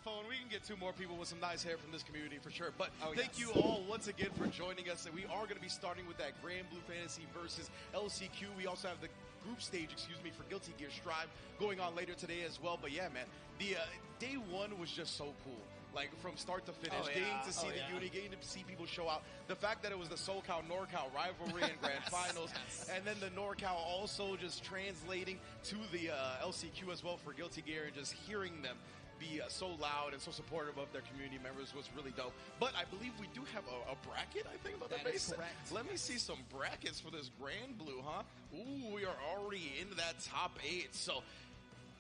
phone. We can get 2 more people with some nice hair from this community for sure. But thank you all once again for joining us. And we are going to be starting with that Grand Blue Fantasy versus LCQ. We also have the group stage, for Guilty Gear Strive going on later today as well. But yeah, man, the day 1 was just so cool. Like, from start to finish, getting to see the unity, getting to see people show out. The fact that it was the SoCal-NorCal rivalry in Grand Finals, and then the NorCal also just translating to the LCQ as well for Guilty Gear, and just hearing them be so loud and so supportive of their community members was really dope. But I believe we do have a bracket, I think, about that base. Let me see some brackets for this Grand Blue, huh? Ooh, we are already into that top 8. So,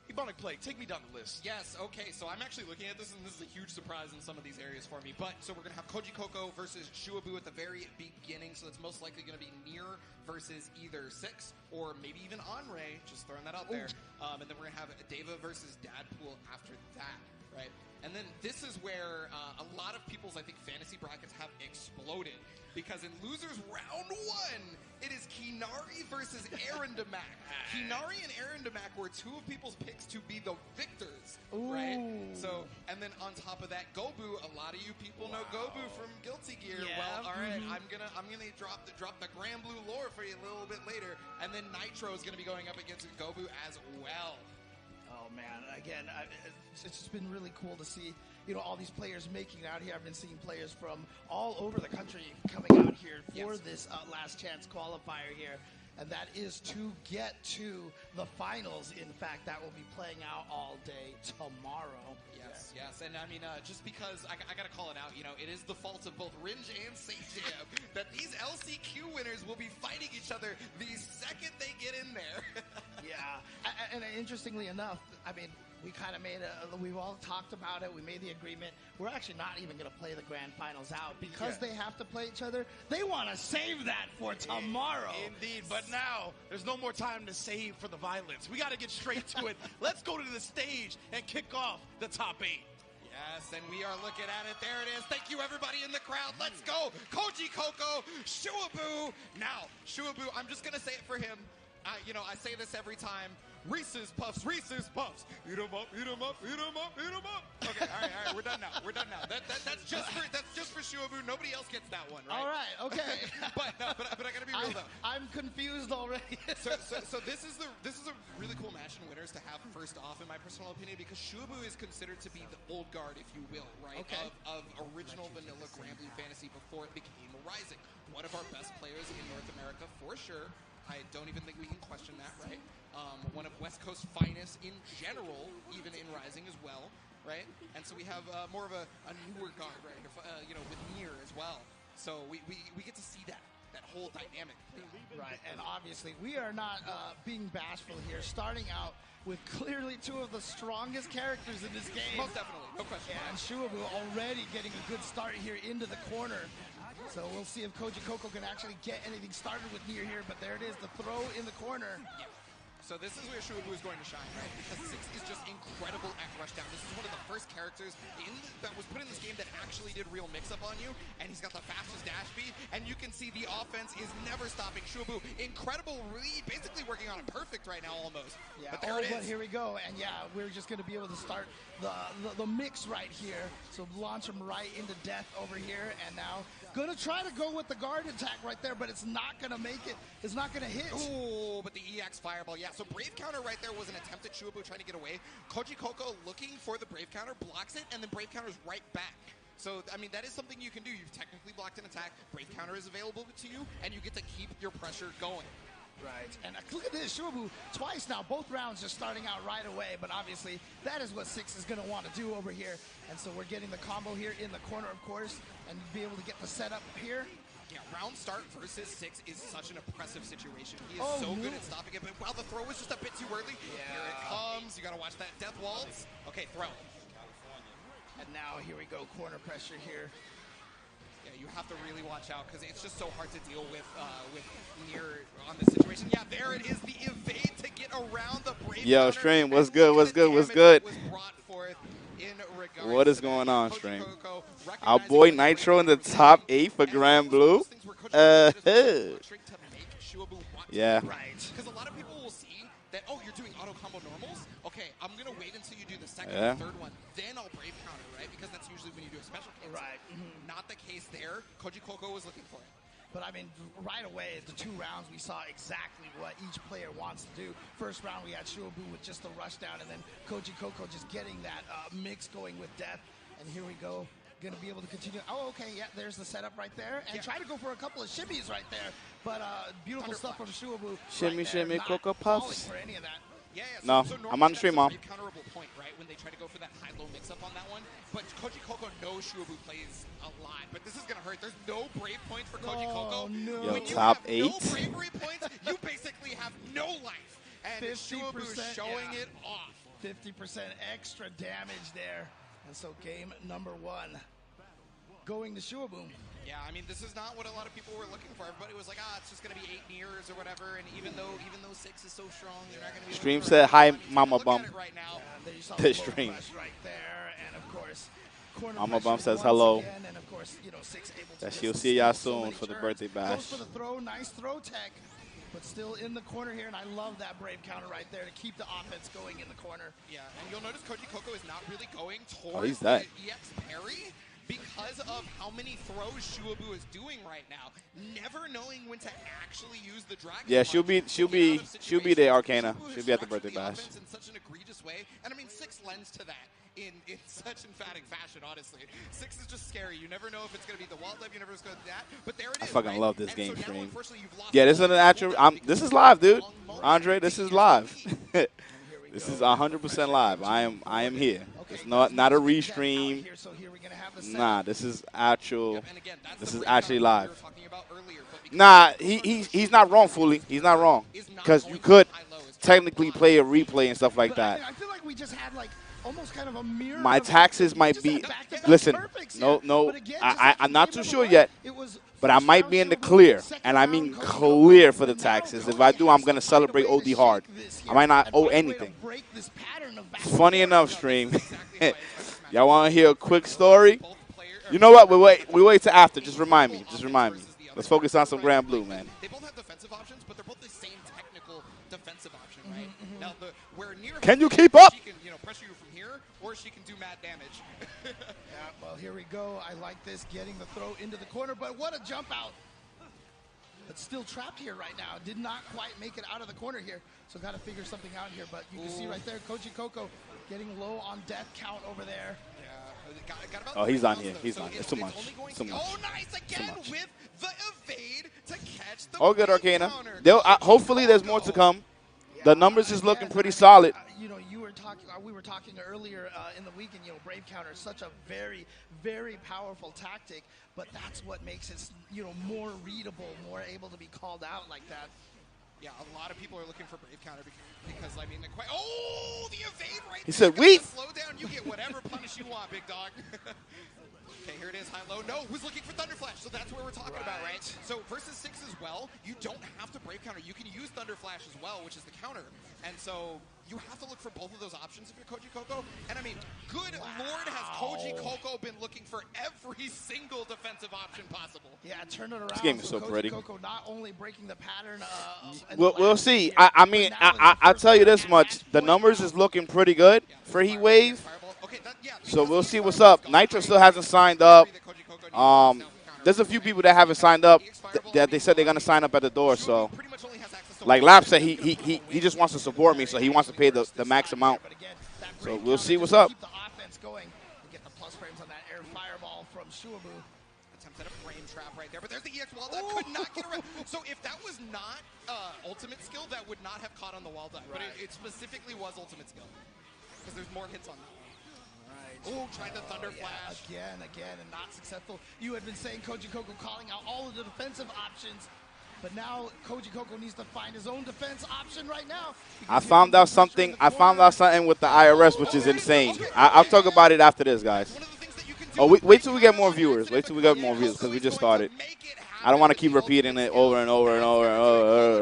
Ebonic Plague, take me down the list. Yes, okay, so I'm actually looking at this, and this is a huge surprise in some of these areas for me. But, so we're going to have Coji Koko versus Shabu at the very beginning, so it's most likely going to be Nier versus either Six, or maybe even Anre, just throwing that out there. And then we're going to have Deva versus Dadpool after that, right? And then this is where a lot of people's, I think, fantasy brackets have exploded. Because in Losers Round 1, it is Canari versus Arendamak. Canari and Arendamak were 2 of people's picks to be the victors, right? So, and then on top of that, Gobu. A lot of you people know Gobu from Guilty Gear. Yeah. Well, all right, I'm gonna drop the Grand Blue lore for you a little bit later, and then Nitro is gonna be going up against Gobu as well. Oh man, again, it's just been really cool to see, all these players making it out here. I've been seeing players from all over the country coming out here for this last chance qualifier here. And that is to get to the finals. In fact, that will be playing out all day tomorrow. Yes. And I mean, just because I got to call it out, it is the fault of both Ringe and Sajam that these LCQ winners will be fighting each other the second they get in there. And interestingly enough, I mean, we kind of we've all talked about it. We made the agreement. We're actually not even going to play the grand finals out because they have to play each other. They want to save that for tomorrow. Indeed. But now there's no more time to save for the violence. We got to get straight to it. Let's go to the stage and kick off the top 8. Yes, and we are looking at it. There it is. Thank you, everybody in the crowd. Let's go. Koji Koko, Shabu. Now, Shabu, I'm just going to say it for him. I say this every time. Reese's Puffs. Eat 'em up. Okay, all right, we're done now. That's just for Shabu. Nobody else gets that one, right? All right, okay. but I gotta be real though. I'm confused already. so this is a really cool match in winners to have first off, in my personal opinion, because Shabu is considered to be the old guard, if you will, right? Okay. Of original vanilla Grand Blue Fantasy before it became Rising. One of our best players in North America for sure. I don't even think we can question that, right? One of West Coast's finest in general, even in Rising as well, right? And so we have more of a newer guard, right? With Nier as well. So we get to see that whole dynamic. Right, and obviously we are not being bashful here, starting out with clearly 2 of the strongest characters in this game. Most definitely, no question. And Shabu already getting a good start here into the corner. So we'll see if Coji Koko can actually get anything started with Nier here, but there it is, the throw in the corner. Yeah. So this is where Shabu is going to shine, right? Because Six is just incredible at rushdown. This is one of the first characters that was put in this game that actually did real mix-up on you, and he's got the fastest dash speed, and you can see the offense is never stopping. Shabu, incredible read, basically working on a perfect right now almost. Yeah, but there it is. But here we go, and we're just going to be able to start the mix right here. So launch him right into death over here, and now going to try to go with the guard attack right there, but it's not going to make it. It's not going to hit. Ooh, but the EX fireball, so Brave Counter right there was an attempt at Shabu trying to get away. Koji Koko looking for the Brave Counter, blocks it, and then Brave Counter's right back. So, I mean, that is something you can do. You've technically blocked an attack, Brave Counter is available to you, and you get to keep your pressure going. Right, and look at this, Shabu twice now, both rounds just starting out right away, but obviously that is what Six is going to want to do over here. And so we're getting the combo here in the corner, of course, and be able to get the setup here. Yeah, round start versus Six is such an impressive situation. He is so good at stopping it, but wow, the throw was just a bit too early. Yeah. Here it comes. You got to watch that death waltz. Okay, throw. And now here we go, corner pressure here. Yeah, you have to really watch out because it's just so hard to deal with Nier on this situation. Yeah, there it is, the evade to get around the Brave Yo, Stream, what's good? What's good? What is going on, Stream? Our boy Nitro in the top 8 for Grand Blue. Yeah. Because a lot of people will see that, oh, you're doing auto combo normals? Okay, I'm going to wait until you do the second Yeah. or third one, then I'll brave counter, right? Because that's usually when you do a special cancel. Right. Not the case there. Koji Koko was looking for it. But I mean, right away, the 2 rounds, we saw exactly what each player wants to do. First round, we had Shabu with just the rush down, and then Coji Koko just getting that mix going with death. And here we go. Going to be able to continue. Oh, okay, yeah, there's the setup right there. And try to go for a couple of shimmies right there. But beautiful stuff from Shabu. Shimmy, shimmy, Coco Puffs. For any of that. Yeah, No, I'm on the stream, Mom. Counterable point, right? When they try to go for that high-low mix-up on that one. But Koji Koko knows Shabu plays a lot. But this is going to hurt. There's no brave points for Koji Koko. No. Yo, When you top have 8. no bravery points, you basically have no life. And 50%, Shabu's showing it off. 50% extra damage there. And so game number 1 going to Shabu. Yeah, I mean, this is not what a lot of people were looking for. Everybody was like, it's just going to be 8 mirrors or whatever. And even though 6 is so strong, you're not going to be Stream able to said, "Hi, I mean, Mama look Bum." at it right now. There you saw The the stream. right there, and of course, corner Mama Bum pressure says once hello. again, and of course, you know, 6 able to That miss she'll the see y'all steal so soon many for the turns. birthday bash. Goes for the throw, nice throw tech, but still in the corner here, and I love that brave counter right there to keep the offense going in the corner. Yeah, and you'll notice Koji Koko is not really going Oh, towards he's that. the EX parry because of how many throws Shabu is doing right now. Never knowing when to actually use the dragon. Yeah, punch she'll be to get out of she'll be the situations. Arcana. Shabu She'll is be at the stretching birthday bash. offense in such an egregious way, and I mean 6 lends to that in such emphatic fashion. Honestly, 6 is just scary. You never know if it's going to be the wall dive. You never know if it's going to be that. But there it is. I fucking right? love this And game so now, stream. unfortunately, you've lost Yeah, this is an all actual. the momentum This is because live, you dude. have a long moment Andre, this to is use live. the lead. This is 100% live. I am here. It's not a restream. So here we're gonna have the Nah, this is actual. Yep, and again, that's This the is breakdown actually we live. were talking about earlier, but because Nah, he's not wrong, fully. He's not wrong. Because you could technically play a replay and stuff like But I that. mean, I feel like we just had like almost kind of a mirror. My of- taxes we might just be. had back-to-back Listen, perfects no, here. no. But again, just like I'm in not game too number sure 1, yet. it was But I first might round be in the Shabu, clear, second and I round mean Koji clear Koko. for the Now taxes. If Koji I do, has I'm gonna to find a celebrate way to OD hard. shake this I here might not and owe find a way to anything. break this pattern of back Funny and enough, forth. stream. exactly why it's Smash Y'all want to hear a quick story? both player- You know what? We wait till after. Just remind me. Just remind me. Let's focus on some Grand Blue, man. They both have defensive options, but they're both the same technical defensive option, right? Now, where Near Can you keep up? She can, pressure you from here, or she can do mad damage. Yeah, well, here we go. I like this, getting the throw into the corner, but what a jump out. But still trapped here right now. Did not quite make it out of the corner here, so got to figure something out here. But you can see right there, Coji Koko getting low on death count over there. Got about Oh, he's 3 on rounds, here. though, He's so on. It's too much. only going It's too to- much. Oh, nice again much. with the evade to catch the All good, bait Arcana. counter. They'll, Koji hopefully, there's more to Koko. come. The numbers is looking Again, pretty I mean, solid. you were talking. We were talking earlier in the weekend. Brave counter is such a very, very powerful tactic, but that's what makes it, more readable, more able to be called out like that. Yeah, a lot of people are looking for Brave Counter because I mean, oh, the evade right He there. said, "Weep." Slow down, you get whatever punish you want, big dog. Okay, here it is, high-low. No, who's looking for Thunder Flash? So that's what we're talking about, right? So versus 6 as well, you don't have to Brave Counter. You can use Thunder Flash as well, which is the counter. And so you have to look for both of those options if you're Coji Koko. And I mean, good Lord, has Coji Koko been looking for every single defensive option possible. Yeah, turn it around. game is so Coji pretty. Koko not only breaking the pattern. We'll see. I mean, I'll tell you this much. The numbers is looking pretty good for Heat Wave. Okay, So we'll see what's up. Nitro still hasn't signed up. There's a few people that haven't signed up that they said they're gonna sign up at the door. So, like Lap said, he just wants to support me, so he wants to pay the max amount. So we'll see what's up. Keep the offense going. Get the plus frames on that air fireball from Shabu. Attempts at a frame trap right there, but there's the EX wall dive. Could not get around. So if that was not ultimate skill, that would not have caught on the wall dive. But it specifically was ultimate skill because there's more hits on that one. Oh, tried the Thunder Flash. Again, and not successful. You had been saying Coji Koko calling out all of the defensive options, but now Coji Koko needs to find his own defense option right now. I found out something. I found out something with the IRS, which is insane. I'll talk about it after this, guys. One of the things that you can do Oh, wait till we get more viewers. Wait till we get more views because we just started. I don't want to keep repeating it over and over and over and over.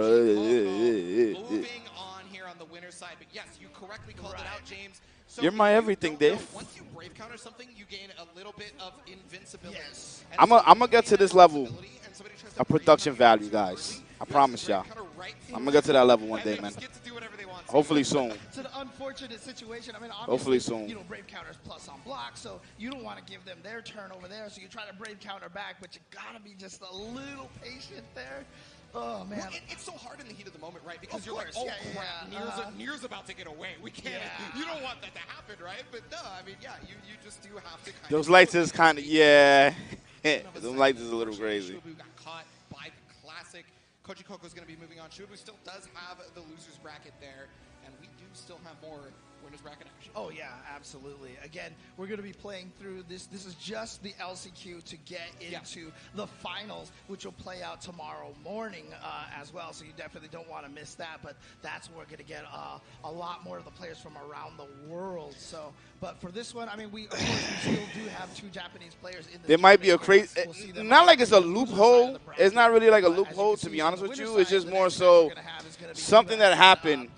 Moving on here on the winner's side, but yes, you correctly called it out, James. So You're my if you everything, don't know, Dave. Once you brave counter something, you gain a little bit of invincibility. Yes. And I'm so gonna if get you to gain this that level invincibility and somebody tries to of brave production counter value, you guys. early, I you promise just y'all. brave counter right I'm gonna get to that level one and day, they man. just get to do whatever they want. wants. Hopefully soon. It's an unfortunate situation. I mean, obviously, hopefully soon. You know, Brave counter's plus on block, so you don't want to give them their turn over there. So you try to Brave counter back, but you gotta be just a little patient there. Oh man, well, it's so hard in the heat of the moment, right? Because of you're course. like, oh crap, Nier's about to get away. We can't. Yeah. You don't want that to happen, right? But no, I mean, yeah, you just do have to. Those lights is kind of Those lights is a little crazy. Shabu got caught by the classic. Coji Koko is going to be moving on. Shabu still does have the losers bracket there, and we do still have more winners bracket action. Oh yeah, absolutely. Again, we're going to be playing through this. This is just the LCQ to get into the finals, which will play out tomorrow morning as well. So you definitely don't want to miss that. But that's where we're going to get a lot more of the players from around the world. So, but for this one, I mean, of course, we still do have 2 Japanese players in the. There might be a crazy. Not like it's a loophole. It's not really like a loophole, to be honest with you. It's just more so something that happened.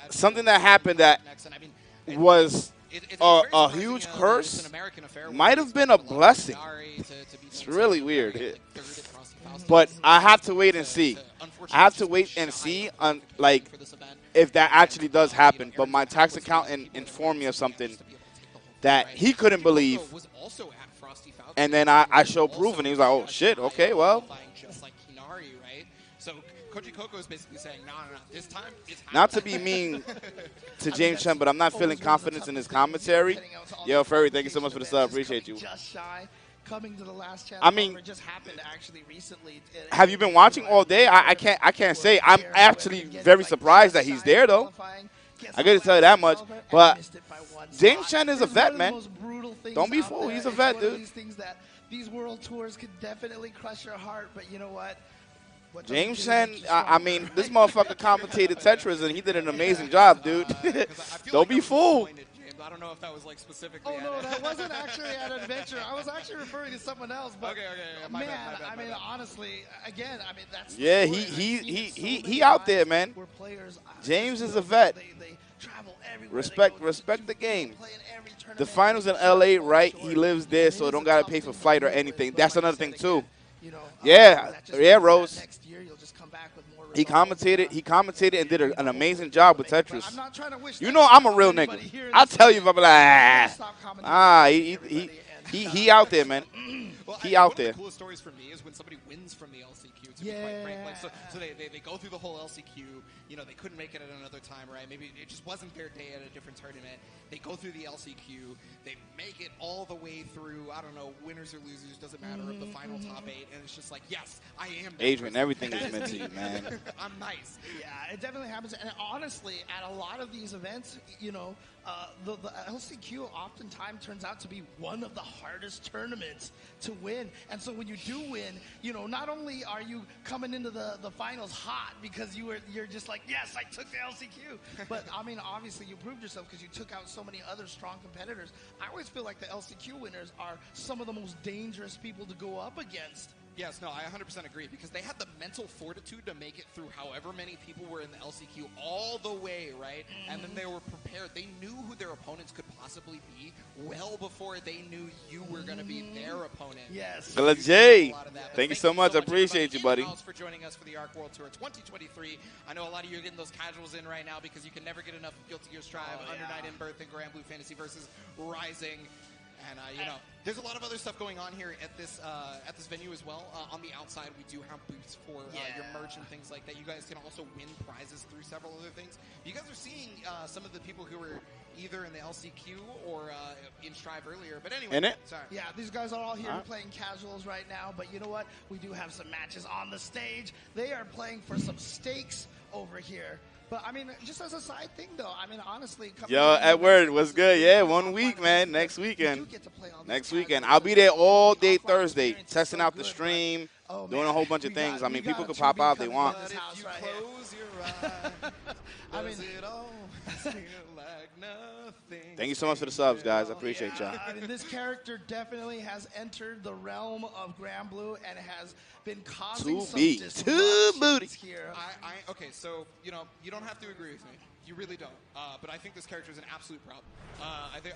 Something that happened that was a huge curse might have been a blessing. It's really weird. But I have to wait and see. I have to wait and see on like if that actually does happen. But my tax accountant informed me of something that he couldn't believe. And then I showed proof, and he was like, oh, shit, okay, well. Just like Canari, right? So Coji Koko is basically saying, no, this time it's not to be mean to James Chen, but I'm not feeling confidence in his commentary. Yo, Ferry, thank you so much for the sub. Appreciate you. Just shy. Coming to the last chance. I mean, it just happened actually recently. Have you been watching all day? I can't say. I'm actually very surprised that he's there, though. I got to tell you that much. But James Chen is a vet, man. Don't be fooled. He's a vet, dude. These world tours could definitely crush your heart, but you know what? James Chen, I mean, this motherfucker commentated Tetris, and he did an amazing job, dude. Don't be fooled. I don't know if that was like specifically. Oh no, that wasn't actually at Adventure. I was actually referring to someone else. But okay. My bad. I mean, honestly, again, I mean that's. Yeah, he out there, man. James is a vet. They travel everywhere. Respect the game. The finals in LA, right? He lives there, so don't gotta pay for flight or anything. That's another thing too. Yeah, Rose. He commentated and did an amazing job with Tetris. You know I'm a real nigga. I'll tell you if I'm like, he out there, man. He out there. One of the coolest stories for me is when somebody wins from the LCQ. To be quite frank, like, so they go through the whole LCQ. You know, they couldn't make it at another time, right? Maybe it just wasn't their day at a different tournament. They go through the LCQ. They make it all the way through. I don't know, winners or losers, doesn't matter. Of the final top 8, and it's just like, yes, I am. Adrian, everything is meant to you, man. I'm nice. Yeah, it definitely happens. And honestly, at a lot of these events, you know, the LCQ oftentimes turns out to be one of the hardest tournaments to win. And so when you do win, you know, not only are you coming into the finals hot because you're just like, yes, I took the LCQ. But I mean, obviously you proved yourself because you took out so many other strong competitors. I always feel like the LCQ winners are some of the most dangerous people to go up against. Yes, no, I 100% agree because they had the mental fortitude to make it through however many people were in the LCQ all the way, right? And then they were prepared. They knew who their opponents could possibly be well before they knew you were going to be their opponent. Yes. Jay, thank you so much. I appreciate you, buddy. For joining us for the ARC World Tour 2023. I know a lot of you are getting those casuals in right now because you can never get enough of Guilty Gear Strive, Under Night in Birth, and Grand Blue Fantasy versus Rising. And, you know, there's a lot of other stuff going on here at this venue as well. On the outside, we do have booths for your merch and things like that. You guys can also win prizes through several other things. You guys are seeing some of the people who were either in the LCQ or in Strive earlier. But anyway, sorry. Yeah, these guys are all here playing casuals right now. But you know what? We do have some matches on the stage. They are playing for some stakes over here. But, I mean, just as a side thing, though, I mean, honestly. Yo, Edward, what's good? Yeah, 1 week, man. Next weekend. Next weekend. I'll be there all day Thursday, testing out the stream, doing a whole bunch of things. I mean, people can pop out if they want. If you close your eyes, I mean, it all like nothing. Thank you so much for the subs, guys. I appreciate y'all. I mean, this character definitely has entered the realm of Grand Blue and has been causing some disruptions here. Okay, so, you know, you don't have to agree with me. You really don't. But I think this character is an absolute problem. I think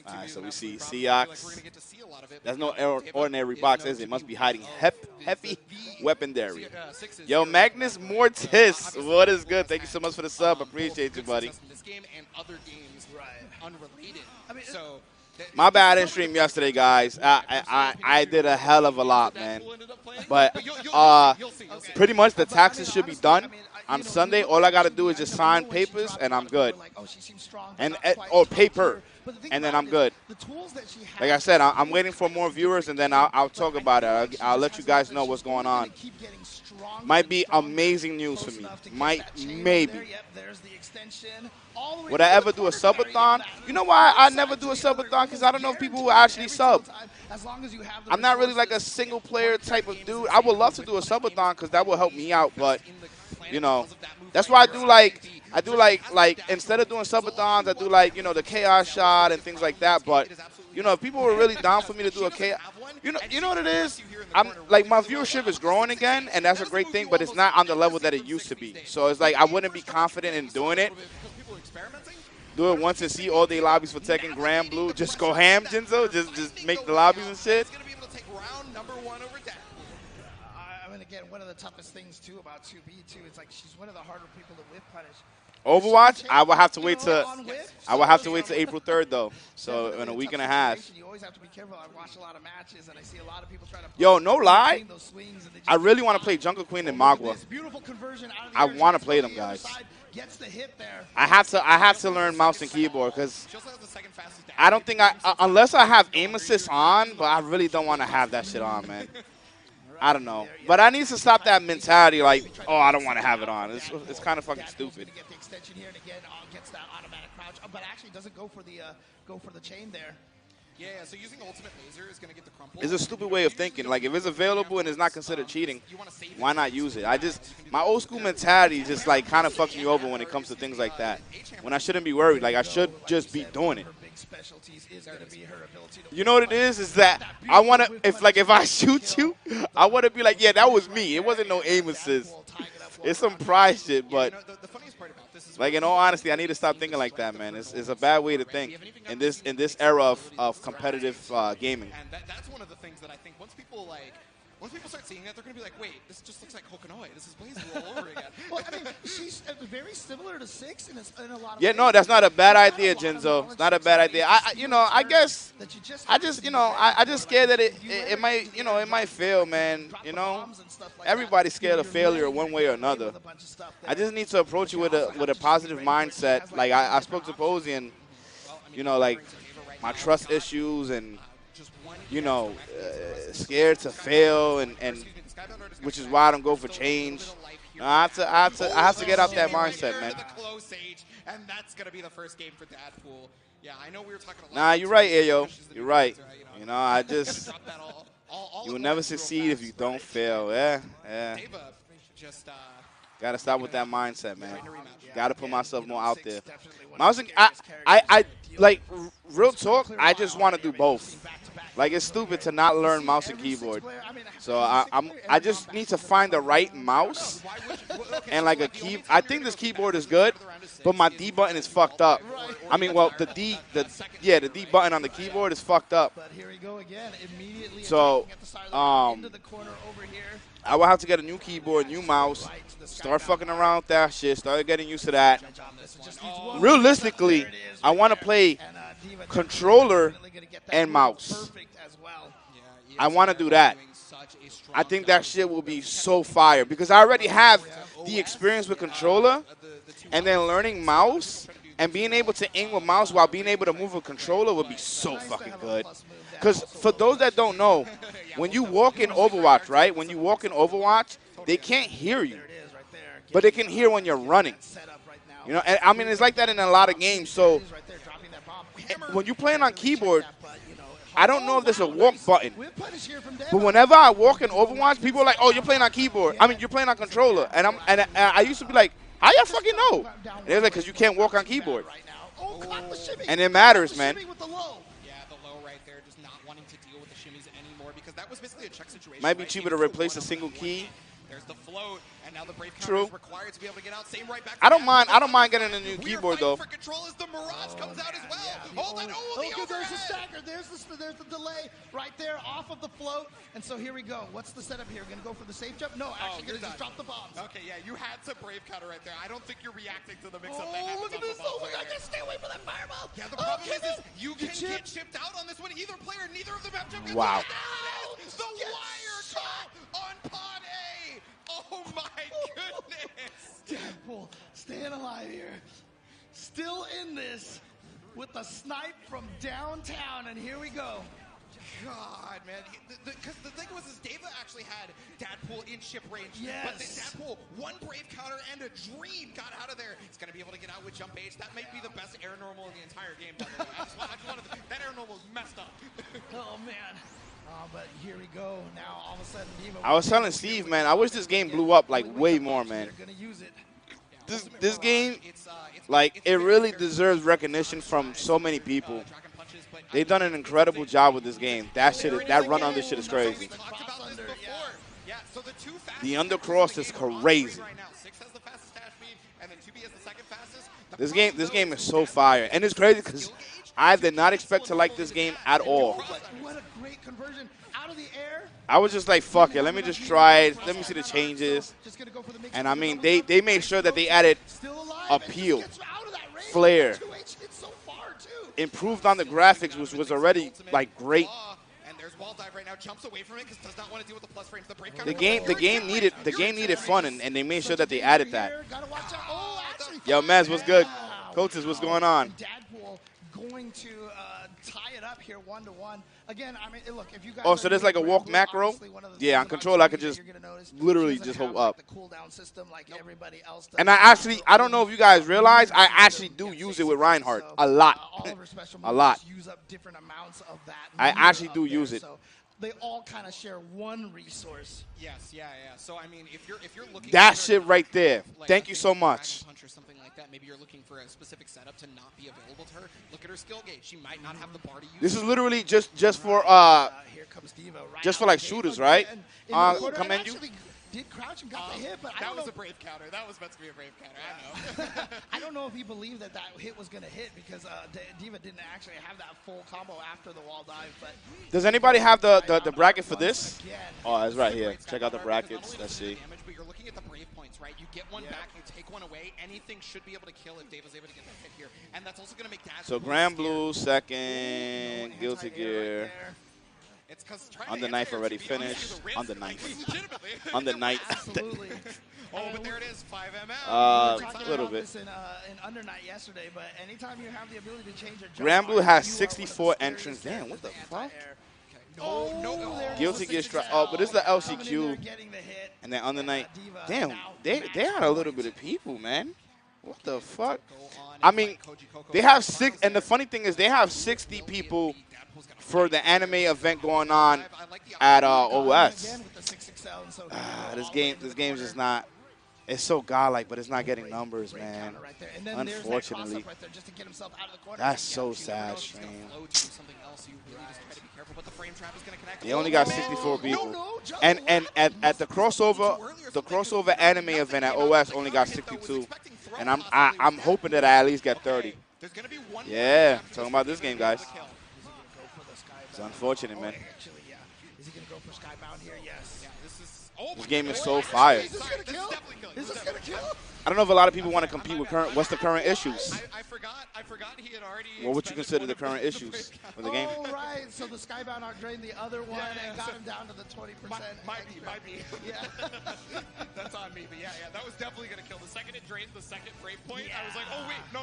All right, so we see Seox. Like we're gonna get to see a lot of it. That's no ordinary box, is it? Must be hiding heavy weaponry. Yo, Magnus Mortis, what is good? Thank you so much for the sub. Appreciate you, buddy. This game and other games unrelated. I mean, so. My bad, I didn't stream yesterday, guys. I did a hell of a lot, man. But pretty much the taxes should be done on Sunday. All I got to do is just sign papers, and I'm good. Or paper, and then I'm good. Like I said, I'm waiting for more viewers, and then I'll talk about it. I'll let you guys know what's going on. Might be amazing news for me. Maybe. Would I ever do a subathon? You know why I never do a subathon? Because I don't know if people will actually sub. I'm not really like a single player type of dude. I would love to do a subathon because that will help me out. But, you know, that's why I do like instead of doing subathons, I do like, you know, the chaos shot and things like that. But, you know, if people were really down for me to do a chaos, you know what it is? I'm like, my viewership is growing again, and that's a great thing, but it's not on the level that it used to be. So it's like I wouldn't be confident in doing it. Do it once and see all day lobbies for Tekken Grand Blue. Just go ham, Jinzo. Just make the lobbies and shit. I mean, again, one of the toughest things too about 2B too. It's like she's one of the harder people to whip punish. Overwatch, I will have to wait till April 3rd though. So in a week and a half. You always have to be careful. I watch a lot of matches and I see a lot of people trying to. Yo, no lie. I really want to play Jungle Queen and Magua. I want to play them, guys. I have to learn mouse and keyboard because I don't think unless I have aim assist on, but I really don't want to have that shit on, man. I don't know. But I need to stop that mentality like, oh, I don't want to have it on. It's kind of fucking stupid. Get the extension here and again gets that automatic crouch, but actually doesn't go for the chain there. Yeah, so using ultimate laser is going to get the crumple. It's a stupid way of thinking. Like, if it's available and it's not considered cheating, why not use it? My old school mentality just, like, kind of fucks me over when it comes to things like that. When I shouldn't be worried. Like, I should just be doing it. You know what it is? Is that I want to, if I shoot you, I want to be like, yeah, that was me. It wasn't no aim assist. It's some pride shit, but like, in all honesty, I need to stop thinking like that, man. It's a bad way to think in this era of competitive gaming. And that's one of the things that I think once people start seeing that, they're going to be like, wait, this just looks like Hokanoi. This is BlazBlue all over again. Well, I mean, she's very similar to Six in a lot of Yeah, ways. no, that's not a bad idea, Jinzo. It's not a bad idea. I just scared that it might fail, man. You know, everybody's scared of failure one way or another. I just need to approach it with a positive mindset. Like I spoke to Posey and, you know, like my trust issues and, you know, scared to fail and which is why I don't go for change. I have to get out that mindset, man. And that's gonna be the first game for Dadpool. Yeah, I know we were talking a lot. Nah, you're right, Ayo. You're right. You know, I just you will never succeed if you don't fail. Yeah. Gotta stop with that mindset, man. Gotta put myself more out there. I like real talk. I just want to do both. Like, it's stupid to not learn mouse and keyboard. So I just need to find the right mouse and like a key. I think this keyboard is good, but my D button is fucked up. I mean, well, the D button on the keyboard is fucked up. So I will have to get a new keyboard, new mouse, start fucking around with that shit, start getting used to that. Realistically, I want to play controller and mouse. I want to do that. I think that shit will be so fire because I already have the experience with controller, and then learning mouse and being able to aim with mouse while being able to move a controller would be so fucking good. Because for those that don't know, when you walk in Overwatch, right? When you walk in Overwatch, they can't hear you, but they can hear when you're running. You know, and I mean, it's like that in a lot of games. So when you're playing on keyboard, I don't know if there's a walk button, but whenever I walk in Overwatch, people are like, "Oh, you're playing on keyboard. I mean, you're playing on controller." And I used to be like, "How y'all fucking know?" And they're like, "Because you can't walk on keyboard." And it matters, man. Yeah, the low right there, just not wanting to deal with the shimmies anymore because that was basically a check situation. Might be cheaper to replace a single key. There's the float, And now the Brave counter True. is required to be able to get out. Same right back. I don't mind getting a new keyboard though. For control as the Mirage comes out as well. Yeah, Hold on. Oh, the there's the overhead. stagger. There's the delay right there off of the float. And so here we go. What's the setup here? Going to go for the safe jump? No, actually going to just drop the bombs. Okay, yeah, you had some Brave counter right there. I don't think you're reacting to the mix-up. Oh, look at this. Oh my God, just stay away from that fireball. Yeah, the problem is you can get chipped out on this one. Either player, neither of them have chipped. Wow. The wire call on Pod A. Oh my goodness. Deadpool staying alive here. Still in this with the snipe from downtown, and here we go. God, man. Because the thing was, is Deva actually had Deadpool in chip range. Yes. But then Deadpool, one Brave counter and a Dream got out of there. He's going to be able to get out with jump H. That might be the best air normal in the entire game, by the way. I just wanted that air normal was messed up. Oh, man. But here we go. Now, all of a sudden, Deva. I was telling Steve, man, I wish this game blew up like way more, man. They're going to use it. This game, like, it really deserves recognition from so many people. They've done an incredible job with this game. That run under shit is crazy. The undercross is crazy. This game is so fire, and it's crazy because I did not expect to like this game at all. What a great conversion out of the air. I was just like, fuck it, let me just try it. Let me see the changes. And I mean, they made sure that they added appeal, flare, improved on the graphics, which was already like great. And there's wall dive right now, jumps away from it because does not want to deal with the plus frames. The game needed fun, and they made sure that they added that. Yo, Mez, what's good? Coaches, what's going on? Deadpool going to tie it up here 1-1. Again, I mean, look, if you guys. Oh, so there's like a walk macro? Yeah, on control I could just literally just hold up. And I don't know if you guys realize, I actually do use it with Reinhardt a lot. A lot. I actually do use it. They all kind of share one resource. Yes, yeah. So I mean, if you're looking that shit right there. Thank you so much. Punch or something like that. Maybe you're looking for a specific setup to not be available to her. Look at her skill gauge. She might not have the bar to use. This is literally just for here comes Deva, right just for like shooters, right? Come in, you. Did crouch and got the hit, but that was a Brave counter. That was meant to be a Brave counter. I know. I don't know if he believed that hit was going to hit because Deva didn't actually have that full combo after the wall dive. But does anybody have the bracket for this? Oh, it's right here. Check out the brackets. Let's see. But you're looking at the Brave points, right? You get one back, you take one away. Anything should be able to kill if Deva's able to get the hit here, and that's also going to make Daz. So Grand Blue second, Guilty Gear. It's on the knife already finished. On the knife. On the knife. Absolutely. Oh, but there it is, 5 mm. A little bit. In Under Night yesterday, but anytime you have the ability to change your jump, Grand Blue has 64 entrants. Damn, what the fuck? No. Guilty Gear strike. Oh, but this is the LCQ. And then on the night. Damn, they had a little bit of people, man. What the fuck? I mean, they have six, and the funny thing is they have 60 people for the anime event going on at OS. This game's just not. It's so godlike, but it's not getting numbers, man. Unfortunately, that's so sad, Stream. They only got 64 people, and at the crossover anime event at OS only got 62, and I'm hoping that I at least get 30. Yeah, talking about this game, guys. It's unfortunate, man. Is he going to go for Skybound here? Yes. This game is so fire. Is this going to kill? Is this going to kill? I don't know if a lot of people want to compete with current. What's the current issues? I forgot he had already. What would you consider the current issues for the game? Oh, right. So the Skybound art drained the other one and got him down to the 20%. Might be. Yeah. That's on me, but yeah, that was definitely going to kill. The second it drained the second Brave point, I was like, oh, wait, no,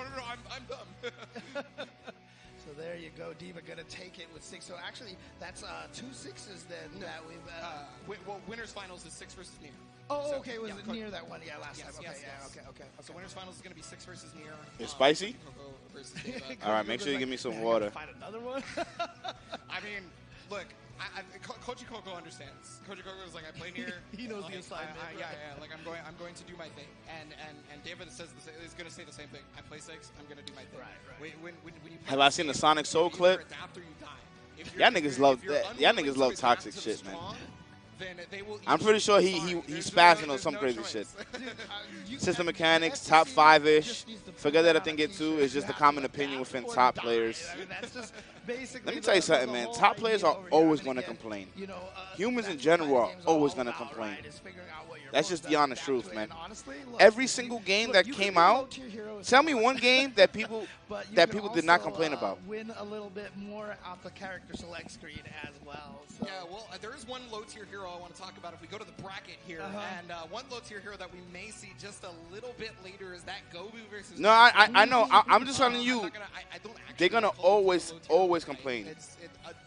I'm dumb. So there you go, Deva gonna take it with 6. So actually, that's 2 6s then that we've. Well, winners finals is 6 versus near. Oh, so, okay, was it near that one? Yeah, last time. Okay, yes. Okay. So winners finals is gonna be 6 versus near. It's spicy. Versus all right, make sure you give me some water. Find another one. I mean, look. Coji Koko understands. Coji Koko is like, I play here. He knows the assignment. Yeah. Like I'm going to do my thing. And David is going to say the same thing. I play 6. I'm going to do my thing. Right. When you have I seen the Sonic Soul clip? Y'all niggas love that. Y'all niggas love toxic shit, man. then they will. I'm pretty sure he's spazzing on some crazy shit. System mechanics, top 5-ish. Forget that I think it too. It's just a common opinion within top players. Let me tell you something, man. Top players are always going to complain. Humans in general are always going to complain. That's just the honest truth, man. Every single game that came out, tell me one game that people did not complain about. Win a little bit more off the character select screen as well. So. Yeah, well, there is one low-tier hero I want to talk about if we go to the bracket here. And one low-tier hero that we may see just a little bit later is that Gobu versus... No, I know. I'm just telling you, they're going to always complain.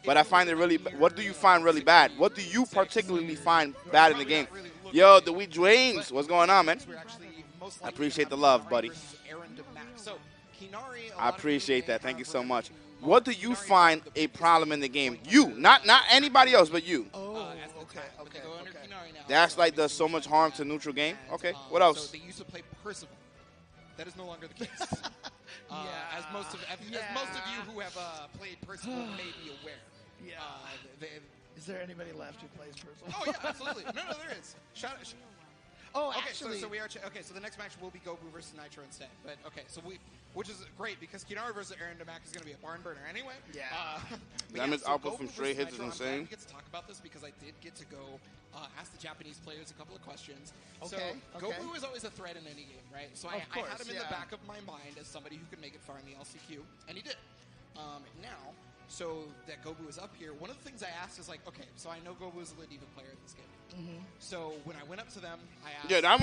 But I find it really... What do you find really bad? What do you particularly find bad in the game? Yo, the We Dreams. What's going on, man? I appreciate the love, buddy. I appreciate that. Thank you so much. What do you find a problem in the game? You, not anybody else, but you. Oh, okay. That's like does so much harm to neutral game. Okay, what else? So they used to play Percival. That is no longer the case. As most of you who have played Percival may be aware. Yeah. Is there anybody left who plays Percival? Oh yeah, absolutely. No, there is. Oh, okay, actually. so we are. So the next match will be Gobu versus Nitro instead. But okay, which is great because Canari versus Aaron Demac is going to be a barn burner anyway. Yeah. Damage output from straight hits is insane. I get to talk about this because I did get to go ask the Japanese players a couple of questions. Okay. Gobu is always a threat in any game, right? So I had him in the back of my mind as somebody who could make it far in the LCQ, and he did. Now. So that Gobu is up here. One of the things I asked is like, okay, so I know Gobu is a Ladiva player in this game. So when I went up to them, I asked. Yeah, that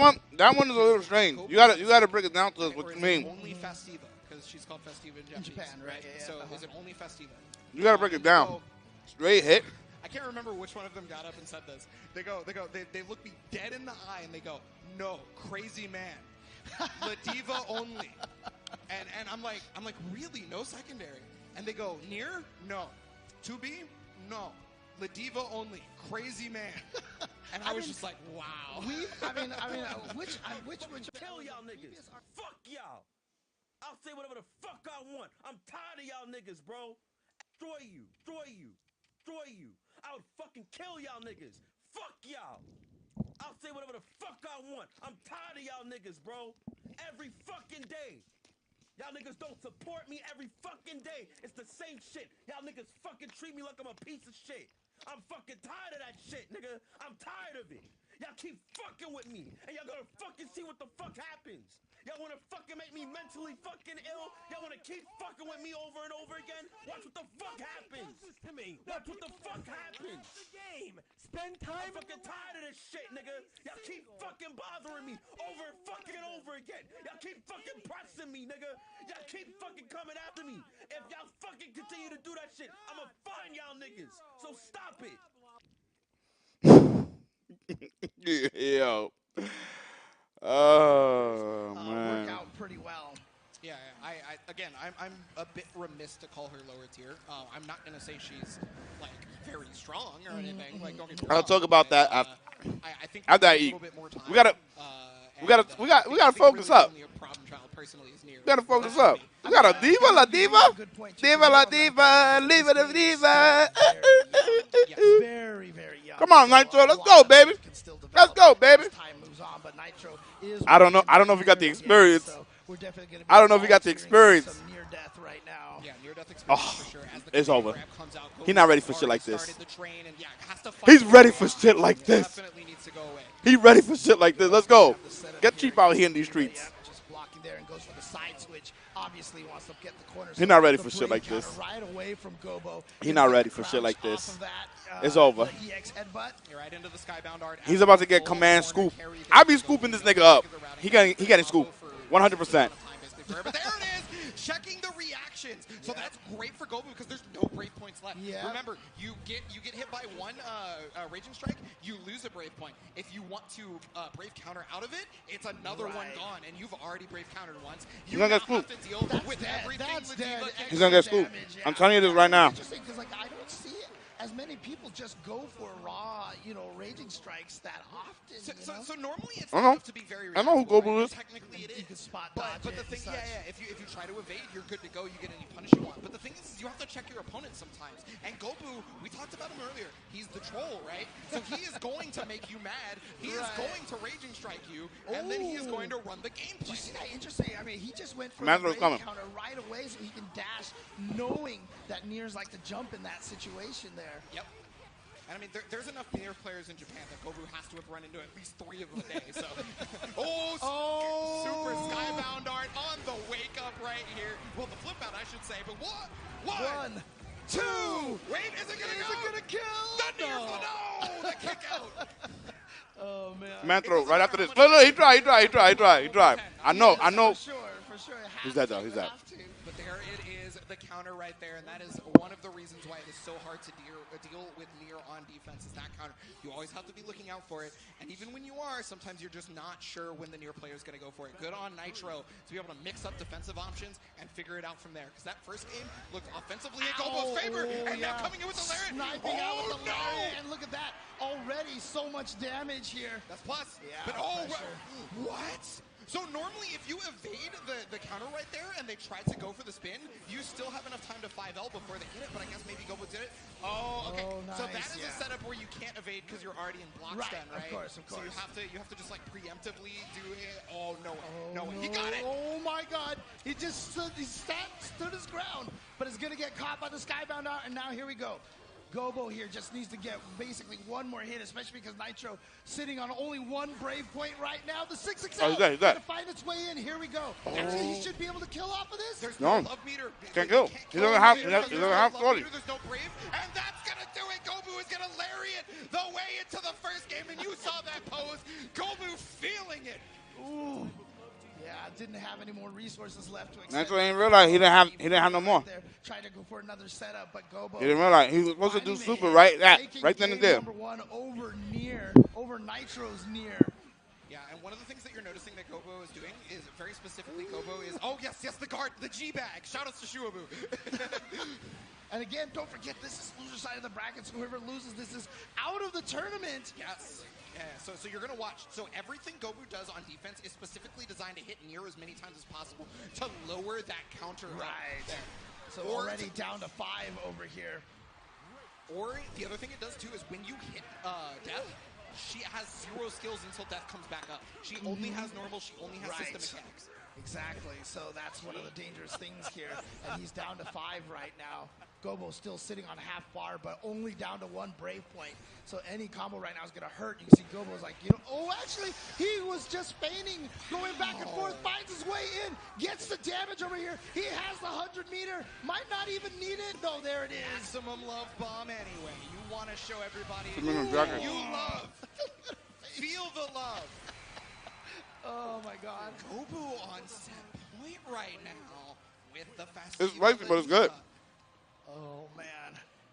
one is a little strange. You gotta break it down to us what you mean. Only Festiva because she's called Festiva in Japan, right? Yeah, so is it only Festiva? You gotta break it down. Straight hit. I can't remember which one of them got up and said this. They look me dead in the eye and they go, no, crazy man, Ladiva only. And I'm like, really? No secondary? And they go, near? No. 2B? No. Ladiva only. Crazy man. And I was just like, wow. Which kill y'all niggas. Fuck y'all. I'll say whatever the fuck I want. I'm tired of y'all niggas, bro. Destroy you. I would fucking kill y'all niggas. Fuck y'all. I'll say whatever the fuck I want. I'm tired of y'all niggas, bro. Every fucking day. Y'all niggas don't support me every fucking day. It's the same shit. Y'all niggas fucking treat me like I'm a piece of shit. I'm fucking tired of that shit, nigga. I'm tired of it. Y'all keep fucking with me, and y'all gonna fucking see what the fuck happens. Y'all wanna fucking make me mentally fucking ill? Y'all wanna keep fucking with me over and over again? Watch what the fuck happens. To me. Watch what the fuck happens. The game. Spend time. I'm fucking tired of this shit, nigga. Y'all keep fucking bothering me over and fucking over again. Y'all keep fucking pressing me, nigga. Y'all keep fucking coming after me. If y'all fucking continue to do that shit, I'ma find y'all niggas. So stop it. Yo. Oh, man. Work out pretty well. Yeah, I'm a bit remiss to call her lower tier. I'm not gonna say she's like very strong or anything. Like, don't get me wrong. I'll talk about that I think after I a eat. little bit more time. We gotta focus up. We gotta focus up. We got a diva, la diva, diva, la diva, leave it, a diva. Very, very young. Come on, Nitro, let's go, baby. Let's go, baby. I don't know if you got the experience. I don't know if you got the experience. Near-death right now. Yeah, near-death experience for sure. As the It's over. grab comes out, He's not ready for shit like this. started the train and, has to fight He's ready for shit like this. Definitely needs to go away. He ready for shit like this. Let's go. Get cheap out here in these streets. Just blocking there and goes for the side switch. Obviously wants to get the corners. He's not ready for shit like this. Right away from Gobu. He's not ready for shit like this. It's over. EX headbutt. You're right into the skybound art. He's about to get command scoop. I be scooping this nigga up. He getting scooped. 100%. But there it is, checking the reactions. So that's great for Gobu because there's no brave points left. Yeah. Remember, you get hit by one raging strike, you lose a brave point. If you want to brave counter out of it, it's another one gone, and you've already brave countered once. You gonna now get scooped. have to deal with everything Ladiva can He's gonna get scooped. I'm telling you this right now. Interesting because I don't see it. As many people just go for raw, raging strikes that often. So normally it's I know. tough to be very I know who reactive, Gobu right? is. Technically it is. could spot But dodge the thing, and such. if you try to evade, you're good to go. You get any punish you want. But the thing is you have to check your opponent sometimes. And Gobu, we talked about him earlier. He's the troll, right? So he is going to make you mad. He is going to raging strike you, and then he is going to run the game Did you see that? Interesting. I mean, he just went for Mantro's the coming. counter right away so he can dash, knowing that Niers like to jump in that situation there. Yep. And I mean, there's enough Nier players in Japan that Gobu has to have run into at least 3 of them a day. So, super skybound art on the wake up right here. Well, the flip out, I should say. But one, two. Wait, is it gonna kill? The Nier, no, the kick out. Oh man. Mantro, right after this. Look, he tried. I know. For sure. He's dead, though. He's dead. But there it is, the counter right there, and that is one of the reasons why it is so hard to deal with Nier on defense is that counter. You always have to be looking out for it, and even when you are, sometimes you're just not sure when the Nier player is going to go for it. Good on Nitro to be able to mix up defensive options and figure it out from there, because that first game looked offensively in Gobu's favor, and now coming in with the Lariat. Sniping out with the Lariat, and look at that. Already so much damage here. That's plus. Yeah, but pressure. what? So normally if you evade the counter right there and they try to go for the spin, you still have enough time to 5L before they hit it, but I guess maybe Gobu did it. Oh, okay. Nice, So that is a setup where you can't evade because you're already in block stun, right? Of course. So you have to just like preemptively do it. Oh, no way. No way. No. He got it. Oh my god. He just stood his ground, but is going to get caught by the Skybound out, and now here we go. Gobu here just needs to get basically one more hit, especially because Nitro sitting on only one Brave point right now. The 6XL he's dead. to find its way in. Here we go. Actually, he should be able to kill off of this. There's No. no love meter. Can't kill. He doesn't have 40. There's no Brave, and that's going to do it. Gobu is going to lariat the way into the first game, and you saw that pose. Gobu feeling it. Ooh. Yeah, didn't have any more resources left to accept. Nitro ain't realize he didn't have no more. Trying to go for another setup, but Gobu. He didn't realize he was supposed to do super right then and there. Number 1 over Nitro's Nier. Yeah, and one of the things that you're noticing that Gobu is doing is very specifically Gobu is the guard, the G bag. Shout outs to Shabu. And again, don't forget this is loser side of the brackets. Whoever loses this is out of the tournament. Yes. Yeah, so you're going to watch. So everything Gobu does on defense is specifically designed to hit Nier as many times as possible to lower that counter. Right. So already down to 5 over here. Or the other thing it does too is when you hit Death, she has 0 skills until Death comes back up. She only has normal, she only has system mechanics. Exactly. So that's one of the dangerous things here. And he's down to 5 right now. Gobu still sitting on half bar, but only down to 1 Brave point. So any combo right now is going to hurt. You can see Gobu's like, actually, he was just feigning, going back and forth, finds his way in, gets the damage over here. He has the 100 meter, might not even need it. No, there it is. Maximum love bomb anyway. You want to show everybody you love. Feel the love. Oh my god. Gobu on set point right now with the fast. It's spicy, but it's good. Oh man.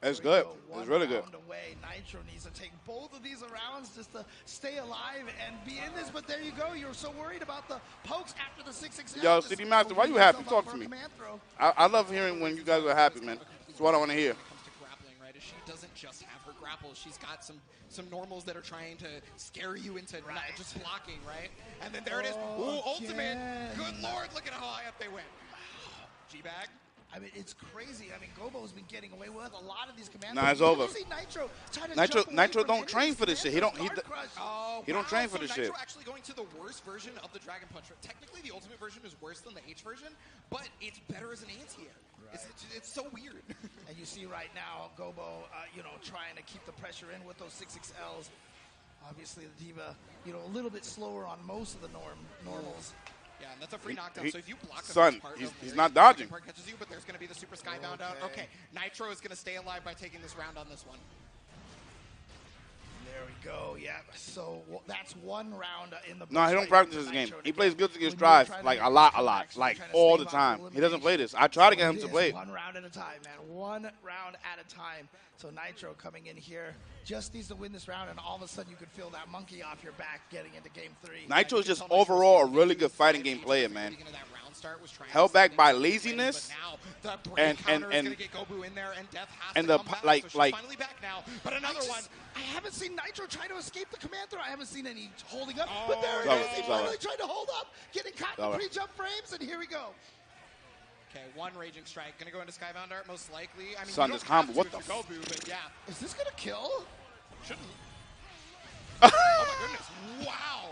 It's good. It's really good. Away. Nitro needs to take both of these rounds just to stay alive and be in this, but there you go. You're so worried about the pokes after the 6-6. Yo, City Master, why you happy? Talk to me. I love hearing when you guys are happy, man. That's what I want to hear. When it comes to grappling, right, is she doesn't just have her grapples. She's got some normals that are trying to scare you into not just blocking, right? And then there it is. Ooh, ultimate. Good lord, look at how high up they went. G-bag. I mean, it's crazy. I mean, Gobu's been getting away with a lot of these commands. Nah, it's over. Nitro don't train for this shit. He don't train for this shit. Nitro actually going to the worst version of the Dragon Punch. Technically, the ultimate version is worse than the H version, but it's better as an anti-air. Right. It's so weird. And you see right now, Gobu, trying to keep the pressure in with those 6XLs. Obviously, the Diva, a little bit slower on most of the normals. Yeah, and that's a free knockdown. So if you block he's not dodging. Part catches you, but there's going to be the super skybound out. Okay, Nitro is going to stay alive by taking this round on this one. There we go. Yeah. So that's 1 round in the. No, he don't practice this game. He plays Guilty Gear Strive like a lot, like all the time. He doesn't play this. I try to get him to play. 1 round at a time, man. 1 round at a time. So Nitro coming in here just needs to win this round, and all of a sudden you could feel that monkey off your back getting into game 3. Nitro is just overall a really good fighting game player, man. start was trying held to back by ready, laziness. but now the break counter is going to get Gobu in there, and Death has to come back. So she's finally back now. But another one. I haven't seen Nitro try to escape the command throw. I haven't seen any holding up. Oh, but there it is. He finally tried to hold up, getting caught in the pre-jump frames, and here we go. Okay, one Raging Strike. Going to go into Skybound Art, most likely. I mean, Son, this combo, what the Gobu, but yeah. Is this going to kill? Shouldn't. Oh, my goodness. Wow.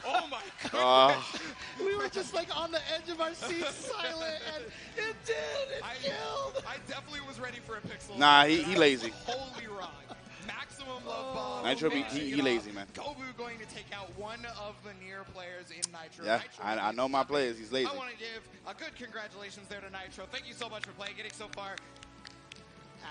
Oh, my goodness. We were just like on the edge of our seats, silent, and it did. It killed. I definitely was ready for a pixel. Nah, he lazy. Totally wrong. Maximum love bomb. Nitro, he lazy, man. Gobu going to take out one of the near players in Nitro. Yeah, I know my players. He's lazy. I want to give a good congratulations there to Nitro. Thank you so much for playing, getting so far.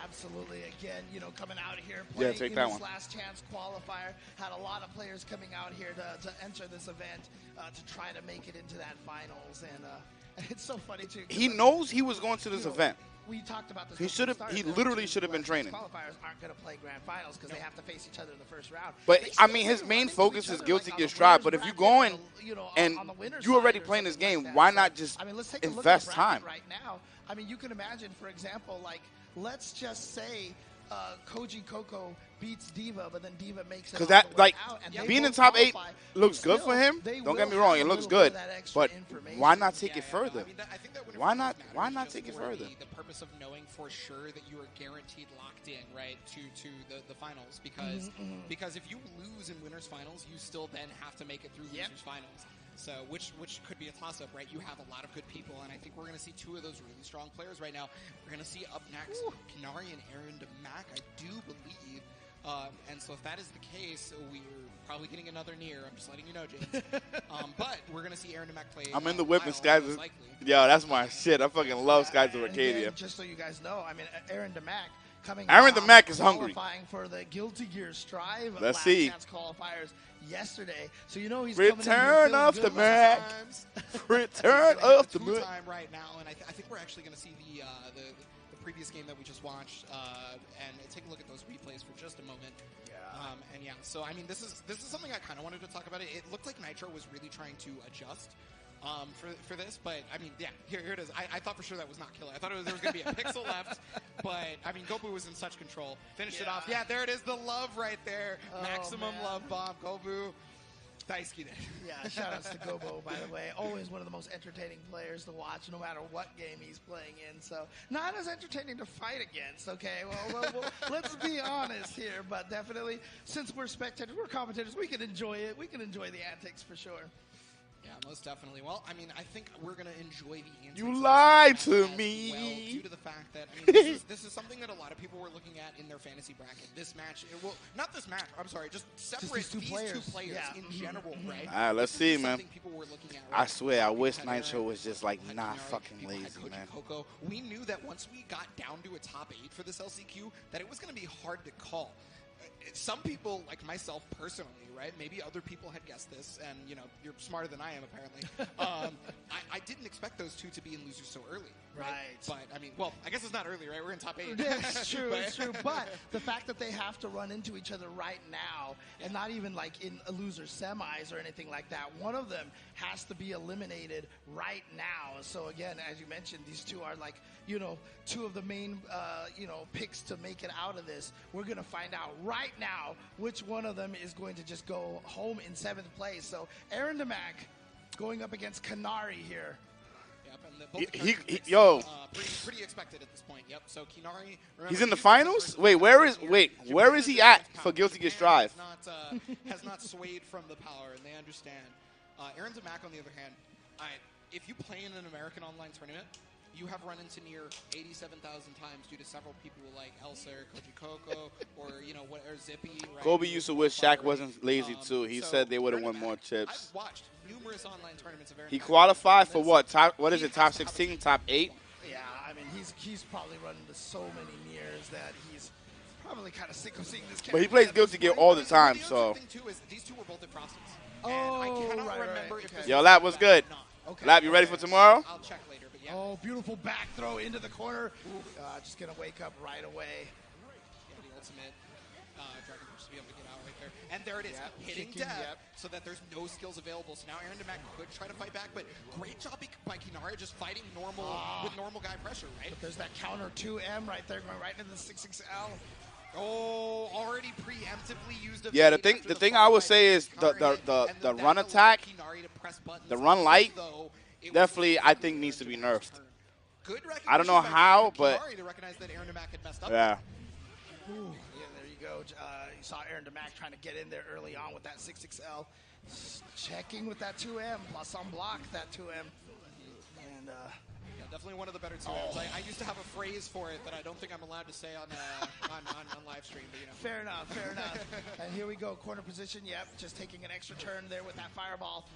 Absolutely. Again, you know, coming out here playing take in that this one. last chance qualifier. Had a lot of players coming out here to enter this event to try to make it into that finals. And it's so funny, too. He knows he was going to this event. We talked about this. He literally should have been training. Qualifiers aren't going to play grand finals because they have to face each other in the first round. But I mean, his main focus is Guilty Gear Strive. But if you go in and you already playing this game, why not just invest time? Right now, I mean, you can imagine, for example, like let's just say Coji Koko beats Diva, but then Diva makes it because all the way that out, and like they being in both top 8 qualify, looks still, good for him. they Don't will get me wrong, have it a looks little bit good. of that extra But information. why not take it further? I mean, I think that Why not? matters Why not just take it for further? The purpose of knowing for sure that you are guaranteed locked in, right, to the finals, because if you lose in winners finals, you still then have to make it through losers finals. So, which could be a toss-up, right? You have a lot of good people, and I think we're going to see two of those really strong players right now. We're going to see up next Canari and Aaron DeMac, I do believe. And so if that is the case, we're probably getting another near. I'm just letting you know, James. But we're going to see Aaron DeMac play. I'm in the whip, Skies. Yo, that's my shit. I fucking love Skies of Arcadia. Just so you guys know, I mean, Aaron DeMac coming. Aaron DeMac is hungry. Qualifying for the Guilty Gear Strive Let's last see. chance qualifiers yesterday, so you know he's return of the Mac. Return of the Mac. Time right now, and I think we're actually going to see the previous game that we just watched, and take a look at those replays for just a moment. And yeah, so I mean, this is something I kind of wanted to talk about. It looked like Nitro was really trying to adjust for this, but I mean, yeah, here it is. I thought for sure that was not killer. I thought there was going to be a pixel left, but I mean, Gobu was in such control. Finished it off. Yeah, there it is, the love right there. Maximum love bomb, Gobu. Daisuke. Yeah, shout outs to Gobu, by the way. Always one of the most entertaining players to watch, no matter what game he's playing in. So, not as entertaining to fight against, okay? Well, let's be honest here, but definitely, since we're spectators, we're commentators, we can enjoy it. We can enjoy the antics for sure. Yeah, most definitely. Well, I mean, I think we're going to enjoy the antics. You lied to me. Well, due to the fact that, I mean, this is something that a lot of people were looking at in their fantasy bracket. This match, well, not this match, I'm sorry, just separate these two players in general, right? All right, let's see, man. People were looking at, right? I swear, I wish Nitro was just like not fucking lazy, man. Koko. We knew that once we got down to a top 8 for this LCQ, that it was going to be hard to call. Some people, like myself personally, right? Maybe other people had guessed this, and you know, you're smarter than I am apparently. I didn't expect those two to be in losers so early, right? But I mean, well, I guess it's not early, right? We're in top 8. Yeah, it's true, it's true. But the fact that they have to run into each other right now, and not even like in a loser semis or anything like that, one of them has to be eliminated right now. So again, as you mentioned, these two are like, you know, two of the main, picks to make it out of this. We're going to find out right now which one of them is going to just go home in 7th place. So Aaron DeMac going up against Canari here. Yep, and pretty expected at this point. Yep. So Canari, he's in the finals. Wait, where is he at for Guilty Gear Strive? Has not swayed from the power, and they understand. Aaron DeMac, on the other hand, if you play in an American online tournament, you have run into near 87,000 times due to several people like Elser, Coji Koko, or Zippy. Right? Gobu used to wish Shaq wasn't lazy too. He said they would have won more chips. I've watched numerous online tournaments of Aaron. He qualified for what? Top 16, top 8? Yeah, I mean he's probably run into so many mirrors that he's probably kind of sick of seeing this. But he plays Guilty Gear all the time, so. The thing too is these two were both at Frosties. Oh, I cannot remember if Yo, Lab, what's good? Okay. Lab, you ready for tomorrow? I'll check later, but yeah. Oh, beautiful back throw into the corner. Just going to wake up right away. Yeah, the ultimate. Dragon Force to be able to get out right there. And there it is, hitting kicking, death so that there's no skills available. So now Aaron Demac could try to fight back, but great job by Canari just fighting normal with normal guy pressure, right? But there's that counter 2M right there going right into the 6-6L. Oh, already preemptively used. Yeah, the thing I would say is the run attack, the run light, definitely I think needs to be nerfed. I don't know how, but yeah. Ooh, yeah, there you go. You saw Aaron Demac trying to get in there early on with that 6-6L. Checking with that 2M, plus unblock that 2M. And yeah, definitely one of the better 2Ms. I used to have a phrase for it that I don't think I'm allowed to say on live stream, but you know. Fair enough, fair enough. And here we go, corner position. Yep, just taking an extra turn there with that fireball.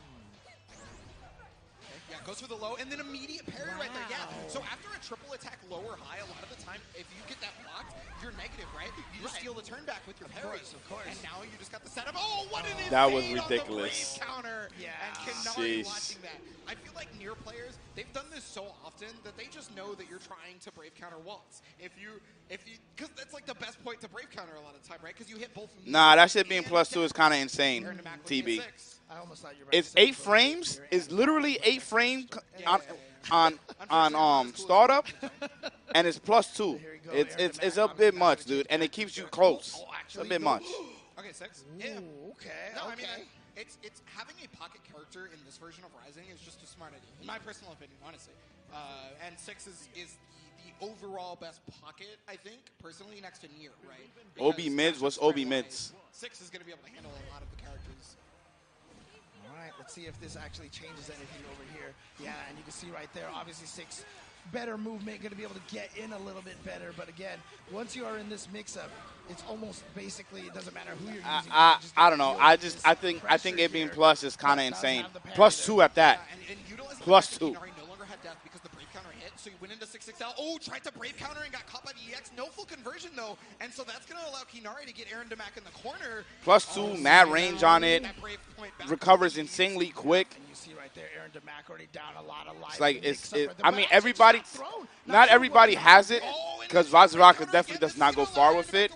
Yeah, goes for the low, and then immediate parry right there. Yeah, so after a triple attack low or high, a lot of the time, if you get that blocked, you're negative, right? You just steal the turn back with your parry. Of course. And now you just got the setup. Oh, what an that was invade ridiculous. On the counter. Yeah. And Canari watching that. I feel like near players, they've done this so often that they just know that you're trying to brave counter walls. Because that's like the best point to brave counter a lot of the time, right? Because you hit both. Nah, that shit being +2 is kind of insane. TB. I almost thought you were It's 8 frames. It's literally 8 frames on startup, and it's +2. It's a bit much, dude, and it keeps you close. It's a bit much. Okay, 6. Ooh, Yeah. okay. No, okay. I mean, it's having a pocket character in this version of Rising is just a smart idea, in my personal opinion, honestly. And 6 is the overall best pocket, I think, personally, next to Nier, right? OB mids, what's OB mids? 6 is going to be able to handle a lot of the characters. All right, let's see if this actually changes anything over here. Yeah, and you can see right there, obviously 6 better movement, going to be able to get in a little bit better. But again, once you are in this mix-up, it's almost basically, it doesn't matter who you're using. I don't know. I think it being plus is kind of insane. +2 at that. And utilizing +2. Canari no longer had death because the brave counter hit, so he went into 6-6L. Oh, tried to brave counter and got caught by the EX. No full conversion though, and so that's going to allow Canari to get Aaron Demac in the corner. +2, mad range on it. Recovers insanely quick. And you see right there, Aaron Demac already down a lot of life. It's like I mean, everybody, not everybody has it, because Vaziraka definitely does not go far with it.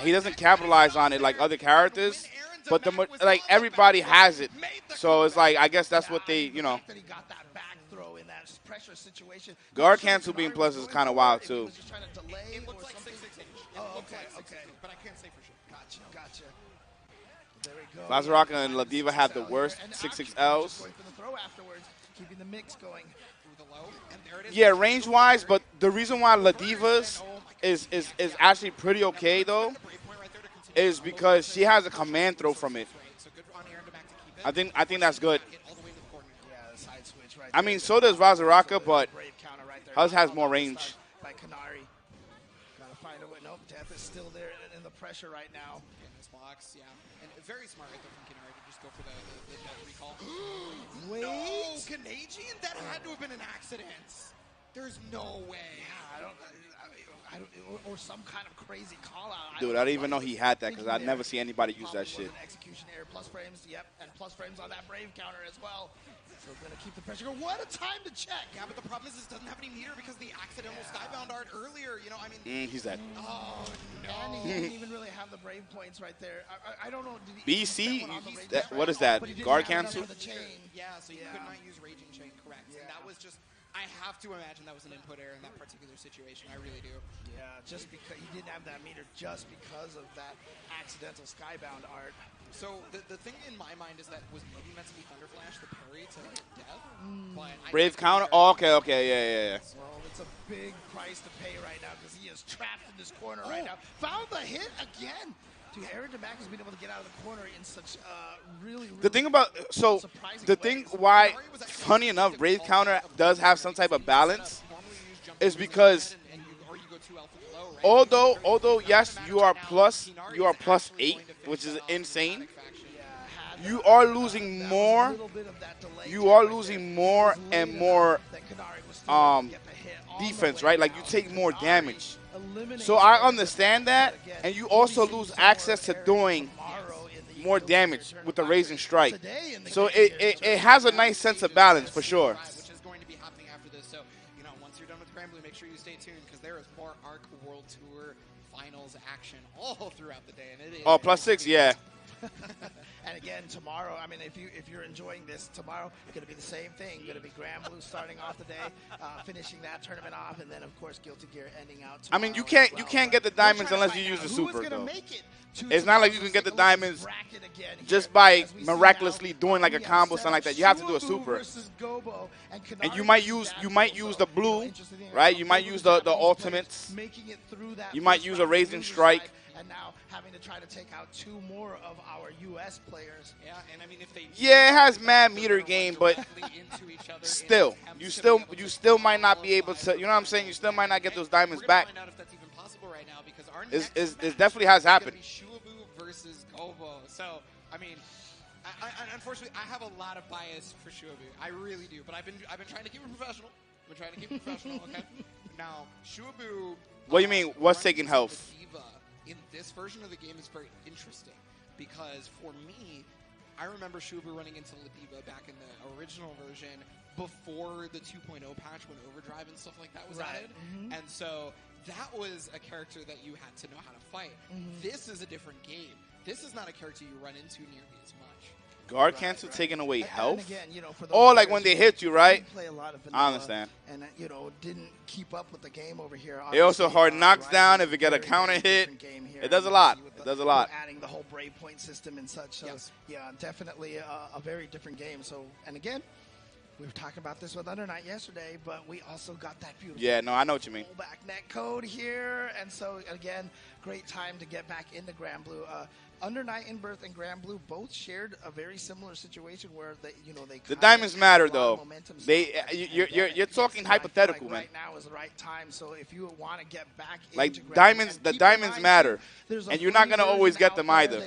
He doesn't capitalize on it like other characters, but like everybody has it. So it's like I guess that's what they, you know. Guard cancel being plus is kind of wild too. It looks like 6-6H. Oh, okay. But I can't say for sure. Gotcha. There we go. Vaziraka and Ladiva have the worst 6-6Ls. Going for the throw afterwards, keeping the mix going. Through the low, and there it is. Yeah, range-wise, but the reason why Ladiva's is actually pretty okay though is because she has a command throw from it. I think that's good. I mean, so does Vaziraka, but hers has more range. By Canari. Gotta find a way. Nope, Death is still there in the pressure right now. In this box, yeah. And very smart right there from Canari to just go for the death recall. Wait. No, Canadian? That had to have been an accident. There's no way. I don't, or some kind of crazy call out. Dude, I didn't even know he had that because I never see anybody use that shit. Execution error, plus frames, yep, and plus frames on that Brave counter as well. So we're gonna keep the pressure going. What a time to check! Yeah, but the problem is it doesn't have any meter because the accidental skybound art earlier. You know, I mean, he's dead. Oh no! And he didn't even really have the Brave points right there. I don't know. Did he BC, what is that? Guard cancel? Yeah, so you could not use Raging Chain, correct? Yeah. And that was just. I have to imagine that was an input error in that particular situation. I really do. Yeah, just because he didn't have that meter, just because of that accidental skybound art. So the thing in my mind is that was maybe meant to be Thunder Flash, the parry to death. But Brave counter? Oh, okay, yeah. Well, it's a big price to pay right now because he is trapped in this corner right now. Found the hit again. Dude, Aaron Demac has been able to get out of the corner in such really the thing about the thing why, funny enough, Brave counter does have some type of balance is because although yes you are +8, which is insane, you are losing more. You are losing more and more defense, right? Like you take more damage. So I understand that, and you also lose access to doing more damage with the Raising Strike. So it has a nice sense of balance for sure. Which is going to be happening after this. So, you know, once you're done with Grand Blue, make sure you stay tuned because there is more Arc World Tour finals action all throughout the day. And it is. Oh, +6, yeah. And again, tomorrow, I mean, if you're enjoying this, tomorrow it's going to be the same thing. Going to be Grand Blue starting off the day, finishing that tournament off, and then of course Guilty Gear ending out tomorrow. I mean, you can't get the diamonds unless you use the super though. It's not like you can get the diamonds just by miraculously doing like a combo, something like that. You have to do a super. And you might use the blue, right? You might use the ultimates. You might use a Raising Strike. And now having to try to take out 2 more of our U.S. players. Yeah, and I mean, if they yeah, it has mad meter game, but still, you still might not be able to. You know what I'm saying? You still might not get those diamonds back. Find out if that's even possible right now because our it definitely has happened. Shabu versus Gobu. So I mean, I unfortunately I have a lot of bias for Shabu. I really do, but I've been trying to keep it professional. Okay. Now Shabu. What do you mean? What's taking health? In this version of the game is very interesting because for me, I remember Shabu running into Ladiva back in the original version before the 2.0 patch when Overdrive and stuff like that was added. And so that was a character that you had to know how to fight. This is a different game. This is not a character you run into nearly as much. Guard cancel taking away health? Again, you know, for oh, like when they hit you, right? Play a lot of I understand. And, you know, didn't keep up with the game over here. It also hard knocks down if you get a counter hit. It does a lot. It does a lot. Adding the whole brave point system and such. So, yeah, definitely a very different game. So, and again, we were talking about this with Under Night yesterday, but we also got that beautiful. Yeah, no, I know what you mean. Back net code here, and so again, great time to get back into Grand Blue. Under Night in Birth and Grand Blue both shared a very similar situation where they the diamonds matter though. You're talking hypothetical, man. Right now is the right time. So if you want to get back like into diamonds, the diamonds matter, and you're not gonna always get them either.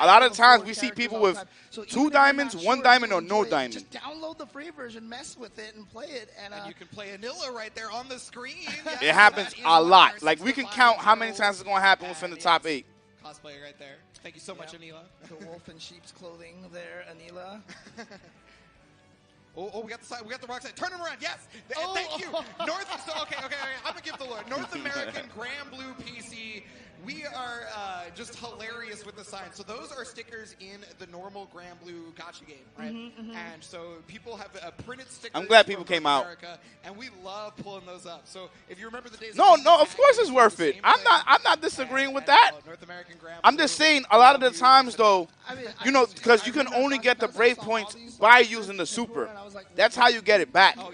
A lot of times we see people with 2 diamonds, 1 diamond, or no diamond. Just download the free version, mess with it, and play it. And you can play Anilla right there on the screen. It happens a lot. Like we can count how many times it's gonna happen within the top 8. Cosplayer right there. Thank you so much, Anila. The wolf in sheep's clothing there, Anila. Oh, we got the side. We got the rock side. Turn him around. Yes. Thank you. Okay. I'm gonna give the Lord. North American Grand Blue PC. We are just hilarious with the signs. So those are stickers in the normal Grand Blue Gacha game, right? And so people have printed stickers. I'm glad people came America, out, and we love pulling those up. So if you remember the days, no, of course it's worth it. I'm not disagreeing with that. North American Grand I'm just saying a lot of the times though, you know, because you can only get the brave points by using the super. That's how you get it back. Oh,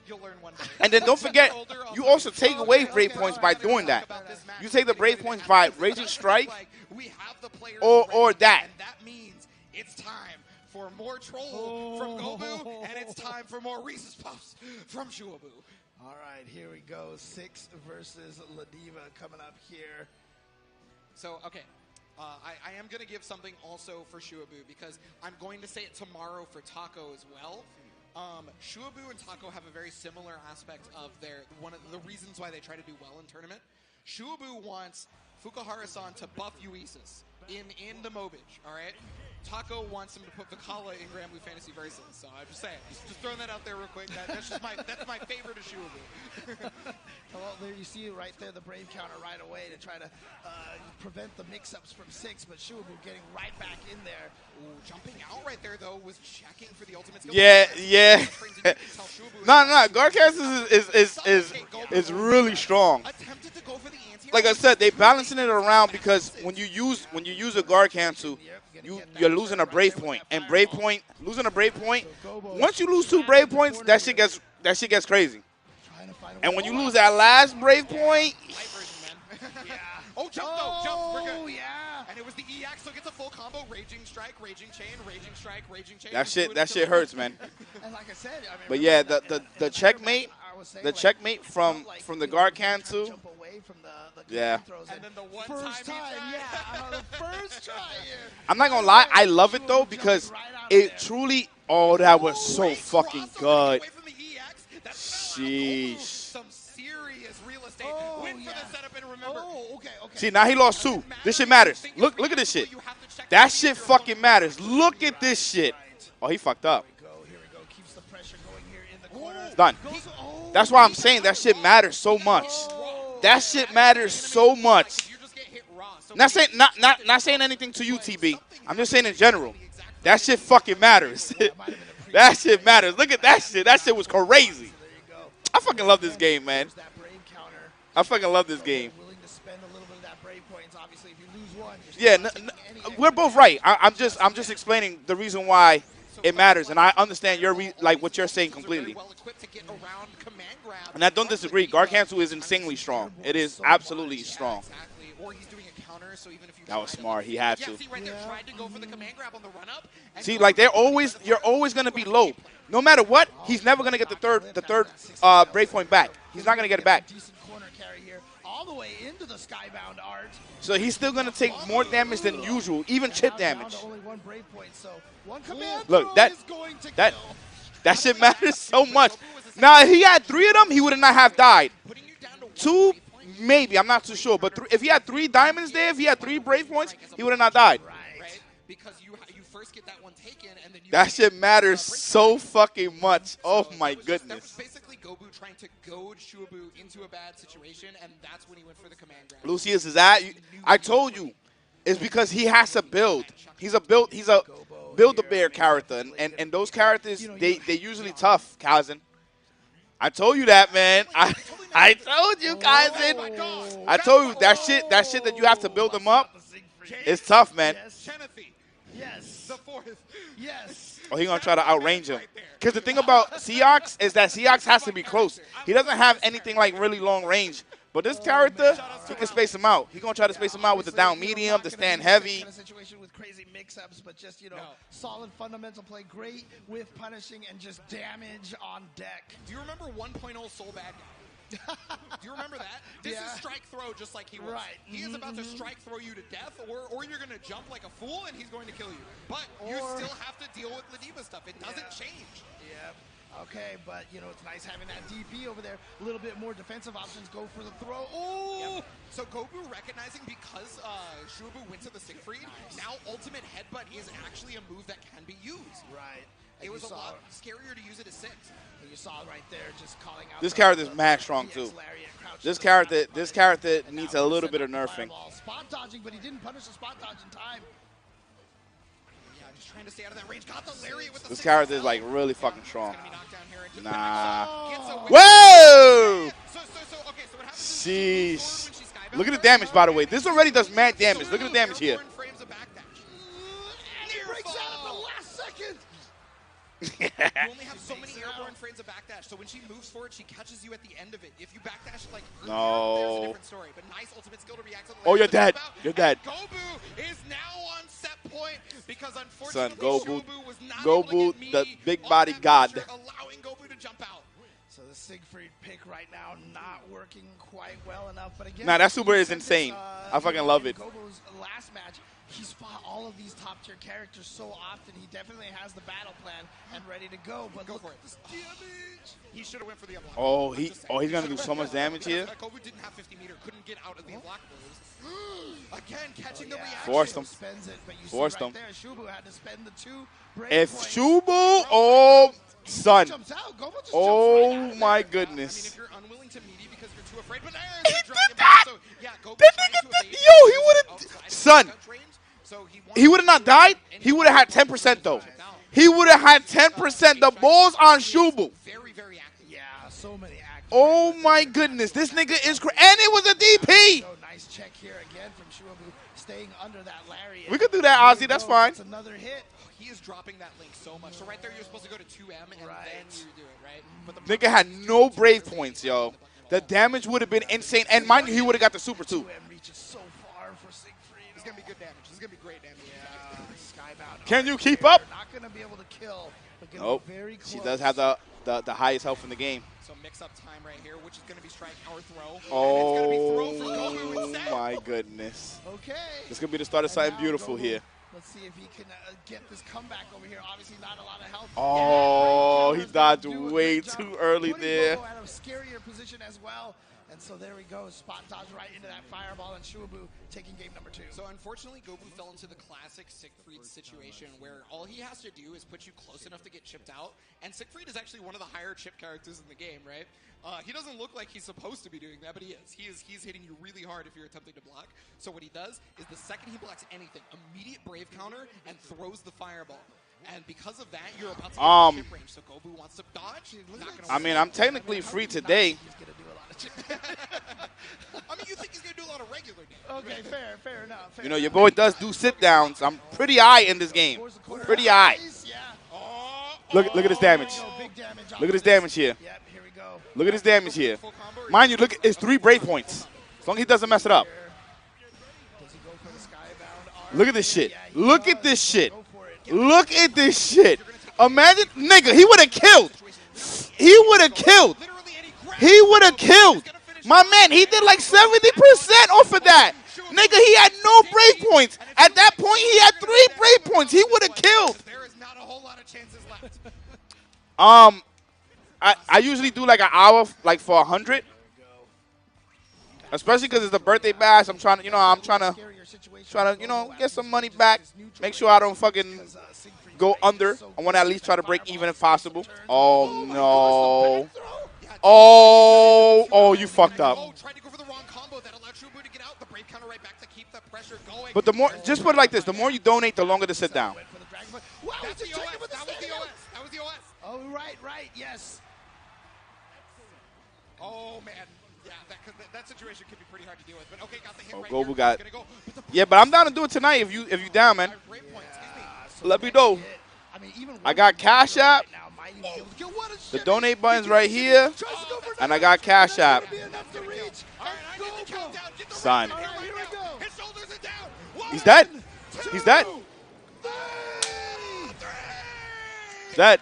you'll learn one day. And then don't forget, you also take away brave points by doing that. You take the brave points by Raging Strike or that. And that means it's time for more troll from Gobu, and it's time for more Reese's Puffs from Shabu. All right, here we go. 6 versus Ladiva coming up here. So, okay. I am going to give something also for Shabu because I'm going to say it tomorrow for Taco as well. Shabu and Taco have a very similar aspect of one of the reasons why they try to do well in tournament. Shabu wants Fukuhara-san to buff Uisus in the Mobage, all right? Taco wants him to put Vicala in Grand Blue Fantasy Versus. So I'm just saying, just throwing that out there real quick. That's my favorite of Shabu. Well, there you see it right there, the Brave counter right away to try to prevent the mix-ups from 6, but Shabu getting right back in there. Ooh, jumping out right there, though, was checking for the ultimate skill. Yeah. No, Garcas is really strong. Attempted to go for the anti. Like I said, they balancing it around because when you use a guard cancel, you're losing a brave point, and losing a brave point. Once you lose 2 brave points, that shit gets crazy. And when you lose that last brave point, oh, jump though, jump. We're good. Oh yeah. And it was the EX, so it gets a full combo: Raging Strike, Raging Chain, Raging Strike, Raging Chain. That shit hurts, man. And like I said, I mean, but yeah, the checkmate from the guard cancel. Jump away from the yeah. And then the first time, the first try here. I'm not gonna lie, I love it though because it truly. Oh, that was so fucking good. Sheesh. Some serious real estate. Win for the setup and remember. Okay. See, now he lost 2. This shit matters. Look at this shit. That shit fucking matters. Look at this shit. Oh, he fucked up. Here we go. Keeps the pressure going here in the corner. Done. That's why I'm saying that shit matters so much. That shit matters so much. Not saying anything to you, TB. I'm just saying in general. That shit fucking matters. That shit matters. Look at that shit. That shit was crazy. I fucking love this game, man. I fucking love this game. Yeah, we're both right. I'm just explaining the reason why it matters, and I understand what you're saying completely. And I don't disagree. Guard cancel is insanely strong. It is absolutely strong. That was smart. He had to. See, like you're always gonna be low. No matter what, he's never gonna get the third break point back. He's not gonna get it back. All the way into the skybound art. So he's still gonna take more damage than usual, even chip damage. Only one brave point, so one command Look, that shit matters so much. Now, if he had 3 of them, he would not have died. 2, maybe. I'm not too sure. But if he had 3 diamonds there, if he had 3 brave points, he would have not died. Right. Because you first get that one taken, and then that shit matters so fucking much. Oh my goodness. That was basically Gobu trying to goad Shabu into a bad situation, and that's when he went for the command grab. Lucius is at. I told you, it's because he has to build. He's a build-a-bear character, and those characters they usually tough, Kazan. I told you that, man. I told you, Kazan. I told you that shit that you have to build them up. It's tough, man. Yes. The fourth. Yes. Oh, he's going to try to outrange him. Because the thing about Seahawks is that Seahawks has to be close. He doesn't have anything like really long range. But this character, he can space him out. He's going to try to space him out with the down medium, the stand heavy. Situation with crazy mix-ups, but just, solid fundamental play, great with punishing and just damage on deck. Do you remember 1.0 Soul Bad Guy? Do you remember that? This is strike throw just like he was. Right. He is about to strike throw you to death, or you're going to jump like a fool and he's going to kill you. But you still have to deal with Ladiva stuff. It doesn't change. Yeah. Okay, but, it's nice having that DP over there. A little bit more defensive options. Go for the throw. Oh! Yep. So Gobu recognizing because Shabu went to the Siegfried, now ultimate headbutt is actually a move that can be used. Right. It was a lot scarier to use it as 6. You saw right there just calling out. This character's mad strong, too. This character needs a little bit of nerfing. Spot dodging, but he didn't punish the spot dodge in time. Trying to stay out of that range. Got the lariat with the this character is like really fucking strong. Nah. Whoa! Sheesh. Look at the damage, by the way. This already does mad damage. Look at the damage here. He breaks out at the last second. You only have so many airborne frames of backdash, so when she moves forward, she catches you at the end of it. If you backdash like earlier, there's a different story. But nice ultimate skill to react to the Oh, you're dead. You're dead. Gobu is now on set point because Son, unfortunately Gobu, was not Gobu, the big body god. Allowing Gobu to jump out. So the Siegfried pick right now not working quite well enough. But again, nah, that super is insane. I fucking love it. Gobu's last match, he fought all of these top tier characters so often. He definitely has the battle plan and ready to go. But look for it. Damage. He should have went for the unblock. Oh, he's gonna do so much damage here. Gobu didn't have 50 meter, couldn't get out of the unblock moves. Again, catching the reaction. Forced him. Forced him. Shabu had to spend the 2 break If points. Son. Oh my goodness. I mean, if you're unwilling to meaty because you're too afraid, but he did that. So, yeah, Gobu Yo, he would have. Son. He would have not died. He would have had 10% though. He would have had 10%. The ball's on Shabu. Very, very active. Yeah, so many active. Oh my goodness, this nigga is crazy. And it was a DP. Nice check here again from Shabu, staying under that lariat. We could do that, Ozzy. That's fine. That's another hit. He is dropping that link so much. So right there, you're supposed to go to 2M and then you do it, right? But the nigga had no brave points, yo. The damage would have been insane. And mind you, he would have got the super too. 2M reaches so far for Siegfried. It's going to be good damage. This is going to be great damage. Yeah, Skybound. Can you keep up? Not going to be able to kill. But Nope. Very close. She does have the highest health in the game. So mix up time right here, which is going to be strike or throw. Oh, and it's going to be throw for Gobu instead. My goodness. Okay. This could be the start of something beautiful Gobu, here. Let's see if he can get this comeback over here. Obviously not a lot of health. Oh, he dodged way too early there. Gobu at a scarier position as well. And so there we go, spot dodge right into that fireball, and Shabu taking game number 2. So unfortunately, Gobu fell into the classic Siegfried situation where all he has to do is put you close enough to get chipped out. And Siegfried is actually one of the higher chip characters in the game, right? He doesn't look like he's supposed to be doing that, but he is. He's hitting you really hard if you're attempting to block. So what he does is the second he blocks anything, immediate brave counter and throws the fireball. And because of that, you're about to get chip range. So Gobu wants to dodge. I mean, I'm technically free today. I mean, you think he's going to do a lot of regular damage. Okay, fair enough. You know, your boy does do sit-downs. I'm pretty high in this game. Pretty high. Look at his damage. Look at his damage here. Yep, here we go. Look at his damage here. Mind you, look, it's 3 brave points. As long as he doesn't mess it up. Look at this shit. Look at this shit. Look at this shit. Imagine, nigga, he would have killed. He would have killed. He would have killed. My man, he did like 70% off of that. Nigga, he had no brave points. At that point, he had 3 brave points. He would have killed. There is not a whole lot of chances left. I usually do like an hour, like for 100. Especially because it's the birthday bash. I'm trying to, you know, get some money back. Make sure I don't fucking go under. I want to at least try to break even if possible. Oh, no. Oh, you fucked up. Tried to go for the wrong combo that allowed Shabu to get out. The brave counter right back to keep the pressure going. But the more, just put it like this, the more you donate, the longer to sit down. That's the OS. That was the OS. Oh, right, yes. Oh, man. Yeah, that situation could be pretty hard to deal with. But okay, got the hit right Gobu here. got. Yeah, but I'm down to do it tonight if you down, man. Let me know. I got Cash App. The donate button's right here. And I got Cash App. Son. He's dead. He's dead. He's dead.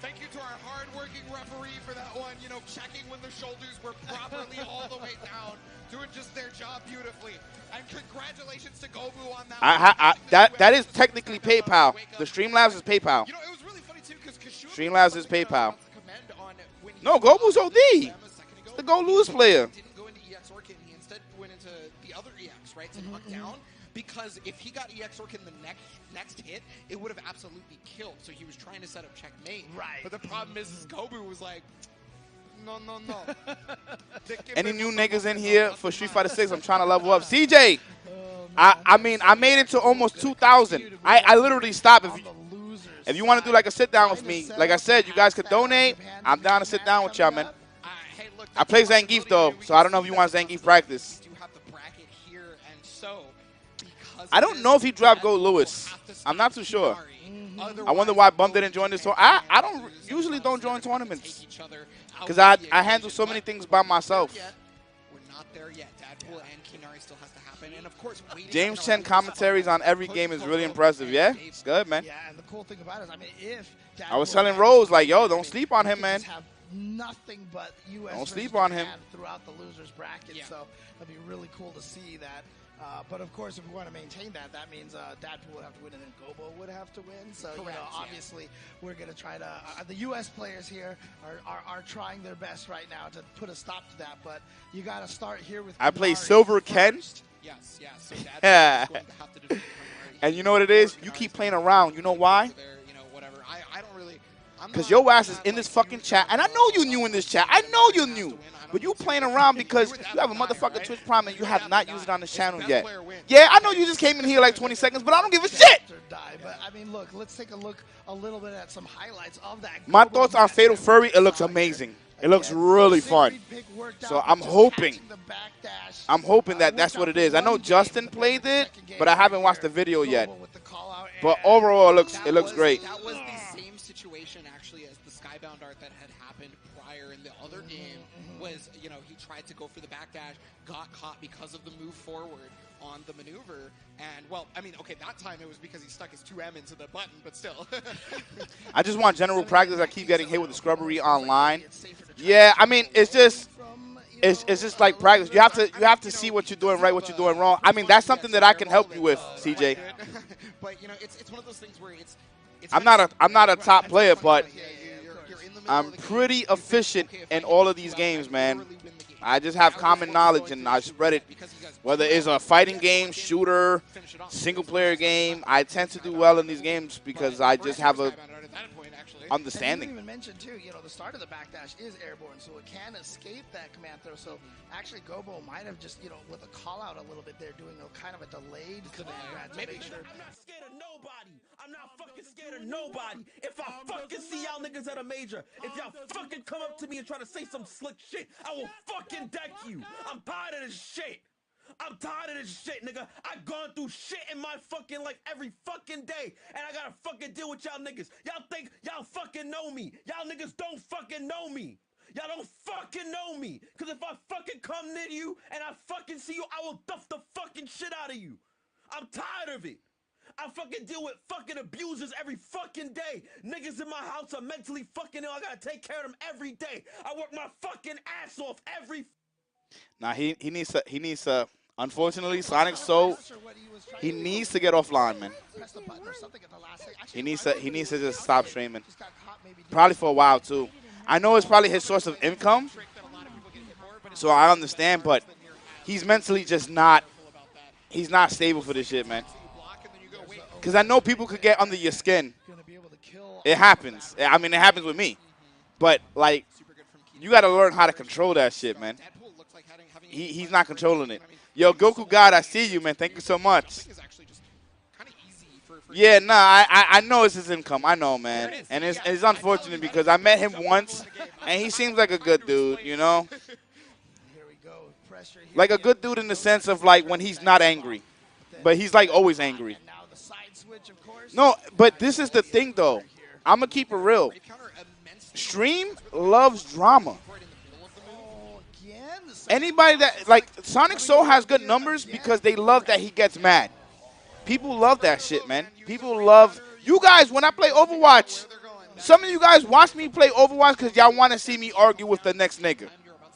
Thank you to our hard-working referee for that one, you know, checking when the shoulders were properly all the way down, doing just their job beautifully. And congratulations to Gobu on that. That is technically PayPal. The Streamlabs is PayPal. You know, it was really funny too because Streamlabs is PayPal. No, Gobu's OD. It's the Go Lose player. Didn't go into EX Orkin. He instead went into the other EX, right, to knock down. Because if he got EX Orkin the next hit, it would have absolutely killed. So he was trying to set up checkmate. Right. But the problem is Gobu was like, no. Any new niggas in here for Street Fighter 6? I'm trying to level up. CJ, I mean, I made it to almost 2,000. I literally stopped. If you want to do like a sit down with me, like I said, you guys could donate. I'm down to sit down with y'all, man. I play Zangief though, so I don't know if you want Zangief practice. I don't know if he dropped Gold Lewis. I'm not too sure. I wonder why Bum didn't join this. I don't usually don't join tournaments because I handle so many things by myself. We're not there yet. Deadpool and Canari still has to happen, and of course, James Chen commentaries on every game is really impressive. Yeah, it's good, man. Yeah, and the cool thing about it is, I mean, if I was telling Rose like, yo, don't sleep on him, man. Have nothing but US don't sleep on him throughout the losers bracket. Yeah. So that'd be really cool to see that. But of course, if we want to maintain that, that means Deadpool would have to win and then Gobu would have to win. So you know, obviously, we're going to try to. The U.S. players here are trying their best right now to put a stop to that. But you got to start here with. I play Silver Ken. Yes. So yeah. And you know what it is? You keep playing around. You know why? I don't really. Because your ass is in this fucking chat, and I know you new in this chat. I know you're new. But you playing around because you have a motherfucking Twitch Prime and you have not used it on this channel yet. Yeah, I know you just came in here like 20 seconds, but I don't give a shit. But I mean, look, let's take a look a little bit at some highlights of that. My thoughts on Fatal Fury, it looks amazing. It looks really fun. So I'm hoping that that's what it is. I know Justin played it, but I haven't watched the video yet. But overall, it looks great. That was the same situation actually as the Skybound art that had happened prior in the other game. Was, you know, he tried to go for the backdash, got caught because of the move forward on the maneuver, and, well, I mean, okay, that time it was because he stuck his 2M into the button, but still. I just want general practice. I keep getting hit with the scrubbery online. Yeah, I mean, it's just like practice. You have to see what you're doing right, what you're doing wrong. I mean, that's something that I can help you with, CJ. But, you know, it's one of those things where it's I'm not a top player, but I'm pretty efficient in all of these games, man. I just have common knowledge and I spread it. Whether it's a fighting game, shooter, single-player game, I tend to do well in these games because I just have a understanding. And you even mentioned too, the start of the backdash is airborne, so it can escape that command throw. So actually, Gobu might have just, with a call out a little bit there, doing a kind of a delayed command grab to make sure. I'm not scared of nobody. I'm not fucking scared of nobody. If I fucking see y'all niggas at a major, if y'all fucking come up to me and try to say some slick shit, I will fucking deck you. I'm tired of this shit. I'm tired of this shit, nigga. I've gone through shit in my fucking life every fucking day, and I gotta fucking deal with y'all niggas. Y'all think y'all fucking know me. Y'all niggas don't fucking know me. Y'all don't fucking know me. Cause if I fucking come near you and I fucking see you, I will duff the fucking shit out of you. I'm tired of it. I fucking deal with fucking abusers every fucking day. Niggas in my house are mentally fucking ill. I gotta take care of them every day. I work my fucking ass off every. Now he needs to. Unfortunately, Sonic he needs to get offline, man. He needs to just stop streaming. Probably for a while too. I know it's probably his source of income, so I understand, but he's mentally just not. He's not stable for this shit, man. Because I know people could get under your skin. It happens. I mean, it happens with me. But like, you got to learn how to control that shit, man. He's not controlling it. Yo, Goku God, I see you, man. Thank you so much. Yeah, nah, I know it's his income. I know, man. And it's unfortunate because I met him once, and he seems like a good dude, Like a good dude in the sense of, like, when he's not angry. But he's, like, always angry. No, but this is the thing, though. I'm going to keep it real. Stream loves drama. Anybody that, like, Sonic Soul has good numbers because they love that he gets mad. People love that shit, man. People love, you guys, when I play Overwatch, some of you guys watch me play Overwatch because y'all want to see me argue with the next nigga.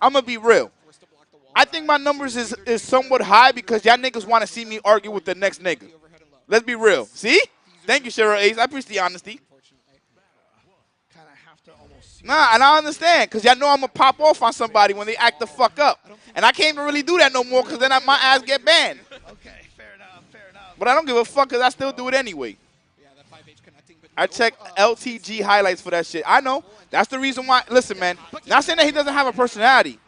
I'm going to be real. I think my numbers is somewhat high because y'all niggas want to see me argue with the next nigga. Let's be real. See? Thank you, Cheryl Ace. I appreciate the honesty. Nah, and I understand, because y'all know I'm going to pop off on somebody when they act the fuck up. And I can't even really do that no more, because then my ass get banned. Okay, fair enough. But I don't give a fuck, because I still do it anyway. I check LTG highlights for that shit. I know. That's the reason why. Listen, man, not saying that he doesn't have a personality,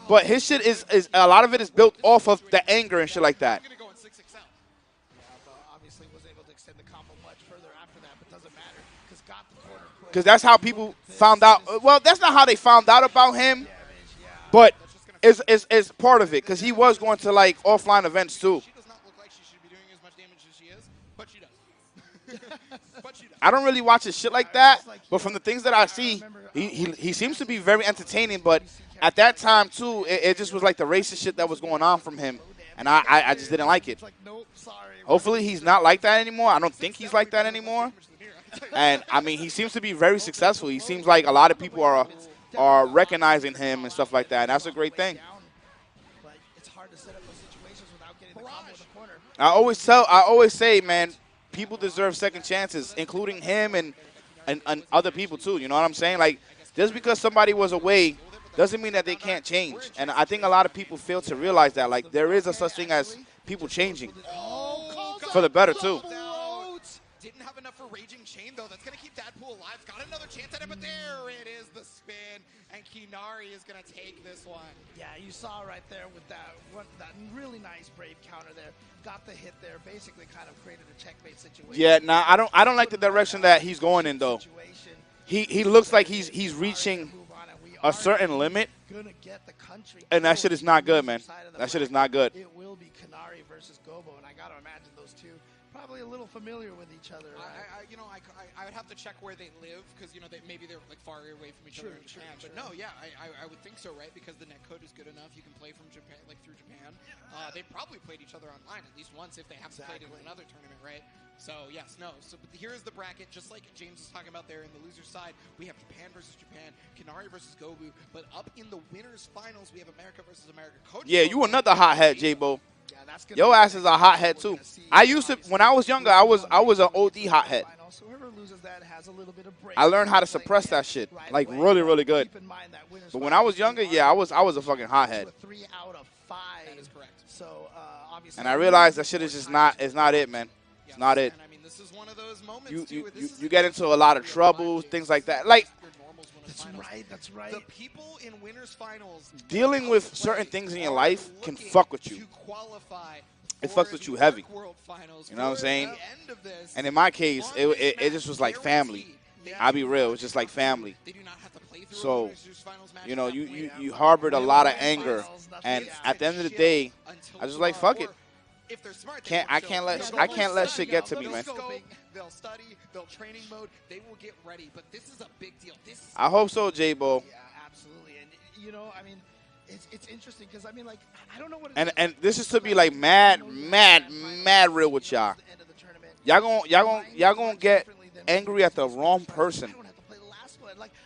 but his shit is a lot of it is built off of the anger and shit like that. Because that's how people found out. Well, that's not how they found out about him, but it's part of it because he was going to, like, offline events too. She does not look like she should be doing as much damage as she is, but she does. I don't really watch his shit like that, but from the things that I see, he seems to be very entertaining. But at that time too, it just was like the racist shit that was going on from him, and I just didn't like it. Hopefully he's not like that anymore. I don't think he's like that anymore. And, I mean, he seems to be very successful. He seems like a lot of people are recognizing him and stuff like that, and that's a great thing. I always say, man, people deserve second chances, including him and other people too. You know what I'm saying? Like, just because somebody was away doesn't mean that they can't change. And I think a lot of people fail to realize that. Like, there is a such thing as people changing for the better too. Didn't have enough for Raging Chain, though. That's going to keep Deadpool alive. Got another chance at it, but there it is, the spin. And Canari is going to take this one. Yeah, you saw right there with that really nice Brave counter there. Got the hit there, basically kind of created a checkmate situation. Yeah, nah, I don't like the direction that he's going in, though. He looks like he's reaching a certain limit, and that shit is not good, man. That shit is not good. It will be Canari versus Gobu, and I got to imagine those two probably a little familiar with each other. Right? I would have to check where they live because maybe they're like far away from each other in Japan. But no, yeah, I would think so, right? Because the netcode is good enough. You can play from Japan, like through Japan. They probably played each other online at least once if they haven't played in another tournament, right? So yes, no. So but here is the bracket, just like James was talking about there in the loser side. We have Japan versus Japan, Canari versus Gobu. But up in the winners finals, we have America versus America. Coji You another hothead, J-Bo. Your ass is a hothead too. I used to, when I was younger, I was an OD hothead. loses that has a little bit of break. I learned how to suppress that shit, like really, really good. Keep in mind that winners But when I was younger, yeah, I was a fucking hothead. 3 out of 5. That is correct. So obviously, And I realized that shit is just not, it's not it, man. It's not it. And I mean, this is one of those moments You get into a lot of trouble, things like that. Like, that's right, that's right. The people in winners finals dealing with certain things in your life can fuck with you. It fucks with you heavy. You know what I'm saying? And in my case, it just was like family. I'll be real, it's just like family. So, you know, you harbored a lot of anger, and at the end of the day, I just like fuck it. I can't let shit get to me, man. They'll study, they'll training mode, they will get ready, but this is a big deal. I hope so, J-Bo. Yeah, absolutely. And you know, I mean, it's interesting because I mean, like, I don't know what. And this is to be like mad real with y'all. Y'all gonna get angry at the wrong person.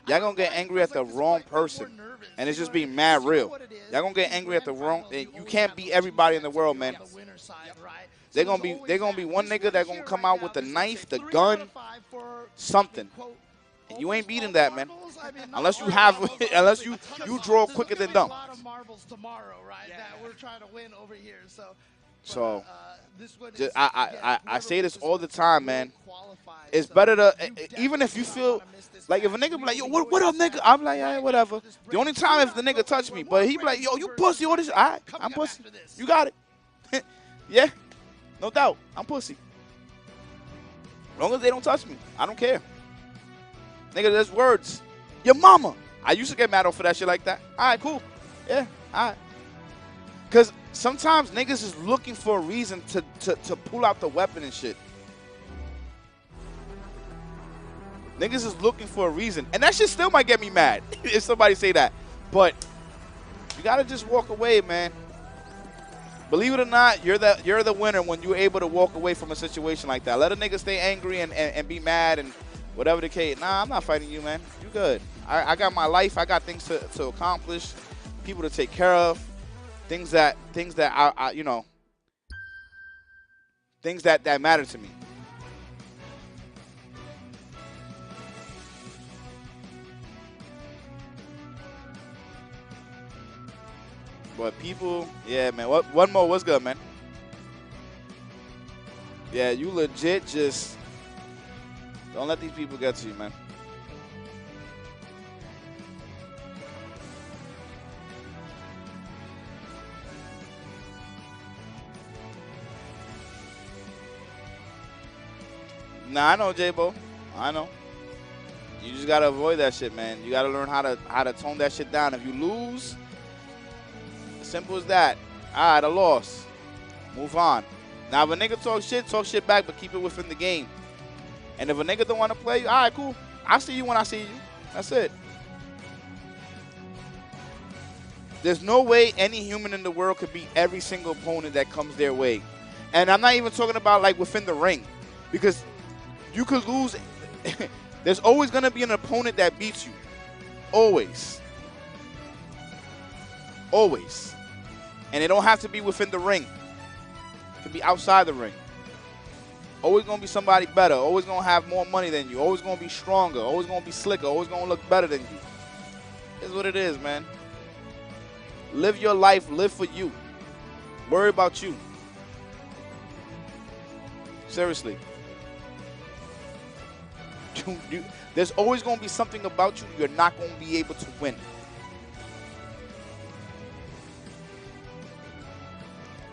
Y'all gonna get angry at the wrong person, and it's just being mad real. Y'all gonna get angry at the wrong. You can't be everybody in the world, man. They're gonna be one nigga that gonna come out with the knife, the gun, something. And you ain't beating that, man. Unless you draw quicker than dumb. So I say this all the time, man. It's better to, even if you feel like, if a nigga be like, yo, what up, nigga? I'm like, yeah, whatever. The only time if the nigga touch me, but he be like, yo, you pussy, all this. All right, I'm pussy. You got it. Yeah, no doubt. I'm pussy. As long as they don't touch me, I don't care. Nigga, there's words. Your mama. I used to get mad off for that shit like that. All right, cool. Yeah, all right. Because sometimes niggas is looking for a reason to pull out the weapon and shit. Niggas is looking for a reason. And that shit still might get me mad if somebody say that. But you got to just walk away, man. Believe it or not, you're the winner when you're able to walk away from a situation like that. Let a nigga stay angry and be mad and whatever the case. Nah, I'm not fighting you, man. You good. I got my life. I got things to accomplish, people to take care of, things that I you know, things that matter to me. But people, yeah, man. One more, what's good, man? Yeah, you legit just don't let these people get to you, man. Nah, I know, J-Bo. I know. You just gotta avoid that shit, man. You gotta learn how to tone that shit down. If you lose, simple as that. All right, a loss. Move on. Now, if a nigga talk shit back, but keep it within the game. And if a nigga don't want to play, all right, cool. I see you when I see you. That's it. There's no way any human in the world could beat every single opponent that comes their way. And I'm not even talking about, like, within the ring. Because you could lose. There's always going to be an opponent that beats you. Always. Always. And it don't have to be within the ring. It could be outside the ring. Always going to be somebody better. Always going to have more money than you. Always going to be stronger. Always going to be slicker. Always going to look better than you. It's what it is, man. Live your life. Live for you. Worry about you. Seriously. There's always going to be something about you you're not going to be able to win.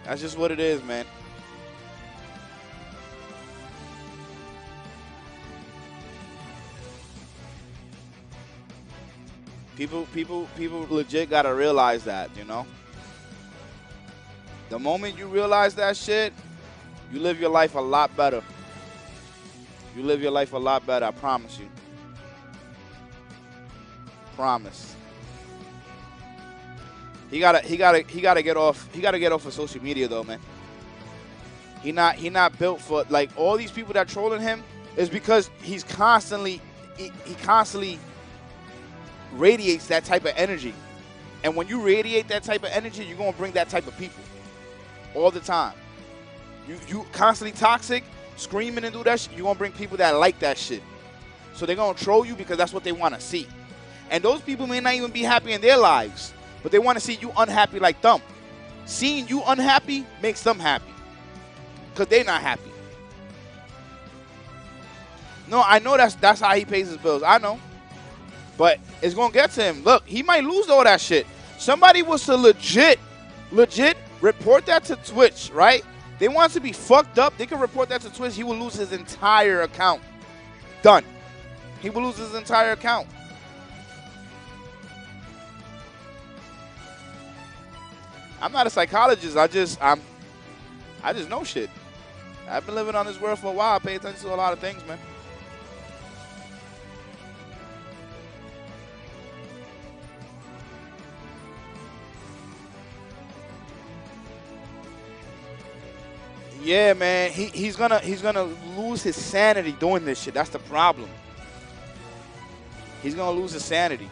That's just what it is, man. People legit gotta realize that, you know? The moment you realize that shit, you live your life a lot better. You live your life a lot better, I promise you. Promise. He gotta get off of social media though, man. He not built for, like, all these people that trolling him is because he constantly radiates that type of energy. And when you radiate that type of energy, you're gonna bring that type of people all the time. You constantly toxic, screaming and do that shit, you're going to bring people that like that shit. So they're going to troll you because that's what they want to see. And those people may not even be happy in their lives, but they want to see you unhappy like them. Seeing you unhappy makes them happy because they're not happy. No, I know that's how he pays his bills. I know. But it's going to get to him. Look, he might lose all that shit. Somebody was to legit report that to Twitch, right? They want to be fucked up. They can report that to Twitch. He will lose his entire account. Done. He will lose his entire account. I'm not a psychologist. I just know shit. I've been living on this world for a while. I pay attention to a lot of things, man. Yeah, man, he's gonna lose his sanity doing this shit. That's the problem. He's gonna lose his sanity.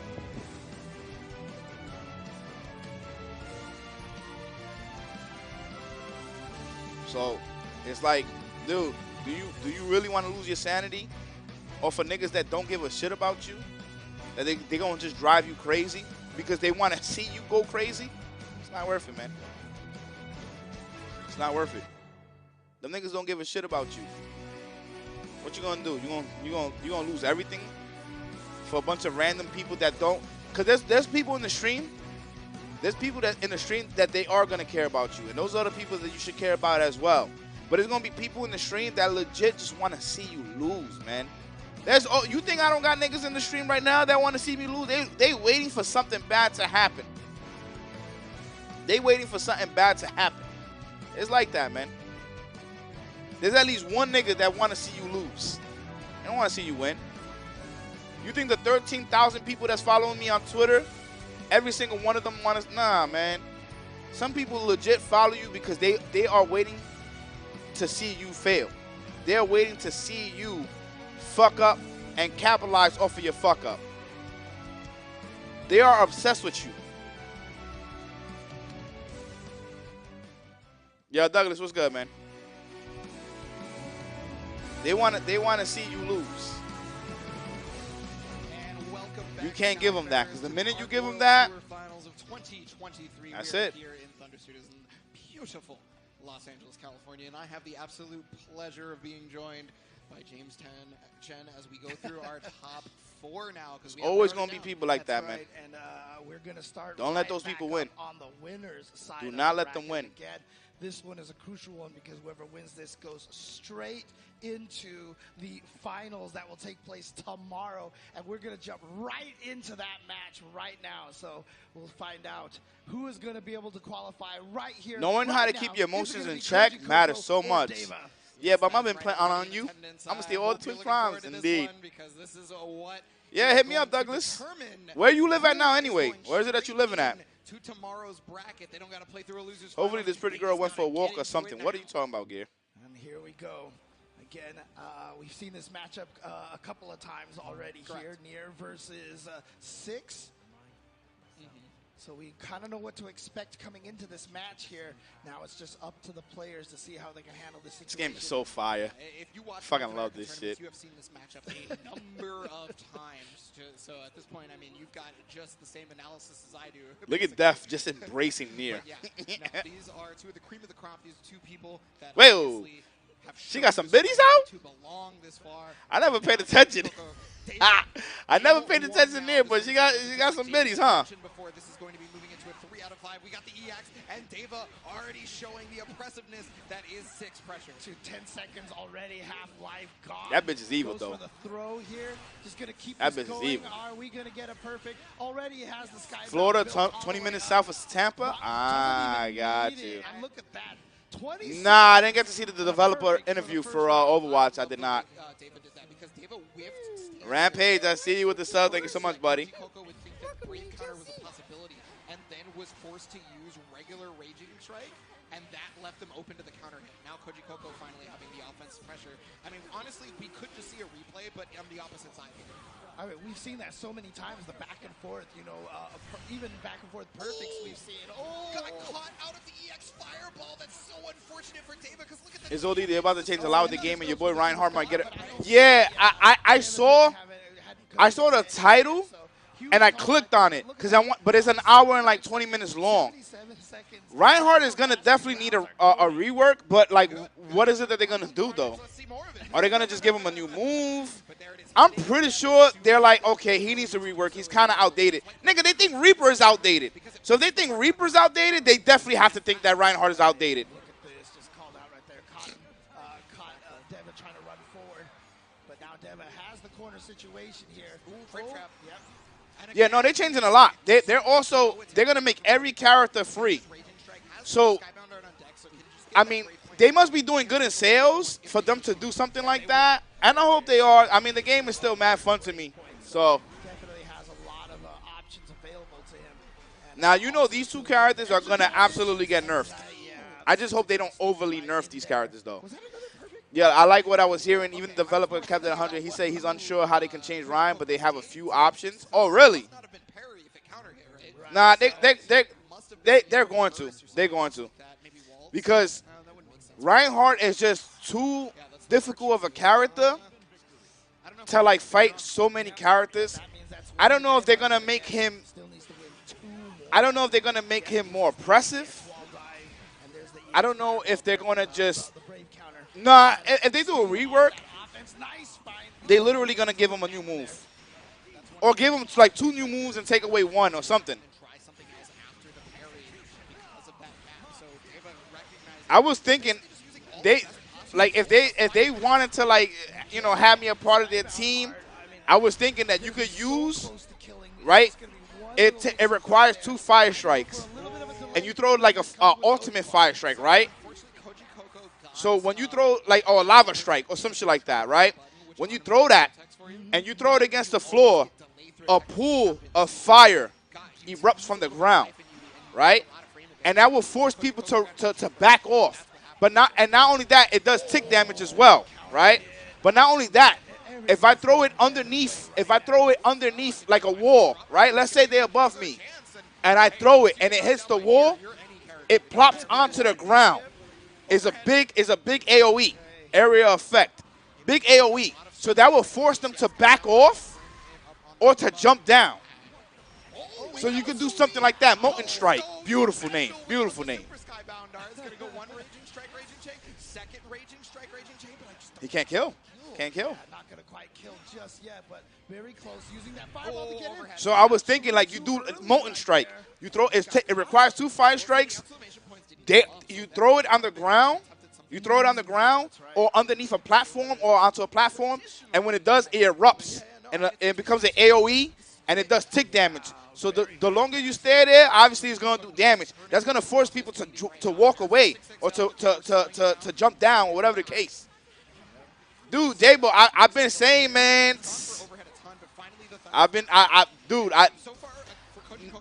So it's like, dude, do you really want to lose your sanity, or for niggas that don't give a shit about you, that they gonna just drive you crazy because they want to see you go crazy? It's not worth it, man. It's not worth it. Them niggas don't give a shit about you. What you gonna do? You gonna lose everything for a bunch of random people that don't? Cause there's people in the stream. There's people that in the stream that they are gonna care about you, and those are the people that you should care about as well. But there's gonna be people in the stream that legit just want to see you lose, man. You think I don't got niggas in the stream right now that want to see me lose? They waiting for something bad to happen. They waiting for something bad to happen. It's like that, man. There's at least one nigga that want to see you lose. They don't want to see you win. You think the 13,000 people that's following me on Twitter, every single one of them want to? Nah, man. Some people legit follow you because they are waiting to see you fail. They're waiting to see you fuck up and capitalize off of your fuck up. They are obsessed with you. Yo, Douglas, what's good, man? They want to see you lose. You can't give them that, because the minute you give them that, that's it. Here in Thunder Studios in beautiful Los Angeles, California, and I have the absolute pleasure of being joined by James Chen as we go through our top 4 now. There's always going to be people like that, man. And we're going to start. Don't let those people win. On the winners side. Do not let them win. Again, this one is a crucial one because whoever wins this goes straight into the finals that will take place tomorrow. And we're going to jump right into that match right now. So we'll find out who is going to be able to qualify right here. Knowing how to keep your emotions in check matters so much. Yeah, but I've been playing on you. I'm going to steal all the Twitch primes, indeed. Yeah, hit me up, Douglas. Where you live at now anyway? Where is it that you living at? To tomorrow's bracket. They don't got to play through a loser's Hopefully this pretty girl went for a walk or something. What are you talking about, Gear? And here we go. Again, we've seen this matchup a couple of times already here. Nier versus 6. So we kind of know what to expect coming into this match here. Now it's just up to the players to see how they can handle this situation. This game is so fire. If you watch fucking love this shit. You have seen this matchup a number of times. So at this point, I mean, you've got just the same analysis as I do. Look at Def just embracing Nier. Yeah, no, these are two of the cream of the crop. These are two people that obviously have she got some biddies out? To belong this far. I never paid attention. I never paid attention there, but she got some biddies, huh? Before this is going to be moving into a 3 out of 5. We got the EX and Deva already showing the oppressiveness that is 6 pressure. To 10 seconds already, half life gone. That bitch is evil, goes though. For the throw here, just gonna keep that this bitch going. is evil. Are we gonna get a perfect? Already has the sky. Florida, 20 minutes south of Tampa. I got you. And look at that. Nah, I didn't get to see the developer interview for Overwatch. I did not. Deva did that because Deva whiffed. Rampage, I see you with the sub. Thank you so much, buddy. Coji Koko would think that Green Counter was a possibility and then was forced to use regular Raging Strike, and that left them open to the counter hit. Now Coji Koko finally having the offensive pressure. I mean, honestly, we could just see a replay, but on the opposite side here. I mean, we've seen that so many times, the back and forth, you know, even back and forth perfects we've seen. Oh! Got caught out of the EX fireball. That's so unfortunate for Deva, because look at the... It's OD, they're about to change a lot with the game, and your boy Reinhardt might get it. Yeah, I saw the title, and I clicked on it, but it's an hour and like 20 minutes long. Reinhardt is going to definitely need a rework, but like, what is it that they're going to do, though? Are they going to just give him a new move? I'm pretty sure they're like, okay, he needs to rework. He's kind of outdated. Nigga, they think Reaper is outdated. So if they think Reaper's outdated, they definitely have to think that Reinhardt is outdated. Look at this, just called out right there. Caught Deva trying to run forward, but now Deva has the corner situation here. Frame trap. Yep. Yeah, no, they're changing a lot. They're going to make every character free. So, I mean, they must be doing good in sales for them to do something like that. And I hope they are. I mean, the game is still mad fun to me. So, Definitely has a lot of options available to him. now, you know, these two characters are going to absolutely get nerfed. I just hope they don't overly nerf these characters, though. Yeah, I like what I was hearing. Even the developer kept it 100. He said he's unsure how they can change Ryan, but they have a few options. Oh, really? Nah, they're going to. They're going to. Because Reinhardt is just too difficult of a character to, like, fight so many characters. I don't know if they're going to make him... I don't know if they're going to make him more oppressive. I don't know if they're going to just... Nah, if they do a rework, they literally going to give him a new move. Or give him, like, 2 new moves and take away 1 or something. I was thinking if they wanted to, like, you know, have me a part of their team, I was thinking that you could use, right? It requires 2 fire strikes, and you throw like a ultimate fire strike, right? So when you throw like a lava strike or some shit like that, right? When you throw that and you throw it against the floor, a pool of fire erupts from the ground, right? And that will force people to back off. But not only that, it does tick damage as well, right? But not only that, if I throw it underneath like a wall, right? Let's say they're above me, and I throw it and it hits the wall, it plops onto the ground. It's a big AOE, area effect, big AOE. So that will force them to back off or to jump down. So you can do something like that. Molten Strike. Beautiful name. Beautiful name. He can't kill. Can't kill. Not going to quite kill just yet, but very close using that fireball to get in. So I was thinking, like, you do Molten Strike. You throw it requires 2 fire strikes. You throw it on the ground. You throw it on the ground or underneath a platform or onto a platform, and when it does, it erupts and it becomes an AOE, and it does tick damage. So the longer you stay there, obviously it's going to do damage. That's going to force people to walk away or to jump down or whatever the case. Dude, Dabo, I've been saying, man.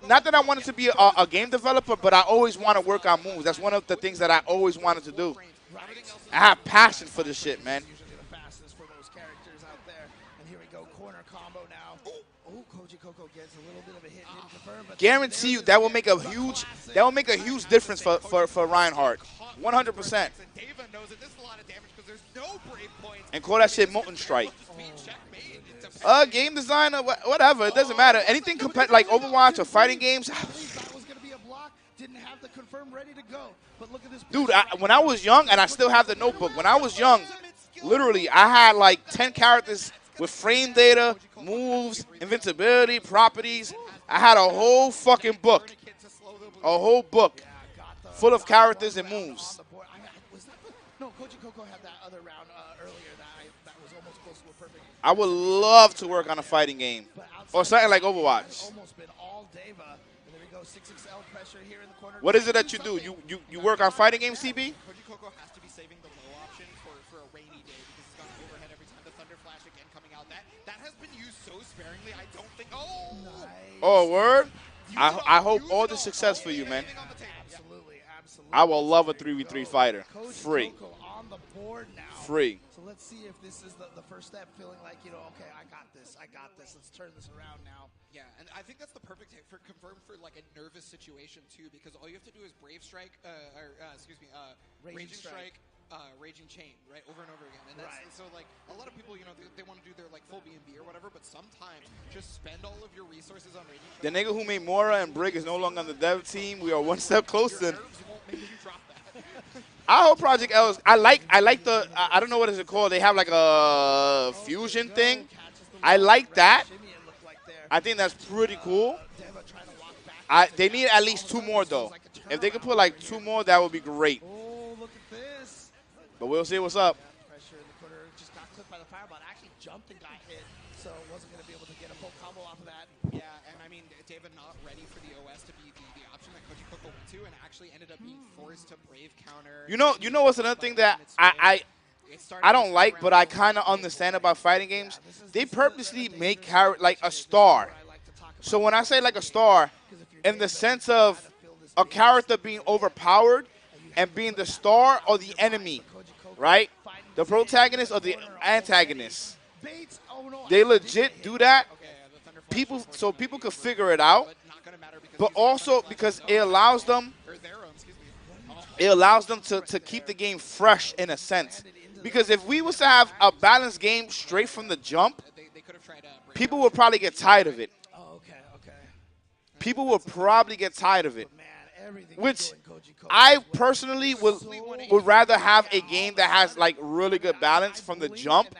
Not that I wanted to be a game developer, but I always want to work on moves. That's one of the things that I always wanted to do. I have passion for this shit, man. Coji Koko gets a little bit of a hit, didn't confirm, but Guarantee you that will make a huge difference for Reinhardt. 100%. And call that shit Molten Strike. Game design or whatever, it doesn't matter. Anything like Overwatch or fighting games. Dude, when I was young, and I still have the notebook, when I was young, literally, I had like 10 characters with frame data, moves, invincibility, properties. I had a whole fucking book. A whole book full of characters and moves. No, Coji Koko had that other round earlier that was almost close to a perfect. I would love to work on a fighting game. Or something like Overwatch. Almost been all Deva. And there we go, 6XL pressure here in the corner. What is it that you do? You work on fighting games, CB? Coji Koko has to be saving the low option for a rainy day because he's got an overhead every time. The Thunder Flash again coming out. That has been used so sparingly. I don't think. Oh! Nice. Oh, word? I hope all the success for you, man. Absolutely, absolutely. I will love a 3v3 fighter. Free. On the board now. Free. So let's see if this is the first step, feeling like, you know, okay, I got this. Let's turn this around now. Yeah, and I think that's the perfect hit for confirm for like a nervous situation too, because all you have to do is Brave Strike, Raging Strike, Raging Chain, right, over and over again. And that's so like a lot of people, you know, they want to do their like full B&B or whatever, but sometimes just spend all of your resources on Raging Strike. The nigga who made Mora and Brig is no longer on the dev team. We are one step closer. I hope Project L is, I like the, I don't know what is it called. They have like a fusion thing. I like that. I think that's pretty cool. They need at least 2 more though. If they could put like 2 more, that would be great. Oh, look at this. But we'll see what's up. Pressure in the corner, just got clipped by the fireball. Actually jumped and got hit, so wasn't going to be able to get a full combo off of that. Yeah, and I mean, David not ready for the OS to be the option that Coji Koko went to, and actually ended up being forced to Brave counter. You know what's another thing that I don't like, but I kind of understand about fighting games? They purposely make like a star. So when I say like a star, in the sense of a character being overpowered and being the star or the enemy, right? The protagonist or the antagonist. They legit do that. So people could figure it out, but also because it allows them to keep the game fresh in a sense. Because if we was to have a balanced game straight from the jump, people would probably get tired of it. People would probably get tired of it. Which I personally would rather have a game that has like really good balance from the jump,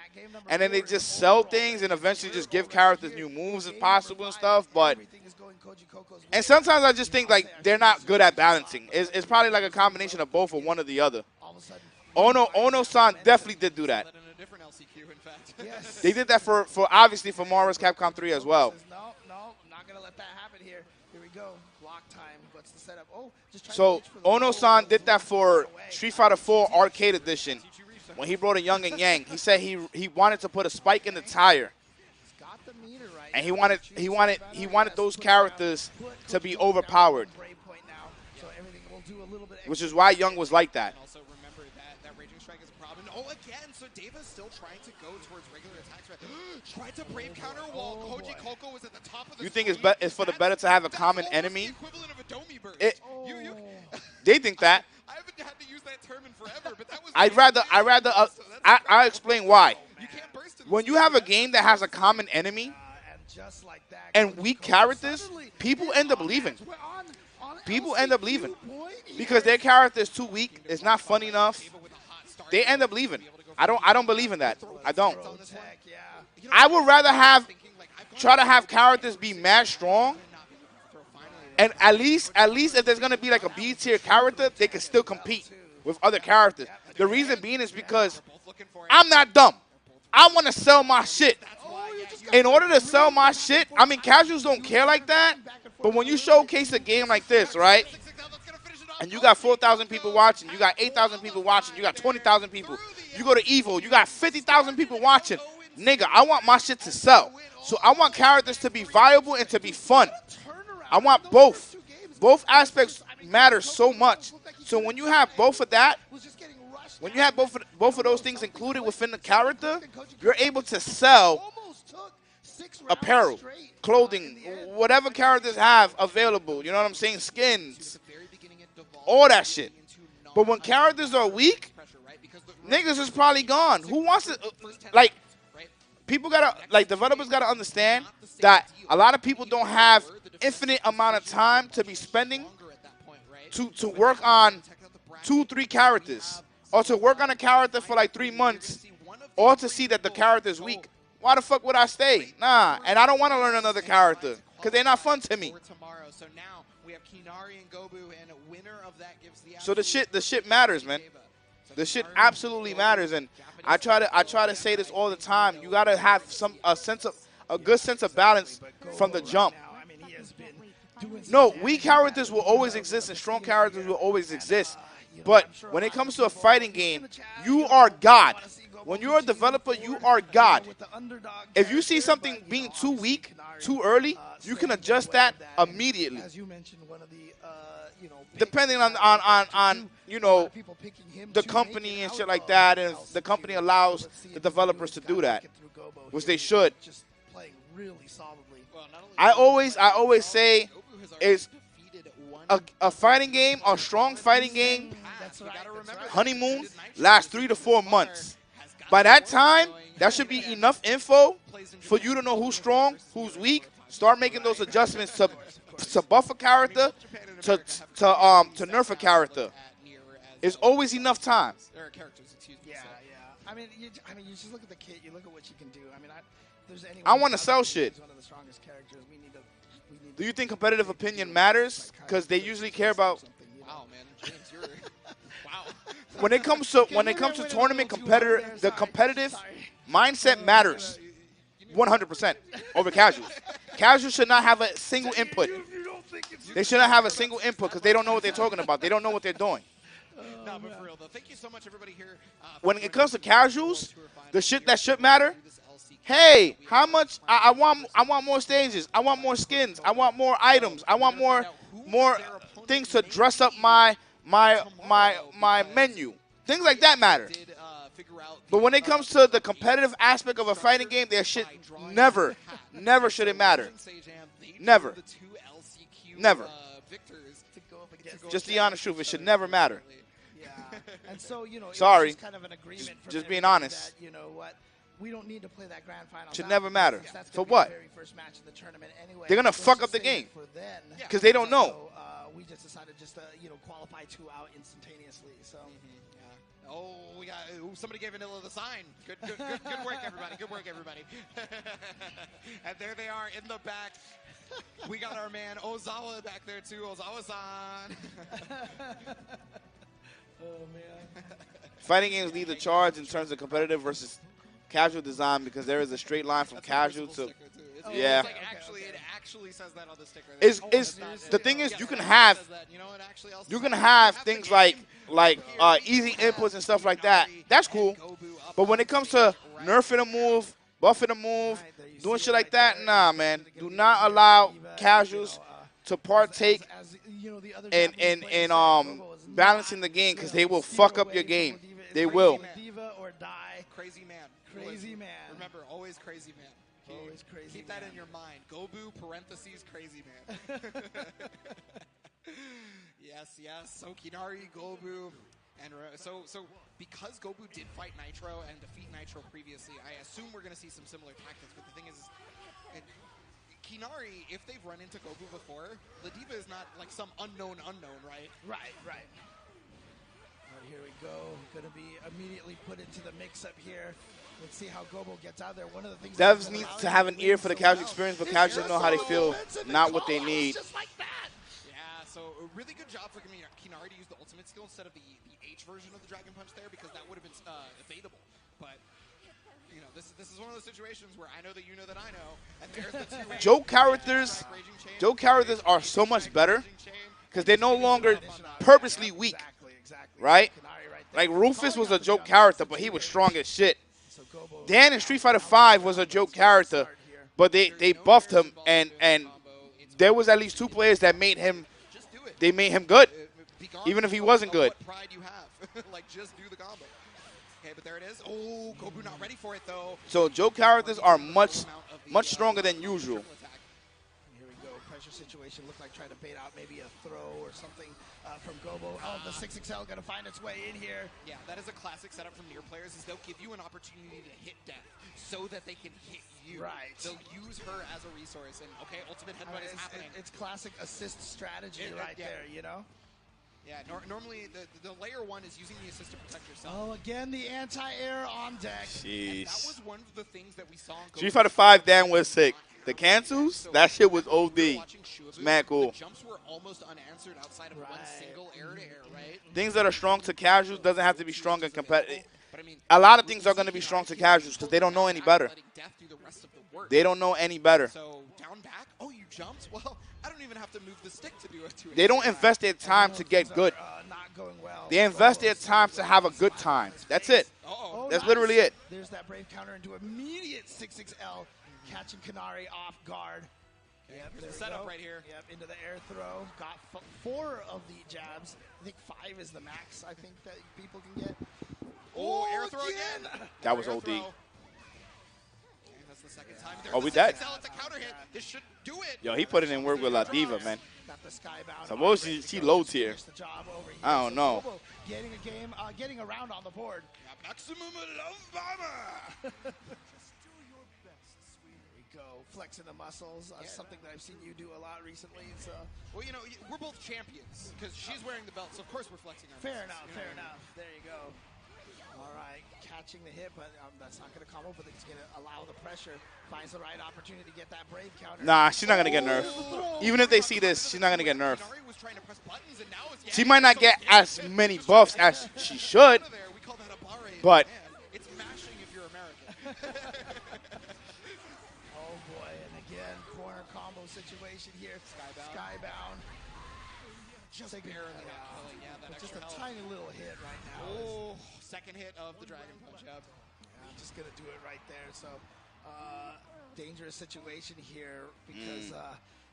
and then they just sell things and eventually just give characters new moves if possible and stuff. And sometimes I just think like they're not good at balancing. It's probably like a combination of both or one or the other. Ono-san definitely did do that. They did that for obviously for Marvel's Capcom 3 as well. No, not gonna let that happen here. Here we go. Block time. What's the setup? Oh, just trying so to reach for the Ono-san did that for Street Fighter 4 Arcade Edition when he brought a Young and Yang. He said he wanted to put a spike in the tire, and he wanted those characters to be overpowered, which is why Young was like that. Oh, again, so Davis still trying to go towards regular attacks. Tried to Brave counter while Coji Koko was at the top of the You think it's for the better to have a common enemy? The equivalent of a Domi burst. They think that. I haven't had to use that term in forever, but that was. I'll explain why. You can't burst when you have a game that has a common enemy and weak characters, people end up leaving. People end up leaving because their character is too weak. It's not fun enough. They end up leaving. I don't believe in that. I don't. I would rather try to have characters be mad strong, and at least if there's gonna be like a B tier character, they can still compete with other characters. The reason being is because I'm not dumb. I want to sell my shit. In order to sell my shit, I mean, casuals don't care like that, but when you showcase a game like this, right? And you got 4,000 people watching, you got 8,000 people watching, you got 20,000 people. You go to EVO, you got 50,000 people watching. Nigga, I want my shit to sell. So I want characters to be viable and to be fun. I want both. Both aspects matter so much. So when you have both of that, when you have both of those things included within the character, you're able to sell apparel, clothing, whatever characters have available. You know what I'm saying? Skins. All that shit. But when characters are weak, niggas is probably gone. Who wants to, like, people gotta, like, developers gotta understand that a lot of people don't have infinite amount of time to be spending to work on 2-3 characters, or to work on a character for like 3 months, or to see that the character is weak. Why the fuck would I stay? Nah, and I don't want to learn another character because they're not fun to me. So now we have Canari and Gobu, and a winner of that gives the. So the shit matters, man. The shit absolutely matters, and I try to say this all the time. You gotta have a good sense of balance from the jump. No, weak characters will always exist, and strong characters will always exist. But when it comes to a fighting game, you are God. when you're a developer, you are God. If you see something being too weak, too early, you can adjust that immediately. As you mentioned, one of the depending on you know, the company and shit like that, and if the company allows the developers to do that, which they should. Just playing really solidly. I always say is a fighting game, a strong fighting game, honeymoon lasts 3 to 4 months. By that time, that should be enough info for you to know who's strong, who's weak. Start making those adjustments to buff a character, to nerf a character. It's always enough time. Yeah. I mean, you just look at the kit. You look at what you can do. I mean, there's anyone. I want to sell shit. One of the strongest characters. We need to. Do you think competitive opinion matters? Because they usually care about. Wow, man, James, you're wow. When it comes to tournament competitor, the competitive mindset matters 100% over casuals. Casuals should not have a single input. They should not have a single input because they don't know what they're talking about. They don't know what they're doing. No, but for real though, thank you so much, everybody here. When it comes to casuals, the shit that should matter. Hey, how much? I want more stages. I want more skins. I want more items. I want more things to dress up my menu. Things like that matter. But when it comes to the competitive aspect of a fighting game, their shit never should it matter. Never. Never. Just the honest truth, it should never matter. Yeah. And so, Sorry. it's kind of an agreement for Just being everybody honest. that, you know what? We don't need to play that grand final. Should now never matter. because that's For gonna be what? the very first match of the tournament anyway. They're gonna Let's fuck just up the save game. it for then. Because they don't know. So, we just decided just to, qualify 2 out instantaneously. So. Oh, we got somebody gave Vanilla the sign. Good work, everybody. Good work, everybody. And there they are in the back. We got our man Ozawa back there too. Ozawa-san. Oh man. Fighting games lead the charge in terms of competitive versus casual design because there is a straight line from casual to. Yeah. It's like it actually says that on the sticker. It's the thing is you can have things like easy inputs and stuff like that. That's cool. But when it comes to nerfing a move, buffing a move, doing shit like that, nah, man. Do not allow casuals to partake in balancing the game because they will fuck up your game. They will. Crazy man. Crazy man. Remember, always crazy man. Always crazy. Keep that in your mind. Gobu parentheses crazy man. Yes. So Canari, Gobu, and so because Gobu did fight Nitro and defeat Nitro previously, I assume we're going to see some similar tactics. But the thing is Canari, if they've run into Gobu before, the diva is not like some unknown, right? Right. Here we go. Going to be immediately put into the mix-up here. Let's see how Gobu gets out there. One of the things Devs need to have an ear for the casual experience, but casuals know how they feel, not what they need. Just like that. Yeah, so a really good job for Canari to use the ultimate skill instead of the H version of the Dragon Punch there because that would have been evadable. But this is one of those situations where I know that you know that I know, and there's the two. Joke characters are so much better because they're no longer purposely weak, right? Like Rufus was a joke character, but he was strong as shit. Dan in Street Fighter V was a joke character, but they buffed him, and there was at least 2 players that made him good, even if he wasn't good. What pride you have. Like, just do the combo. Okay, but there it is. Oh, Gobu not ready for it, though. So joke characters are much stronger than usual. Here we go. Pressure situation. Looked like trying to bait out maybe a throw or something from Gobu. Oh, the 6XL going to find its way in here. Yeah, that is a classic setup from near players is they'll give you an opportunity to hit death so that they can hit you. Right. They'll use her as a resource. And, okay, ultimate headbutt is happening. It's classic assist strategy there, Yeah, normally the layer 1 is using the assist to protect yourself. Oh, again, the anti-air on deck. Jeez. That was one of the things that we saw in Street Fighter V, Dan was sick. The cancels, that shit was OD. It's mad cool. The jumps were almost unanswered outside of one single air-to-air, right? Things that are strong to casuals doesn't have to be strong and competitive. A lot of things are going to be strong to casuals because they don't know any better. Death through the rest of the work. They don't know any better. So down back. Oh, you jumped? Well, I don't even have to move the stick to do it. They don't invest their time to get good. Not going well. They invest their time to have a good time. That's it. Uh-oh. That's literally it. There's that brave counter into immediate 6-6L, catching Canari off guard. Yep, there's the setup right here. Yep, into the air throw. Got 4 of the jabs. I think 5 is the max, I think, that people can get. Oh, air throw again. That was Air OD. throw. And that's the second time. Oh, we dead. It's a counter hit. This should do it. Yo, he put it in work with La Diva, man. Got the skybound. Suppose she low tier. I don't know. Gobu getting a game, getting a round on the board. Yeah, maximum love bomber. Go flexing the muscles, something that I've seen you do a lot recently. So, well, you know, we're both champions because she's wearing the belt, so of course we're flexing our fair muscles. enough, fair enough. There you go. All right, catching the hit, but that's not going to combo, but it's going to allow the pressure. Finds the right opportunity to get that brave counter. Nah, she's not going to get nerfed. Even if they see this, she's not going to get nerfed. Canari was trying to press buttons, and now it's She might not get as many buffs as she should, We call that a barre, but man, it's mashing if you're American. Oh boy, and again, corner combo situation here. Skybound. Just barely not killing, yeah, that Just extra a health. tiny little hit right now. Oh, second hit of the Dragon Punch, yep. I'm just going to do it right there. So, dangerous situation here because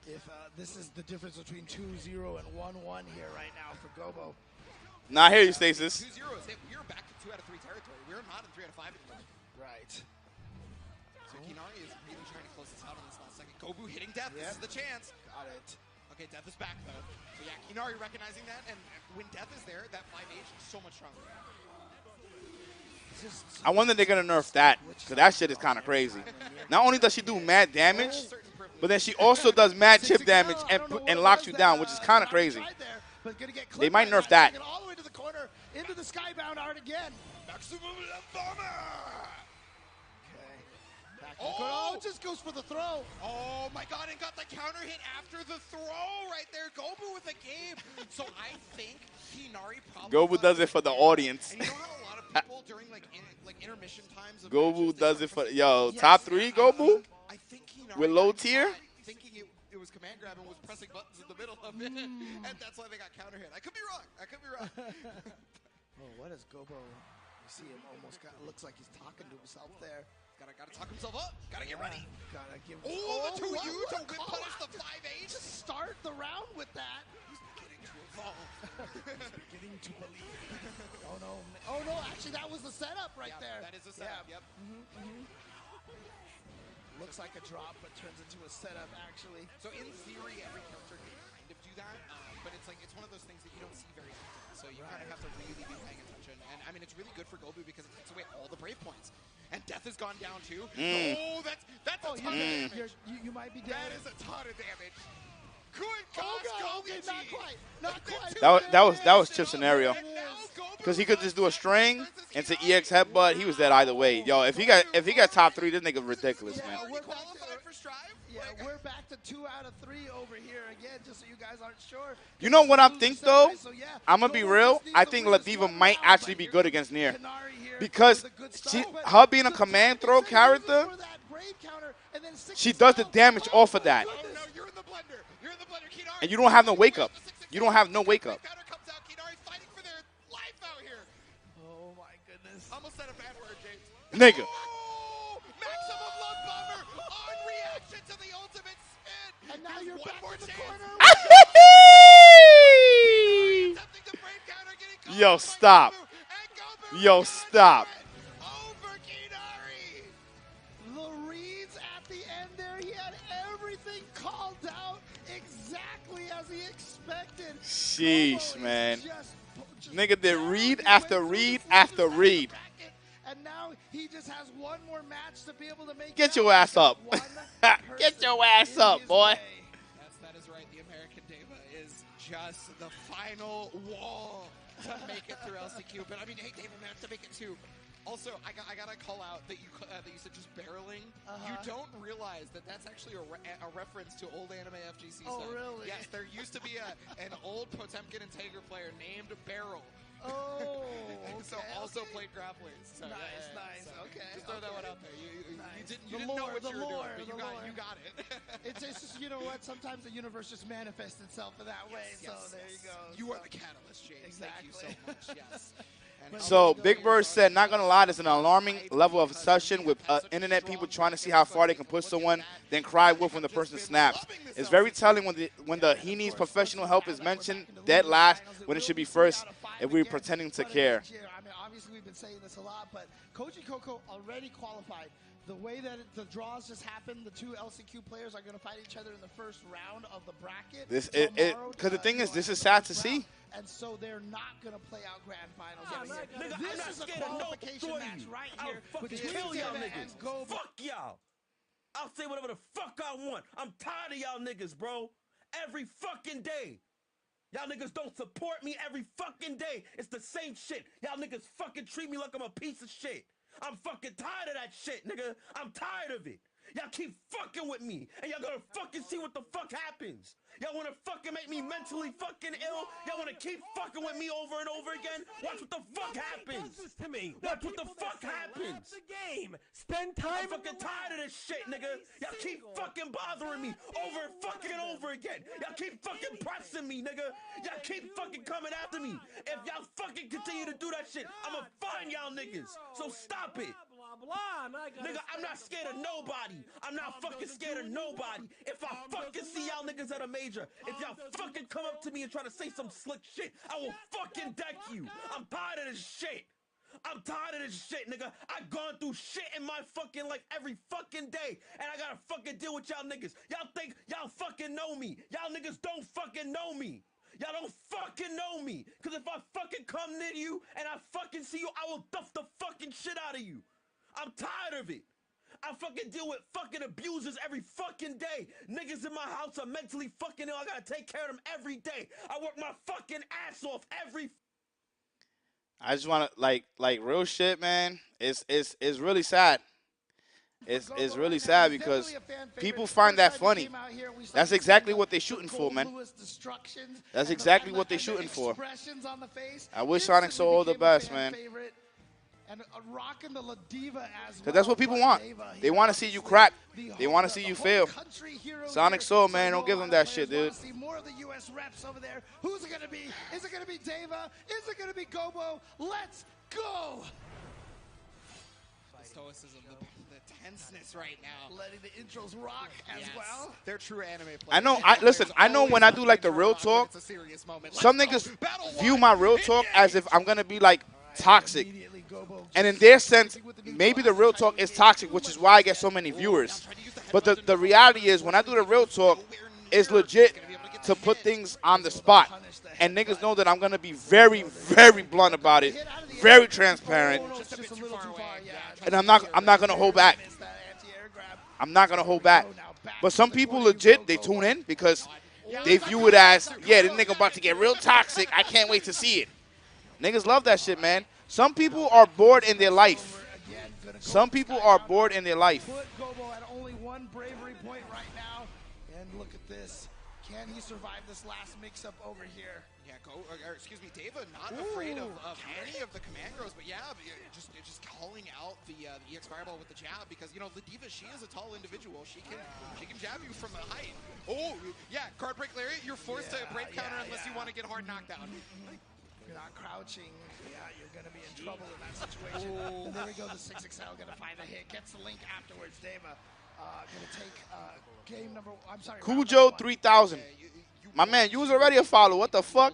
if this is the difference between 2-0 and 1-1 here right now for Gobu. nah, I hear you, Stasis. 2-0 is it. We're back to 2 out of 3 territory. We're not in 3 out of 5 anymore. Right. So Canari is really trying to close this out on this last second. Gobu hitting Death. This is the chance. Got it. Okay, Death is back, though. So, yeah, Canari recognizing that, and when Death is there, that 5H is so much stronger. I wonder if they're going to nerf that, because that shit is kind of crazy. Not only does she do mad damage, but then she also does mad chip damage and locks you down, which is kind of crazy. They might nerf that. All the way to the corner, into the skybound art again. Maximum love bomber! Oh, it just goes for the throw. Oh my god, and got the counter hit after the throw right there. Gobu with a game. So I think Canari probably Gobu does it for the audience. And you know how a lot of people during like intermission times of Gobu matches, does it for, yo, top 3 Gobu? I think Canari With low got tier? caught thinking it was command grab and was pressing buttons in the middle of it. And that's why they got counter hit. I could be wrong. Oh, what is Gobu? You see him almost looks like he's talking to himself there. Gotta talk himself up. Gotta get ready. Gotta give. Oh, the 2U to what whip call punish out. the 5H. Just start the round with that. He's beginning to evolve. Beginning to believe. Oh no! Oh no! Actually, that was the setup right there. That is a setup. Yeah. Yep. Looks like a drop, but turns into a setup actually. So in theory, every character can kind of do that, but it's like it's one of those things that you don't see very often. So you kind of have to really be paying attention. And I mean, it's really good for Gobu because it takes away all the brave points. And Death has gone down too. Oh, that's a ton of damage. You might be dead. That is a ton of damage. Good gosh, Okay, not quite. Not quite. That was Chip's scenario. Because he could just do a string into EX headbutt. He was dead either way. Yo, if he got top 3, this nigga ridiculous, man. Already qualified for Strive? Yeah, we're back to 2 out of 3 over here again, just so you guys aren't sure. You know what I think, though? I'm going to be real. I think La Diva might actually be good against Nier. Because her being a command throw character, she does the damage off of that. Oh, no, you're in the blender. You're in the blender, Canari. And you don't have no wake up. You don't have no wake up. Counter comes out. Canari fighting for their life out here. Oh, my goodness. Almost said a bad word, James. Nigga. Oh, maximum love bomber on reaction to the ultimate spin. And now you're one back more in the chance. corner. Attempting the brave counter, getting caught Yo, by stop. Gobu, and Gobu Yo, got stop. it over Canari. The reads at the end there, he had everything called out exactly as he expected. Sheesh, Gobu man. is just Nigga did read after read after read. And now he just has one more match to be able to make. Get your ass up. Get your ass up, boy. Yes, that is right. The American Deva is just the final wall to make it through LCQ. But I mean, hey, Deva managed to make it too. Also, I gotta call out that you said just barreling. You don't realize that that's actually a reference to old anime FGC Oh, stuff. really? Yes, there used to be an old Potemkin and Tiger player named Barrel, Oh, So also played grapplers. So, nice. So Okay. Just throw that one out there. Nice. You didn't know what you were doing, but you got it. It's just, you know what? Sometimes the universe just manifests itself in that way. Yes, So there you go. You are the catalyst, James. Exactly. Thank you so much. Yes. And So Big Bird said, not going to lie, there's an alarming level of obsession with internet people trying to see how far they can push someone, then cry wolf when the person snaps. It's very telling when the he needs professional help is mentioned dead last when it should be first if we're pretending to care. I mean, obviously we've been saying this a lot, but Coji Koko already qualified. The way that the draws just happened, the two LCQ players are going to fight each other in the first round of the bracket. Because the thing is, this is sad to see. And so they're not going to play out grand finals. Nigga, I'm This not is a scared of no qualification match right I'll here. fucking between kill y'all Deva niggas. and Gobu. Fuck y'all. I'll say whatever the fuck I want. I'm tired of y'all niggas, bro. Every fucking day. Y'all niggas don't support me every fucking day. It's the same shit. Y'all niggas fucking treat me like I'm a piece of shit. I'm fucking tired of that shit, nigga. I'm tired of it. Y'all keep fucking with me, and y'all gonna fucking see what the fuck happens. Y'all wanna fucking make me mentally fucking ill? Y'all wanna keep fucking with me over and over again? Watch what the fuck happens. Does this to me. Watch what the fuck happens. The game. Spend I'm time. fucking tired of this shit, nigga. Y'all keep fucking bothering me over and fucking and over again. Y'all keep fucking pressing me, nigga. Y'all keep fucking coming after me. If y'all fucking continue to do that shit, I'ma find y'all niggas. So stop it. Nigga, I'm not scared of nobody. I'm not fucking scared of nobody. If I fucking see y'all niggas at a major, if y'all fucking come up to me and try to say some slick shit, I will fucking deck you. I'm tired of this shit. I'm tired of this shit, nigga. I've gone through shit in my fucking life every fucking day, and I gotta fucking deal with y'all niggas. Y'all think y'all fucking know me. Y'all niggas don't fucking know me. Y'all don't fucking know me. Cause if I fucking come near you and I fucking see you, I will duff the fucking shit out of you. I'm tired of it. I fucking deal with fucking abusers every fucking day. Niggas in my house are mentally fucking ill. I gotta take care of them every day. I work my fucking ass off every. I just want to like real shit, man. It's really sad. It's really sad because people find that funny. That's exactly what they're shooting for, man. That's exactly what they're shooting for. I wish Sonic Soul all the best, man. And rocking the La Diva as well. Because that's what people want. They want to see you crack. They want to see you fail. Sonic Soul, man, don't give them that shit, dude. See more of the U.S. reps over there. Who's it going to be? Is it going to be Deva? Is it going to be Gobu? Let's go! The stoicism, the tenseness right now. Letting the intros rock as well. They're true anime players. I know. Listen, I know when I do like the real talk, it's a serious moment. some niggas view my real talk as if I'm going to be like toxic. And in their sense, maybe the real talk is toxic, which is why I get so many viewers. But the reality is, when I do the real talk, it's legit to put things on the spot. And niggas know that I'm going to be very, very blunt about it, very transparent. And I'm not going to hold back. I'm not going to hold back. But some people legit, they tune in because they view it as, yeah, this nigga about to get real toxic. I can't wait to see it. Niggas love that shit, man. Some people are bored in their life. Some people are bored in their life. Put Gobu at only one bravery point right now. And look at this. Can he survive this last mix-up over here? Yeah, Deva not afraid of any of the command grows, but yeah, just calling out the EX Fireball with the jab because, you know, the Diva, she is a tall individual. She can jab you from a height. Oh, yeah, card break Lariat, you're forced to break counter unless you want to get hard knockdown. If you're not crouching, you're going to be in trouble in that situation. And there we go, the 6XL going to find the hit. Gets the link afterwards. Deva going to take game number, I'm sorry. Cujo 3000. My man, you was already a follow. What the fuck?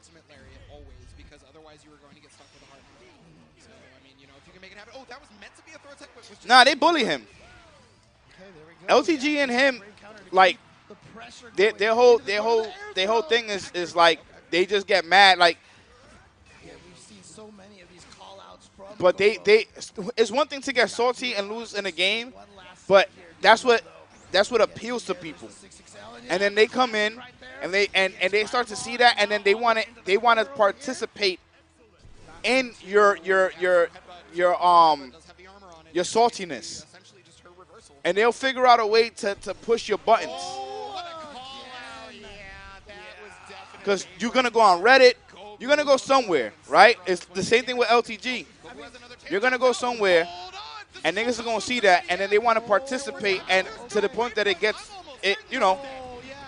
Always, because otherwise you were going to get stuck with a hard knockdown. So, I mean, you know, if you can make it happen. Oh, that was meant to be a throw attack. Nah, they bully him. Okay, there we go. LTG and him, like, their whole thing is like they just get mad, like. We've seen so many of these call-outs from But it's one thing to get salty and lose in a game, but that's what appeals to people. And then they come in and they start to see that, and then they want to participate in your saltiness. And they'll figure out a way to push your buttons. Oh, what a call out. Yeah, that was definitely. Because you're going to go on Reddit, you're going to go somewhere, right? It's the same thing with LTG. You're going to go somewhere, and niggas are going to see that, and then they want to participate, and to the point that it gets, you know,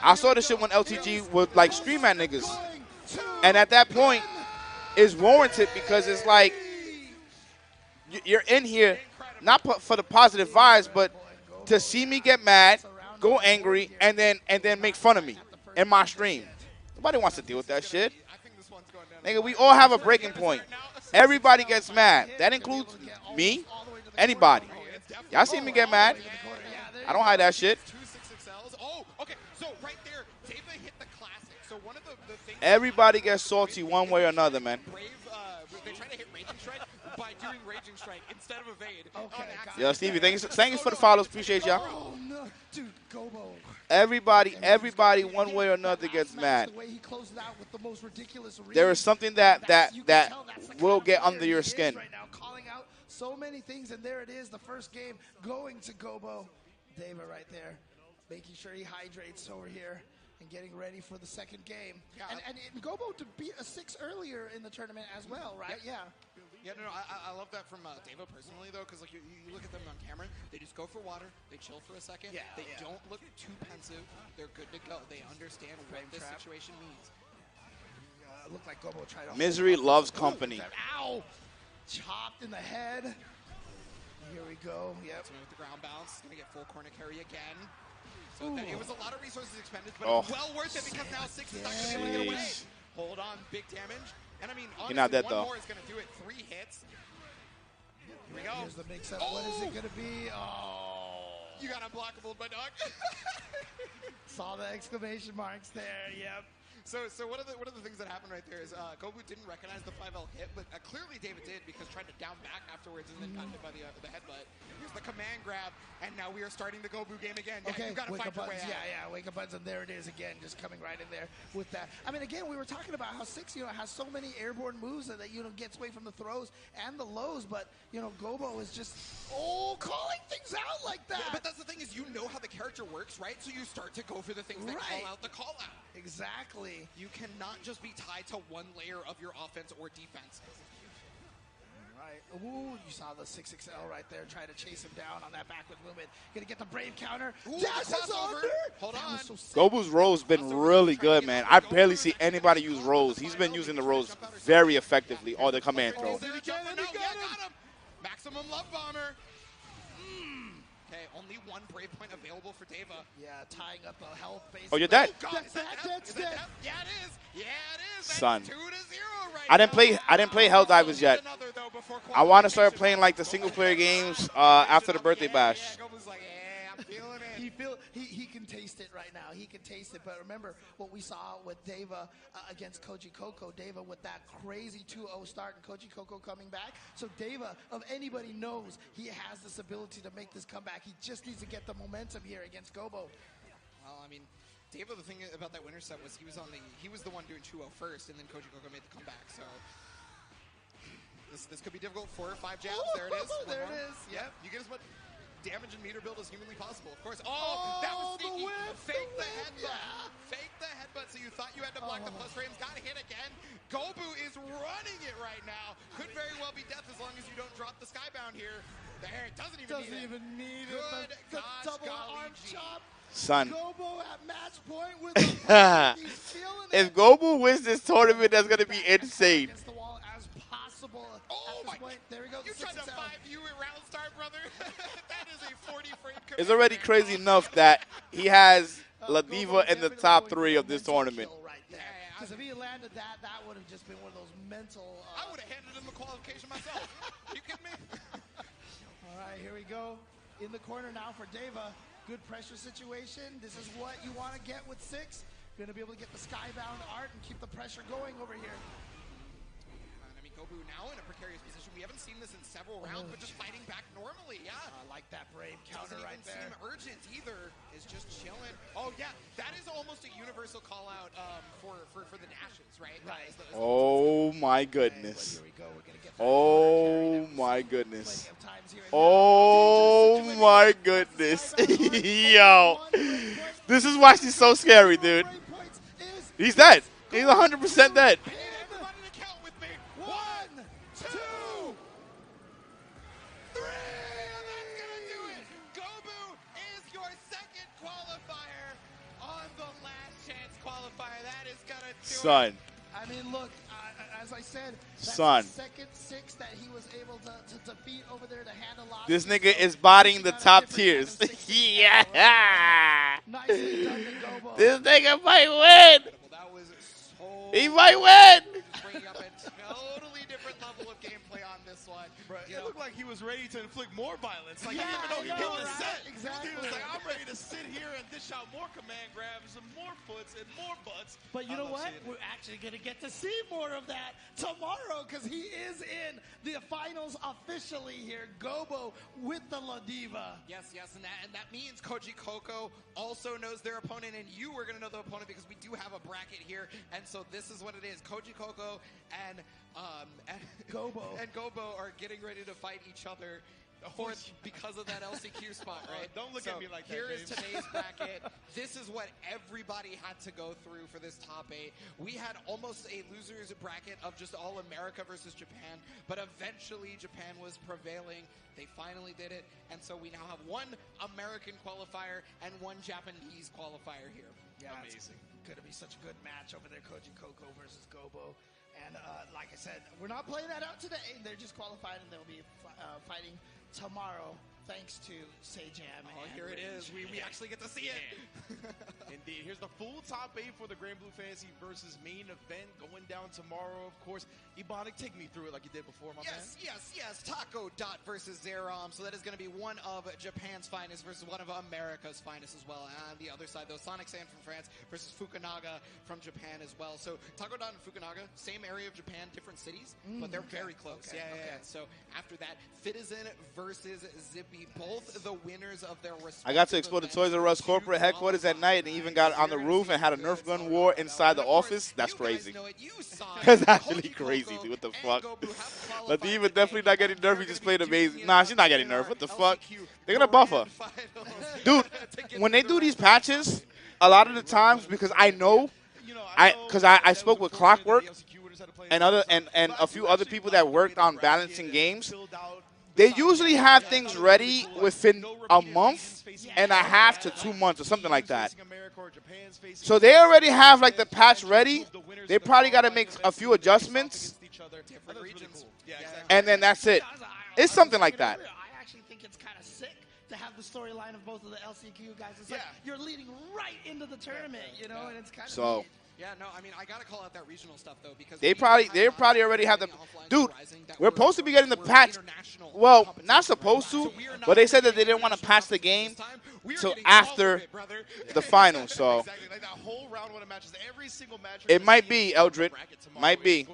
I saw this shit when LTG would, like, stream at niggas. And at that point, it's warranted because it's like, you're in here not for the positive vibes, but to see me get mad, go angry, and then make fun of me in my stream. Nobody wants to deal with that shit. Nigga, we all have a breaking point. Everybody gets mad. That includes me, anybody. Y'all see me get mad? I don't hide that shit. Everybody gets salty one way or another, man. They try to hit Raging Strike by doing Raging Strike instead of evade. Okay, yo, Stevie, thank you for the follows. Appreciate y'all. Oh, no. Dude, Gobu. Everybody, one way or another gets mad. There is something that will get under your skin. Right now, calling out so many things, and there it is, the first game going to Gobu. Deva right there, making sure he hydrates over here and getting ready for the second game. Yeah. And Gobu to beat a 6 earlier in the tournament as well, right? Yeah. Yeah, no, I love that from Deva personally, though, because like you look at them on camera, they just go for water, they chill for a second, they don't look too pensive, they're good to go. They understand what this situation means. Look like Gobu tried to Misery loves company. Ow! Chopped in the head. Here we go. Yep. With the ground bounce, gonna get full corner carry again. So it was a lot of resources expended, but it was well worth it because now 6 is not going to be able to get away. Hold on, big damage. And I mean, honestly, not dead, one though. more is going to do it. 3 hits. Here we go. Here's the mix-up. What is it going to be? Oh. You got unblockable, my dog. Saw the exclamation marks there. Yep. So one of the things that happened right there is Gobu didn't recognize the 5L hit, but clearly David did because tried to down back afterwards and then got hit by the headbutt. Here's the command grab, and now we are starting the Gobu game again. Yeah, okay, you got to fight your way out. Yeah, wake up buttons, and there it is again, just coming right in there with that. I mean, again, we were talking about how 6, has so many airborne moves that gets away from the throws and the lows, but Gobu is just calling things out like that. Yeah, but that's the thing is, you know how the character works, right? So you start to go for the things that call out the call out. Exactly. You cannot just be tied to one layer of your offense or defense. Right. Ooh, you saw the 6XL right there, trying to chase him down on that backward movement. Gonna get the brave counter. Dash is under. Hold on. So Gobu's Rose been really good, man. I barely see anybody use Rose. He's been using the Rose very effectively, or the command throw. Got him. Maximum love bomber. Okay, only 1 brave point available for Deva. Yeah, tying up the health base. Oh, you're dead. That's dead. Yeah, it is. Yeah, it is. That's Son. 2-0 right I didn't play Helldivers yet. I want to start playing like the single player games after the birthday bash. Yeah, Gobu's like, yeah, I'm feeling it. He can taste it right now. He can taste it. But remember what we saw with Deva against Coji Koko. Deva with that crazy 2-0 start and Coji Koko coming back. So Deva, of anybody knows, he has this ability to make this comeback. He just needs to get the momentum here against Gobu. Well, I mean, Deva, the thing about that winner set was he was the one doing 2-0 first, and then Coji Koko made the comeback. So this could be difficult. 4 or 5 jabs. There it is. There it is. Yep. You get as much damage and meter build as humanly possible. Of course. Oh, that was sneaky. Fake the headbutt. Yeah. Fake the headbutt. So you thought you had to block the plus frames. Got hit again. Gobu is running it right now. Could very well be death as long as you don't drop the skybound here. There, it doesn't even need it. Good. The double arm chop. Son. Gobu at match point with the he's feeling if Gobu wins this tournament, that's going to be insane. Against the wall as possible. Oh my God. There we go. You tried to 5U at round start, brother. That is a 40 frame command. It's already crazy enough that he has La Diva in the top 3 of this tournament. Because if he had landed that, that would have just been one of those mental... I would have handed him the qualification myself. You kidding me? All right, here we go. In the corner now for Deva. Good pressure situation. This is what you want to get with 6. Going to be able to get the skybound art and keep the pressure going over here. I mean, Gobu now in a precarious position. We haven't seen this in several rounds, but just fighting back normally. Yeah. I like that brave counter right there. Doesn't even seem urgent either. Is just chilling. Oh yeah, that is almost a universal call out for the dashes, right? Right. Oh my goodness. Here we go. We're gonna get oh my goodness. Oh my goodness. Yo. This is why she's so scary, dude. He's dead. He's 100% dead. that is gonna do Son. it. I mean, look, as I said, that's Son. the second 6 that he was able to defeat over there to handle off. This nigga is bodying the top tiers. Yeah. Nicely done to Gobu. This nigga might win. Well, that was so He might win. bringing up a totally different level of gameplay on this one. Bro, You it know, looked like he was ready to inflict more violence. Like, Yeah, he didn't even know he I know, hit the right? set. Exactly. He was like, I'm ready to sit here and dish out more command grabs and more foots and more butts. But you I know love what? seeing it. We're actually going to get to see more of that tomorrow because he is in the finals officially here. Gobu with the La Diva. yes, and that means Koji Koko also knows their opponent, and you are going to know the opponent because we do have a bracket here, and so this is what it is. Koji Koko and Gobu. and Gobu are getting ready to fight each other because of that LCQ spot, right? Don't look at me like that, Here is James. today's bracket. This is what everybody had to go through for this top 8. We had almost a loser's bracket of just all America versus Japan, but eventually Japan was prevailing. They finally did it, and so we now have one American qualifier and one Japanese qualifier here. Yeah, Amazing. It's going to be such a good match over there, Coji Koko versus Gobu. And like I said, we're not playing that out today. They're just qualified, and they'll be fighting tomorrow, thanks to Sejam. Oh, and here it Rage. is. We actually get to see it. Indeed. Here's the full top 8 for the Grand Blue Fantasy versus main event going down tomorrow. Of course, Ebonic, take me through it like you did before, my man. Yes. Taco Dot versus Zerom. So that is going to be one of Japan's finest versus one of America's finest as well. And on the other side, though, Sonic Sand from France versus Fukunaga from Japan as well. So Taco Dot and Fukunaga, same area of Japan, different cities, but they're very close. Okay. So after that, Citizen versus Zippy, both the winners of their respective I got to explore the Toys R Us corporate headquarters at night and even got on the roof and had a Nerf gun war inside the office. That's crazy. That's actually crazy, dude. What the fuck? La Diva definitely not getting nerfed. He just played amazing. Nah, she's not getting nerfed. What the fuck? They're going to buff her. Dude, when they do these patches, a lot of the times, because I know, I spoke with Clockwork and a few other people that worked on balancing games. They usually have things ready within a month and a half to 2 months or something like that. So they already have like the patch ready. They probably got to make a few adjustments, and then that's it. It's something like that. I actually think it's kind of sick to have the storyline of both of the LCQ guys. It's like you're leading right into the tournament, you know, and it's kind of So. neat. Yeah, no, I mean, I gotta call out that regional stuff though because They probably already have the dude. We're supposed to be getting the patch. Well, not supposed to, but they said that they didn't want to patch the game till after the finals. So it might be Eldred, might be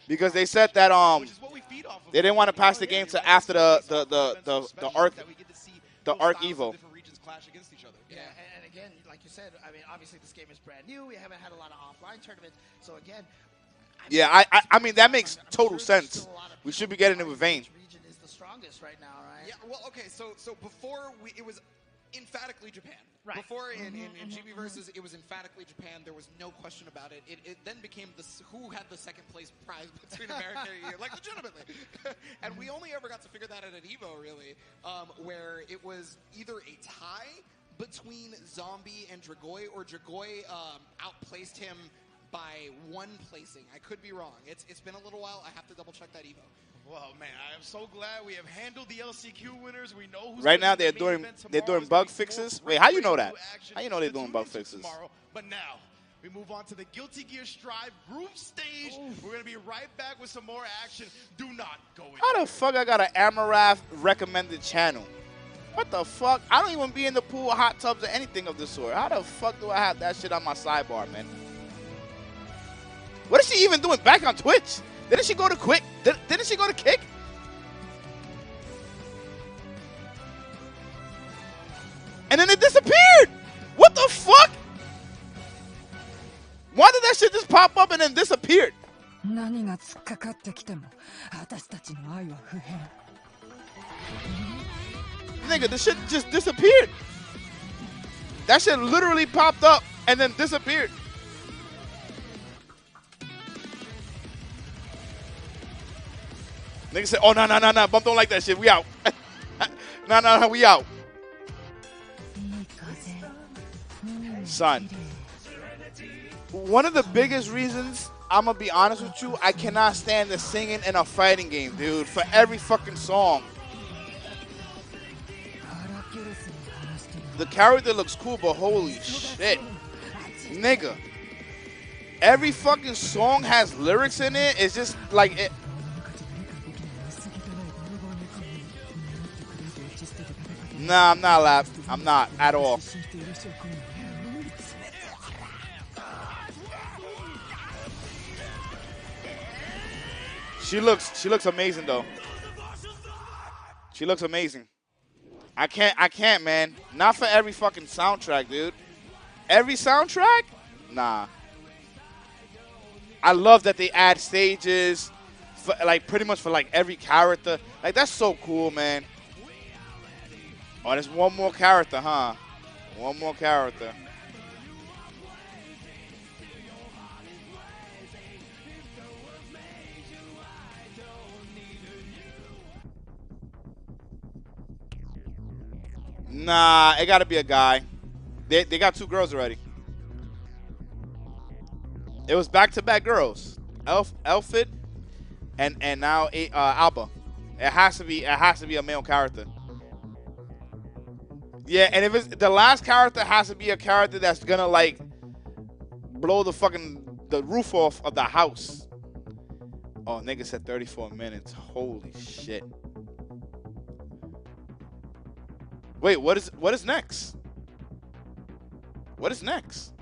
because they said that they didn't want to patch the game till after the Arc Evo. Yeah, and again, like you said, I mean, obviously this game is brand new. We haven't had a lot of offline tournaments, so again. I mean that makes total sense. We should be getting it with Vayne. Region is the strongest right now, right? Yeah, well, okay, so before it was emphatically Japan. Right. Before in GB versus, it was emphatically Japan. There was no question about it. It then became who had the second place prize between America and EU, like legitimately. And we only ever got to figure that out at Evo, really, where it was either a tie between Zombie and Dragoi, or Dragoi outplaced him by one placing. I could be wrong. It's been a little while. I have to double check that Evo. Well, man, I am so glad we have handled the LCQ winners. We know who's Right now gonna be they're the main doing event tomorrow. bug It's gonna be fixes. more Wait, how you know that? breakthrough action How you know they're to doing tune bug into fixes? tomorrow. But now we move on to the Guilty Gear Strive group stage. We're gonna be right back with some more action. Do not go in. How the fuck I got an Amarath recommended channel? What the fuck? I don't even be in the pool, hot tubs, or anything of the sort. How the fuck do I have that shit on my sidebar, man? What is she even doing back on Twitch? Didn't she go to Quick? Didn't she go to Kick? And then it disappeared. What the fuck? Why did that shit just pop up and then disappeared? 何が突っかかってきても私たちの愛は不変 Nigga, the shit just disappeared. That shit literally popped up and then disappeared. Nigga said, oh, no, Bump don't like that shit. We out. No, we out. Son. one of the biggest reasons, I'm going to be honest with you, I cannot stand the singing in a fighting game, dude, for every fucking song. The character looks cool, but holy shit. Nigga. Every fucking song has lyrics in it. It's just like it. Nah, I'm not Lap. I'm not at all. She looks amazing though. She looks amazing. I can't, man. Not for every fucking soundtrack, dude. Every soundtrack? Nah. I love that they add stages, for, like pretty much for like every character. Like that's so cool, man. Oh, there's one more character, huh? One more character. Nah, it gotta be a guy. They got 2 girls already. It was back-to-back girls, Elfit, and now Alba. It has to be a male character. Yeah, and if it's the last character has to be a character that's gonna like blow the roof off of the house. Oh, nigga said 34 minutes. Holy shit. Wait, what is next? What is next?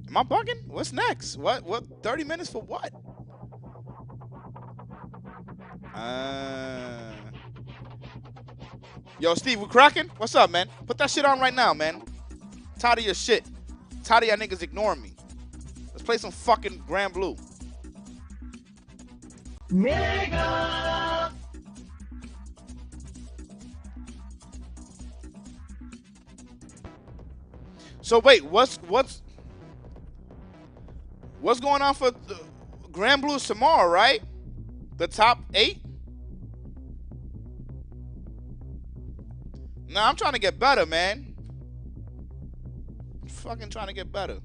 Am I bugging? What's next? What 30 minutes for what? Yo, Steve, we cracking? What's up, man? Put that shit on right now, man. Tired of your shit. Tired of y'all niggas ignoring me. Let's play some fucking Grand Blue. Mega! So wait, what's going on for Grand Blues tomorrow, right? The top 8? Nah, I'm trying to get better, man. Fucking trying to get better.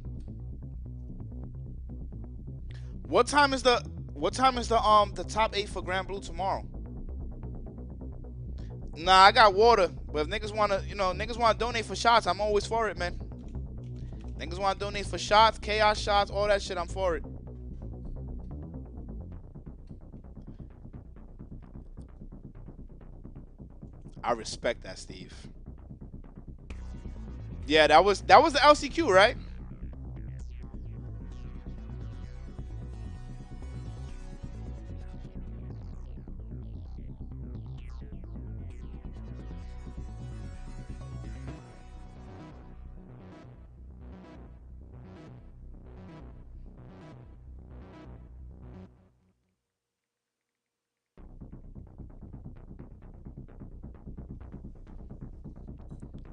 What time is the top 8 for Grand Blue tomorrow? Nah, I got water. But if niggas wanna donate for shots, I'm always for it, man. Niggas wanna donate for shots, chaos shots, all that shit, I'm for it. I respect that, Steve. Yeah, that was the LCQ, right?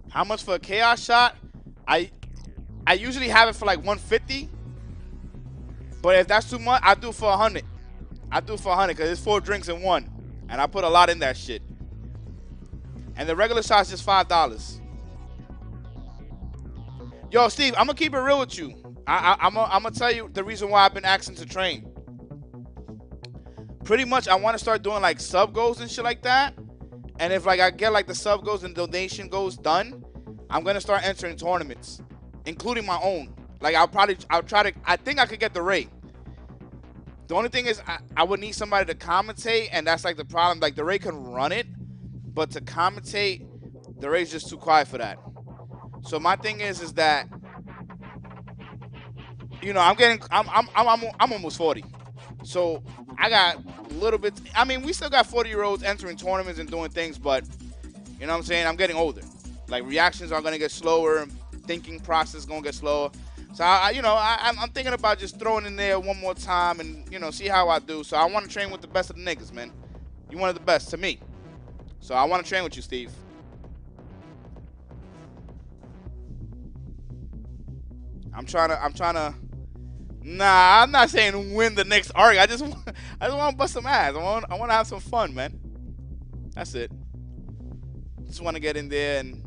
How much for a chaos shot? I usually have it for like 150. But if that's too much, I do it for 100. I do it for 100 because it's 4 drinks in one. And I put a lot in that shit. And the regular shot's just $5. Yo, Steve, I'm going to keep it real with you. I'm going to tell you the reason why I've been asking to train. Pretty much, I want to start doing like sub goals and shit like that. And if like I get like the sub goals and donation goals done, I'm gonna start entering tournaments, including my own. Like I'll try to. I think I could get the rate. The only thing is I would need somebody to commentate, and that's like the problem. Like the rate can run it, but to commentate, the rate's just too quiet for that. So my thing is that I'm almost 40, so I got a little bit. I mean, we still got 40-year-olds entering tournaments and doing things, but you know what I'm saying? I'm getting older. Like reactions are gonna get slower, thinking process is gonna get slower. So I'm thinking about just throwing in there one more time and see how I do. So I want to train with the best of the niggas, man. You one of the best to me. So I want to train with you, Steve. I'm trying to. Nah, I'm not saying win the next arc. I just want to bust some ass. I want to have some fun, man. That's it. Just want to get in there and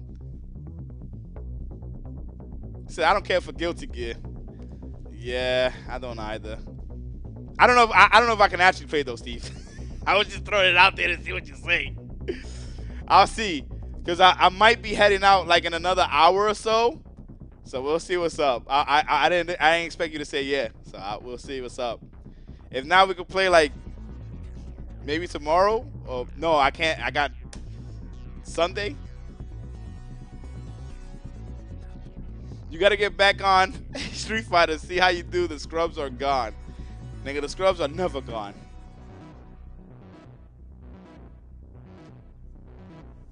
Said, I don't care for Guilty Gear. Yeah, I don't either. I don't know if I can actually play those, Steve. I was just throwing it out there to see what you say. I'll see. Because I might be heading out like in another hour or so. So we'll see what's up. I didn't expect you to say yeah. So we'll see what's up. If not, we could play like maybe tomorrow. Or no, I can't. I got Sunday. You got to get back on Street Fighter, see how you do. The scrubs are gone. Nigga, the scrubs are never gone.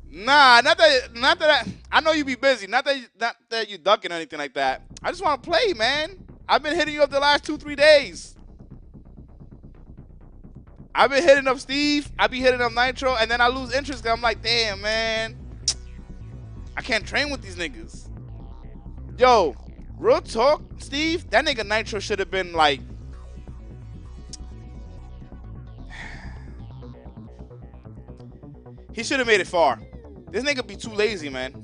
Nah, not that I know you be busy. Not that you ducking or anything like that. I just want to play, man. I've been hitting you up the last 2-3 days. I've been hitting up Steve. I be hitting up Nitro, and then I lose interest because I'm like, damn, man. I can't train with these niggas. Yo, real talk, Steve, that nigga Nitro should have been like, he should have made it far. This nigga be too lazy, man.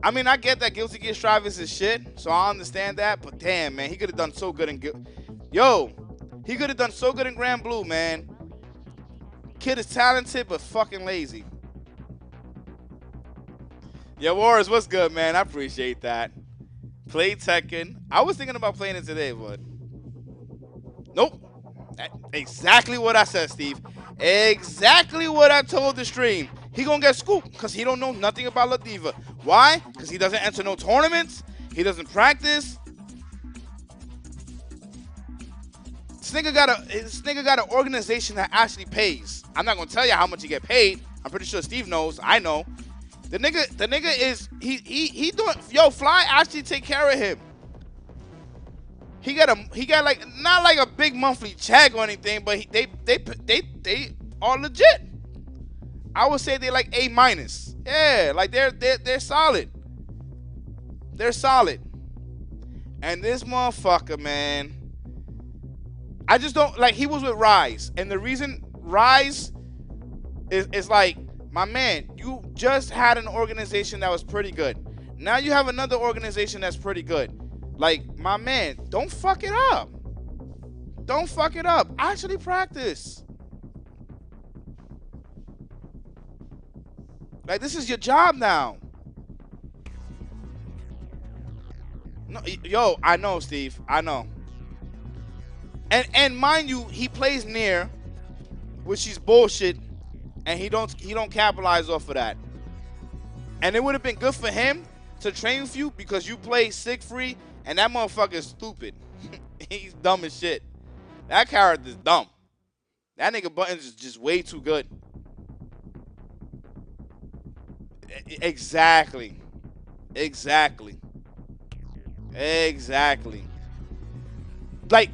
I mean, I get that Guilty Gear Strive is his shit, so I understand that, but damn, man, he could have done so good in he could have done so good in Grand Blue, man. Kid is talented, but fucking lazy. Yo, Warriors, what's good, man? I appreciate that. Play Tekken. I was thinking about playing it today, but nope. Exactly what I said, Steve. Exactly what I told the stream. He gonna get scooped because he don't know nothing about La Diva. Why? Because he doesn't enter no tournaments. He doesn't practice. This nigga got an organization that actually pays. I'm not gonna tell you how much he get paid. I'm pretty sure Steve knows. I know. The nigga is he doing, yo, Fly actually take care of him. He got like not like a big monthly check or anything, but they are legit. I would say they're like A-. Yeah, like they're solid. They're solid. And this motherfucker, man, I just don't like. He was with Rise, and the reason Rise is like, my man, you just had an organization that was pretty good. Now you have another organization that's pretty good. Like, my man, don't fuck it up. Don't fuck it up. Actually practice. Like, this is your job now. No, yo, I know, Steve. I know. And mind you, he plays near, which is bullshit, and he don't capitalize off of that. And it would have been good for him to train with you because you play Siegfried, and that motherfucker is stupid. He's dumb as shit. That character's dumb. That nigga Buttons is just way too good. Exactly. Like,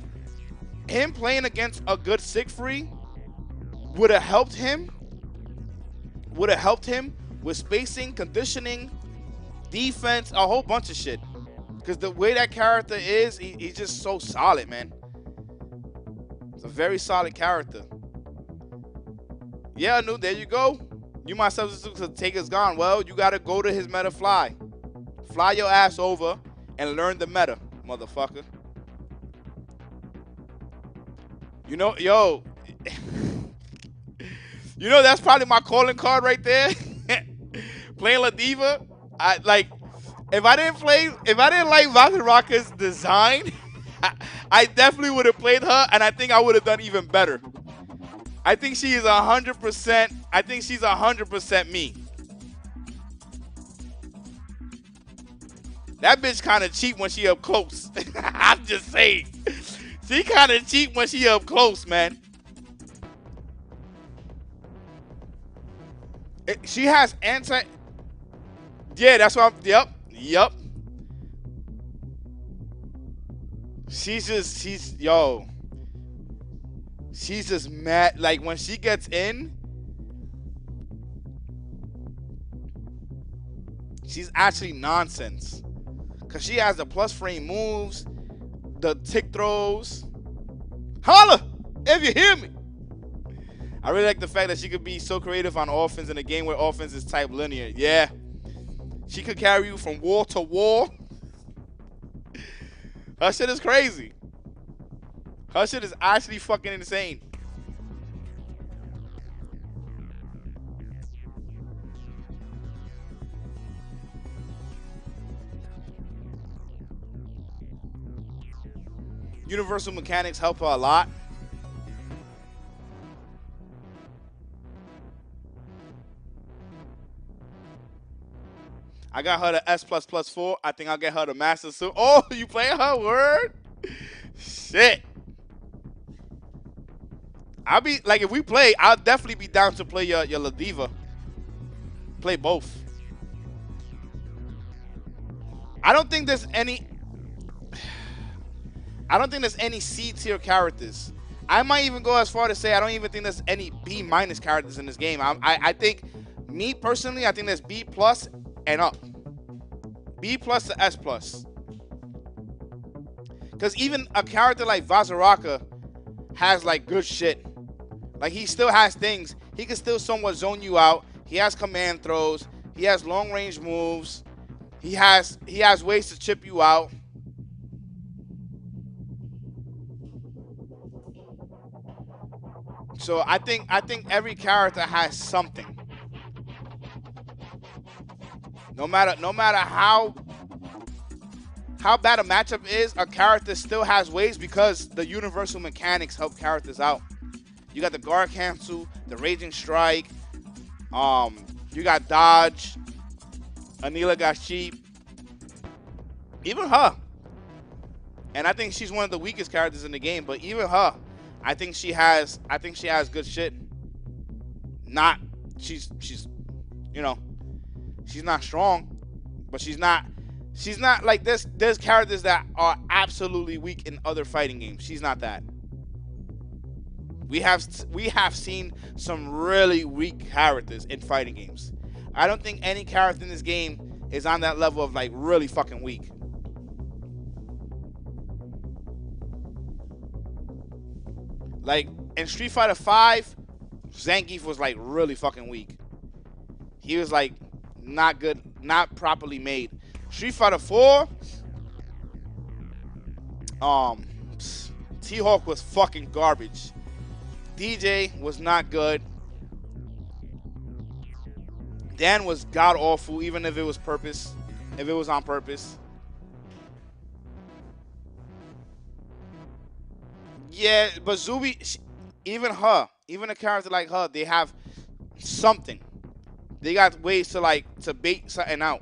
him playing against a good Siegfried would have helped him with spacing, conditioning, defense, a whole bunch of shit. Because the way that character is, he's just so solid, man. It's a very solid character. Yeah, Anu, there you go. You my substitute to take is gone. Well, you got to go to his meta fly. Fly your ass over and learn the meta, motherfucker. You know, yo. You know, that's probably my calling card right there. Playing La Diva. If I didn't like Vakaraka's design, I definitely would have played her, and I think I would have done even better. I think she is 100%. I think she's 100% me. That bitch kind of cheap when she up close. I'm just saying. She kind of cheap when she up close, man. She has anti. Yeah, that's what I'm. Yep. She's just mad. Like, when she gets in, she's actually nonsense. Because she has the plus frame moves, the tick throws. Holla, if you hear me. I really like the fact that she could be so creative on offense in a game where offense is type linear. Yeah. She could carry you from wall to wall. Her shit is crazy. Her shit is actually fucking insane. Universal mechanics help her a lot. I got her to S++4. I think I'll get her to Master soon. Oh, you playing her? Word? Shit. I'll be, like, if we play, I'll definitely be down to play your La Diva. Play both. I don't think there's any C tier characters. I might even go as far to say I don't even think there's any B- characters in this game. I think, me personally, I think there's B+ and up. B+ to S+. Because even a character like Vazaraka has like good shit. Like he still has things. He can still somewhat zone you out. He has command throws. He has long range moves. He has ways to chip you out. So I think every character has something. No matter how bad a matchup is, a character still has ways because the universal mechanics help characters out. You got the guard cancel, the raging strike, you got dodge, Anila got sheep, even her. And I think she's one of the weakest characters in the game, but even her, I think she has good shit. She's you know, she's not strong, but she's not like there's characters that are absolutely weak in other fighting games. She's not that. We have seen some really weak characters in fighting games. I don't think any character in this game is on that level of like really fucking weak. Like in Street Fighter V, Zangief was like really fucking weak. He was like not good, not properly made. Street Fighter 4, T-Hawk was fucking garbage. DJ was not good. Dan was god awful, even if it was on purpose. Yeah, but Zubi, even a character like her, they have something. They got ways to bait something out.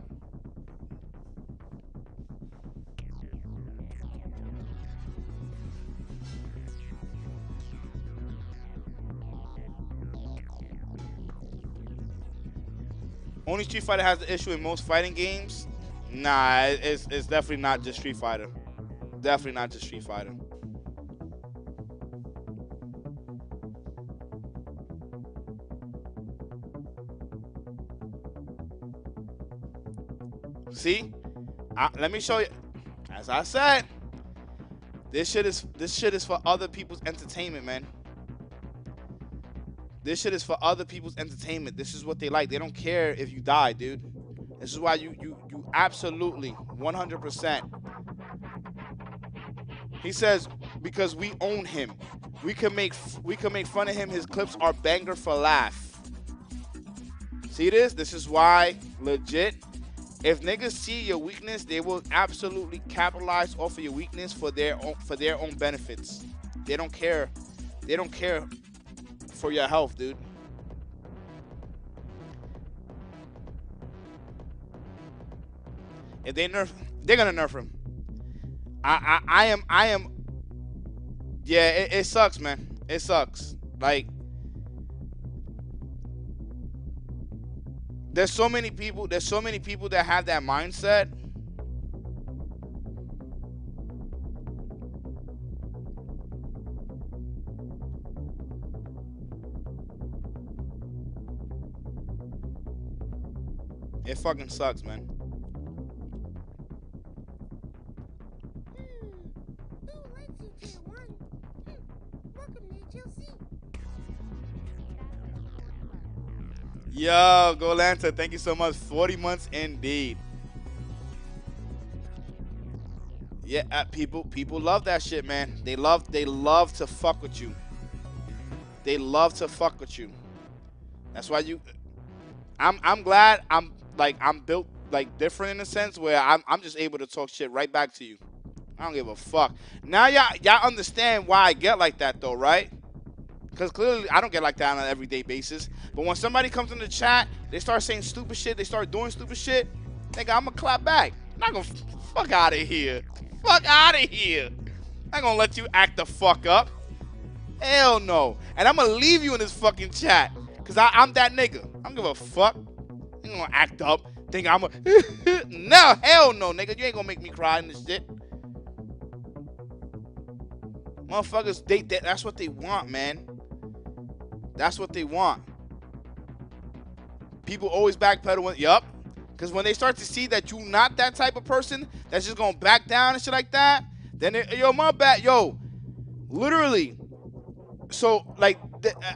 Only Street Fighter has the issue in most fighting games. Nah, it's definitely not just Street Fighter. Definitely not just Street Fighter. See, let me show you. As I said, this shit is for other people's entertainment, man. This shit is for other people's entertainment. This is what they like. They don't care if you die, dude. This is why you absolutely 100%. He says because we own him. We can make fun of him. His clips are banger for laugh. See this? This is why legit. If niggas see your weakness, they will absolutely capitalize off of your weakness for their own benefits. They don't care. They don't care for your health, dude. If they nerf, they're gonna nerf him. I am. Yeah, it sucks, man. It sucks. Like, there's so many people that have that mindset. It fucking sucks, man. Yo, Golanta, thank you so much. 40 months indeed. Yeah, people love that shit, man. They love to fuck with you. They love to fuck with you. That's why I'm glad I'm built like different in a sense where I'm just able to talk shit right back to you. I don't give a fuck. Now y'all understand why I get like that though, right? Because clearly I don't get like that on an everyday basis. But when somebody comes in the chat, they start saying stupid shit, they start doing stupid shit, nigga, I'm gonna clap back. I'm not gonna fuck out of here. Fuck out of here. I'm not gonna let you act the fuck up. Hell no. And I'm gonna leave you in this fucking chat. Because I'm that nigga. I don't give a fuck. You ain't gonna act up. Think I'm a... No, hell no, nigga. You ain't gonna make me cry in this shit. Motherfuckers, that's what they want, man. That's what they want. People always backpedal when... Yup. Because when they start to see that you not that type of person that's just gonna back down and shit like that, then yo, my bad. Yo, literally... So like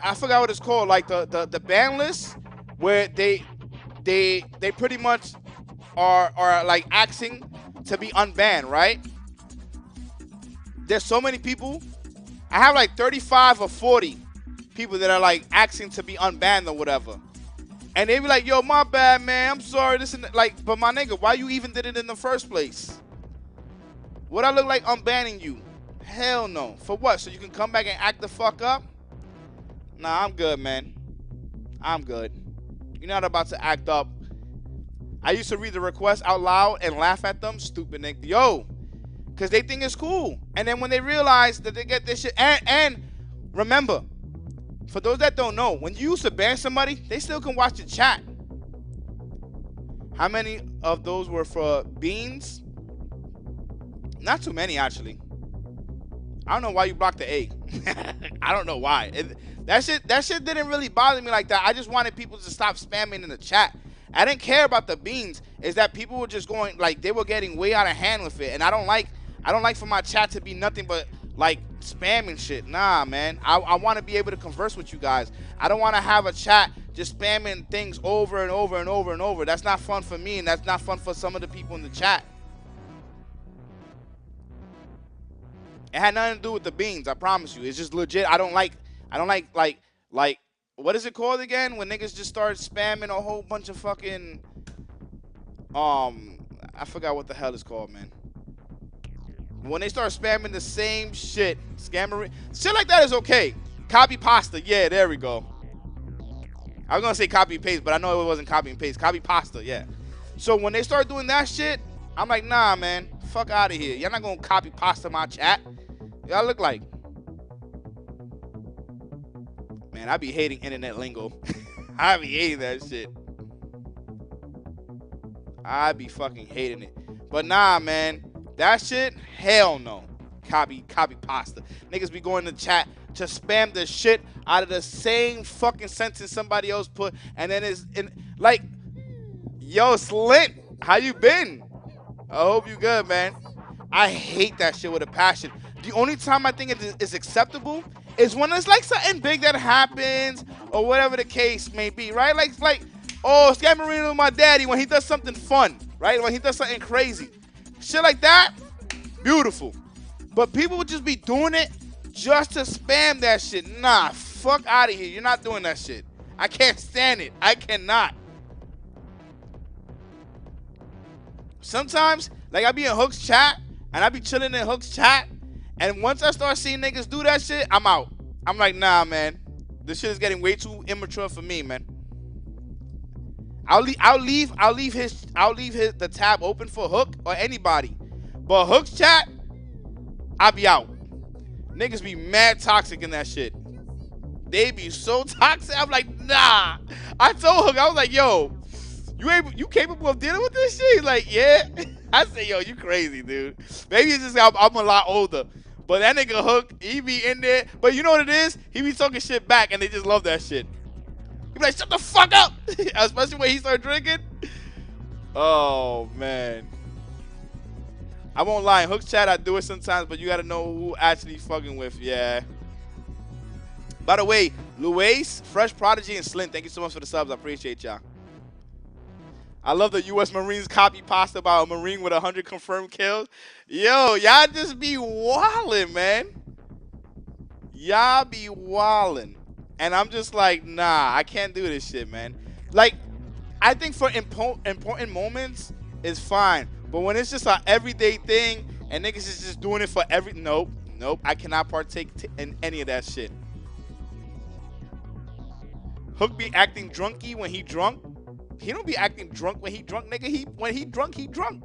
I forgot what it's called, like the ban list where they pretty much are like asking to be unbanned, right? There's so many people. I have like 35 or 40 people that are like asking to be unbanned or whatever. And they be like, yo, my bad, man. I'm sorry. This and that. Like, but my nigga, why you even did it in the first place? What I look like unbanning you? Hell no. For what? So you can come back and act the fuck up? Nah, I'm good, man. I'm good. You're not about to act up. I used to read the requests out loud and laugh at them. Stupid nigga. Yo. Because they think it's cool. And then when they realize that they get this shit. And remember, for those that don't know, when you used to ban somebody, they still can watch the chat. How many of those were for beans? Not too many, actually. I don't know why you blocked the A. I don't know why. That shit didn't really bother me like that. I just wanted people to stop spamming in the chat. I didn't care about the beans. Is that people were just going, like, they were getting way out of hand with it. And I don't like for my chat to be nothing but like spamming shit. Nah, man. I want to be able to converse with you guys. I don't want to have a chat just spamming things over and over and over and over. That's not fun for me, and that's not fun for some of the people in the chat. It had nothing to do with the beans, I promise you. It's just legit. I don't like what is it called again? When niggas just start spamming a whole bunch of fucking I forgot what the hell it's called, man. When they start spamming the same shit, scammer shit like that is okay. Copy pasta, yeah, there we go. I was gonna say copy paste, but I know it wasn't copy and paste. Copy pasta, yeah. So when they start doing that shit, I'm like, nah, man, fuck out of here. Y'all not gonna copy pasta my chat. Y'all look like, man, I be hating internet lingo. I be hating that shit. I be fucking hating it. But nah, man, that shit, hell no. Copy pasta. Niggas be going to chat to spam the shit out of the same fucking sentence somebody else put, and then it's in like, yo, Slint, how you been? I hope you good, man. I hate that shit with a passion. The only time I think it is acceptable is when it's like something big that happens or whatever the case may be, right? Like oh, Scammerino with my daddy when he does something fun, right? When he does something crazy. Shit like that, beautiful. But people would just be doing it just to spam that shit. Nah, fuck out of here. You're not doing that shit. I can't stand it. I cannot. Sometimes, like I be in Hook's chat, and I be chilling in Hook's chat, and once I start seeing niggas do that shit, I'm out. I'm like, nah, man. This shit is getting way too immature for me, man. I'll leave the tab open for Hook or anybody. But Hook's chat, I'll be out. Niggas be mad toxic in that shit. They be so toxic. I'm like, nah. I told Hook, I was like, yo, you capable of dealing with this shit? He's like, yeah. I said, yo, you crazy, dude. Maybe it's just I'm a lot older. But that nigga Hook, he be in there. But you know what it is? He be talking shit back, and they just love that shit. He be like, shut the fuck up. Especially when he start drinking. Oh, man. I won't lie. In Hook's chat, I do it sometimes, but you got to know who actually fucking with. Yeah. By the way, Luis, Fresh Prodigy, and Slint, thank you so much for the subs. I appreciate y'all. I love the U.S. Marines copy pasta about a Marine with 100 confirmed kills. Yo, y'all just be wildin', man. Y'all be wildin'. And I'm just like, nah, I can't do this shit, man. Like, I think for important moments, it's fine. But when it's just an everyday thing and niggas is just doing it for nope, I cannot partake in any of that shit. Hook be acting drunky when he drunk. He don't be acting drunk when he drunk, nigga. When he drunk, he drunk.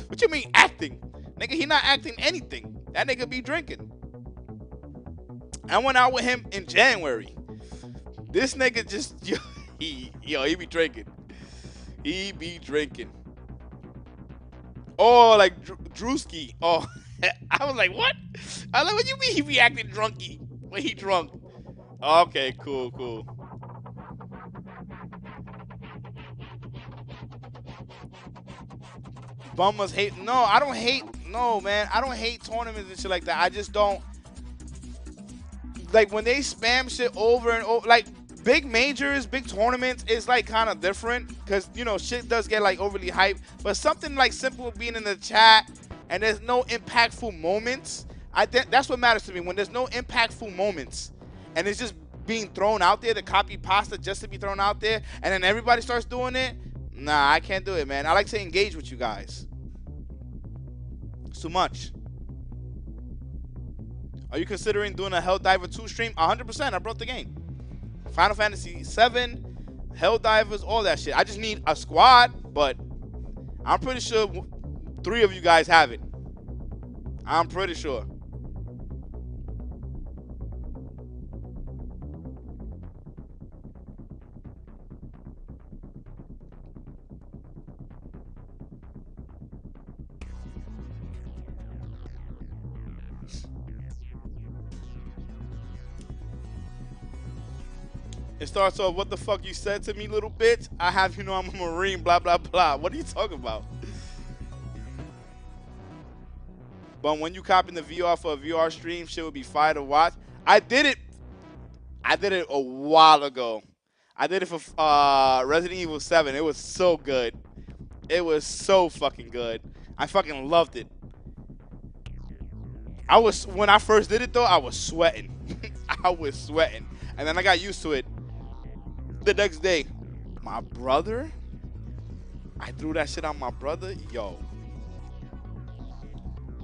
What you mean acting? Nigga, he not acting anything. That nigga be drinking. I went out with him in January. This nigga just, he be drinking. He be drinking. Oh, like Drewski. Oh, I was like, what? I was like, what you mean he be acting drunky when he drunk? Okay, cool. Bum must hate. No, I don't hate. No, man. I don't hate tournaments and shit like that. I just don't. Like, when they spam shit over and over. Like, big majors, big tournaments is, like, kind of different. Because, you know, shit does get, like, overly hyped. But something, like, simple being in the chat and there's no impactful moments. I think that's what matters to me. When there's no impactful moments and it's just being thrown out there, the copy pasta just to be thrown out there, and then everybody starts doing it. Nah, I can't do it, man. I like to engage with you guys. It's too much. Are you considering doing a Helldiver 2 stream? 100%. I brought the game. Final Fantasy 7, Helldivers, all that shit. I just need a squad, but I'm pretty sure 3 of you guys have it. I'm pretty sure. It starts off, what the fuck you said to me, little bitch? I have you know I'm a Marine, blah, blah, blah. What are you talking about? But when you copying the VR for a VR stream, shit would be fire to watch. I did it a while ago. I did it for Resident Evil 7. It was so good. It was so fucking good. I fucking loved it. When I first did it though, I was sweating. I was sweating. And then I got used to it. The next day, my brother, I threw that shit on my brother. Yo,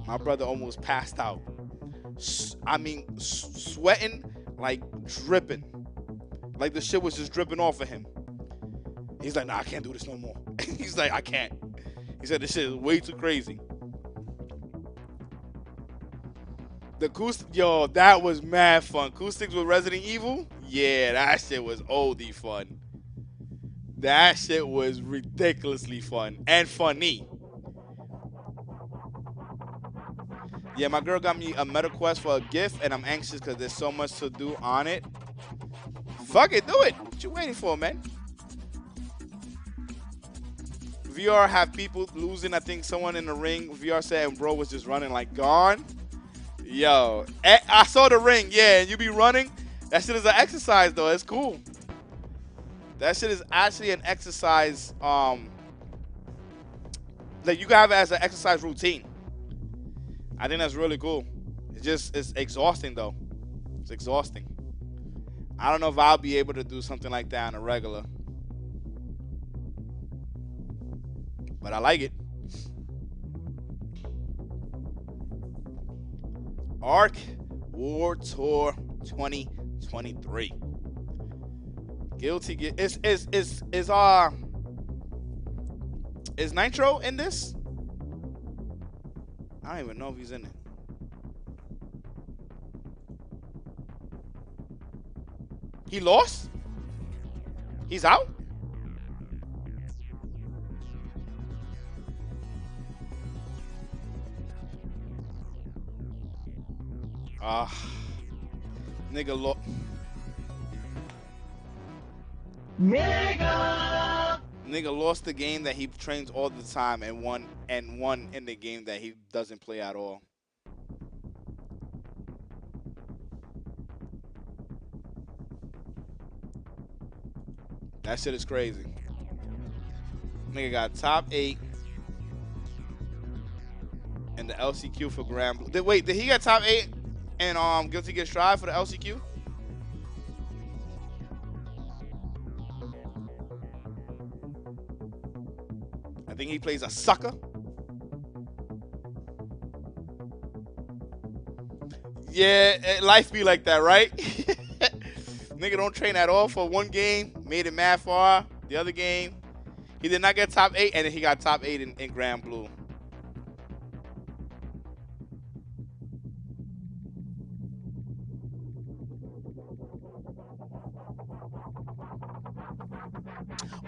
my brother almost passed out. I mean, sweating, like dripping. Like the shit was just dripping off of him. He's like, nah, I can't do this no more. He's like, I can't. He said, this shit is way too crazy. The acoustic, yo, that was mad fun. Acoustics with Resident Evil? Yeah, that shit was oldie fun. That shit was ridiculously fun and funny. Yeah, my girl got me a Meta Quest for a gift, and I'm anxious because there's so much to do on it. Fuck it, do it. What you waiting for, man? VR have people losing. I think someone in the ring, VR said, and bro was just running like gone. Yo, I saw the ring, yeah, and you be running. That shit is an exercise, though. It's cool. That shit is actually an exercise. Like you can have it as an exercise routine. I think that's really cool. It's exhausting, though. It's exhausting. I don't know if I'll be able to do something like that on a regular. But I like it. Arc War Tour 2023. Guilty. Is Nitro in this? I don't even know if he's in it. He lost? He's out? Nigga Nigga lost the game that he trains all the time and won in the game that he doesn't play at all. That shit is crazy. Nigga got top 8 in the LCQ for Grand Blue. Wait, did he get top 8 and Guilty Gear Strive for the LCQ? I think he plays a sucker. Yeah, life be like that, right? Nigga don't train at all for one game, made it mad far. The other game, he did not get top 8, and then he got top 8 in Grand Blue.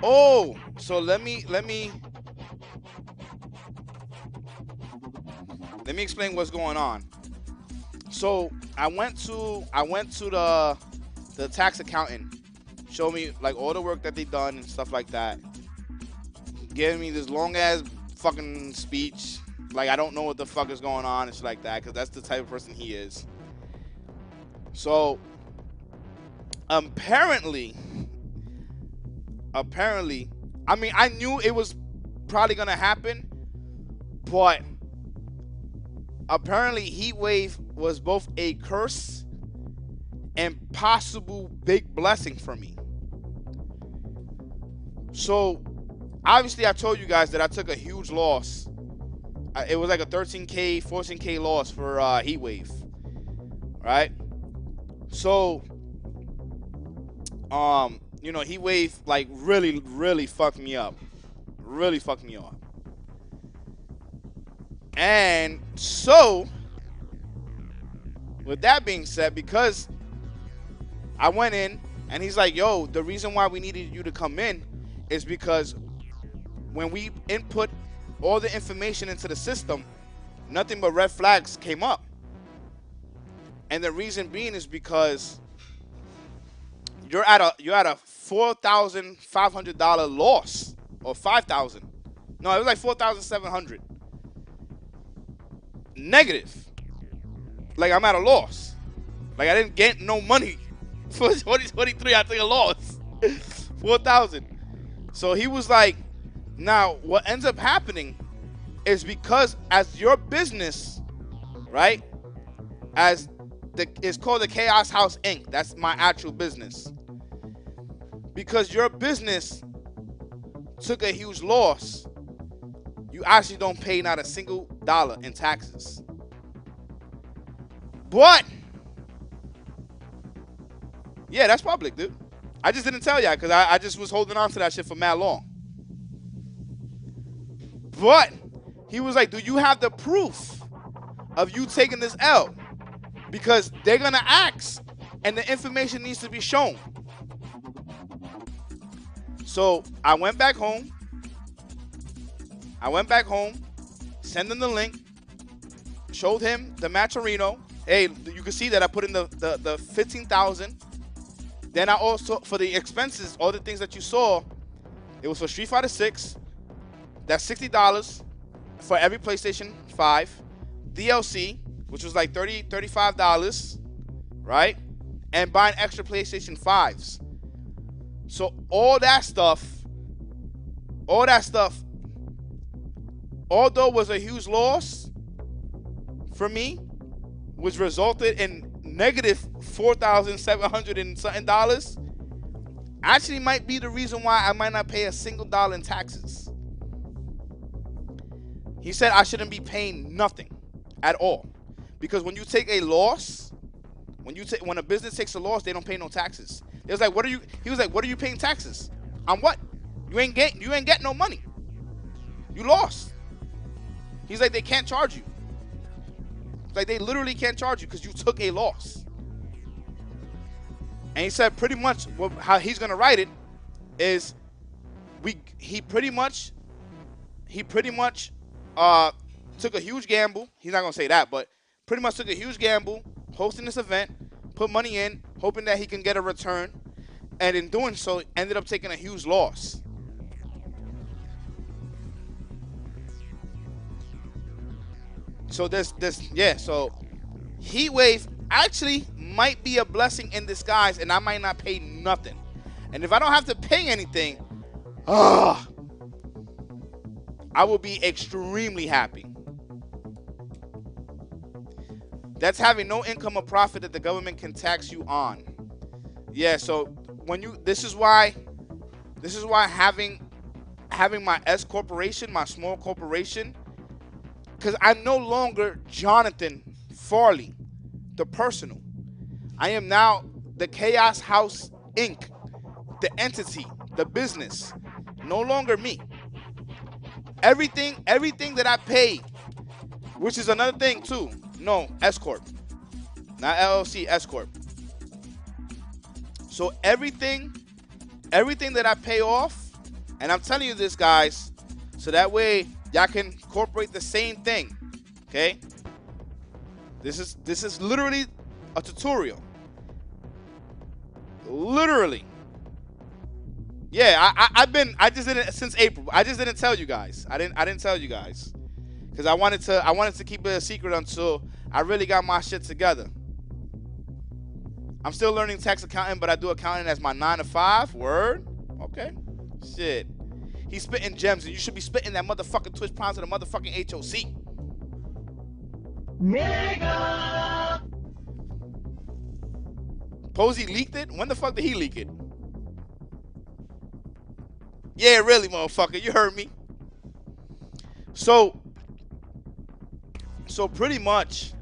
Oh, so let me explain what's going on. So I went to the tax accountant, show me like all the work that they done and stuff like that. Gave me this long ass fucking speech, like I don't know what the fuck is going on and shit like that, because that's the type of person he is. So apparently, I mean, I knew it was probably gonna happen, but apparently Heatwave was both a curse and possible big blessing for me. So obviously I told you guys that I took a huge loss. It was like a 13K, 14K loss for Heatwave, right? So you know, Heatwave like really fucked me up. Really fucked me up. And so, with that being said, because I went in and he's like, yo, the reason why we needed you to come in is because when we input all the information into the system, nothing but red flags came up. And the reason being is because you're at a $4,500 loss, or $5,000. No, it was like $4,700. Negative. Like I'm at a loss. Like I didn't get no money for 2023. I took a loss. 4,000. So he was like, now what ends up happening is because as your business, right? It's called the Chaos House Inc. That's my actual business. Because your business took a huge loss, you actually don't pay not a single dollar in taxes. But yeah, that's public, dude. I just didn't tell y'all because I just was holding on to that shit for mad long. But he was like, do you have the proof of you taking this L? Because they're going to ask and the information needs to be shown. So I went back home. Sent him the link, showed him the Matcherino. Hey, you can see that I put in the 15,000. Then I also, for the expenses, all the things that you saw, it was for Street Fighter 6. That's $60 for every PlayStation 5. DLC, which was like $35, right? And buying extra PlayStation 5s. So all that stuff, although was a huge loss for me, which resulted in negative $4,700 and something dollars, actually might be the reason why I might not pay a single dollar in taxes. He said I shouldn't be paying nothing at all, because when you take a loss, when a business takes a loss, they don't pay no taxes. It was like, he was like, what are you paying taxes on? What? You ain't get no money. You lost. He's like, they can't charge you. Like, they literally can't charge you because you took a loss. And he said pretty much how he's gonna write it is he pretty much took a huge gamble. He's not gonna say that, but pretty much took a huge gamble hosting this event, put money in, hoping that he can get a return, and in doing so, ended up taking a huge loss. So so Heatwave actually might be a blessing in disguise, and I might not pay nothing. And if I don't have to pay anything, I will be extremely happy. That's having no income or profit that the government can tax you on. Yeah, so when you this is why having my S corporation, my small corporation, because I'm no longer Jonathan Farley, the personal. I am now the Chaos House Inc., the entity, the business. No longer me. Everything that I pay, which is another thing too. No, S Corp. Not LLC, S Corp. So everything that I pay off, and I'm telling you this, guys, so that way y'all can incorporate the same thing. Okay? This is literally a tutorial. Literally. Yeah, I just didn't since April. I just didn't tell you guys. I didn't tell you guys. Because I wanted to keep it a secret until I really got my shit together. I'm still learning tax accounting, but I do accounting as my 9 to 5. Word? Okay. Shit. He's spitting gems, and you should be spitting that motherfucking Twitch Prime to the motherfucking HOC. Nigga! Posey leaked it? When the fuck did he leak it? Yeah, really, motherfucker. You heard me. So pretty much,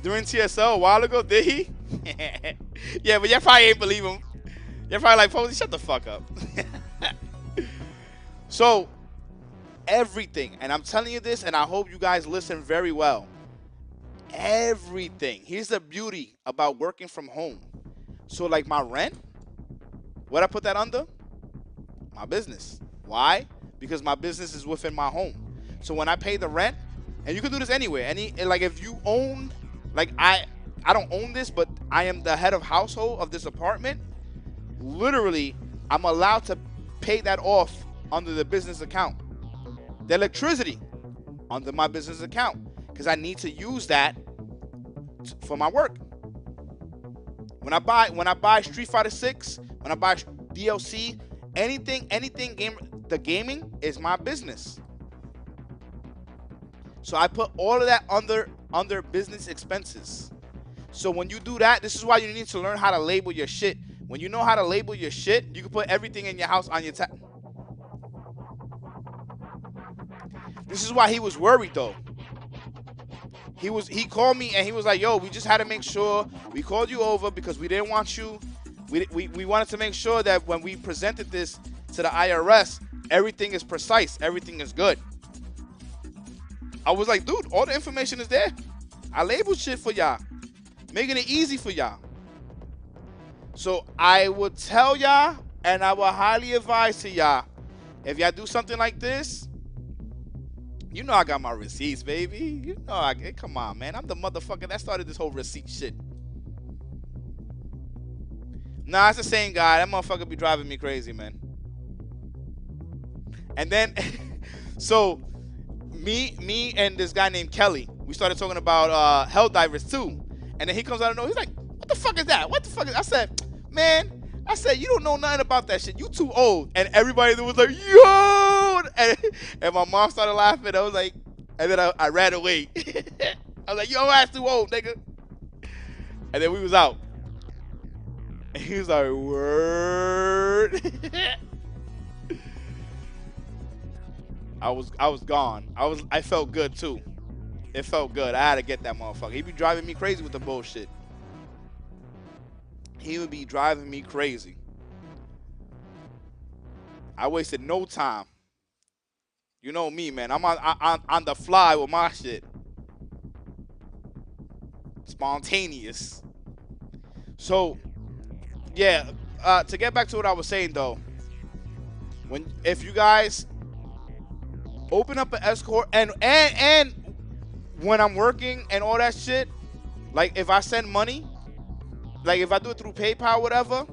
during TSL a while ago, did he? Yeah, but y'all probably ain't believe him. Y'all probably like, Posey, shut the fuck up. So, everything, and I'm telling you this, and I hope you guys listen very well. Everything. Here's the beauty about working from home. So, like my rent, what I put that under? My business. Why? Because my business is within my home. So when I pay the rent, and you can do this anywhere. Like if you own, like I don't own this, but I am the head of household of this apartment. Literally, I'm allowed to pay that off under the business account. The electricity under my business account, because I need to use that for my work. When I buy Street Fighter 6, when I buy DLC, anything the gaming is my business. So I put all of that under business expenses. So when you do that, this is why you need to learn how to label your shit. When you know how to label your shit, you can put everything in your house on your tax. This is why he was worried though. He called me and he was like, yo, we just had to make sure we called you over because we didn't want you. We wanted to make sure that when we presented this to the IRS, everything is precise, everything is good. I was like, dude, all the information is there. I labeled shit for y'all, making it easy for y'all. So I would tell y'all, and I will highly advise to y'all, if y'all do something like this, you know I got my receipts, baby. You know, come on, man. I'm the motherfucker that started this whole receipt shit. Nah, it's the same guy. That motherfucker be driving me crazy, man. And then, so, me and this guy named Kelly, we started talking about Helldivers 2. And then he comes out of nowhere. He's like, what the fuck is that? What the fuck is... I said, man, you don't know nothing about that shit. You too old. And everybody was like, yo! And my mom started laughing. I was like, and then I ran away. I was like, yo, ass too old, nigga. And then we was out. And he was like, word. I was gone. I felt good too. It felt good. I had to get that motherfucker. He be driving me crazy with the bullshit. He would be driving me crazy. I wasted no time. You know me, man. I'm on the fly with my shit. Spontaneous. So, yeah. To get back to what I was saying though, if you guys open up an escort and when I'm working and all that shit, like if I send money, like if I do it through PayPal or whatever,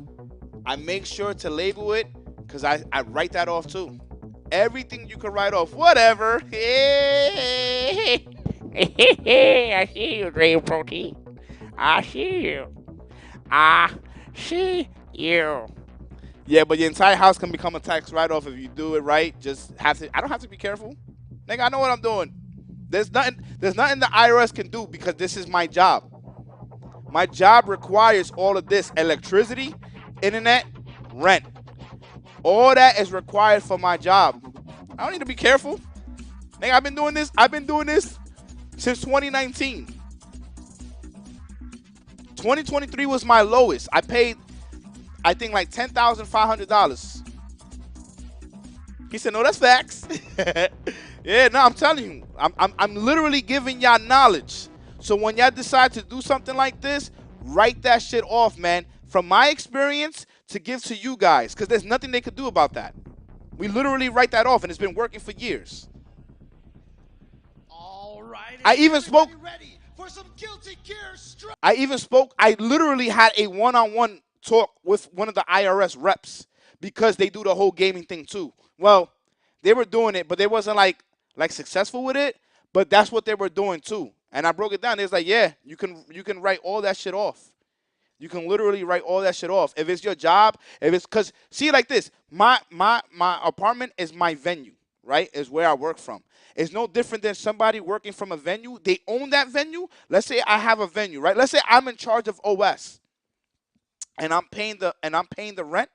I make sure to label it because I write that off too. Everything you can write off, whatever. I see you, Dream Protein. I see you. I see you. Yeah, but your entire house can become a tax write-off if you do it right. Just have to. I don't have to be careful. Nigga, I know what I'm doing. There's nothing the IRS can do because this is my job. My job requires all of this: electricity, internet, rent. All that is required for my job. I don't need to be careful. Nigga, I've been doing this. Since 2019. 2023 was my lowest. I paid, I think, like $10,500. He said, "No, that's facts." Yeah, no, I'm telling you, I'm literally giving y'all knowledge. So when y'all decide to do something like this, write that shit off, man. From my experience to give to you guys, because there's nothing they could do about that. We literally write that off, and it's been working for years. All right. I even spoke. Ready for some guilty gear strike. I literally had a one-on-one talk with one of the IRS reps because they do the whole gaming thing too. Well, they were doing it, but they wasn't like successful with it. But that's what they were doing too. And I broke it down. They was like, yeah, you can write all that shit off. You can literally write all that shit off. If it's your job, if it's because see it like this, my apartment is my venue, right? Is where I work from. It's no different than somebody working from a venue. They own that venue. Let's say I have a venue, right? Let's say I'm in charge of OS, and I'm paying the rent.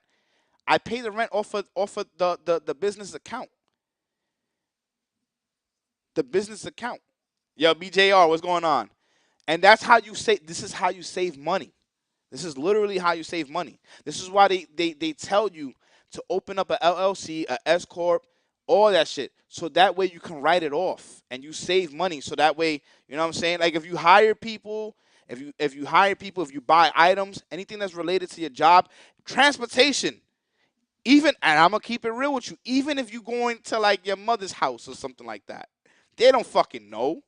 I pay the rent off of the business account. The business account. Yo, BJR, what's going on? And that's how you say. This is how you save money. This is literally how you save money. This is why they tell you to open up a LLC, a S corp, all that shit. So that way you can write it off and you save money. So that way, you know what I'm saying? Like if you hire people, if you buy items, anything that's related to your job, transportation, even, and I'm gonna keep it real with you, even if you going to like your mother's house or something like that, they don't fucking know.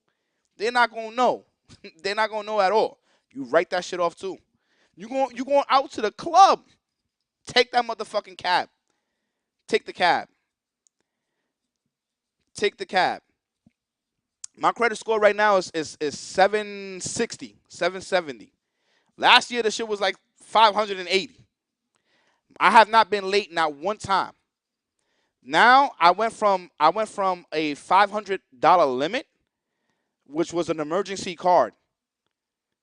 They're not gonna know. They're not gonna know at all. You write that shit off too. You going out to the club. Take that motherfucking cab. Take the cab. Take the cab. My credit score right now is 760, 770. Last year the shit was like 580. I have not been late not one time. Now I went from a $500 limit, which was an emergency card.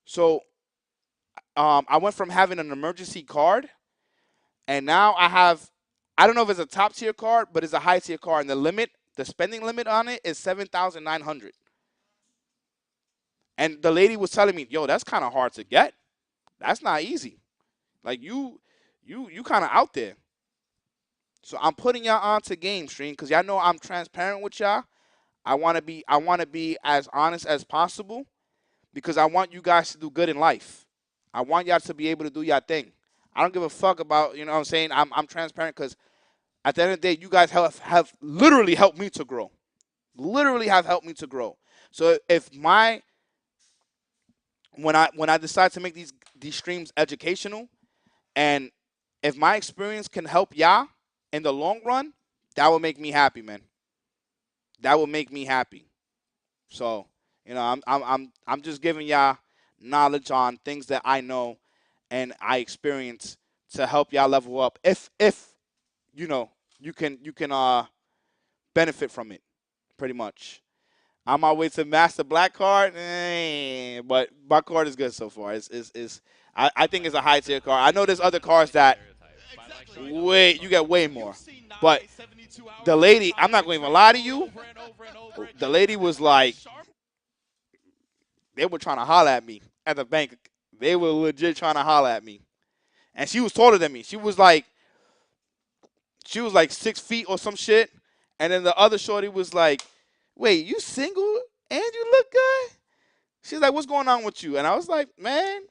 So I went from having an emergency card, and now I don't know if it's a top tier card, but it's a high tier card, and the spending limit on it is $7,900. And the lady was telling me, yo, that's kind of hard to get. That's not easy. Like you kind of out there. So I'm putting y'all on to Game Stream because y'all know I'm transparent with y'all. I want to be as honest as possible because I want you guys to do good in life. I want y'all to be able to do your thing. I don't give a fuck about, you know what I'm saying? I'm transparent because at the end of the day, you guys have literally helped me to grow. Literally have helped me to grow. So if when I decide to make these streams educational, and if my experience can help y'all in the long run, that will make me happy, man. That will make me happy. So, you know, I'm just giving y'all knowledge on things that I know and I experience to help y'all level up. If you know you can benefit from it, pretty much. On my way to master black card, but my card is good so far. I think it's a high tier card. I know there's other cards that you get way more, but the lady, I'm not going to even lie to you. The lady was like, they were trying to holler at me at the bank. They were legit trying to holler at me, and she was taller than me. She was like 6 feet or some shit, and then the other shorty was like, wait, you single and you look good? She's like, what's going on with you? And I was like, man,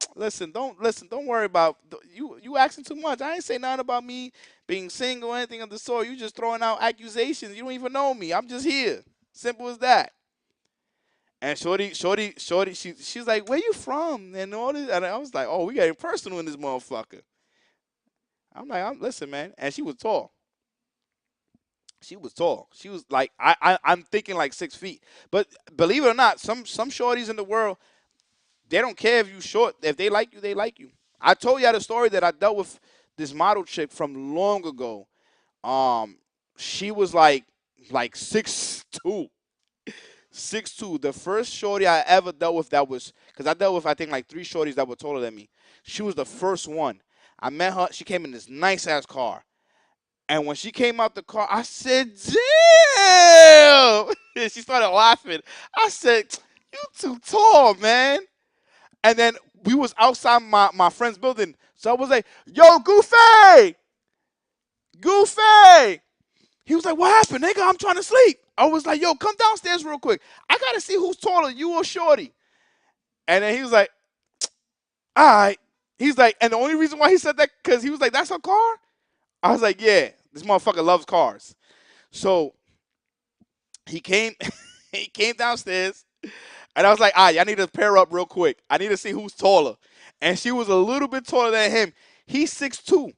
don't worry about you asking too much. I ain't say nothing about me being single or anything of the sort. You just throwing out accusations. You don't even know me. I'm just here. Simple as that. And shorty, she's like, where you from? And all this, and I was like, oh, we getting personal in this motherfucker. I'm like, listen, man. And she was tall. She was tall. She was like, I'm thinking like 6 feet. But believe it or not, some shorties in the world, they don't care if you short. If they like you, they like you. I told y'all the story that I dealt with this model chick from long ago. She was like 6'2". 6'2". The first shorty I ever dealt with that was, because I dealt with, I think, like 3 shorties that were taller than me. She was the first one. I met her. She came in this nice-ass car. And when she came out the car, I said, damn! She started laughing. I said, you too tall, man. And then we was outside my friend's building. So I was like, yo, Goofy! Goofy! He was like, what happened, nigga? I'm trying to sleep. I was like, yo, come downstairs real quick. I got to see who's taller, you or Shorty. And then he was like, all right. He's like, and the only reason why he said that, because he was like, that's her car? I was like, yeah, this motherfucker loves cars. So he came he came downstairs, and I was like, all right, I need to pair up real quick. I need to see who's taller. And she was a little bit taller than him. He's 6'2".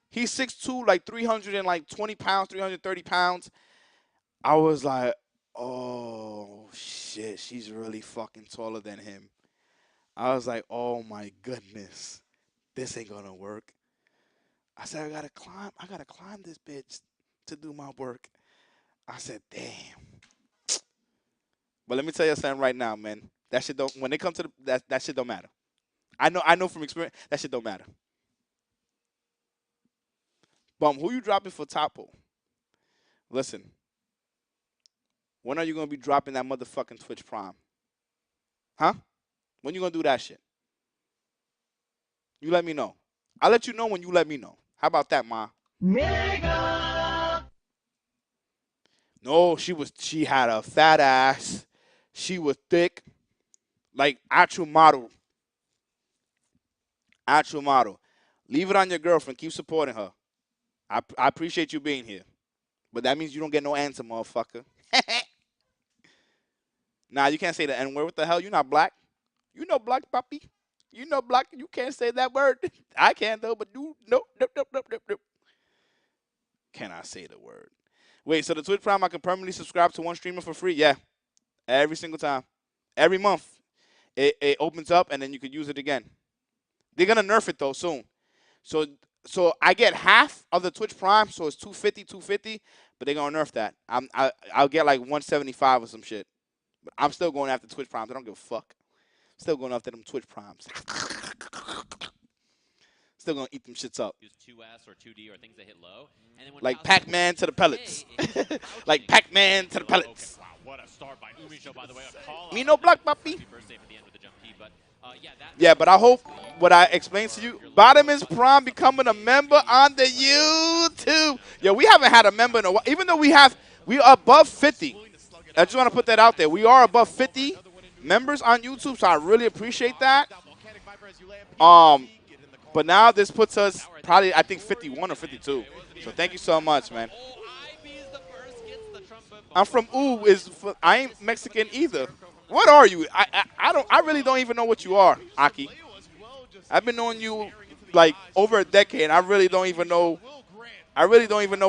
He's 6'2", like 320 pounds, 330 pounds. I was like, oh, shit, she's really fucking taller than him. I was like, oh, my goodness. This ain't going to work. I said, I got to climb this bitch to do my work. I said, damn. But let me tell you something right now, man. That shit don't, when it comes to that shit don't matter. I know from experience, that shit don't matter. Who you dropping for Topo? Listen. When are you going to be dropping that motherfucking Twitch Prime? Huh? When you going to do that shit? You let me know. I'll let you know when you let me know. How about that, Ma? Nigga! No, she had a fat ass. She was thick. Like actual model. Actual model. Leave it on your girlfriend. Keep supporting her. I appreciate you being here. But that means you don't get no answer, motherfucker. Nah, you can't say the N-word. What the hell? You not black? You know black, puppy. You know black. You can't say that word. I can, though, but nope. Can I say the word? Wait, so the Twitch Prime, I can permanently subscribe to one streamer for free? Yeah. Every single time. Every month. It opens up, and then you could use it again. They're going to nerf it, though, soon. So I get half of the Twitch Prime, so it's $250, but they're going to nerf that. I'll get like $175 or some shit. But I'm still going after Twitch Primes. I don't give a fuck. Still going after them Twitch Primes. Still going to eat them shits up. Use 2S or 2D or things that hit low. And then when like Pac-Man to the pellets. Like Pac-Man to the pellets. Wow, what a start by Umisho, by the way. Me no block, puppy. Happy birthday for the end with the jump key, but yeah, but I hope what I explained to you, Bum1six3 Prime becoming a member on the YouTube. Yeah, we haven't had a member in a while. Even though we are above 50. I just want to put that out there. We are above 50 members on YouTube, so I really appreciate that. But now this puts us probably, I think, 51 or 52. So thank you so much, man. I'm from I ain't Mexican either. What are you? I really don't even know what you are, Aki. I've been knowing you like over a decade. I really don't even know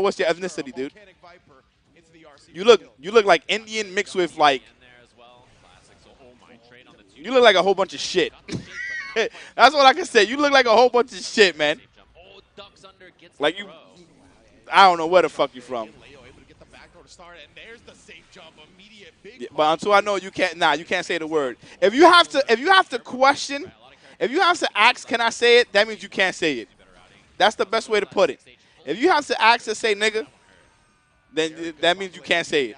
what's your ethnicity, dude. You look like Indian mixed with like. You look like a whole bunch of shit. That's what I can say. You look like a whole bunch of shit, man. Like you, I don't know where the fuck you from. Yeah, but until I know you can't. Nah, you can't say the word. If you have to question, if you have to ask, can I say it? That means you can't say it. That's the best way to put it. If you have to ask to say nigga, then that means you can't say it.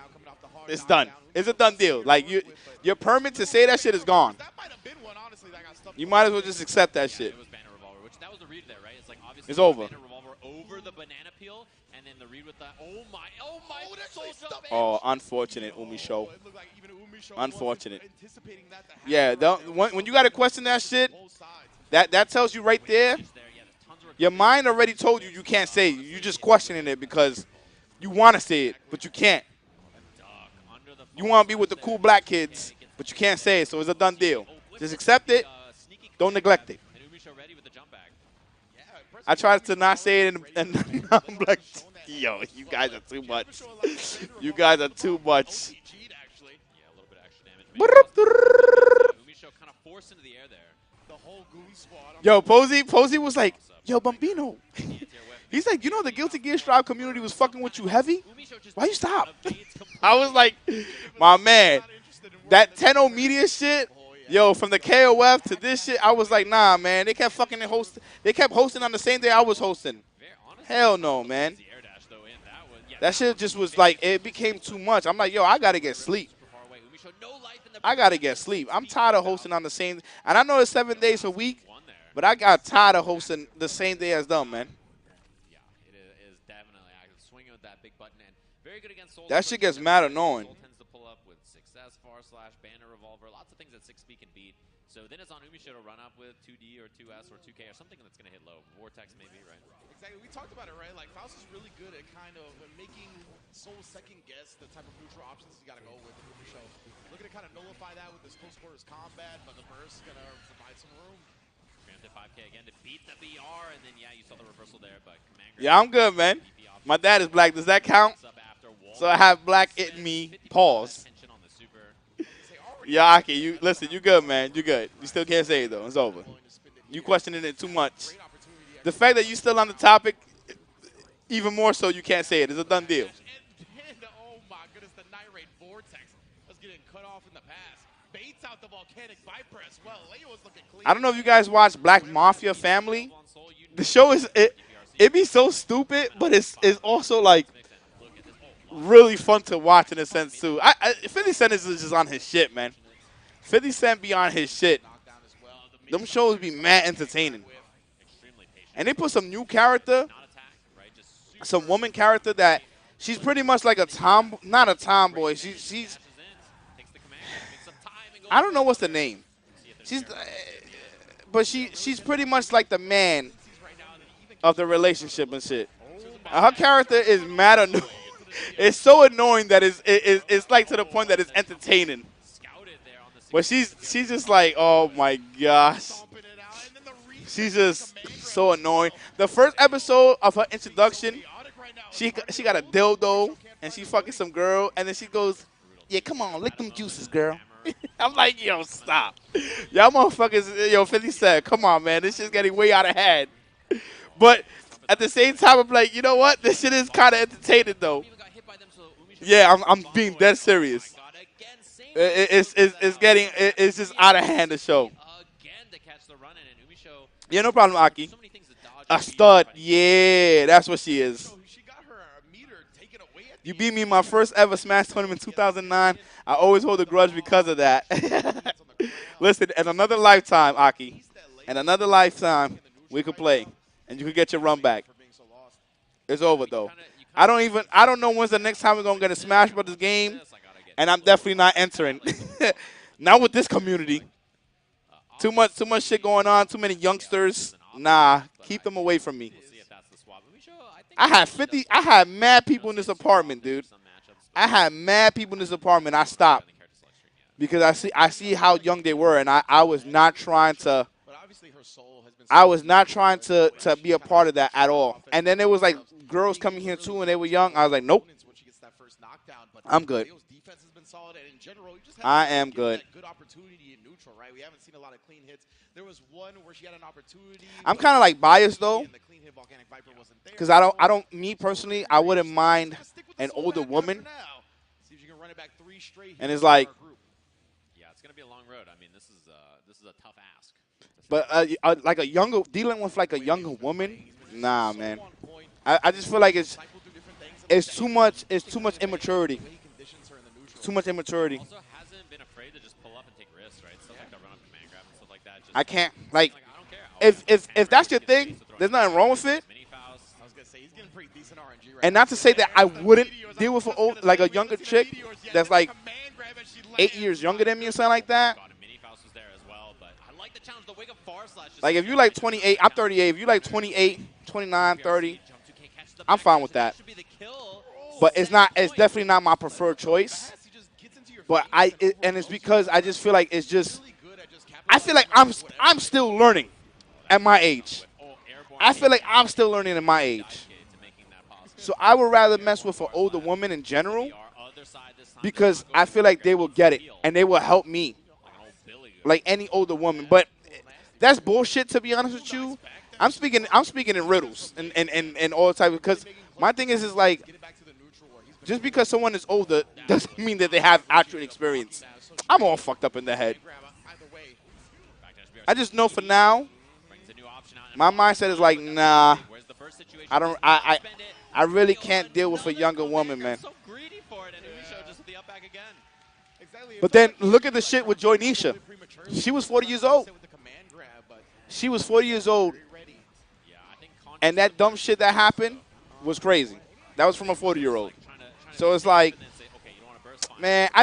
It's done. It's a done deal. Like your permit to say that shit is gone. You might as well just accept that shit. It's over. Oh, unfortunate, Umisho. Unfortunate. Yeah, when you got to question that shit, that tells you right there, your mind already told you can't say it. You're just questioning it because you want to say it, but you can't. You want to be with the cool black kids, but you can't say it, so it's a done deal. Just accept it. Don't neglect it. I tried to not say it, and I'm like, yo, you guys are too much. You guys are too much. Yo, Posey was like, yo, Bambino. He's like, you know the Guilty Gear Strive community was fucking with you heavy? Why you stop? I was like, my man, that 10-0 media shit, yo, from the KOF to this shit, I was like, nah, man. They kept fucking host. They kept hosting on the same day I was hosting. Hell no, man. That shit just was like, it became too much. I'm like, yo, I got to get sleep. I got to get sleep. I'm tired of hosting on the same. And I know it's 7 days a week, but I got tired of hosting the same day as them, man. That shit gets mad annoying. Tends to pull up with success, far slash, banner revolver, lots of things that 6B can beat. So then it's on Umisho to run up with 2D or 2S or 2K or something that's going to hit low. Vortex maybe, right? Exactly. We talked about it, right? Like, Faust is really good at kind of making Soul second guess the type of neutral options you got to go with in Umisho. Looking to kind of nullify that with this close quarters combat, but the burst is going to provide some room. Granted 5K again to beat the BR, and then, yeah, you saw the reversal there, but Command Yeah, I'm good, man. My dad is black. Does that count? So I have black in me. Pause. Yeah, Aki, you listen. You good, man. You good. You still can't say it though. It's over. You questioning it too much. The fact that you still on the topic, even more so, you can't say it. It's a done deal. Oh my goodness, the Night Raid Vortex was getting cut off in the pass. Baits out the Volcanic Viper as well. Leo was looking clean. I don't know if you guys watch Black Mafia Family. The show is it be so stupid, but it's also like really fun to watch in a sense too. 50 Cent is just on his shit, man. 50 Cent be on his shit. Them shows be mad entertaining. And they put some new character, some woman character that she's pretty much like a not a tomboy. She's I don't know what's the name. But she's pretty much like the man of the relationship and shit. And her character is mad annoying. It's so annoying that it's like to the point that it's entertaining. But she's just like, oh my gosh. She's just so annoying. The first episode of her introduction, she got a dildo and she fucking some girl, and then she goes, yeah, come on, lick them juices, girl. I'm like, yo, stop. Y'all motherfuckers, yo, 50 Cent, come on, man. This shit's getting way out of hand. But at the same time, I'm like, you know what? This shit is kind of entertaining, though. Yeah, I'm being dead serious. It's just out of hand, the show. Yeah, no problem, Aki. A stud. Yeah, that's what she is. You beat me in my first ever Smash tournament in 2009. I always hold a grudge because of that. Listen, in another lifetime, Aki, in another lifetime, we could play, and you could get your run back. It's over, though. I don't know when's the next time we're going to get a Smash Brothers game, and I'm definitely not entering. Not with this community. Too much shit going on, too many youngsters. Nah, keep them away from me. I had mad people in this apartment, dude. I had mad people in this apartment. I stopped because I see how young they were, and I was not trying to. I was not trying to be a part of that at all. And then there was like girls coming here too, and they were young. I was like, nope. I'm good. I am good. We haven't seen a lot of clean hits. There was one where she had an opportunity. I'm kind of like biased though, because me personally, I wouldn't mind an older woman. And it's like, yeah, it's gonna be a long road. I mean, this is a tough ask. But like a younger, dealing with like a younger woman, nah, man. I just feel like it's too much. It's too much immaturity. Too much immaturity. Also hasn't been afraid to just pull up and take risks, right? Stuff like the run up command grab and stuff like that. I can't like if that's your thing, there's nothing wrong with it. And not to say that I wouldn't deal with like a younger chick that's like 8 years younger than me or something like that. Like if you like 28, I'm 38. If you like 28, 29, 30, I'm fine with that. But it's definitely not my preferred choice. But and it's because I just feel like it's just, I feel like I'm still learning at my age. I feel like I'm still learning at my age. So I would rather mess with an older woman in general because I feel like they will get it and they will help me like any older woman. But that's bullshit, to be honest with you, I'm speaking in riddles and all type of, because my thing is like, just because someone is older doesn't mean that they have actual experience. I'm all fucked up in the head. I just know for now, my mindset is like, nah, I really can't deal with a younger woman, man. But then look at the shit with Joynisha. She was 40 years old. She was 40 years old. And that dumb shit that happened was crazy. That was from a 40-year-old. So it's like, man, I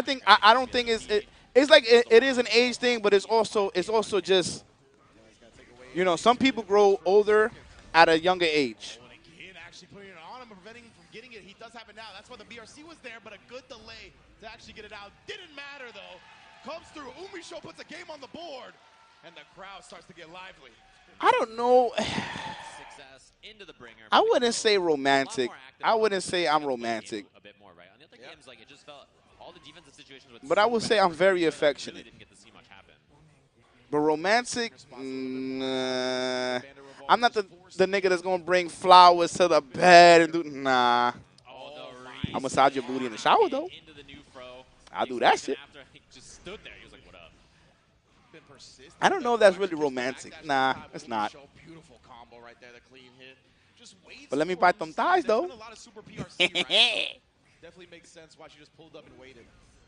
don't think it's like it is an age thing, but it's also just, you know, some people grow older at a younger age. Actually putting it on him, preventing him from getting it. He does have it now. That's why the BRC was there, but a good delay to actually get it out. Didn't matter though. Comes through. Umisho puts a game on the board, and the crowd starts to get lively. I don't know. Into the bringer, I wouldn't say romantic. I wouldn't say I'm romantic. A bit more, right? On the other games, like it just felt all the defensive situations with. But I would say I'm very affectionate. Really didn't get to see much happen. But romantic, nah. I'm not the nigga that's gonna bring flowers to the bed and do nah. I'll massage your booty in the shower though. I'll do that shit. After he just stood there, he was like, "What up?" I don't know if that's really romantic. Nah, it's not. Beautiful combo right there, the clean hit. Just waits. But let me bite them thighs though. A lot of super PRC, right? Definitely makes sense why she just pulled up and waited.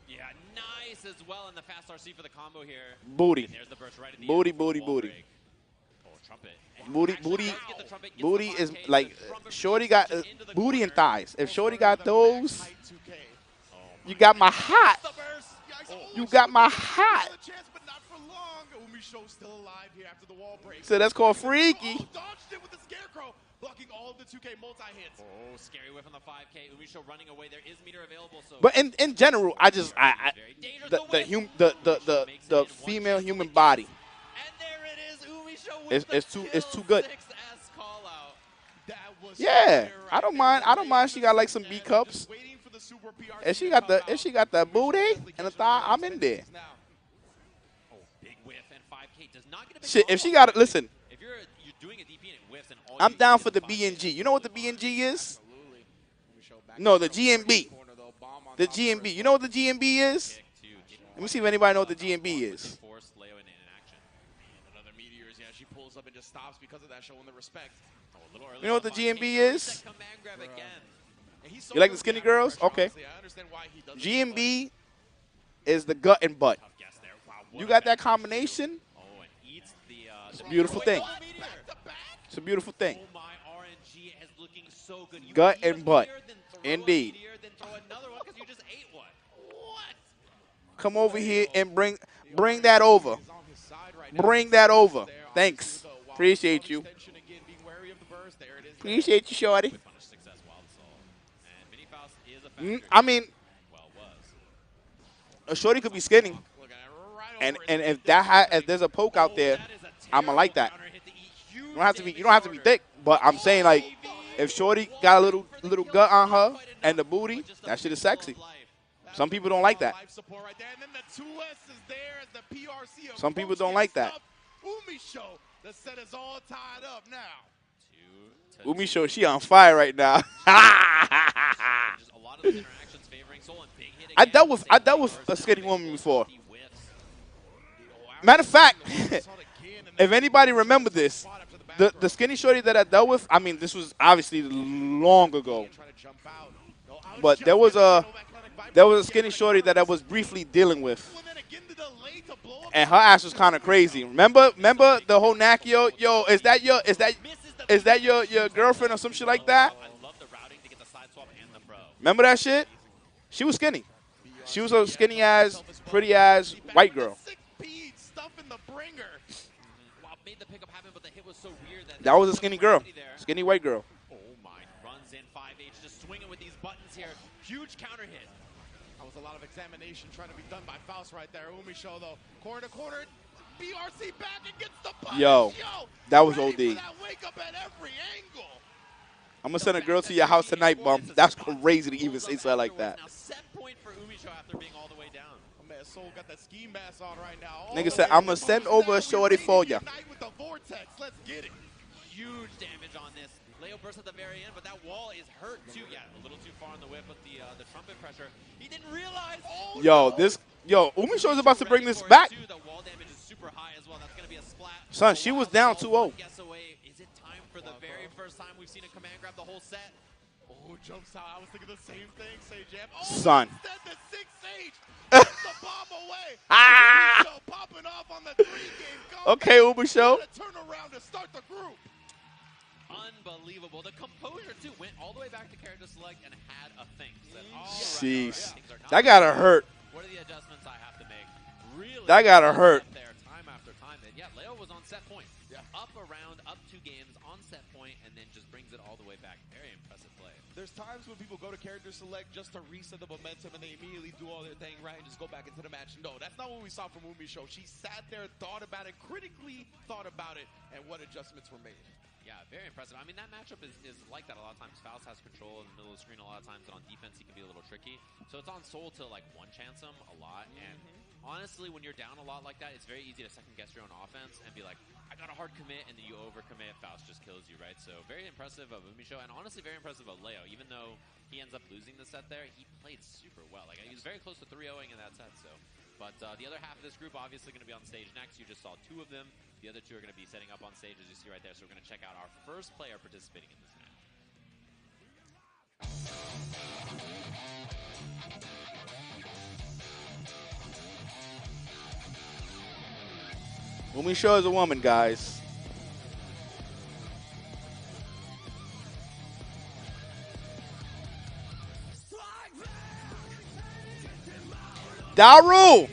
Yeah, nice as well in the fast RC for the combo here. Booty. And there's the burst right at the Booty, end. booty, booty. Oh, trumpet. Booty is like, shorty got booty and thighs. If shorty got those, you got my hot. You got my hot. So that's called freaky. Blocking all of the 2K multi-hits. Oh, scary whiff on the 5K. Umisho running away. There is meter available. So but in general, the female human body. And there it is. Umisho with It's too good. 6S call out. Yeah, I don't mind. I don't mind. She got like some B cups. If she got the booty and the thigh, I'm in there. Oh, big whiff and 5K does not get a big Shit, if she got it, listen. If you're doing a DP and it whiffs and all I'm down for the BNG. You know what the BNG is? No, the GMB. The GMB. You know what the GMB is? Let me see if anybody knows what the GMB is. Another meteors, yeah, she pulls up and just stops because of that, showing the respect. You know what the GMB is? You You like the skinny girls? Okay. GMB is the gut and butt. You got that combination? It's a beautiful thing. It's a beautiful thing. Gut and butt. Indeed. Come over here and bring that over. Bring that over. Thanks. Appreciate you. Appreciate you, shorty. I mean, a shorty could be skinny, and if there's a poke out there, I'ma like that. You don't have to be thick, but I'm saying like, if shorty got a little gut on her and the booty, that shit is sexy. Some people don't like that. Some people don't like that. The set is all tied up now. Umisho, she on fire right now. I dealt with a skinny woman before. Matter of fact, if anybody remember this, the skinny shorty that I dealt with, I mean, this was obviously long ago. But there was a skinny shorty that I was briefly dealing with. And her ass was kind of crazy. Remember the whole Nakio? Yo, is that your girlfriend or some shit like that? Remember that shit? She was skinny. She was a skinny ass, pretty ass white girl. That was a skinny girl. Skinny white girl. Oh my, runs in 5H, just swinging with these buttons here. Huge counter hit. That was a lot of examination trying to be done by Faust right there. Umisho though, corner to corner, BRC back and gets the punish. Yo, that was OD. That wake up at every angle. I'm gonna send a girl to your house tonight, bum. That's crazy to even say something like that. Now set point for Umisho after being all the way down. Oh, man, Soul got that ski mask on right now. Nigga said, I'm gonna send over a shorty for ya. With the vortex. Let's get it. huge damage on this. Leo burst at the very end, but that wall is hurt too. Yeah, a little too far on the whip with the trumpet pressure. He didn't realize. Oh, Yo, Umisho is about to bring this back. The wall damage is super high as well. That's going to be a splat. Son, she was down 2-0. Guess away. Is it time for the very first time we've seen a command grab the whole set? Oh, jumps out. I was thinking the same thing. Say jam. Oh, son. Instead, the 6 Sage puts the bomb away. Ah! Umisho popping off on the 3-game comeback. Okay, Umisho. Turn around to start the group. Unbelievable. The composure, too, went all the way back to character select and had a think. Said, Jeez. right, That gotta hurt. What are the adjustments I have to make? Really? That gotta hurt. There, time after time. And yeah, Leo was on set point. Yeah. Up around, up 2 games, on set point, and then just brings it all the way back. Very impressive play. There's times when people go to character select just to reset the momentum and they immediately do all their thing right and just go back into the match. No, that's not what we saw from Umisho. She sat there, thought about it, critically thought about it, and what adjustments were made. Yeah, very impressive. I mean, that matchup is like that a lot of times. Faust has control in the middle of the screen a lot of times, and on defense he can be a little tricky. So it's on Soul to like one-chance him a lot. And honestly, when you're down a lot like that, it's very easy to second-guess your own offense and be like, I got a hard commit, and then you overcommit. Faust just kills you, right? So very impressive of Umisho, and honestly very impressive of Leo. Even though he ends up losing the set there, he played super well. Like, he was very close to 3-0ing in that set. So, but the other half of this group obviously going to be on stage next. You just saw 2 of them. The other 2 are going to be setting up on stage, as you see right there. So we're going to check out our first player participating in this match. Umisho is a woman, guys. Daru!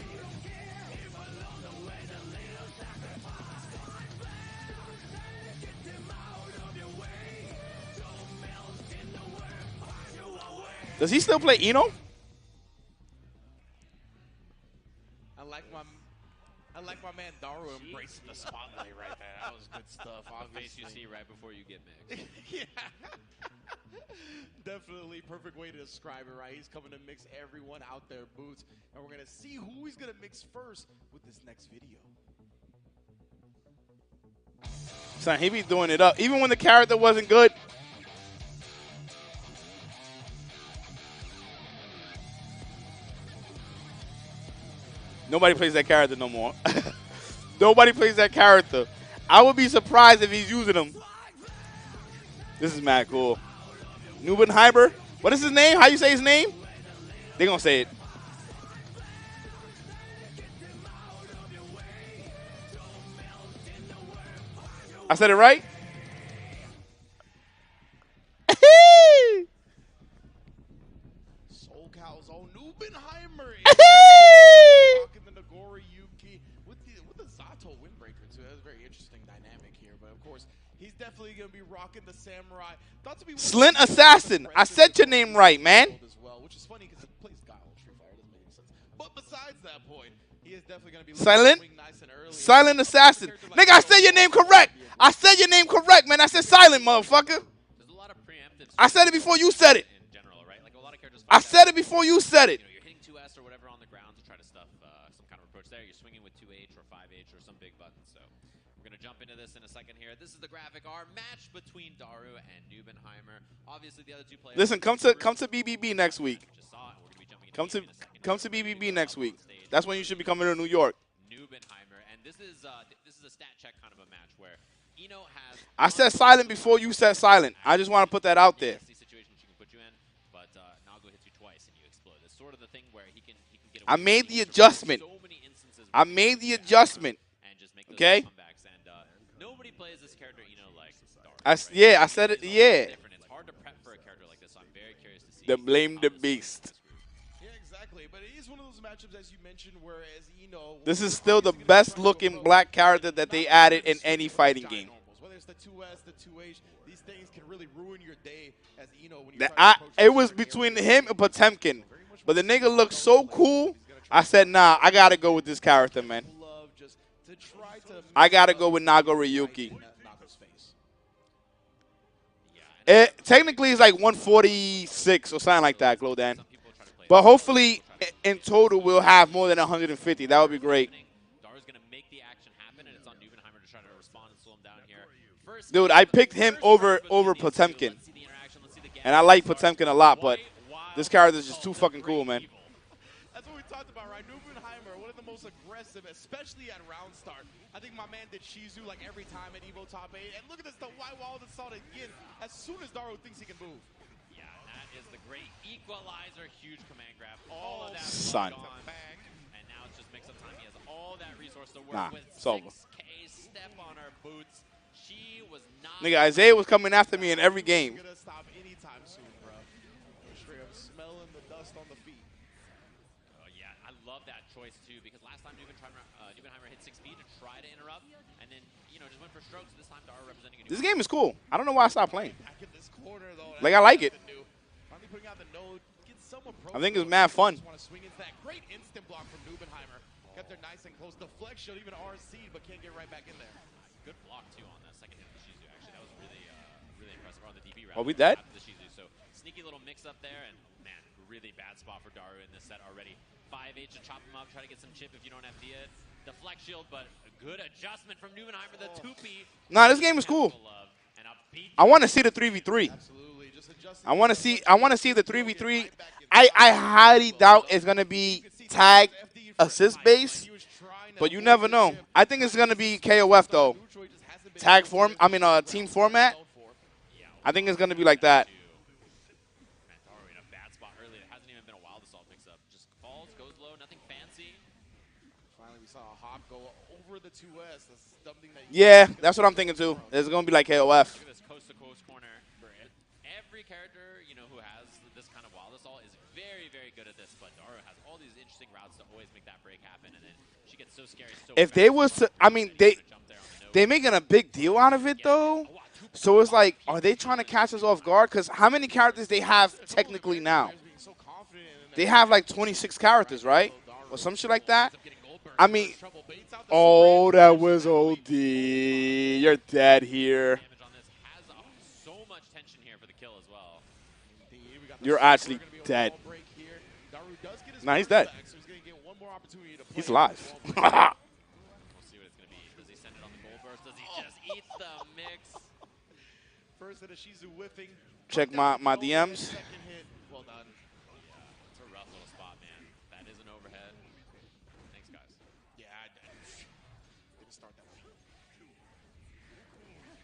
Does he still play Eno? I like my man Daru embracing the spotlight right there. That was good stuff. The face you see right before you get mixed. Yeah. Definitely perfect way to describe it, right? He's coming to mix everyone out their boots. And we're going to see who he's going to mix first with this next video. Son, he be doing it up. Even when the character wasn't good. Nobody plays that character no more. Nobody plays that character. I would be surprised if he's using them. This is mad cool. Nubenheimer? What is his name? How you say his name? They gonna say it. I said it right? Soul Cal's own Nubenheimer. Rocking the Nagori Yuki with the Zato windbreaker too. That's a very interesting dynamic here. But of course, he's definitely gonna be rocking the Samurai. Thought to be Slint Assassin. I said your name right, man. As well, which is funny because he plays Guile on Street Fighter. Doesn't make any sense. But besides that point, he is definitely gonna be Silent. Nice and early. Silent Assassin. Nigga, I said your name correct. I said your name correct, man. I said silent, motherfucker. There's a lot of preemptive. I said it before you said it. In general, right? Like a lot of characters. I said it before you said it. You know, you're hitting 2S or whatever on the ground to try to stuff some kind of approach there. You're swinging with 2H or 5H or some big buttons. So we're going to jump into this in a second here. This is the graphic R match between Daru and Nubenheimer. Obviously, the other 2 players. Listen, come to BBB next week. Just saw it. We're going to be jumping into Come to BBB next week. That's when you should be coming to New York. Nubenheimer, and this is a stat check kind of a match where Eno has. I said silent before you said silent. I just want to put that out there. The situation she can put you in, but Nago hits you twice and you explode. It's sort of the thing where he can get away. I made the adjustment. So many instances I made the adjustment. And just make those Okay. comebacks. And nobody plays this character Eno like Daru. Yeah, I said it. Yeah. It's hard to prep for a character like this, so I'm very curious to see. The blame the beast. Yeah, exactly. But it is one of those matchups, as you mentioned, whereas Eno. This is still the best looking black character that they added in any fighting game. Whether it's the 2S, the 2H, these things can really ruin your day as Eno when you try to approach It was between him and Potemkin. But the nigga looked so cool. I said, nah, I got to go with this character, man. I got to go with Nago Ryuki. Technically, it's like 146 or something like that, Glodan. But hopefully, in total, we'll have more than 150. That would be great. Daru's going to make the action happen, and it's on Nubenheimer to try to respond and slow him down here. First Dude, I picked him over Potemkin. And I like Potemkin a lot, but this character is just too fucking cool, man. That's what we talked about, right? Nubenheimer, one of the most aggressive, especially at round start. I think my man did Shizu like every time at Evo top 8. And look at this, the white wall that saw it again as soon as Daru thinks he can move. Yeah, that is the great equalizer, huge command grab. All of that son. gone. And now it's just mix-up time. He has all that resource to work Nah, with. it's over. 6K step on her boots. She was not. Nigga, Isaiah was coming after me in every game. Gonna stop anytime soon, bro. Straight up smelling the dust on the feet. Oh yeah, I love that choice too because last time Nubenheimer hit 6 speed to try to interrupt, and then just went for strokes. This time Daru representing a new. This game is cool. I don't know why I stopped playing. Back in this corner, though, Like, I like it. Finally putting out the node, get some approach. I think it's mad fun. Want to swing into that great instant block from Nubenheimer. Kept her nice and close. Deflect shield, even RC, but can't get right back in there. Good block too on that second hit of the Shizu. Actually, that was really impressive on the DB round. Are we dead? The Shizu. So sneaky little mix up there, and man, really bad spot for Daru in this set already. 5H to chop him up, try to get some chip if you don't FD it. Deflect shield, but a good adjustment from Nubenheimer. The 2P. Nah, this game is cool. I want to see the 3v3. Absolutely. Just adjusting. I want to see the 3v3. I highly doubt it's gonna be tag assist base, but you never know. I think it's gonna be KOF though. Tag form. I mean, team format. I think it's gonna be like that. Daru in a bad spot early. It hasn't even been a wild assault mix-up. Just falls, goes low, nothing fancy. Finally, we saw a hop go over the 2S. That's something that Yeah, that's what I'm thinking too. It's gonna be like KOF. Look at this coast-to-coast corner. Every character who has this kind of wild assault is very, very good at this. But Daru has all these interesting routes to always make that break happen, and then she gets so scary. So If they was to, I mean, they making a big deal out of it though. So it's like, are they trying to catch us off guard? Because how many characters they have technically now? They have like 26 characters, right? Or some shit like that. I mean, oh, that was OD. You're dead here. So much tension here for the kill as well. You're actually dead. Nah, he's dead. He's alive. We'll see what it's going to be. Does he send it on the gold burst? Does he just eat the mix? First hit of Shizu whiffing. Check my DMs. Second hit. Well done. Yeah, it's a rough little spot, man. That is an overhead. Thanks, guys. Yeah, I didn't start that way.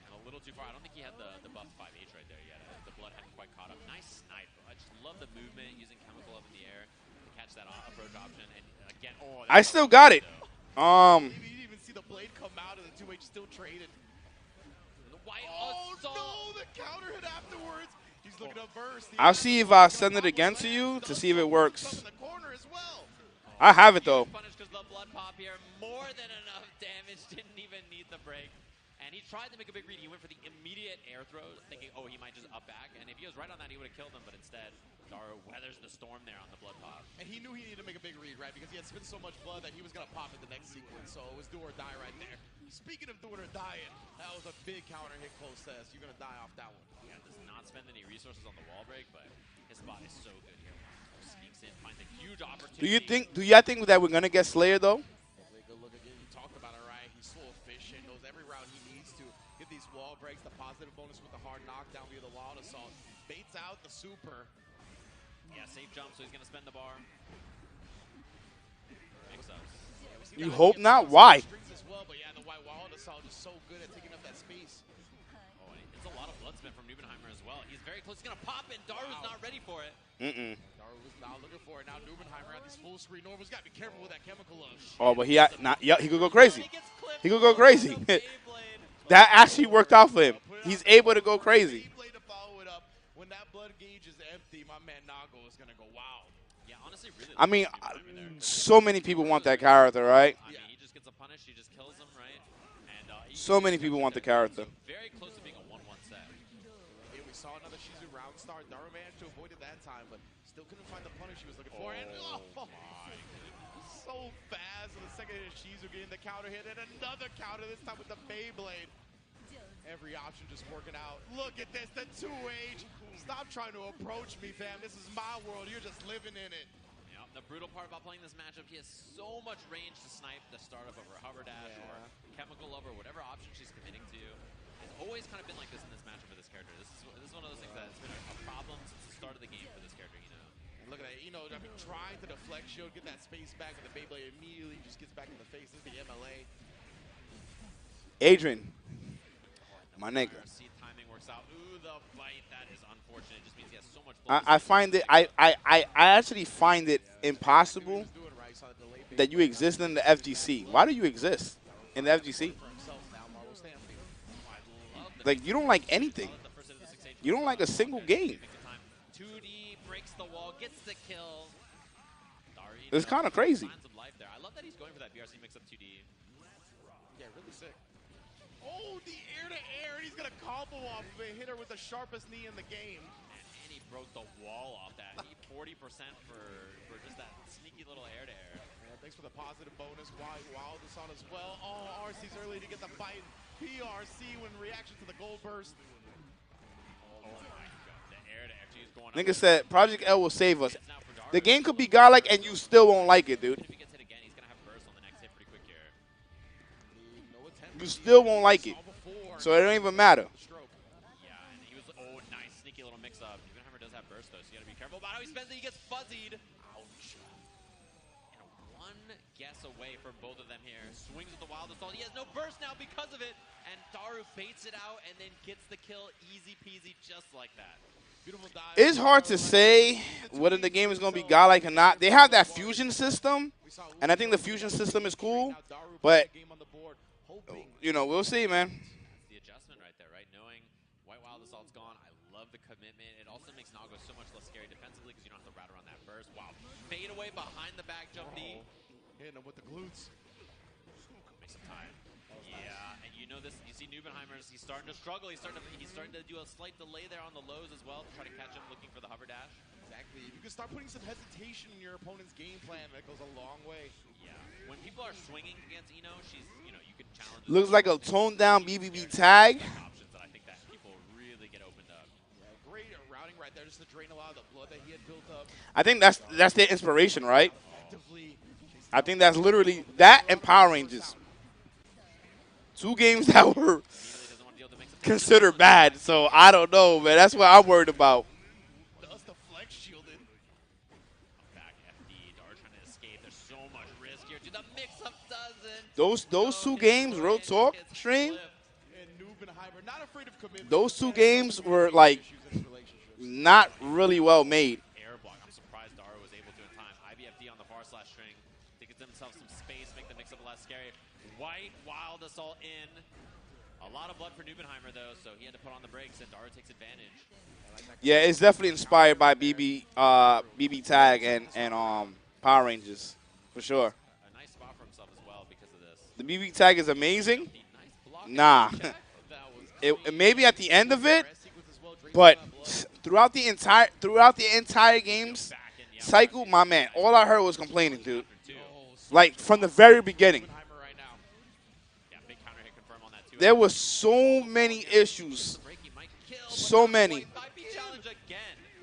And a little too far. I don't think he had the buff 5H right there yet. The blood hadn't quite caught up. Nice snipe. I just love the movement, using chemical up in the air to catch that approach option. And again, I still got it. Maybe you didn't even see the blade come out and the 2H still traded. Oh no, the counter hit afterwards. He's looking to burst. I'll see if I send it again to you to see if it works. I have it though. Punished because the blood pop here. More than enough damage. Didn't even need the break. And he tried to make a big read. He went for the immediate air throw, thinking, oh, he might just up back. And if he was right on that, he would have killed him. But instead, Daru weathers the storm there on the blood pop. And he knew he needed to make a big read, right? Because he had spent so much blood that he was going to pop in the next sequence. So it was do or die right there. Speaking of doing or dying, that was a big counter hit close test. You're going to die off that one. Yeah, does not spend any resources on the wall break, but his spot is so good here. Sneaks in, finds a huge opportunity. Do y'all think that we're gonna get Slayer though? Definitely a good look again. You talked about it, right? He's so efficient. Knows every route he needs to get these wall breaks. The positive bonus with the hard knockdown via the wild assault. Baits out the super. Yeah, safe jump, so he's gonna spend the bar. Mix-ups. You hope not. Why? Well, but yeah, the white wild assault is so good at taking up that space. Oh, and it's a lot of blood spent from Nubenheimer as well. He's very close. He's gonna pop it. Daru's not ready for it. Daru was not looking for it. Now Nubenheimer at this full screen. Norval's got to be careful with that chemical load. Oh, but he could go crazy. He could go crazy. That actually worked out for him. He's able to go crazy. To follow it up. When that blood gauge is empty, my man Nago is gonna go wild. Yeah, honestly, really. I mean, so many people want that character, right? I mean, he just gets a punish. He just kills him, right? And so many people want the character. Very close to being a 1-1 set. Yeah, we saw another Shizu round start. Daru managed to avoid it that time, but still couldn't find the punish he was looking for. And so fast. And the second hit of Shizu getting the counter hit, and another counter, this time with the Beyblade. Every option just working out. Look at this, the 2H. Stop trying to approach me, fam. This is my world. You're just living in it. Yeah, the brutal part about playing this matchup, he has so much range to snipe the startup of her hover dash or chemical lover, whatever option she's committing to. It's always kind of been like this in this matchup for this character. This is one of those things that's been a problem since the start of the game for this character, you know. And look at that, I mean, trying to deflect shield, get that space back, and the Beyblade immediately just gets back in the face. This is the MLA. Adrian, my nigga. See timing works out. Ooh, the fight. That is unfortunate. It just means he has so much blood. I find it, I actually find it impossible that you exist in the FGC. Why do you exist in the FGC? Like, you don't like anything. You don't like a single game. 2D breaks the wall, gets the kill. It's kind of crazy. I love that he's going for that BRC mix-up 2D. Yeah, really sick. Oh, the air-to-air. He's going to combo off of it. Hit her with the sharpest knee in the game. And he broke the wall off that. He 40% for just that sneaky little air-to-air. Yeah, thanks for the positive bonus. Wild is on as well. Oh, RC's early to get the fight. PRC when reaction to the gold burst. Oh my god, the air-to-air. He's going Nigga said Project L will save us. The game could be godlike and you still won't like it, dude. If he gets hit again, he's going to have burst on the next hit pretty quick here. You still won't like it. So it don't even matter. Yeah, and he was, nice, sneaky little mix-up. Evenhammer does have burst, though, so you got to be careful about how he spends it. He gets fuzzied. Ouch. And one guess away from both of them here. Swings with the wild assault. He has no burst now because of it. And Daru baits it out and then gets the kill easy peasy just like that. Beautiful dive. It's hard to say whether the game is going to be godlike or not. They have that fusion system, and I think the fusion system is cool. But, we'll see, man. It's the adjustment right there, right? Knowing White Wild Assault's gone, I love the commitment. It also makes Nago so much less scary defensively because you don't have to rat around that burst. Wow. Fade away behind the back jump D. Hitting him with the glutes. Make some time. Yeah, and you know this. You see Nubenheimer's. He's starting to struggle. He's starting to do a slight delay there on the lows as well to try to catch him looking for the hover dash. Exactly. If you can start putting some hesitation in your opponent's game plan, that goes a long way. Yeah. When people are swinging against Eno, you can challenge. Looks like a toned down BBB tag. Options that I think that people really get opened up. Yeah, great routing right there, just to drain a lot of the blood that he had built up. I think that's their inspiration, right? I think that's literally that and Power Rangers. 2 games that were considered bad, so I don't know, man. That's what I'm worried about. Does the flex shielded? Back FD, Dar trying to escape. There's so much risk here. Dude, the mix-up doesn't. Those 2 games, real talk, stream. And Nubenheimer, not afraid of commitment. Those 2 games were like not really well made. Air block. I'm surprised Dara was able to in time. IBFD on the far slash string. They get themselves some space, make the mix-up less scary. White Wild Assault in. A lot of blood for Nubenheimer, though, so he had to put on the brakes, and Dara takes advantage. Yeah, it's definitely inspired by BB Tag and Power Rangers, for sure. A nice spot for himself as well because of this. The BB Tag is amazing. Nah. Maybe at the end of it, but throughout the entire game's cycle, my man, all I heard was complaining, dude. Like from the very beginning. There were so many issues. So many.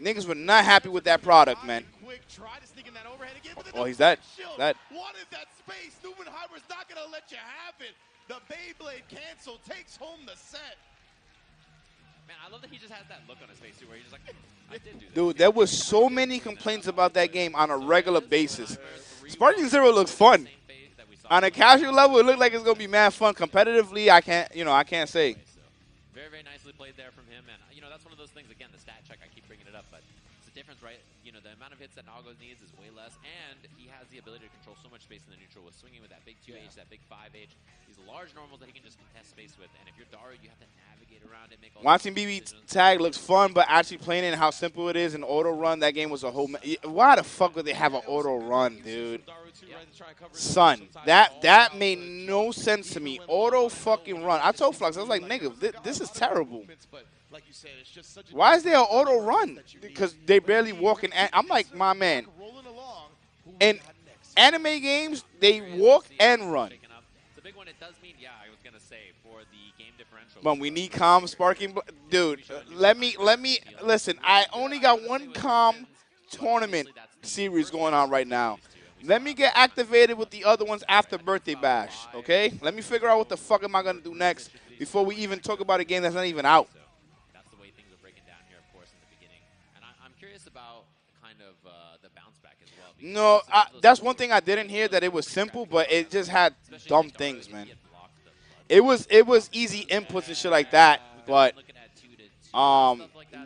Niggas were not happy with that product, man. Oh, he's dead. Dead. Wanted that space. Nubenheimer's not going to let you have it. The Beyblade cancel takes home the set. Man, I love that he just has that look on his face, too, where he's just like, I did do that. Dude, there was so many complaints about that game on a regular basis. Sparking Zero looks fun. On a casual level, it looked like it's gonna be mad fun. Competitively, I can't say. Very, very nicely played there from him, and that's one of those things. Again, the stat check, I keep bringing it up, but it's the difference, right? The amount of hits that Nago needs is way less, and he has the ability to control so much space in the neutral with swinging with that big 2H, that big 5H. These large normals that he can just contest space with, and if you're Daru, you have to navigate around it, make all Watching BB Tag looks fun, but actually playing it and how simple it is in auto run, that game was a whole. Why the fuck would they have an auto run, dude? Son, that made no sense to me. Auto fucking run. I told Flux, I was like, nigga, this is terrible. Why is there an auto run? Because they barely walk in. I'm like, my man. In anime games, they walk and run. The big one, it does mean, I was gonna say for the game differential. But we need calm sparking, dude. Let me listen. I only got one calm tournament series going on right now. Let me get activated with the other ones after Birthday Bash, okay? Let me figure out what the fuck am I gonna do next. before we even talk about a game that's not even out. So that's the way things are breaking down here, of course, in the beginning. And I'm curious about kind of the bounce back as well. No, that's one thing I didn't hear, that it was simple, but it just had dumb things, man. It was easy inputs and shit like that, but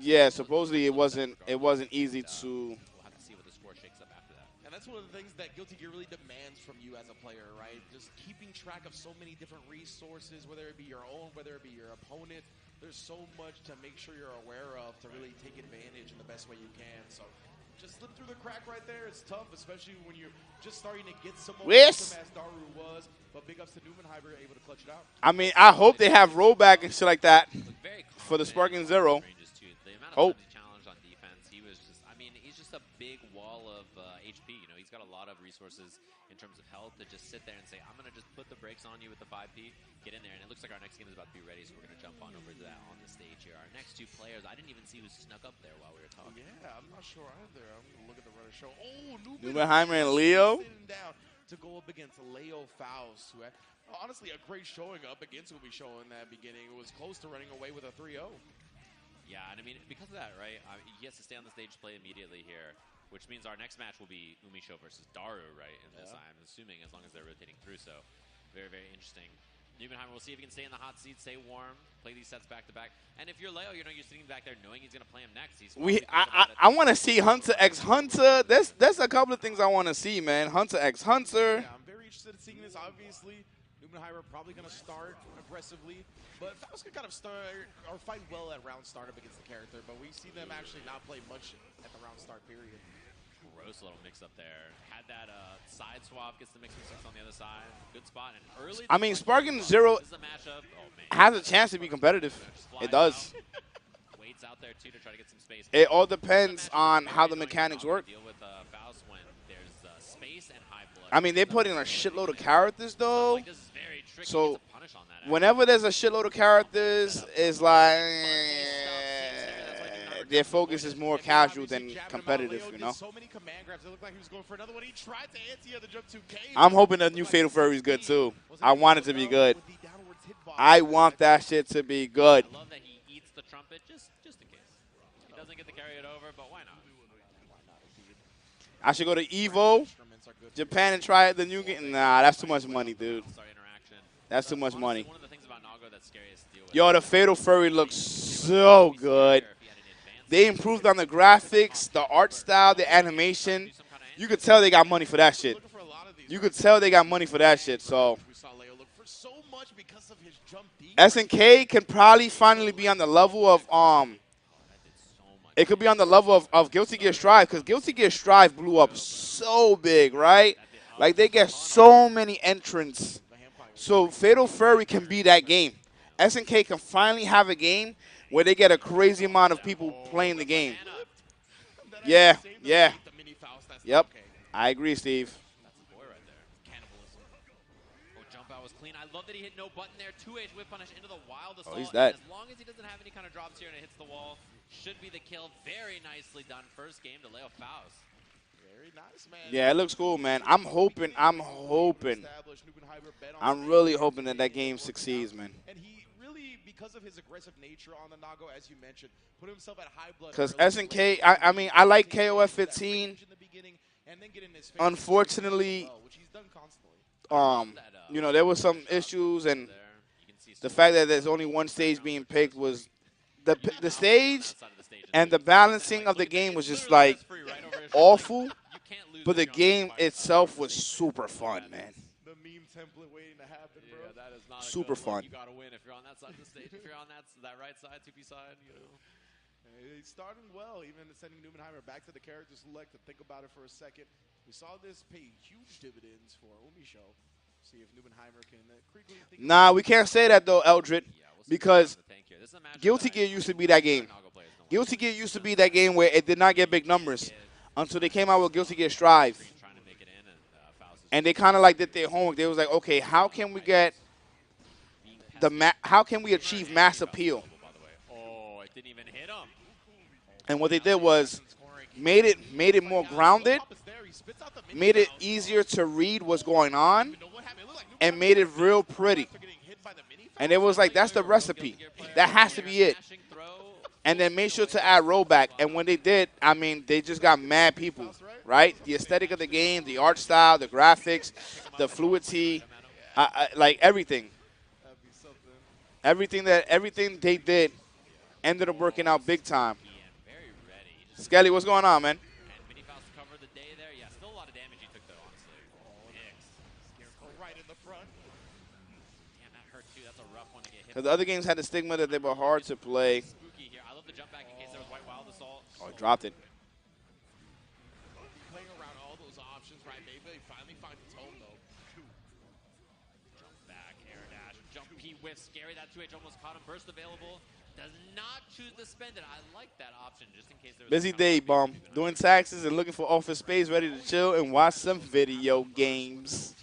yeah, supposedly it wasn't easy to. We'll have to see what the score shakes up after that. And that's one of the things that Guilty Gear really demands from you as a player, right? Just keeping track of so many different resources, whether it be your own, whether it be your opponent. There's so much to make sure you're aware of to really take advantage in the best way you can. So just slip through the crack right there. It's tough, especially when you're just starting to get some momentum as Daru was. But big ups to Numenheimer, able to clutch it out. I mean, I hope they have rollback and shit like that for the Sparking Zero. The amount of Hope. times he challenged on defense, he was just, I mean, he's just a big wall of HP. You know, he's got a lot of resources in terms of health to just sit there and say, I'm going to just put the brakes on you with the 5P, get in there. And it looks like our next game is about to be ready, so we're going to jump on over to that on the stage here. Our next two players, I didn't even see who snuck up there while we were talking. Yeah, I'm not sure either. I'm going to look at the runner show. Oh, Numenheimer and Leo. Sitting down to go up against Leo Faust, who had, honestly, a great showing up against Umi Show in that beginning. It was close to running away with a 3-0. Yeah, and I mean, because of that, right, he has to stay on the stage play immediately here, which means our next match will be Umisho versus Daru, right, in this, I'm assuming, as long as they're rotating through. So very, very interesting. Numenheimer, we'll see if he can stay in the hot seat, stay warm, play these sets back to back. And if you're Leo, you know, you're sitting back there knowing he's going to play him next. I want to see Hunter x Hunter. That's a couple of things I want to see, man. Hunter x Hunter. Yeah, I'm very interested in seeing this. Obviously, Numenheimer probably going to start aggressively, but Faust can kind of start or fight well at round startup against the character, but we see them actually not play much at the round start period. Gross little mix up there. Had that side swap, gets the mix on the other side. Good spot. And early. I mean, Sparking Zero this is a matchup. Oh, man. has a chance to be competitive. It does. Waits out there, too, to try to get some space. It all depends on how the mechanics work. Deal with Faust when there's space and high blood. I mean, they put in a shitload of characters, though. Like, this is very tricky. So to punish on that, whenever there's a shitload of characters, it's like their focus is more casual than competitive, you know? So many command grabs. It looked like he was going for another one. He tried to anti the jump 2K. I'm hoping the new Fatal Fury is good, too. I want it to be good. I want that shit to be good. I love that he eats the trumpet just in case. He doesn't get to carry it over, but why not? I should go to Evo, Japan, and try it. The new game. Nah, that's too much money, dude. That's too much money. One of the things about Nago that's scary is to deal with. Yo, the Fatal Fury looks so good. They improved on the graphics, the art style, the animation. You could tell they got money for that shit. You could tell they got money for that shit. So SNK can probably finally be on the level of it could be on the level of Guilty Gear Strive, because Guilty Gear Strive blew up so big, right? Like, they get so many entrants. So Fatal Fury can be that game. SNK can finally have a game where they get a crazy amount of people playing the game. Yeah, yeah. Yep, I agree, Steve. That's a boy right there. Cannibalism. Oh, jump out was clean. I love that he hit no button there. 2H whip punish into the wild assault. Oh, he's dead. As long as he doesn't have any kind of drops here and it hits the wall, should be the kill. Very nicely done. First game to Leo Faust. Very nice, man. Yeah, it looks cool, man. I'm hoping. I'm really hoping that that game succeeds, man. And he really, because of his aggressive nature on the Nago, as you mentioned, put himself at high blood. Because SNK, I mean, I like KOF 15. Unfortunately, you know, there were some issues, and the fact that there's only one stage being picked was the stage and the balancing of the game was just like awful. But the game itself was super fun, man. The meme template waiting to happen, bro. Yeah, that is not super fun. You got to win if you're on that side of the stage. If you're on that right side, 2P side, you know. He's starting well, even sending Numenheimer back to the character select to think about it for a second. We saw this pay huge dividends for Umisho. See if Numenheimer can quickly think. Nah, we can't say that, though, Eldred, because Guilty Gear used to be that game. Guilty Gear used to be that game where it did not get big numbers until they came out with Guilty Gear Strive. And they kind of like did their homework. They was like, okay, how can we get how can we achieve mass appeal? Oh, it didn't even hit him. And what they did was made it more grounded, made it easier to read what's going on, and made it real pretty. And it was like, that's the recipe. That has to be it. And then make sure to add rollback. And when they did, I mean, they just got mad people, right? The aesthetic of the game, the art style, the graphics, the fluidity, like everything. Everything they did ended up working out big time. Skelly, what's going on, man? Cover the day there. Yeah, still a lot of damage he took, though, honestly. Right in the front. Damn, that hurt, too. That's a rough one to get hit. Because the other games had the stigma that they were hard to play. Spooky here. I love the jump back in case there was White Wild Assault. Oh, he dropped it. Playing around all those options, right? Maybe they finally find his home, though. Jump back, air dash, jump P whiff. Scary. That 2H almost caught him. Burst available. Does not choose to spend it. I like that option just in case there was Busy day, Bum. Doing taxes and looking for office space, ready to chill and watch some video games.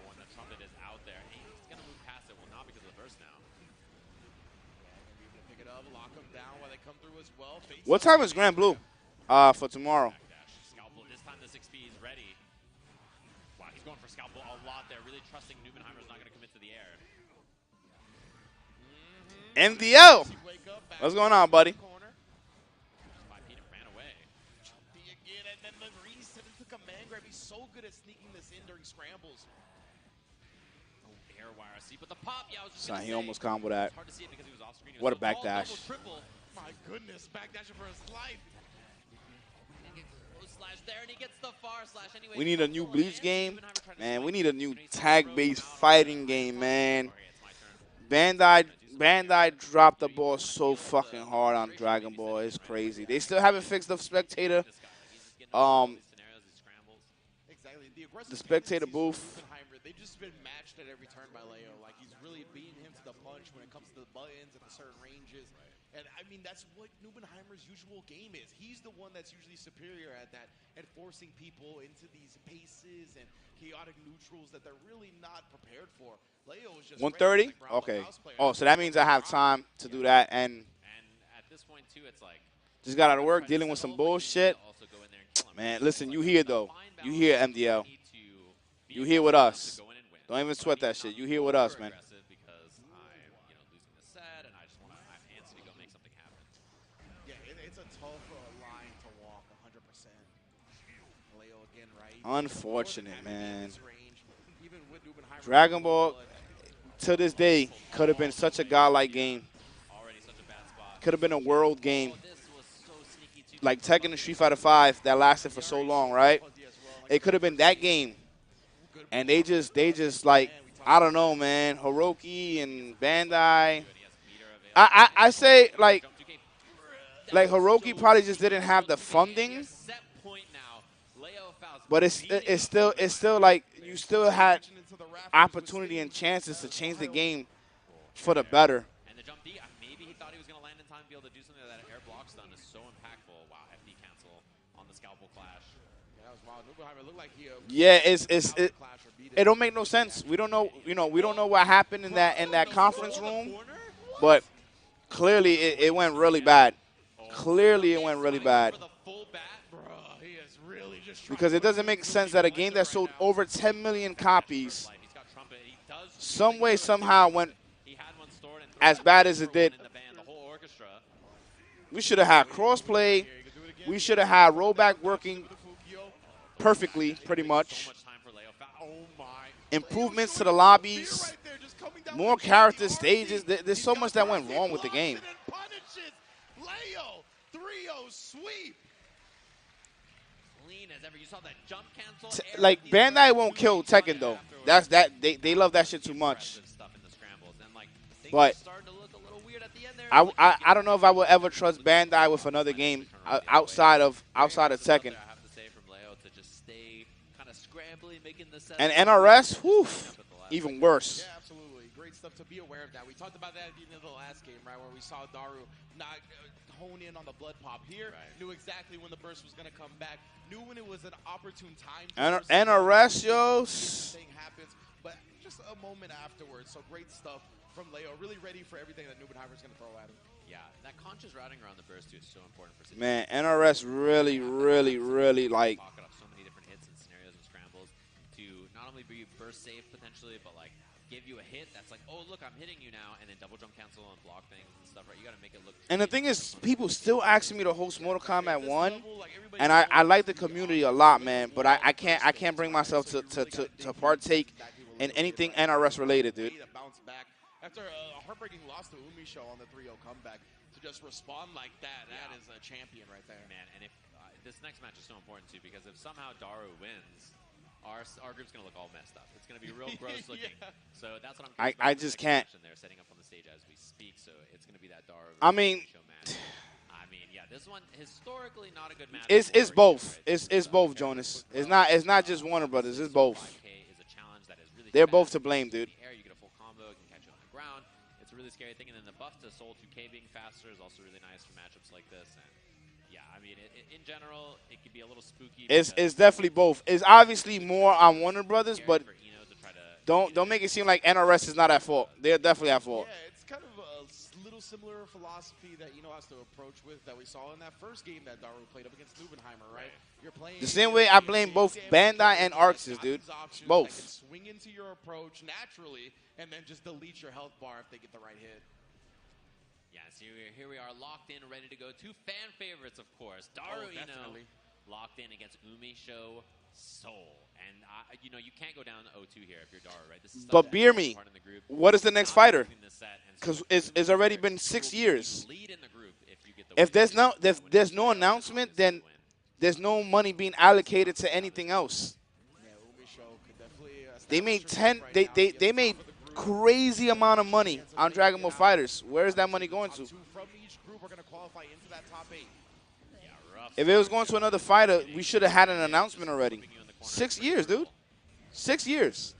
When the trumpet is out there, he's going to move past it. Well, not because of the burst now. Pick it up, lock them down while they come through as well. What time is Grand Blue for tomorrow? Scalpel. This time the 6P is ready. Wow, he's going for Scalpel a lot there. Really trusting Nubenheimer's not going to commit to the air. MDL. What's going on, buddy? Ran away. Again, and then the reset into command grab. He's so good at sneaking this in during scrambles. Oh, air wire. See, but the pop, yeah, I was just Son, gonna he say, almost comboed that. it's hard to see it because he was off screen. What a backdash. My goodness, backdashing for his life. Slash there, and he gets the far slash anyway. We need a new Bleach game. Man, we need a new tag-based fighting game, man. Bandai dropped the ball so fucking hard on Dragon Ball. It's crazy. They still haven't fixed the spectator. The spectator booth. They've just been matched at every turn by Leo. Like, he's really beating him to the punch when it comes to the buttons at the certain ranges. And, I mean, that's what Nubenheimer's usual game is. He's the one that's usually superior at that, at forcing people into these paces and chaotic neutrals that they're really not prepared for. Leo is just 130? Okay. Oh, so that means I have time to do that. And at this point, too, it's like just got out of work dealing with some bullshit. Man, listen, you here, though. You here, MDL. You here with us. Don't even sweat that shit. You here with us, man. Unfortunate, man. Dragon Ball, to this day, could have been such a godlike game. Could have been a world game. Like Tekken and Street Fighter V that lasted for so long, right? It could have been that game. And they just like, I don't know, man. Hiroki and Bandai. I say, like Hiroki probably just didn't have the funding. But it's still like you still had opportunity and chances to change the game for the better. And the jump D, maybe he thought he was going to land in time to be able to do something. That air block stun is so impactful. Wow, FD cancel on the scalpel clash. Yeah, that was wild. Nubenheimer looked like he it don't make no sense. We don't know, we don't know what happened in that conference room, but clearly it went really bad. Clearly it went really bad. Because it doesn't make sense that a game that sold over 10 million copies some way, somehow went as bad as it did. We should have had crossplay. We should have had rollback working perfectly, pretty much. Improvements to the lobbies. More character stages. There's so much that went wrong with the game. Leo 3-0 sweep. As ever. You saw that jump cancel. Like Bandai won't kill Tekken though. That's that they love that shit too much. But I don't know if I will ever trust Bandai with another game outside of Tekken. And NRS, whew, even worse. Yeah, absolutely. Great stuff to be aware of that. We talked about that at the end of the last game, right, where we saw Daru not hone in on the blood pop here. Knew exactly when the burst was going to come back. Knew when it was an opportune time. NRS, yo. Thing happens, but just a moment afterwards. So great stuff from Leo. Really ready for everything that Nubenheimer's going to throw at him. Yeah, that conscious routing around the burst too is so important for. Man, NRS really like. Pocket up so many different hits and scenarios and scrambles to not only only be burst safe potentially, but like give you a hit that's like, oh look, I'm hitting you now, and then double jump cancel and block things and stuff, right? You got to make it look. And the thing is, people still asking me to host Mortal Kombat 1, and I like the community a lot, man. But I can't bring myself to partake in anything NRS related, dude. After a heartbreaking loss to Umisho on the 3-0 comeback, to just respond like that, that is a champion right there. Man, and if this next match is so important too, because if somehow Daru wins, our group's gonna look all messed up. It's gonna be real gross looking. So that's what I'm. I just can't. They're setting up on the stage as we speak, so it's gonna be that Daru. I mean, match. I mean, yeah, this one historically not a good match. It's both. It's both, Jonas. It's not just Warner Brothers. It's both. They're both to blame, dude. You get a full combo, it can catch you on the ground. It's a really scary thing, and then the buff to Soul 2K being faster is also really nice for matchups like this. And yeah, I mean, in general, it could be a little spooky. It's definitely both. It's obviously more on Warner Brothers, but don't make it seem like NRS is not at fault. They're definitely at fault. Yeah, it's kind of a little similar philosophy that has to approach with that we saw in that first game that Daru played up against Nubenheimer, right? You're playing the same way I blame both Bandai and Arxis, dude. Both. Swing into your approach naturally, and then just delete your health bar if they get the right hit. Yeah, so here we are locked in, ready to go. Two fan favorites, of course. Daru, locked in against Umisho Soul. And, you can't go down 0-2 here if you're Daru, right? This is but beer me, what is the next fighter? Because it's already been 6 years. If there's no announcement, then there's no money being allocated to anything else. They made they made crazy amount of money on Dragon Ball Fighters. Where is that money going to? If it was going to another fighter, we should have had an announcement already. 6 years, dude. 6 years.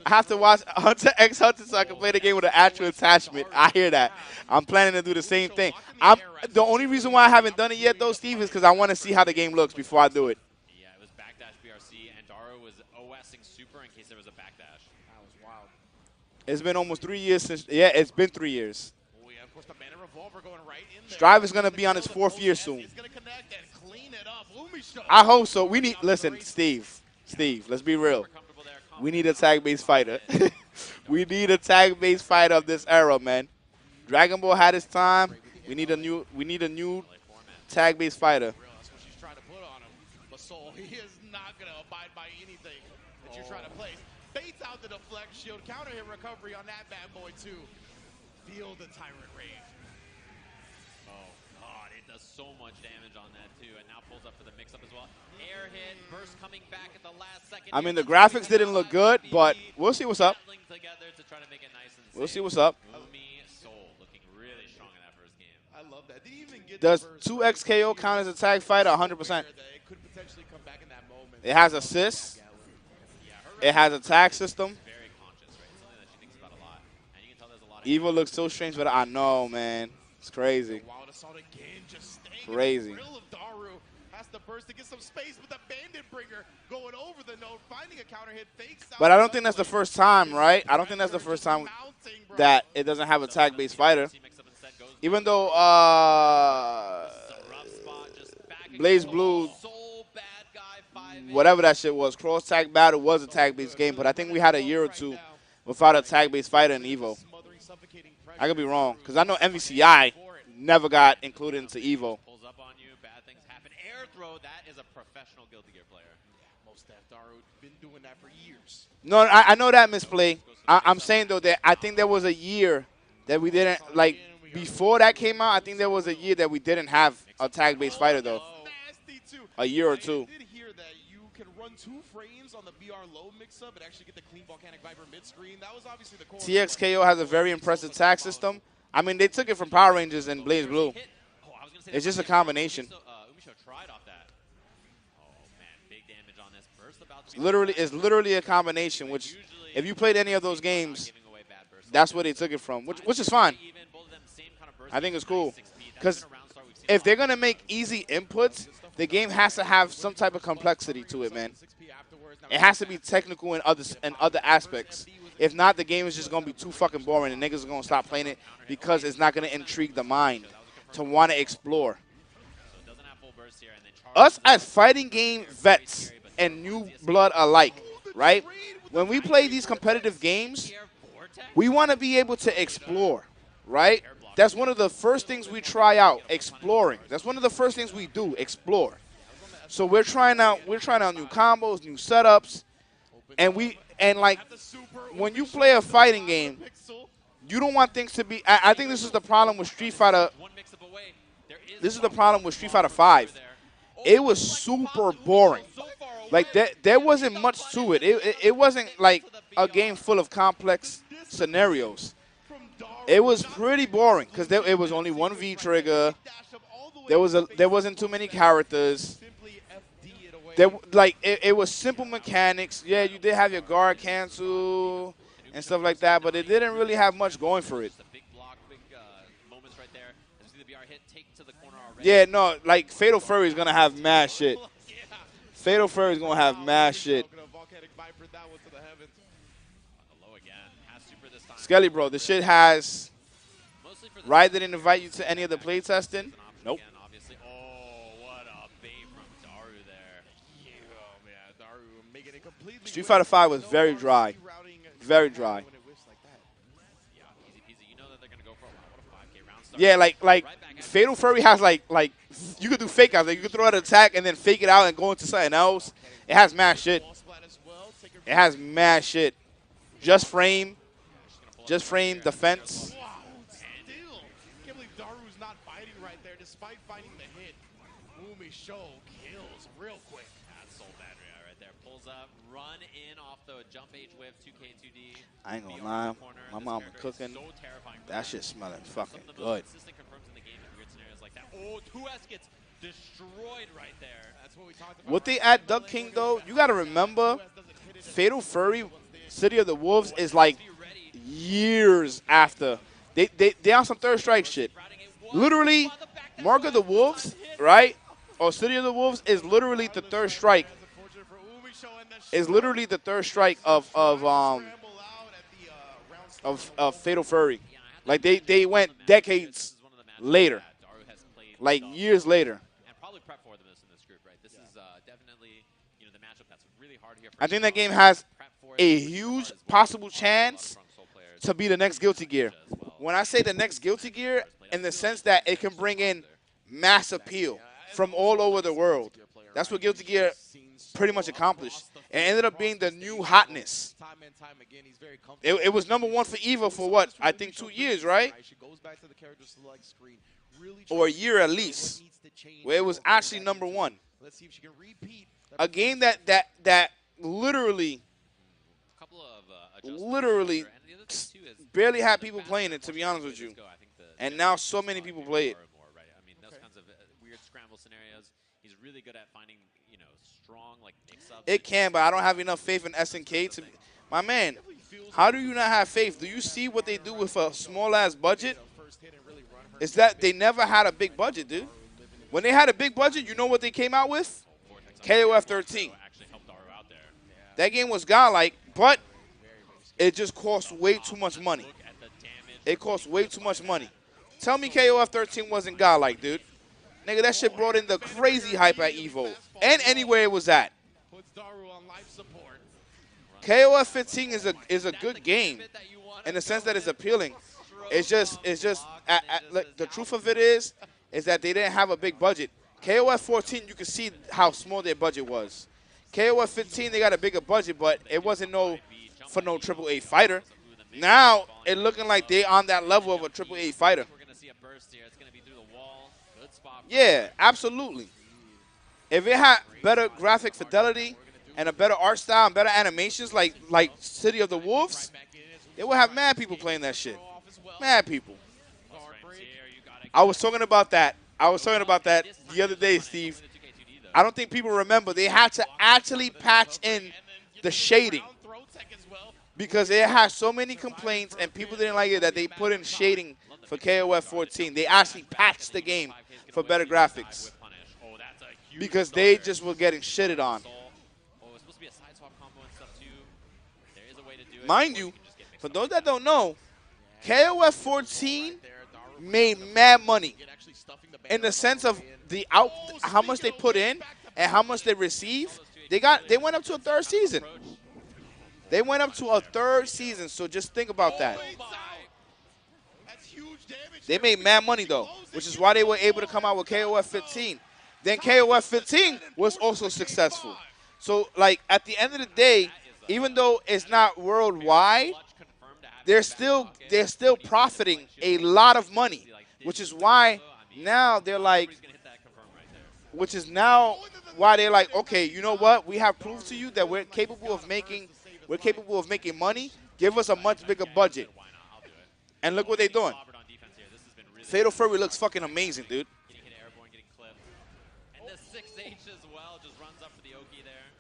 I have to watch Hunter x Hunter so I can play the game with an actual attachment. I hear that. I'm planning to do the same thing. The only reason why I haven't done it yet, though, Steve, is because I want to see how the game looks before I do it. Yeah, it was backdash BRC, and Daru was OSing super in case there was a backdash. That was wild. It's been almost 3 years since. Yeah, it's been 3 years. Oh, yeah, of course, the Banner Revolver going right in there. Strive is going to be on his 4th year soon. He's going to connect and clean it up. I hope so. We need, listen, Steve, let's be real. We need a tag-based fighter. We need a tag-based fighter of this era, man. Dragon Ball had its time. We need a new tag-based fighter. That's what she's trying to put on him. But Soul, he is not going to abide by anything that you're trying to place. Baits out the deflect shield. Counter hit recovery on that bad boy, too. Feel the Tyrant Rage. Oh, God, it does so much damage on that, too. And now pulls up for the mix-up as well. Air hit, burst coming back at the last second. I mean, the graphics didn't look good, but we'll see what's up. We'll see what's up. Soul looking really strong in that first game. I love that. Didn't even get Does 2XKO count as a tag fighter? 100%. It could potentially come back in that moment. It has assists. It has a tag system. Very conscious, right? Something that she thinks about a lot. And you can tell there's a lot of Evo looks so strange, but I know, man. It's crazy. Wild Assault again, just staying crazy. In the grill of Daru. Has to burst to get some space, but the Bandit Bringer going over the node, finding a counter hit, fakes out. But I don't think that's the first time, right? I don't think that's the first time that it doesn't have a tag-based fighter. Even though Blaze Blue, whatever that shit was, Cross Tag Battle was a tag-based game, but I think we had a year or two without a tag-based fighter in Evo. I could be wrong, because I know MVCI never got included into Evo. That is a professional Guilty Gear player. Most Def Daru been doing that for years. No, I know that misplay. I'm saying, though, that I think there was a year that we didn't, like, before that came out, I think there was a year that we didn't have a tag-based fighter, though. A year or two. I did hear that you can run 2 frames on the BR low mix-up and actually get the clean volcanic viper mid-screen. That was obviously the core. TXKO has a very impressive tag system. I mean, they took it from Power Rangers and Blaze Blue. It's just a combination. It's literally a combination, which if you played any of those games, that's where they took it from, which is fine. I think it's cool. Because if they're going to make easy inputs, the game has to have some type of complexity to it, man. It has to be technical in other aspects. If not, the game is just going to be too fucking boring, and niggas are going to stop playing it because it's not going to intrigue the mind to want to explore. Us as fighting game vets and new blood alike, right? When we play these competitive games, we want to be able to explore, right? That's one of the first things we try out, exploring. That's one of the first things we do, explore. So we're trying out new combos, new setups, and like when you play a fighting game, you don't want things to be. I think this is the problem with Street Fighter. This is the problem with Street Fighter 5. It was super boring. Like there wasn't much to it. It wasn't like a game full of complex scenarios. It was pretty boring because it was only one V trigger. There wasn't too many characters. It was simple mechanics. Yeah, you did have your guard cancel and stuff like that, but it didn't really have much going for it. Yeah, no, like Fatal Fury is gonna have mad shit. Fatal Fury is gonna have mad shit. Skelly, bro, the shit has. Ride didn't invite you to any of the play testing. Nope. Street Fighter 5 was very dry. Very dry. Yeah, like Fatal Fury has like you could do fake outs. Like you could throw out an attack and then fake it out and go into something else. It has mad shit. It has mad shit. Just frame defense. Can't believe Daru's not fighting right there, despite finding the hit. Show kills real quick. That's Soul Battery right there. Pulls up, run in off the jump H whip, 2K2D. I ain't gonna lie, my mama cooking. That shit smelling fucking good. Consistent confirms in the game in weird scenarios like that. Oh, 2S gets destroyed right there. That's what we talked about. What they add Duck King though, you gotta remember, Fatal Fury, City of the Wolves is like years after. They on some Third Strike shit. Literally, Mark of the Wolves, right? Or City of the Wolves is literally the third strike. Is literally the third strike of Fatal Fury. Like they went decades later, like years later. And probably prep for them in this group, right? This is definitely the matchup that's really hard here. I think that game has a huge possible chance to be the next Guilty Gear. When I say the next Guilty Gear, in the sense that it can bring in mass appeal from all over the world. That's what Guilty Gear pretty much accomplished. It ended up being the new hotness. It was #1 for EVO for what? I think 2 years, right? Or a year at least, where it was actually #1. A game that literally barely had people playing it, to be honest with you. And now so many people play it. I mean, those kinds of weird scramble scenarios. He's really good at finding, strong mix-ups. It can, but I don't have enough faith in SNK to. My man, how do you not have faith? Do you see what they do with a small-ass budget? It's that they never had a big budget, dude. When they had a big budget, you know what they came out with? KOF 13. That game was godlike, but it just cost way too much money. It cost way too much money. Tell me KOF 13 wasn't godlike, dude. Nigga, that shit brought in the crazy hype at EVO. And anywhere it was at. KOF 15 is a good game in the sense that it's appealing. It's just like, the truth of it is that they didn't have a big budget. KOF 14, you can see how small their budget was. KOF 15, they got a bigger budget, but it wasn't for no AAA fighter. Now, it looking like they on that level of a AAA fighter. Yeah, absolutely. If it had better graphic fidelity and a better art style and better animations like City of the Wolves, they would have mad people playing that shit. Mad people. I was talking about that. The other day, Steve. I don't think people remember. They had to actually patch in the shading because it had so many complaints and people didn't like it that they put in shading for KOF 14. They actually patched the game for better graphics because they just were getting shitted on. Mind you, for those that don't know, KOF 14 made mad money in the sense of how much they put in and how much they receive. They went up to a third season. They went up to a third season, so just think about that. They made mad money, though, which is why they were able to come out with KOF 15. Then KOF 15 was also successful. So, like, at the end of the day, even though it's not worldwide, they're still profiting a lot of money, which is why now they're like, okay, you know what? We have proof to you that we're capable of making money. Give us a much bigger budget. And look what they're doing. Fatal Fury looks fucking amazing, dude. And the 6H as well just runs up for the Oki there.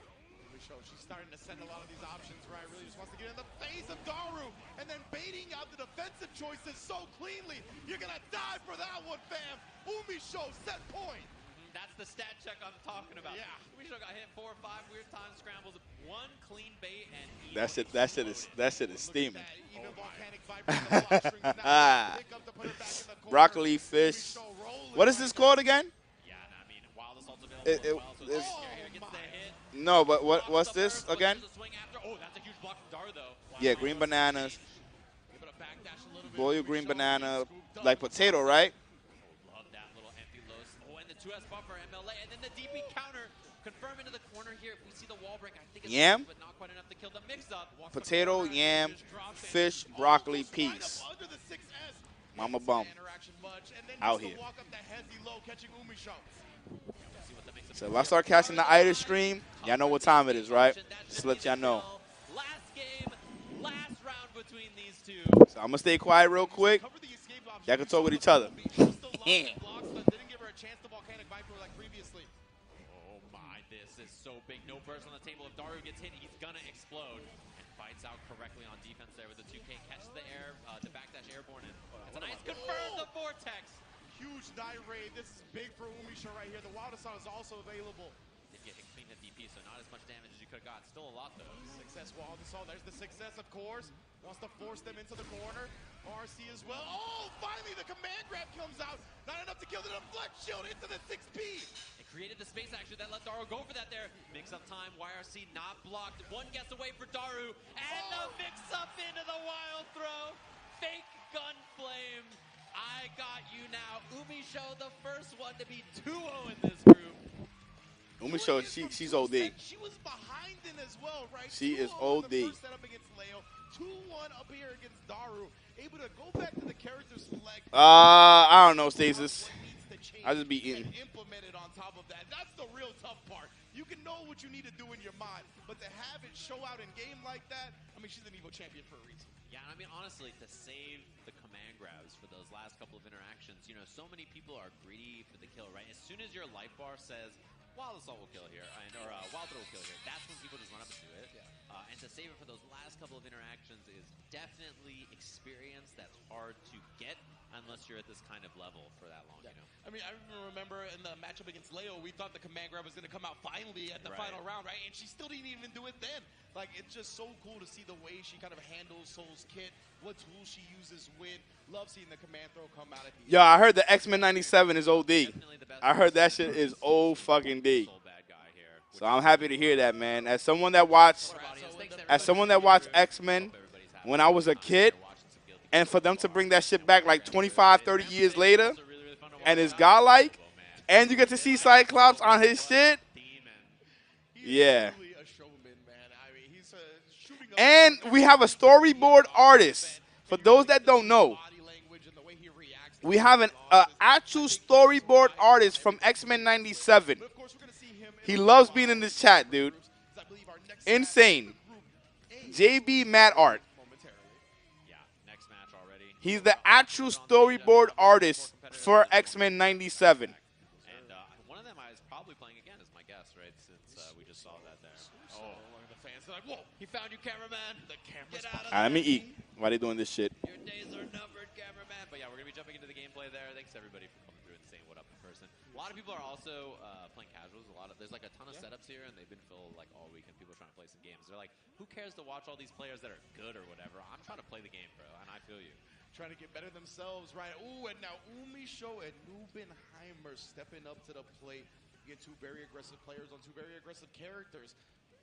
She's starting to send a lot of these options, right? Really just wants to get in the face of Daru and then baiting out the defensive choices so cleanly. You're going to die for that one, fam. Umisho, set point. That's the stat check I'm talking about. Yeah. Umisho got hit 4 or 5 weird time scrambles, 1 clean bait, and that shit is steaming. Broccoli fish. What is this called again? Yeah, I mean, Wild Assault's available as well. Here gets the hit. No, but what's this again? Oh, that's a huge block from Daru, though. Yeah, green bananas. Boil your green banana like potato, right? Love that little empty low. Oh, and the 2S buffer, MLA, and then the DP counter. Confirm into the corner here. If we see the wall break, I think it's yam, but not quite enough to kill the mix-up. potato, yam, fish, broccoli, peas. Mama Bum. Out here. So if I start catching the Ida stream, y'all know what time it is, right? Just to let y'all know. Last game, last round between these two. So I'm going to stay quiet real quick. Y'all can talk with each other. Oh my, this is so big. No burst on the table. If Daru gets hit, he's going to explode. And fights out correctly on defense there with the 2K. Catches the air, the backdash airborne. And that's a nice confirm the vortex. Huge die raid. This is big for Umisho right here. The Wild Assault is also available. Did get hit clean at DP, so not as much damage as you could have got. Still a lot, though. Success Wild Assault. There's the success, of course. Wants to force them into the corner. RC as well. Oh, finally the command grab comes out. Not enough to kill the deflect shield into the 6P. It created the space actually that let Daru go for that there. Mix up time. YRC not blocked. One gets away for Daru. And the mix up into the wild throw. Fake gun flame. I got you now. Umisho, the first one to be 2-0 in this group. Umisho, she's OD. She was behind in as well, right? She is OD. First setup against Leo. 2-1 up here against Daru. Able to go back to the character select. I don't know, Stasis. I just be eating. Implemented on top of that. That's the real tough part. You can know what you need to do in your mind, but to have it show out in game like that, I mean, she's an Evo champion for a reason. Yeah, I mean, honestly, to save the command grabs for those last couple of interactions, you know, so many people are greedy for the kill, right? As soon as your life bar says, Wild Assault will kill here, or Wild Throw will kill here, that's when people just run up and do it. Yeah. And to save it for those last couple of interactions is definitely experience that's hard to get unless you're at this kind of level for that long, you know? I mean, I remember in the matchup against Leo, we thought the command grab was going to come out finally at the final round, right? And she still didn't even do it then. Like, it's just so cool to see the way she kind of handles Soul's kit, what tools she uses when. Love seeing the command throw come out at the end. Yo, I heard the X-Men 97 is OD. I heard that shit is O fucking D. So I'm happy to hear that, man. As someone that watched X-Men when I was a kid, and for them to bring that shit back like 25, 30 years later, and it's godlike, and you get to see Cyclops on his shit, yeah. And we have a storyboard artist. For those that don't know, we have an actual storyboard artist from X-Men 97. He loves being in this chat, dude. Insane. JB Mad Art. He's the actual storyboard artist for X-Men 97. And one of them is probably playing again, is my guess, right? Since we just saw that there. Oh, one of the fans are like, whoa, he found you, cameraman. The camera's Get out of All right, let me eat. Why are they doing this shit? Your days are numbered, cameraman. But yeah, we're going to be jumping into the gameplay there. Thanks everybody for coming through and saying what up in person. A lot of people are also playing casuals. There's like a ton of setups here, and they've been filled like all weekend. People are trying to play some games. They're like, who cares to watch all these players that are good or whatever? I'm trying to play the game, bro, and I feel you. Trying to get better themselves, right? Ooh, and now Umisho and Nubenheimer stepping up to the plate. Again, two very aggressive players on two very aggressive characters.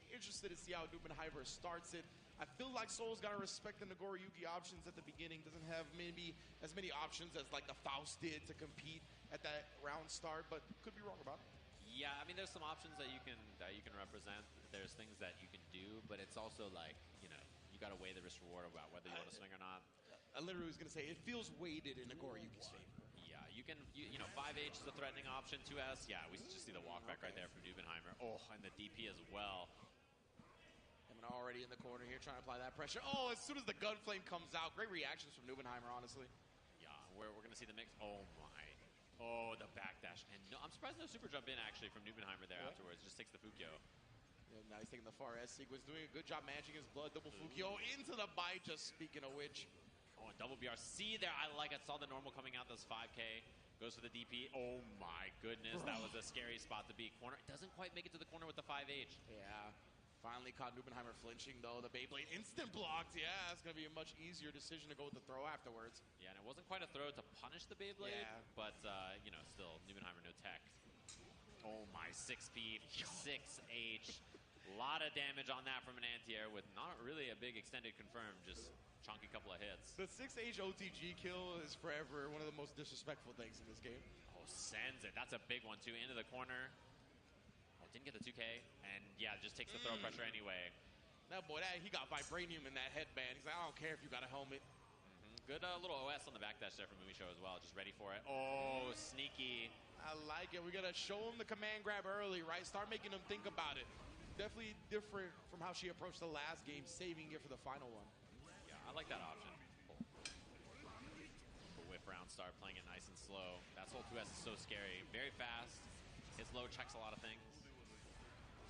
Interested to see how Nubenheimer starts it. I feel like Soul's got to respect the Nagoriyuki options at the beginning. Doesn't have maybe as many options as like the Faust did to compete at that round start, but could be wrong about it. Yeah, I mean, there's some options that you can represent. There's things that you can do, but it's also like, you know, you got to weigh the risk reward about whether you want to swing or not. I literally was gonna say it feels weighted in Nagoriyuki's favor. Yeah, you know, 5H is a threatening option. 2S, yeah, we just see the walkback right there from Nubenheimer. Oh, and the DP as well. Already in the corner here, trying to apply that pressure. Oh, as soon as the Gunflame comes out, great reactions from Nubenheimer, honestly. Yeah, we're going to see the mix. Oh, my. Oh, the backdash. And no, I'm surprised no super jump in, actually, from Nubenheimer there afterwards. Just takes the Fukyo. Yeah, now he's taking the far S sequence, doing a good job managing his blood. Double Fukyo into the bite, just speaking of which. Oh, and double BRC there. I like it. Saw the normal coming out. This 5K. Goes for the DP. Oh, my goodness. That was a scary spot to be. Corner. Doesn't quite make it to the corner with the 5H. Yeah. Finally caught Nubenheimer flinching, though. The Beyblade instant blocked. Yeah, it's going to be a much easier decision to go with the throw afterwards. Yeah, and it wasn't quite a throw to punish the Beyblade, but, you know, still, Nubenheimer no tech. Oh, my 6-speed, 6H. A lot of damage on that from an anti-air with not really a big extended confirm, just chunky couple of hits. The 6H OTG kill is forever one of the most disrespectful things in this game. Oh, sends it. That's a big one, too. Into the corner. Didn't get the 2K, and yeah, just takes the throw pressure anyway. That boy, he got vibranium in that headband. He's like, I don't care if you got a helmet. Good little OS on the backdash there from Mumisho as well, just ready for it. Oh, sneaky. I like it. We got to show him the command grab early, right? Start making him think about it. Definitely different from how she approached the last game, saving it for the final one. Yeah, I like that option. The whip round start, playing it nice and slow. That Soul 2S is so scary. Very fast. His low checks a lot of things.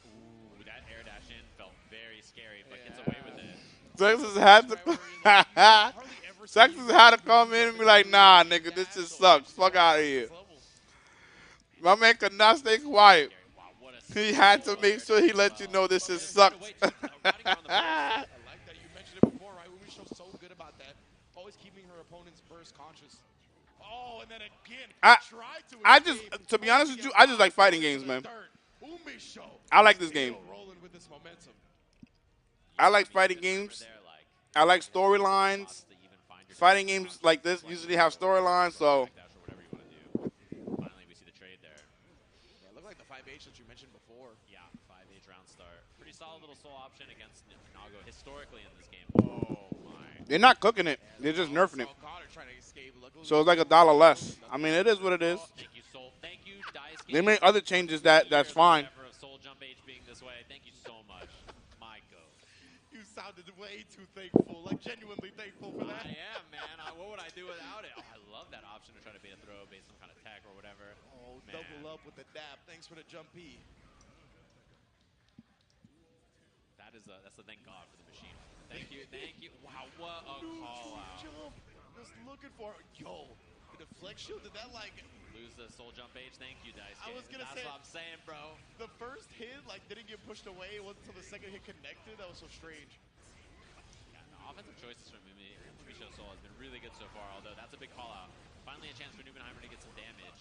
Ooh, that air dash in felt very scary, but gets away with it. Texas had to come in and be like, nah, nigga, this just sucks. Fuck out of here. My man could not stay quiet. He had to make sure he let you know this just sucks. I like that. You mentioned it before, right? Umisho's so good about that. Always keeping her opponent's burst conscious. Oh, and then again, to be honest with you, I just like fighting games, man. I like this game. I like fighting games. I like storylines. Fighting games like this usually have storylines, so. Finally, we see the trade there. Yeah, look like the 5H that you mentioned before. Yeah, 5H round start. Pretty solid little soul option against Nago historically in this game. Oh, my. They're not cooking it. They're just nerfing it. So it's like $1 less. I mean, it is what it is. Thank you, Soul. Thank you, Daisuke. They make other changes that's fine. Soul Jump H being this way. Thank you so much. My go. You sounded way too thankful, like genuinely thankful for that. I am, man. What would I do without it? Oh, I love that option to try to bait a throw, bait some kind of tech or whatever. Oh, man. Double up with the dab. Thanks for the jump P. That's the thank God for the machine. Thank you, thank you. Wow, what a call out. Jump. Just looking for yo. The deflect shield, did that like lose the soul jump H? Thank you, Daisuke. I was gonna That's say, what I'm saying, bro. The first hit like didn't get pushed away. It wasn't until the second hit connected. That was so strange. Yeah, the offensive choices from Mumisho Soul has been really good so far, although that's a big call out. Finally a chance for Nubenheimer to get some damage.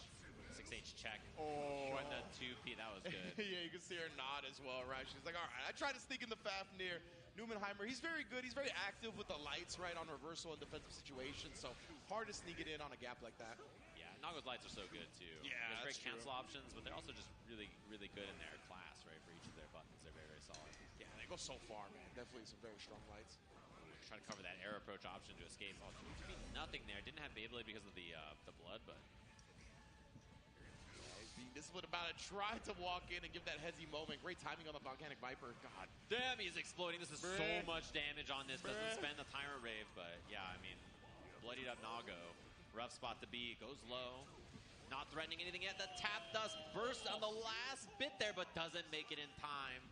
6H check. Oh, and the 2P, that was good. Yeah, you can see her nod as well, right? She's like, all right, I tried to sneak in the Faf near Nubenheimer. He's very good. He's very active with the lights, right, on reversal and defensive situations. So hard to sneak it in on a gap like that. Yeah, Nago's lights are so good, too. Yeah, there's great cancel options, but they're also just really, really good in their class, right, for each of their buttons. They're very, very solid. Yeah, they go so far, man. Definitely some very strong lights. Try to cover that air approach option to escape. Oh, nothing there. Didn't have Beyblade because of the blood, but... Being disciplined about it, tried to walk in and give that hezzy moment. Great timing on the Volcanic Viper. God damn, he's exploding. This is so much damage on this. Doesn't spend the Tyrant Rave, but yeah, I mean, bloodied up Nago. Rough spot to be. Goes low. Not threatening anything yet. The tap does burst on the last bit there, but doesn't make it in time.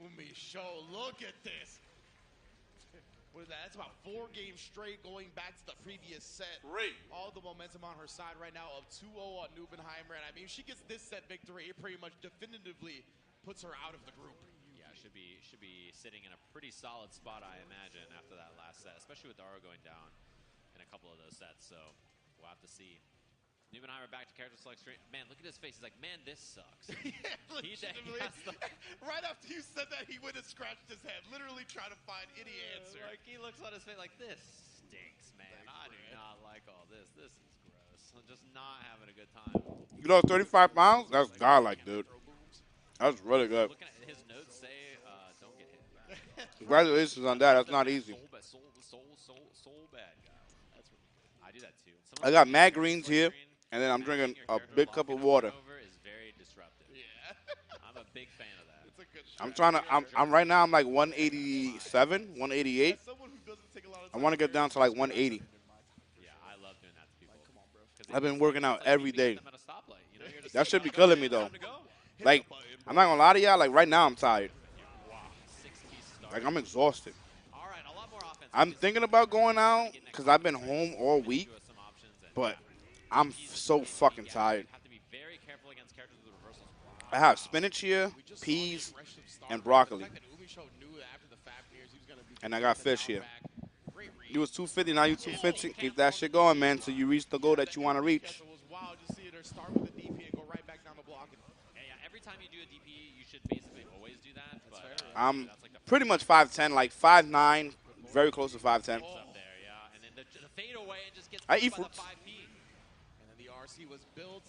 Umisho, look at this. What is that? That's about 4 games straight going back to the previous set. Great. All the momentum on her side right now of 2-0 on Nubenheimer. And I mean, if she gets this set victory, it pretty much definitively puts her out of the group. Yeah, should be sitting in a pretty solid spot, I imagine, after that last set, especially with Dara going down in a couple of those sets. So we'll have to see. Nubenheimer back to character select straight. Man, look at his face. He's like, man, this sucks. Right after you said that, he went and scratched his head, literally trying to find any answer. Like, he looks on his face like, this stinks, man. I do not like all this. This is gross. I'm just not having a good time. You know, 35 pounds? That's godlike, dude. That's really good. Looking at his notes say, don't get hit. Congratulations on that. That's not easy. Soul bad guy. That's really good. I do that too. I got mad greens here, and then I'm drinking a big cup of water. Is very disruptive. Yeah. I'm a big fan of that. It's a good I'm trying to. I'm right now. I'm like 187, 188. I want to get down to like 180. Yeah, I love doing that to people. Come on, bro. I've been working out every day. That should be killing me though. Like, I'm not gonna lie to y'all. Like right now, I'm tired. Like I'm exhausted. I'm thinking about going out because I've been home all week, but I'm so fucking tired. I have spinach here, peas, and broccoli. And I got fish here. You was 250, now you 250. Keep that shit going, man, till you reach the goal that you want to reach. Every time you do a DP, you should basically always do that. But, I'm pretty much 5'10", like 5'9", very close to 5'10". Up there, yeah. And then the fade away and just gets I eat by the fruits. 5 feet. And then the RC was built.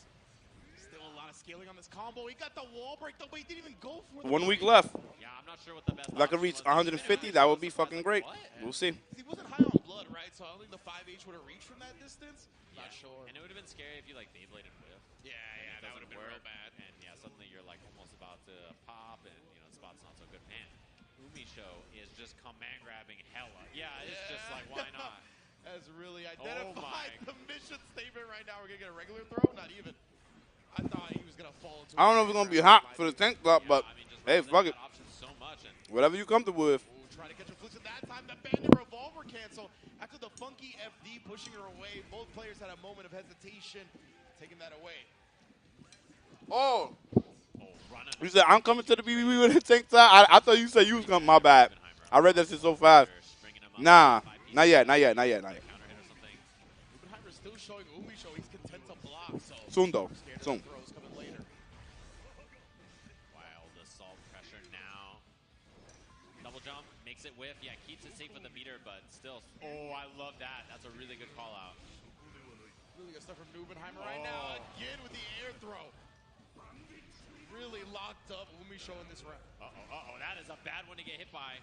Still a lot of scaling on this combo. He got the wall break, though, but he didn't even go for it. 1 week left. Yeah, I'm not sure what the best If I could reach 150, that would be fucking great. We'll see. He wasn't high on blood, right? So I don't think the 5H would have reached from that distance. Not sure. And it would have been scary if you like Beyblade and whiff. Yeah, that would have been real bad. And yeah, suddenly you're like almost about to pop, and the spot's not so good. Man, Umisho is just command grabbing hella. Yeah, it's just like, why not? Has really identified my. the mission statement right now. We're gonna get a regular throw, not even. I thought he was gonna fall into. I don't know if it's gonna be hot for the tank top, but hey, fuck it. So much and Whatever you're comfortable with. Trying to catch a flick at that time. The bandit revolver cancel after the funky FD pushing her away. Both players had a moment of hesitation, taking that away. Oh. You said I'm coming to the BBB with a tank top. I thought you said you was coming. My bad. I read that shit so fast. Nah, not yet. Nubenheimer's still showing Umisho. He's content to block. So Soon though. Soon. throws coming later. wild assault pressure now. Double jump, makes it whiff. Yeah, keeps it safe with the meter, but still. Oh, I love that. That's a really good call out. Really good stuff from Nubenheimer right now. Again with the air throw. Really locked up Umisho in this round. That is a bad one to get hit by.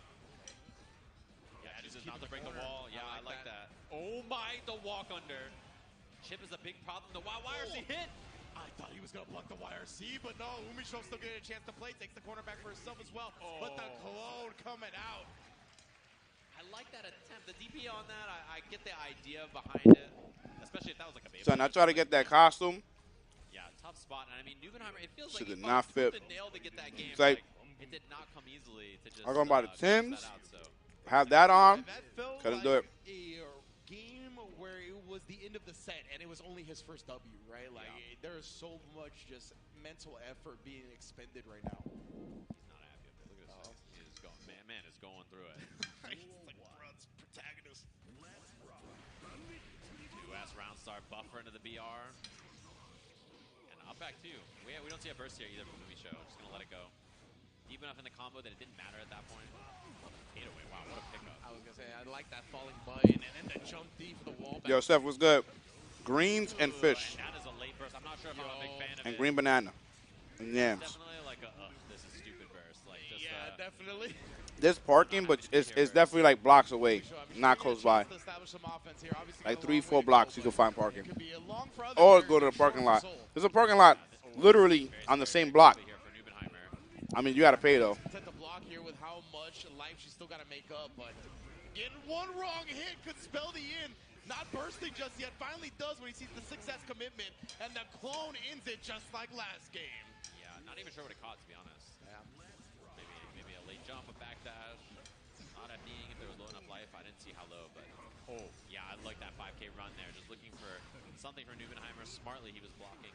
Yeah, just not to break the wall. Yeah, I like that. Oh my, the walk under. Chip is a big problem. The YRC hit. I thought he was going to block the YRC, but no. Umisho still getting a chance to play. Takes the corner back for himself as well. But the clone coming out. I like that attempt. The DP on that, I get the idea behind it. Especially if that was like a baby. Son, I try to get that costume. Yeah, tough spot. And I mean, Nubenheimer, it feels Shit like did not fit. the nail to get that game. It's like, it did not come easily to just I'm going by the close Timbs. that out, so. Have that on. That felt Couldn't like do it. a game where it was the end of the set, and it was only his first W, right? Like, there is so much just mental effort being expended right now. He's not happy with it. Look at his face. He's going, man is going through it. He's like, Run's protagonist. 2S round start buffer into the BR. And up back too. We don't see a burst here either from Umisho. Just going to let it go. Deep enough in the combo that it didn't matter at that point. 8 away. Wow, what a pickup. I was going to say, I like that falling button, and then the jump deep for the wall back. Yo, Steph, what's good? Greens and fish. That is a late burst. I'm not sure if I'm a big fan of And it. green banana. And yams. Definitely like a, this is stupid burst. Like just, Yeah, definitely. There's parking, but it's definitely like blocks away, not close by. Like 3-4 blocks you can find parking. Or go to the parking lot. There's a parking lot literally on the same block. here for Nubenheimer. I mean, you got to pay though. At the block here with how much life she's still got to make up, but getting one wrong hit could spell the end. Not bursting just yet. Finally does when he sees the 6S commitment, and the clone ends it just like last game. Yeah, not even sure what it caught, to be honest. Yeah. Maybe a late jump, a backdash. Not FDing if there was low enough life. I didn't see how low, but yeah, I like that 5K run there. Just looking for something for Nubenheimer. Smartly, he was blocking.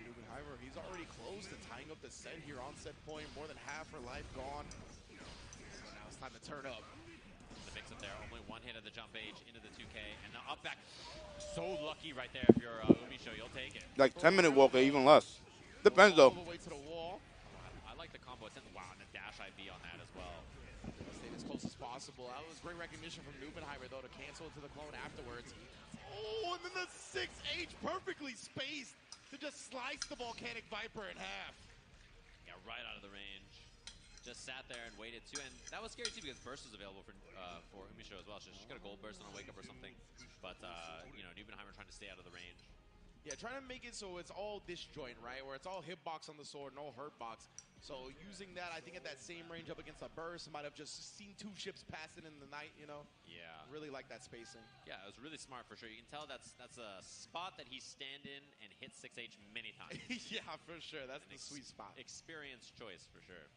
Nubenheimer, he's already close to tying up the set here on set point. More than half her life gone. So now it's time to turn up. The mix takes it there. Only one hit at the jump H into the 2K, and now up back. So lucky right there. If you're Umisho, you'll take it. Like 10-minute walk or even less. Depends though. All the way to the wall. I like the combo. Wow, and the dash IB on that as well. Stay as close as possible. That was great recognition from Nubenheimer, though, to cancel into the clone afterwards. Oh, and then the 6H perfectly spaced to just slice the Volcanic Viper in half. Yeah, right out of the range. Just sat there and waited too, and that was scary too because burst was available for Umisho as well. So she got a gold burst on a wake up or something, but you know, Nubenheimer trying to stay out of the range. Yeah, trying to make it so it's all disjoint, right? Where it's all hitbox on the sword, no hurtbox. So using that, I think at that same range up against a burst, might have just seen two ships passing in the night, you know? Yeah. Really like that spacing. Yeah, it was really smart for sure. You can tell that's a spot that he stand in and hit 6H many times. Yeah, for sure. That's the sweet spot. Experienced choice for sure.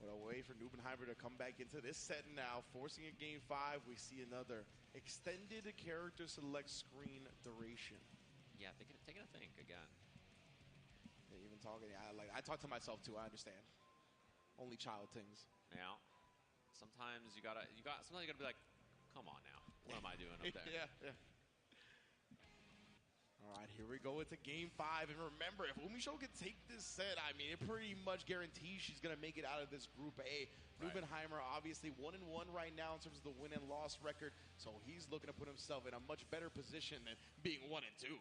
What a way for Nubenheimer to come back into this set now, forcing a game 5. We see another extended character select screen duration. Yeah, taking a think again. Yeah, even talking, I talk to myself too. I understand. Only child things. Yeah. Sometimes you gotta be like, come on now. What am I doing up there? Yeah. All right, here we go into game 5. And remember, if Umisho can take this set, I mean, it pretty much guarantees she's going to make it out of this Group A. Right. Nubenheimer, obviously, 1-1 right now in terms of the win and loss record. So he's looking to put himself in a much better position than being 1-2.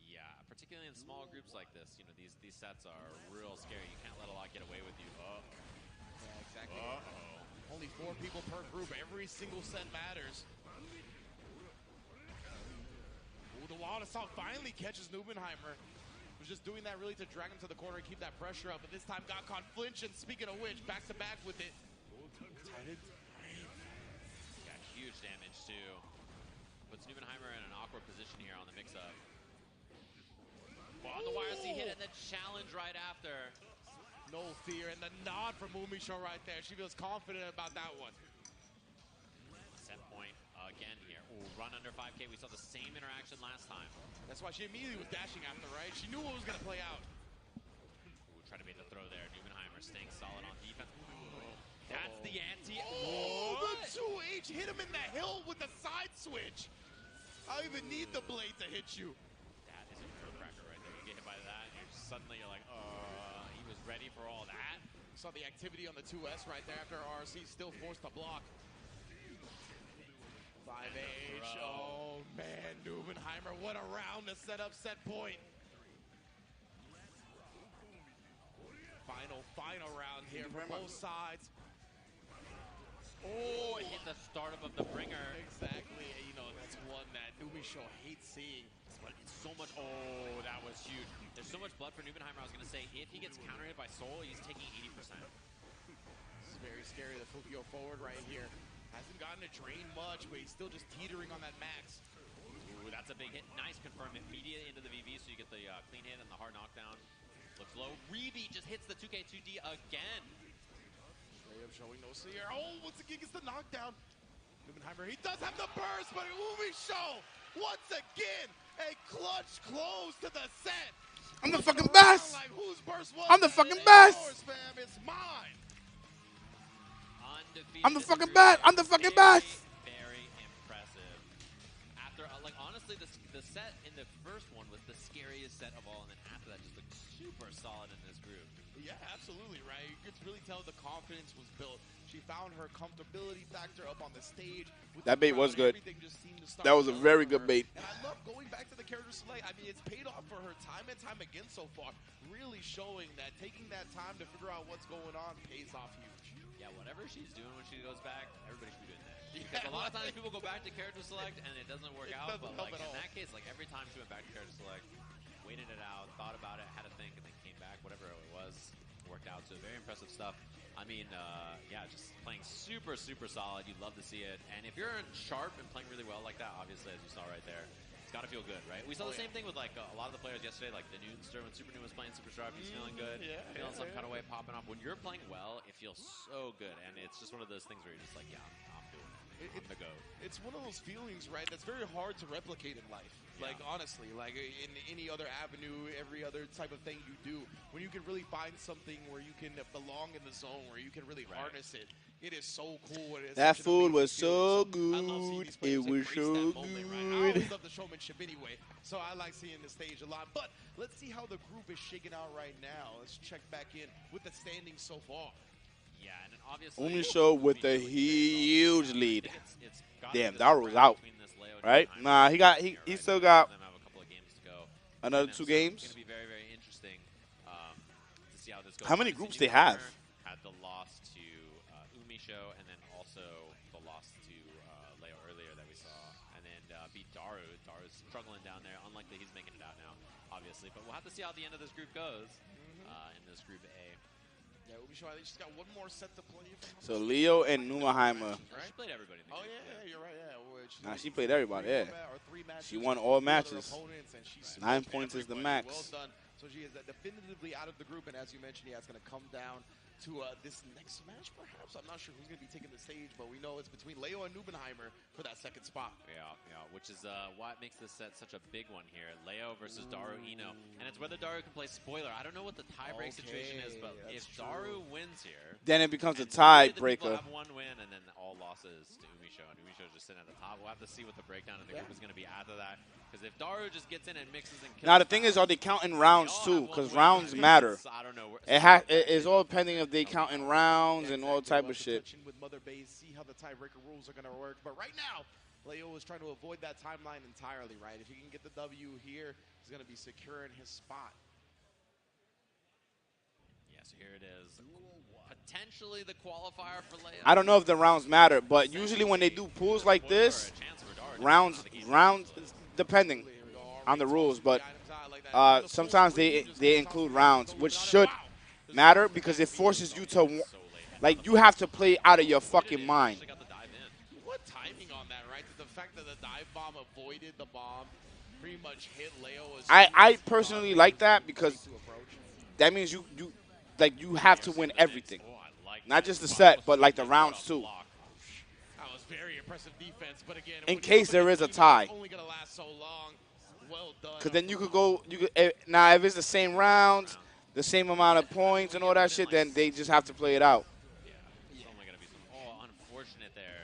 Yeah, particularly in small groups like this. You know, these sets are real scary. You can't let a lot get away with you. Yeah, exactly. Only 4 people per group. Every single set matters. The Wild Assault finally catches Nubenheimer. Was just doing that really to drag him to the corner and keep that pressure up, but this time got caught flinch, and speaking of which, back to back with it. Got huge damage too. Puts Nubenheimer in an awkward position here on the mix-up. On the wires he hit, and the challenge right after. No fear, and the nod from Umisho right there. She feels confident about that one. Set point again here. Ooh, run under 5K. We saw the same interaction last time. That's why she immediately was dashing after, right? She knew what was going to play out. Ooh, try to make the throw there. Nubenheimer staying solid on defense. That's the anti. Oh, the 2H hit him in the hill with the side switch. I don't even need the blade to hit you. That is a throw cracker right there. You get hit by that, and suddenly you're like, he was ready for all that. Saw the activity on the 2S right there after RC still forced to block. 5H, oh man, Nubenheimer, what a round to set up set point. Final round here for both sides. Oh, it hit the startup of the bringer. Exactly, you know, that's one that Umisho hates seeing. But it's so much, that was huge. There's so much blood for Nubenheimer. I was going to say, if he gets countered by Soul, he's taking 80%. This is very scary, the Fukio forward right here. Hasn't gotten to drain much, but he's still just teetering on that max. Ooh, that's a big hit. Nice confirm immediate into the VV, so you get the clean hit and the hard knockdown. Looks low. Reeby just hits the 2K2D again. Straight up showing no seer. Oh, once again gets the knockdown. Nubenheimer, he does have the burst, but Umisho, once again, a clutch close to the set. I'm the fucking best. Like, whose burst was I'm the that? fucking It ain't best. yours, fam. It's mine. I'm the fucking best. I'm the fucking best. Very impressive. After, honestly, the set in the first one was the scariest set of all, and then after that, just looked super solid in this group. Yeah, absolutely, right? You could really tell the confidence was built. She found her comfortability factor up on the stage. That bait was good. That was a very good bait. And I love going back to the character select. I mean, it's paid off for her time and time again so far. Really showing that taking that time to figure out what's going on pays off huge. Yeah, whatever she's doing when she goes back, everybody should be doing that. Because a lot of times people go back to character select and it doesn't work out. But like in that case, like every time she went back to character select, waited it out, thought about it, had to think, and then came back. Whatever it was, worked out. So very impressive stuff. I mean, yeah, just playing super, super solid. You'd love to see it. And if you're sharp and playing really well like that, obviously, as you saw right there, it's got to feel good, right? We saw the same thing with like a lot of the players yesterday, like the Noonster when Super Noon was playing super sharp. He's feeling good, feeling some kind of way popping off. When you're playing well, it feels so good, and it's just one of those things where you're just like, yeah, I'm doing it. I'm the GOAT. It's one of those feelings, right, that's very hard to replicate in life. Like, honestly, like in any other avenue, every other type of thing you do, when you can really find something where you can belong in the zone, where you can really harness it, it is so cool. That food was so I love seeing good. these players It was embrace so that moment, right? I always good. love the showmanship anyway, so I like seeing the stage a lot. But let's see how the group is shaking out right now. Let's check back in with the standings so far. Yeah, and then obviously Umisho with a huge lead. It's gotta Damn, be this Daru's round out. between this Leo Right? and Nah, he still got them have a couple of games to go. another And 2 so games. It's going to be very, very interesting to see how this goes. How many Obviously, groups they have? Had the loss to Umisho, and then also the loss to Leo earlier that we saw, and then beat Daru. Daru's struggling down there. Unlikely he's making it out now, obviously. But we'll have to see how the end of this group goes in this Group A. Yeah, Ubisoft, they just got one more set to play. So Leo and Numaheimer. She played everybody in the group. Yeah, you're right. Yeah, Nah, she played everybody. Yeah. Matches, She won all with other matches. opponents, and she 9 smoked points is the everybody. max. Well done. So she is definitively out of the group, and as you mentioned, yeah, it's going to come down to this next match, perhaps. I'm not sure who's going to be taking the stage, but we know it's between Leo and Nubenheimer for that second spot. Yeah, which is what makes this set such a big one here. Leo versus Daru Ino. And it's whether Daru can play spoiler. I don't know what the tie-break situation is, but if Daru wins here... Then it becomes a and maybe the tiebreaker. people have one win, and then all losses to Umisho. And Umisho just sitting at the top. We'll have to see what the breakdown of the group is going to be after that. Because if Daru just gets in and mixes and kills... Now, the thing is, are they counting rounds, too? Because rounds matter. I don't know. It's all depending if they counting rounds and all type of shit. With Mother Base, see how the tiebreaker rules are going to work. But right now, Leo is trying to avoid that timeline entirely, right? If he can get the W here, he's going to be secure in his spot. Yes, here it is. Potentially the qualifier for Leo. I don't know if the rounds matter, but usually when they do pools like this, rounds depending on the rules, but sometimes they include rounds, which should matter because it forces you to, like, you have to play out of your fucking mind. What timing on that, right? The fact that the dive bomb avoided the bomb pretty much hit Leo. I personally like that because that means you have to win everything. Not just the set, but like the rounds too. That was very impressive defense, but again, in case there is a tie. Only gonna last so long. Well done. Because then you could go, now if it's the same rounds, the same amount of points and all that shit, then they just have to play it out. Yeah, it's only gonna be some unfortunate there.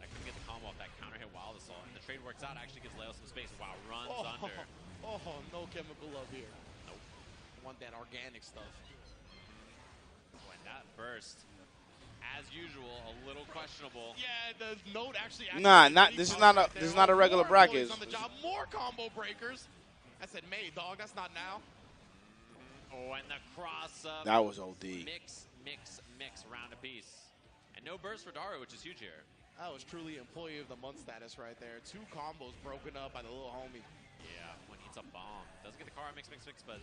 I couldn't get the combo off that counter hit wild assault, and the trade works out. Actually gives Leo some space. Wow, runs under. Oh, no chemical love here. Nope. Want that organic stuff. When that burst, as usual, a little questionable. Yeah, the note actually. Nah, this is not a regular bracket. On the job, more combo breakers. I said, May, dog. That's not now. Oh, and the cross up. That was OD. Mix, round a piece. And no burst for Daru, which is huge here. That was truly employee of the month status right there. 2 combos broken up by the little homie. Yeah, when he hits a bomb. Doesn't get the car mix, but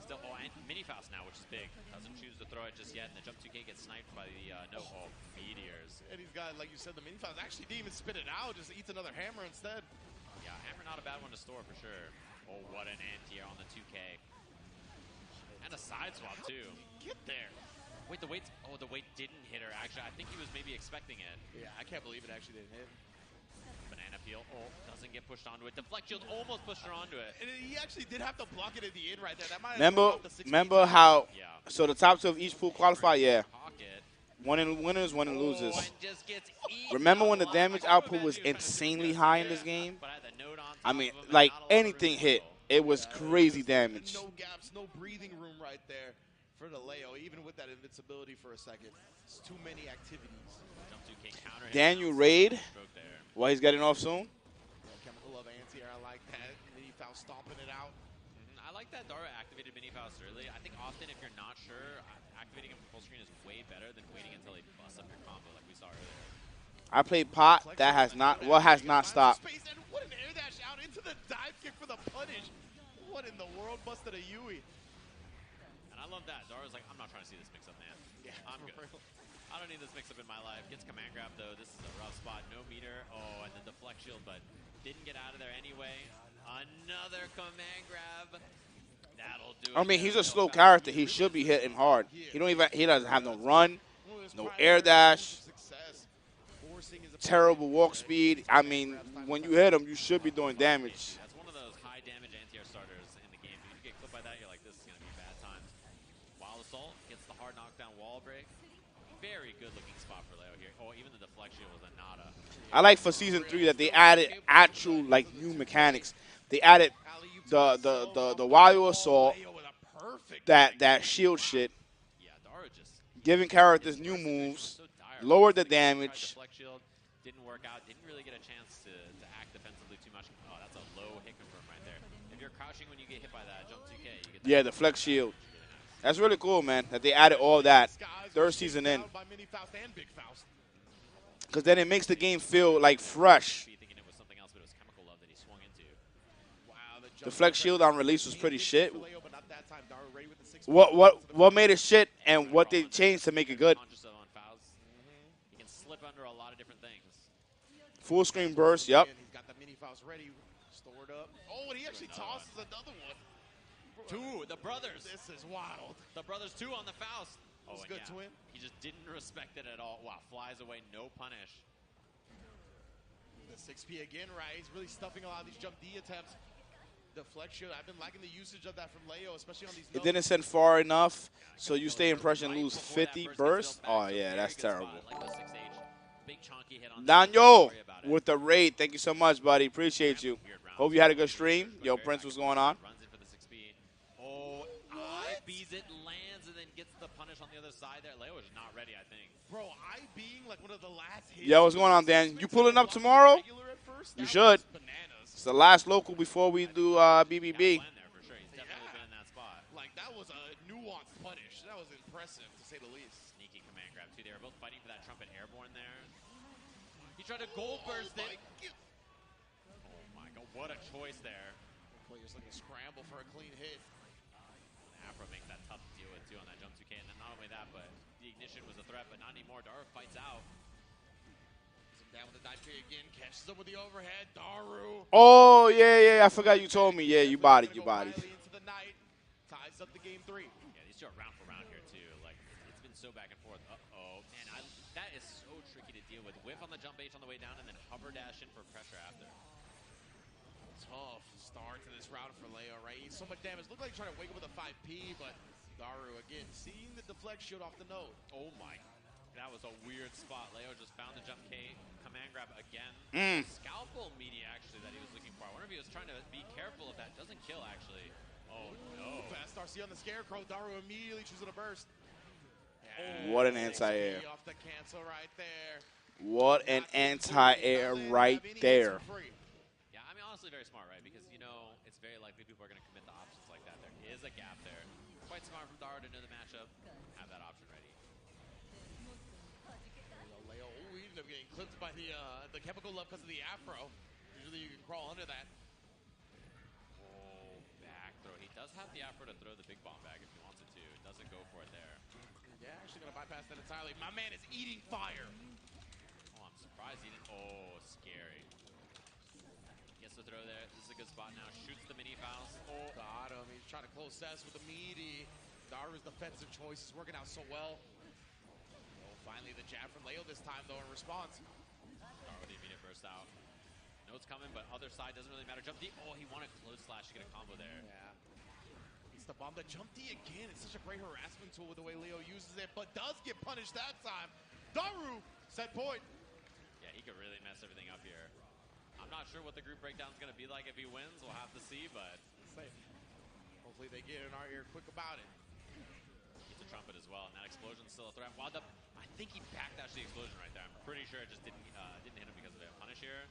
still, and mini fast now, which is big. Doesn't choose to throw it just yet, and the jump 2K gets sniped by the meteors. And he's got, like you said, the mini fast. Actually didn't even spit it out, just eats another hammer instead. Yeah, hammer not a bad one to store for sure. Oh, what an anti-air on the 2K. And a side swap, too. Get there. Wait, the weight didn't hit her, actually. I think he was maybe expecting it. Yeah, I can't believe it actually didn't hit. Banana peel. Oh, doesn't get pushed onto it. Deflect shield almost pushed her onto it. And he actually did have to block it at the end right there. That might Remember how, so the top 2 of each pool qualify? Yeah. One in winners, one in losers. Remember when the damage output was insanely high in this game? I mean, like anything hit. It was crazy damage. No gaps, no breathing room right there for the Leo, even with that invincibility for a second. It's too many activities. Daniel Raid, well, he's getting off soon. Chemical of anti-air, I like that. Mini Faust stomping it out. I like that Daru activated mini Faust early. I think often if you're not sure, activating him full screen is way better than waiting until he busts up your combo like we saw earlier. I played pot. That has not stopped. And what an air dash out into the dive kick for the punish. What in the world busted a Yui? And I love that. Daru's like, I'm not trying to see this mix-up, man. Yeah, I'm good. I don't need this mix-up in my life. Gets command grab, though. This is a rough spot. No meter. Oh, and the deflect shield, but didn't get out of there anyway. Another command grab. That'll do it. I mean, he's a slow character. He should be hitting hard. He doesn't have no run, no air dash. terrible walk speed. I mean, when you hit him, you should be doing damage. That's one of those high damage anti-air starters in the game. If you get clipped by that, you're like, this is going to be bad times. Wild Assault gets the hard knockdown wall break. Very good looking spot for Leo here. Oh, even the deflection was a nada. I like for Season 3 that they added actual, like, new mechanics. They added the Wild Assault, that shield shit, Yeah, Dara just giving characters new moves, lowered the damage. deflect shield didn't work out. Didn't really get a chance to act defensively too much. Oh, that's a low hit confirm right there. If you're crouching when you get hit by that jump 2K, you get that. Yeah, the flex shield. That's really cool, man, that they added all that third season in. Because then it makes the game feel, like, fresh. Thinking it was something else, but it was Chemical Love that he swung into. The flex shield on release was pretty shit. What made it shit and what they changed to make it good? Conscious of on fouls. He can slip under a lot of different things. Full screen burst, yep. He's got the mini fouls ready, stored up. Oh, and he actually tosses another one. Two, the brothers. This is wild. The brothers two on the Faust. That was good, twin. He just didn't respect it at all. Wow, flies away, no punish. The 6P again, right? He's really stuffing a lot of these jump D attempts. Deflection, I've been liking the usage of that from Leo, especially on these It didn't send far enough, so you stay in pressure and lose 50 burst. Oh, yeah, that's terrible. Daniel with the raid. Thank you so much, buddy. Appreciate you. Hope you had a good stream. Yo, Prince, what's going on? Runs in for the 6P. Oh, I bees it, lands, and then gets the punish on the other side there. Leo is not ready, I think. Bro, I being like one of the last hits. Yo, what's going on, Dan? You pulling up tomorrow? You should. It's the last local before we do BBB. Like, that was a nuanced punish. That was impressive, to say the least. Sneaky command grab, too. They were both fighting for that trumpet airborne there. He tried to gold burst it. Oh, my God. What a choice there. Players looking to scramble for a clean hit. Afro makes that tough to deal with, too, on that jump 2K. And then not only that, but the ignition was a threat, but not anymore. Dara fights out. Down with the dive tree again, catches him with the overhead. Daru. Oh, yeah, I forgot you told me. Yeah, you bodied. Into the night, ties up the game 3. Yeah, these two are round for round here, too. Like, it's been so back and forth. Uh-oh. And that is so tricky to deal with. Whiff on the jump H on the way down, and then hover dash in for pressure after. Tough start to this round for Leo, right? He's so much damage. Looked like he's trying to wake up with a 5P, but Daru, again, seeing the deflect shield off the node. Oh, my. That was a weird spot. Leo just found the jump K. Command grab again. Scalpel media, actually, that he was looking for. I wonder if he was trying to be careful if that doesn't kill, actually. Oh, no. Fast RC on the Scarecrow. Daru immediately choosing a burst. What an anti-air. Off the cancel right there. What an anti-air right there. Yeah, I mean, honestly, very smart, right? Because, you know, it's very likely people are going to commit the options like that. There is a gap there. Quite smart from Daru to know the matchup. Have that option ready. Leo, we ended up getting clipped by the chemical love because of the afro. Usually you can crawl under that. Oh, back throw. He does have the afro to throw the big bomb back if he wants it to. Doesn't go for it there. Yeah, actually going to bypass that entirely. My man is eating fire. Oh, I'm surprised he didn't. Oh, scary. Gets the throw there. This is a good spot now. Shoots the mini fouls. Oh, got him. He's trying to close sets with the meaty. Daru's defensive choice is working out so well. Finally, the jab from Leo this time, though, in response. Daru with the immediate burst out. Note's coming, but other side doesn't really matter. Jump D. Oh, he wanted close slash to get a combo there. Yeah. He's the bomb. The jump D again. It's such a great harassment tool with the way Leo uses it, but does get punished that time. Daru, set point. Yeah, he could really mess everything up here. I'm not sure what the group breakdown is going to be like if he wins. We'll have to see, but hopefully they get in our ear quick about it. Gets a trumpet as well, and that explosion's still a threat. Wound up. I think he backdashed the explosion right there. I'm pretty sure it just didn't hit him because of it. Punish here.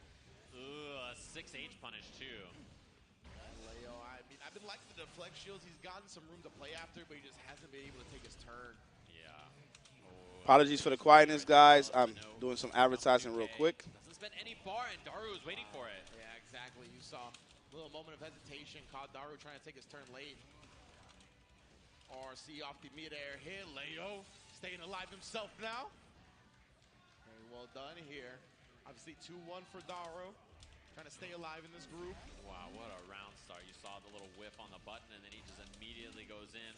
Ooh, a 6H punish too. Leo, I mean, I've been liking the deflect shields. He's gotten some room to play after, but he just hasn't been able to take his turn. Yeah. Oh, Apologies for the quietness, guys. I'm doing some advertising real quick. Doesn't spend any bar, and Daru was waiting for it. Yeah, exactly. You saw a little moment of hesitation. Caught Daru trying to take his turn late. RC off the mid-air hit. Leo staying alive himself now. Very well done here. Obviously 2-1 for Daru. Trying to stay alive in this group. Wow, what a round start. You saw the little whiff on the button, and then he just immediately goes in.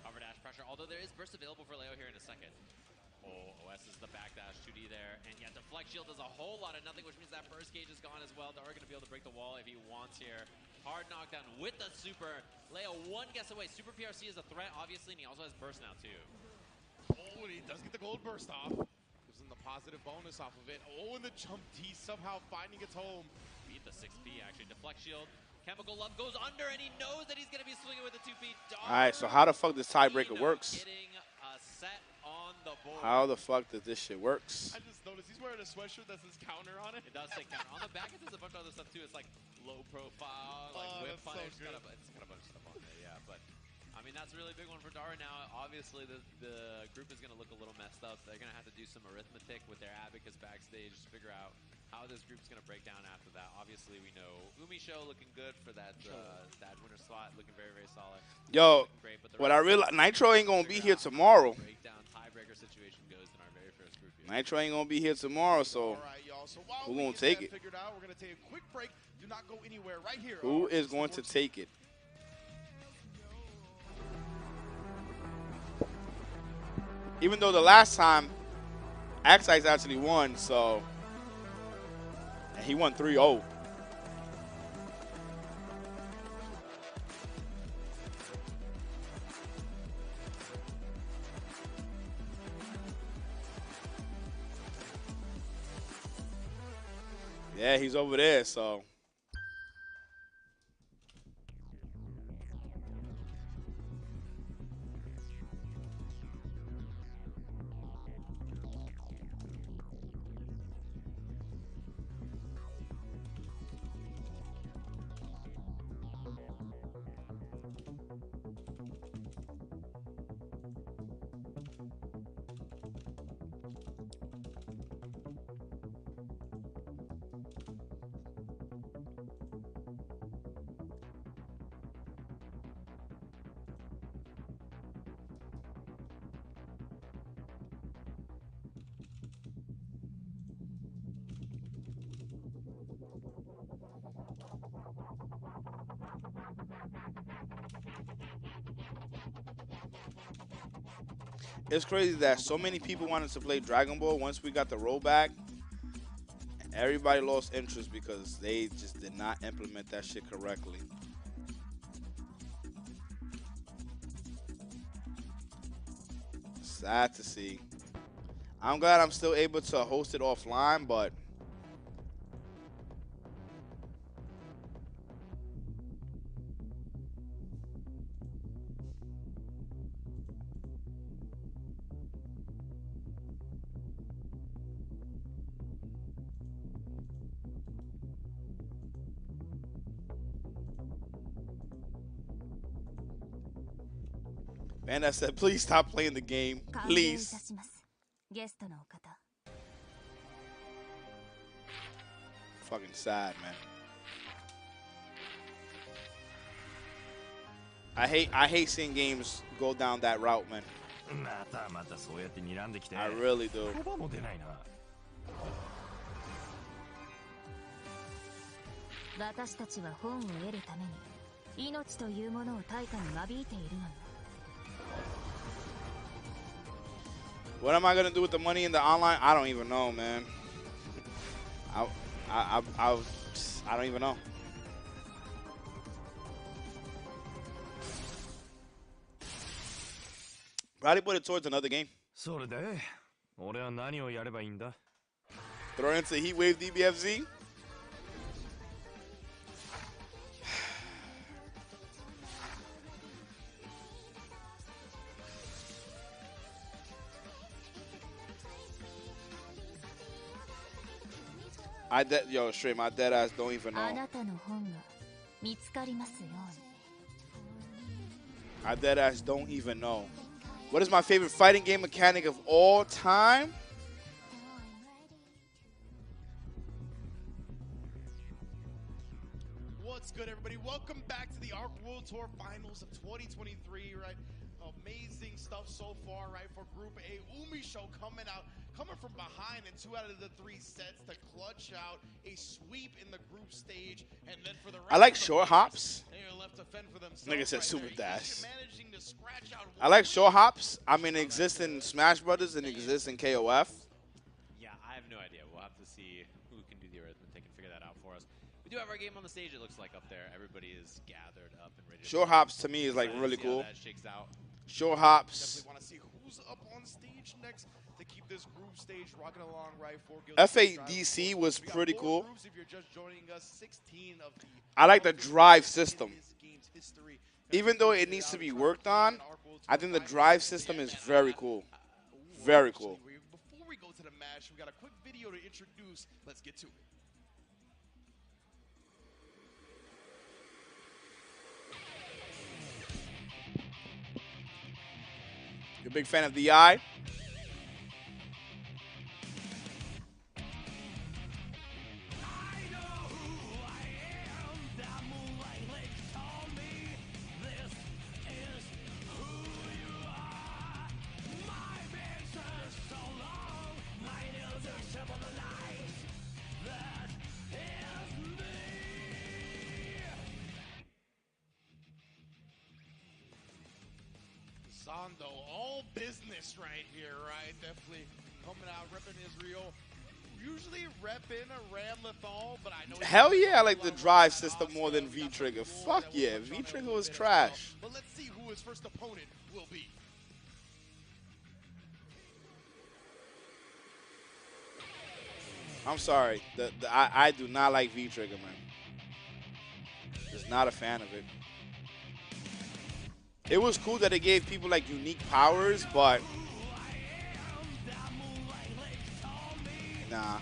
Cover dash pressure, although there is burst available for Leo here in a second. Oh, OS is the backdash 2D there. And yeah, deflect shield does a whole lot of nothing, which means that burst gauge is gone as well. Dara going to be able to break the wall if he wants here. Hard knockdown with the super. Leo one guess away. Super PRC is a threat, obviously, and he also has burst now, too. Oh, and he does get the gold burst off. Gives him the positive bonus off of it. Oh, and the jump D somehow finding its home. Beat the 6P, actually. Deflect shield. Chemical Love goes under, and he knows that he's going to be swinging with the 2 feet. All right, so how the fuck this tiebreaker works? Getting a set on the board. How the fuck does this shit works? I just noticed he's wearing a sweatshirt that says counter on it. It does say counter. On the back, it does a bunch of other stuff, too. It's like low profile, like whip that's so fire. good. It's got a bunch of stuff on there, yeah. But, I mean, that's a really big one for Dara now. Obviously, the group is going to look a little messed up. They're going to have to do some arithmetic with their abacus backstage to figure out how this group's going to break down after that. Obviously, we know Show looking good for that that winner slot, looking very, very solid. Yo, great, but what I realize, Nitro ain't going to be here tomorrow. Breakdown tiebreaker situation goes in our very first group here. Nitro ain't going to be here tomorrow, so who going to take it? Figured out, we're going to take a quick break. Do not go anywhere right here. Who is going to take it? Even though the last time, Axi's actually won, so and he won 3-0. Yeah, he's over there, so. It's crazy that so many people wanted to play Dragon Ball. Once we got the rollback, everybody lost interest because they just did not implement that shit correctly. Sad to see. I'm glad I'm still able to host it offline, but Banda said, please stop playing the game. Please. Fucking sad, man. I hate seeing games go down that route, man. I really do. What am I gonna do with the money in the online? I don't even know, man. I don't even know. Probably put it towards another game. Throw it into Heat Wave DBFZ. Yo, straight, my dead ass don't even know. I dead ass don't even know. What is my favorite fighting game mechanic of all time? What's good, everybody? Welcome back to the ARC World Tour Finals of 2023, right? Amazing stuff so far, right? For Group A, Show coming from behind in 2 out of the 3 sets to clutch out a sweep in the group stage, and then for the rest I like short hops. they are left enough to fend for themselves. Nigga said right super there. dash. Managing to scratch out I like short hops. I mean, it exists in Smash Brothers and exists in KOF. Yeah, I have no idea. We'll have to see who can do the arithmetic and figure that out for us. We do have our game on the stage, it looks like, up there. Everybody is gathered up and ready to Short hops to me is like really see how cool. that shakes out. Short hops. Definitely want to see who's up on stage next to keep this group stage rocking along right for Guilty FADC was We got pretty 4 cool. groups if you're just joining us, 16 of the I like the drive system. in this game's history. Even though it needs to be worked on, I think the drive system is very cool. Very cool. Before we go to the match, we got a quick video to introduce. Let's get to it. You're a big fan of the eye? Zondo, all business right here, right? Definitely coming out, repping Israel. Usually repping a Ram Lethal, but I know... Hell yeah, I like the drive system more than V-Trigger. Fuck yeah, V-Trigger was trash. But let's see who his first opponent will be. I'm sorry. I do not like V-Trigger, man. Just not a fan of it. It was cool that they gave people like unique powers, but nah.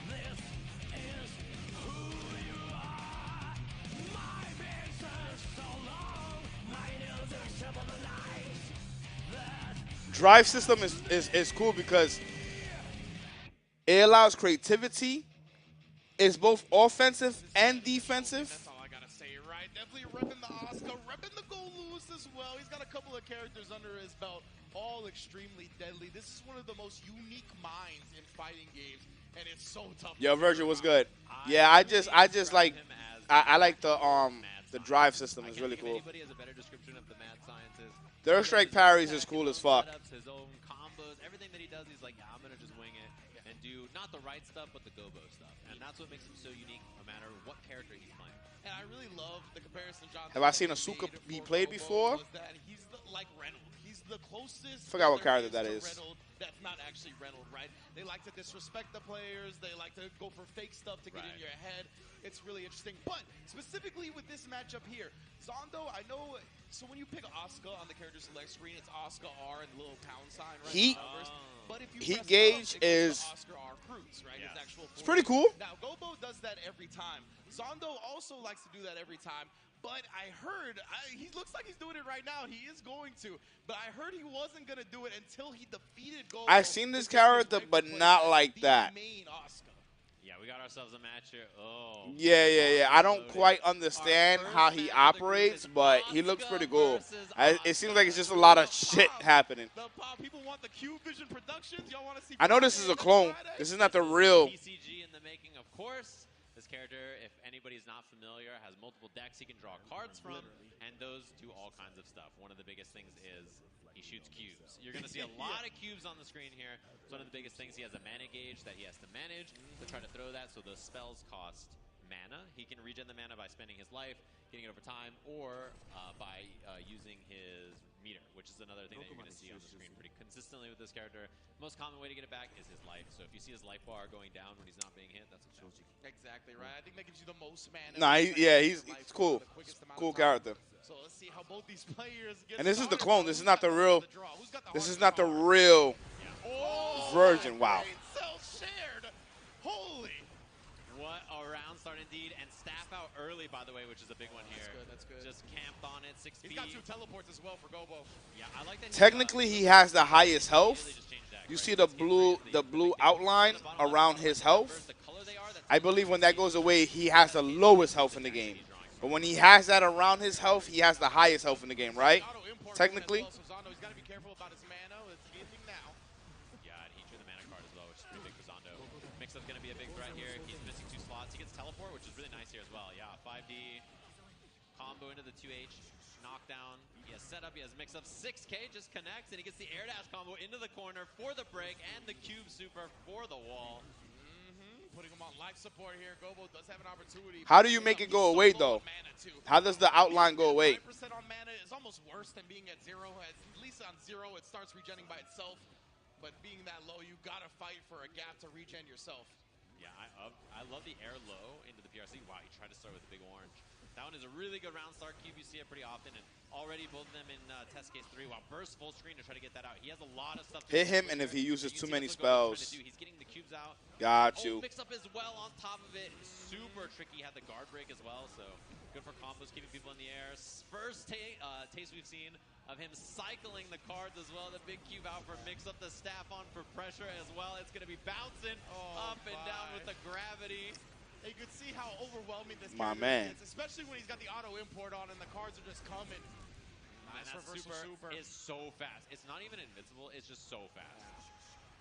Drive system is cool because it allows creativity. It's both offensive and defensive. That's all I gotta say, right? Definitely repping the Oscar, repping the Gobu as well. He's got a couple of characters under his belt, all extremely deadly. This is one of the most unique minds in fighting games, and it's so tough. Yo, Virgil, what's good? Yeah, I just like I like the drive system. It's really cool. Anybody has a better description of the mad scientist. Third strike parries is cool as fuck. His own combos, everything that he does, he's like, yeah, I'm gonna just wing it and do not the right stuff, but the Gobo stuff, and that's what makes him so unique, no matter what character he's playing. And I really love the comparison John. Have I seen Asuka be played before? That he's like Reynolds. He's the closest. Forgot what there character that is. Reynolds that's not actually Reynolds, right? They like to disrespect the players. They like to go for fake stuff to get in your head. It's really interesting. But specifically with this matchup here, Zondo, I know. So when you pick Asuka on the character select screen, it's Asuka R and the little pound sign, right? But if you Heat press gauge up, it goes is to Oscar R Cruz, right? His actual it's pretty cool. Now, Gobo does that every time. Zondo also likes to do that every time. But I heard, he looks like he's doing it right now. He is going to. But I heard he wasn't going to do it until he defeated Gobo. I've seen this character, but not like that. Main Oscar. Yeah, we got ourselves a match here. Oh. Yeah. I don't quite understand how he operates, but he looks pretty cool. It seems like it's just a lot of shit happening. People want the Q Vision Productions. Y'all want to see? I know this is a clone. This is not the real. PCG in the making, of course. This character, if anybody's not familiar, has multiple decks he can draw cards from, and those do all kinds of stuff. One of the biggest things is he shoots cubes. You're going to see a lot of cubes on the screen here. It's one of the biggest things. He has a mana gauge that he has to manage to try to throw that, so those spells cost mana. He can regen the mana by spending his life, getting it over time, or by using his meter, which is another thing that you're going to see on the screen pretty consistently with this character. The most common way to get it back is his life. So if you see his life bar going down when he's not being hit, that's a Coji. Exactly right. I think that gives you the most mana. Nah, he's cool. Cool character. So let's see how both these players get. And this is the clone. This is not the real. This is not the real version. Wow. Self-shared. Holy. What a round start indeed, and staff out early, by the way, which is a big one here. That's good. Just camped on it, 6 feet. He's got 2 teleports as well for Gobo. Yeah, I like that. Technically, he has the highest health. You see the blue outline around his health. I believe when that goes away, he has the lowest health in the game. But when he has that around his health, he has the highest health in the game, right? Technically. He's got to be careful about his mana. It's getting now. Yeah, and he drew the mana card as well, which is pretty big for Zondo. Mix-up's going to be a big threat here. He's missing 2 slots. He gets teleport, which is really nice here as well. Yeah, 5D combo into the 2H. knockdown. He has setup, he has mix-up. 6K just connects, and he gets the air dash combo into the corner for the break and the cube super for the wall. Putting him on life support here. Gobu does have an opportunity. How do you make it go away, though? How does the outline go away? 5% on mana is almost worse than being at 0. At least on 0, it starts regenning by itself. But being that low, you gotta fight for a gap to regen yourself. Yeah, I love the air low into the PRC. Wow, he tried to start with the big orange. That one is a really good round start. Cube, you see it pretty often, and already both of them in test case 3. Wow, burst full screen to try to get that out. He has a lot of stuff to Hit him, and if he uses too many spells. He's getting the cubes out. Got you. Mix up as well on top of it. Super tricky. Had the guard break as well, so good for combos, keeping people in the air. First taste we've seen of him cycling the cards as well. The big cube out for mix up, the staff on for pressure as well. It's going to be bouncing up and down with the gravity. You could see how overwhelming this My character man. is, especially when he's got the auto import on and the cards are just coming. And that super is so fast. It's not even invincible, it's just so fast.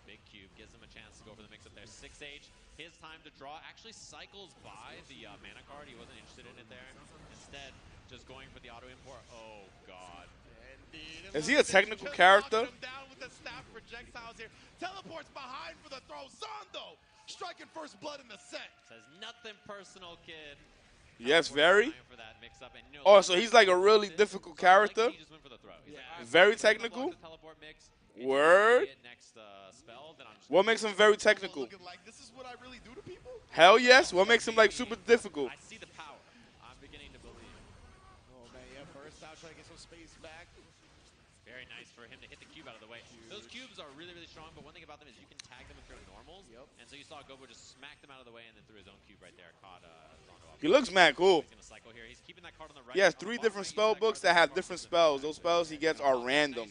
Big cube gives him a chance to go for the mix up there. 6H, his time to draw actually cycles by the mana card. He wasn't interested in it there. Instead, just going for the auto import. Oh, God. Indeed. Is he a technical character? Him down with the staff projectiles here. Teleports behind for the throw. Zondo striking first blood in the set. Says nothing personal, kid. Yes, very. For that mix up. And, Oh, so he's like a really difficult character? He just went for the throw. He's like, Very technical? Word? What makes him very technical? Like, this is what I really do to people? Hell yes. What makes him like super difficult? I see the power. I'm beginning to believe. Oh, man, yeah, first out, trying to get some space back. Very nice for him to hit the cube out of the way. Those cubes are really, really strong, but one thing about them is you can tag them if they're normals. And so you saw Gobu just smack them out of the way and then threw his own cube right there. Caught Zondo off. He looks mad cool. He's going to cycle here. He's keeping that card on the right. He has 3 different spell books that have different spells. Those spells he gets are random.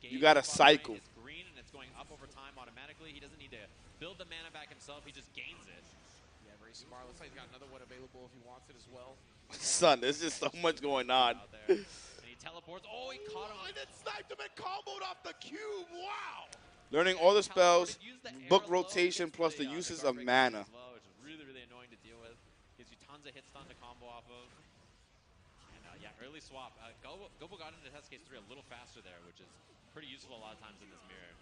You got to cycle. It's green and it's going up over time automatically. He doesn't need to build the mana back himself. He just gains it. Yeah, very smart. Looks like he's got another one available if he wants it as well. Son, there's just so much going on. And he teleports. Oh, he caught him. And then sniped him and comboed off the cube. Wow. Learning all the spells, book rotation, plus the uses of mana. Which is really, really annoying to deal with. Gives you tons of hit stun to combo off of. And yeah, early swap. Gobu got into test case 3 a little faster there, which is pretty useful a lot of times in this mirror.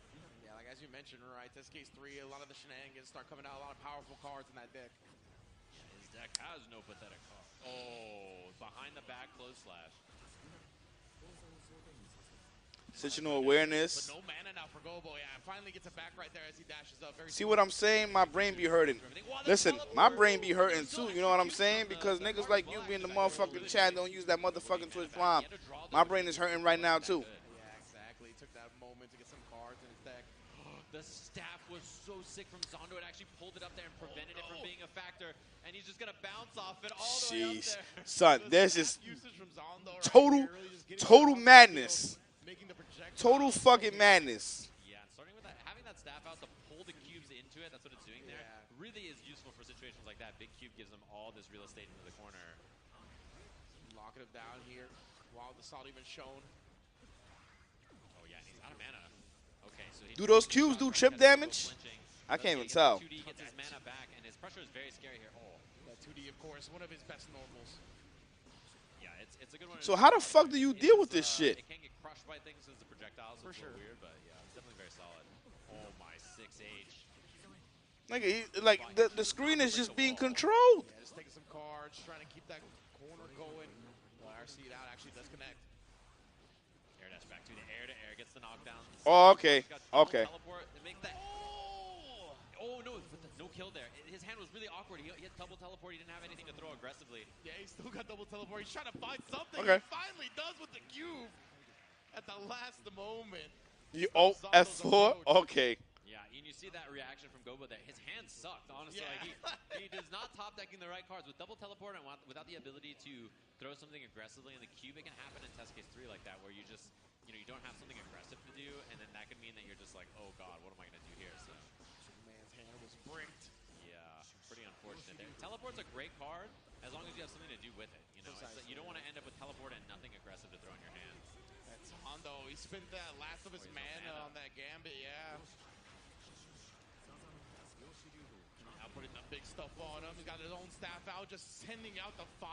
Yeah, like as you mentioned, right, test case 3, a lot of the shenanigans start coming out, a lot of powerful cards in that deck. His deck has no pathetic card. Oh, behind the back close slash. Situational awareness. But no mana now for Gobu. Yeah, finally gets it back right there as he dashes up. Very See what I'm saying? My brain be hurting. Listen, my brain be hurting too. You know what I'm saying? Because niggas like you be in the motherfucking chat don't use that motherfucking Twitch Prime. My brain is hurting right now too. Yeah, exactly. Took that moment to get some cards in his deck. The staff was so sick from Zondo. It actually pulled it up there and prevented it from being a factor. And he's just going to bounce off it all the way up there. Son, there's just Usage from Zondo right total, here, really just getting total madness. making the projectile. Total fucking madness. Yeah, and starting with that, having that staff out to pull the cubes into it, that's what it's doing there. Really is useful for situations like that. Big cube gives them all this real estate into the corner. Locking him down here while the salt even shown. Oh yeah, and he's out of mana. Okay, so Do those cubes do chip damage? I can't even tell. 2D gets his mana back, and his pressure is very scary here. Oh, That 2D, of course, one of his best normals. yeah, it's a good one. So how the fuck do you deal with this shit? It can get crushed by things as the projectiles. For it's a sure. little weird, but yeah, it's definitely very solid. Oh my 6H. Nigga, like the screen is just being controlled. Yeah, just taking some cards, trying to keep that corner going. Well, RC it out actually does connect. Air dash back to the air gets the knockdown. Oh, okay, He's got double okay. Teleport to make that. Oh no, with the no kill there. His hand was really awkward. He had double teleport. He didn't have anything to throw aggressively. Yeah, he's still got double teleport. He's trying to find something. Okay. He finally does with the cube at the last moment. You F4? Okay. Yeah, and you see that reaction from Gobu there. His hand sucked, honestly. Yeah. Like he does not top decking the right cards. With double teleport and without the ability to throw something aggressively in the cube, it can happen in test case 3 like that, where you just, you don't have something aggressive to do, and then that could mean that you're just like, oh god, what am I going to do here? So, Man's hand was bricked. yeah, pretty unfortunate there. Teleport's a great card as long as you have something to do with it. You don't want to end up with teleport and nothing aggressive to throw in your hand. That's Hondo. He spent that last of his mana on that gambit, yeah. Now putting the big stuff on him. He's got his own staff out, just sending out the 5.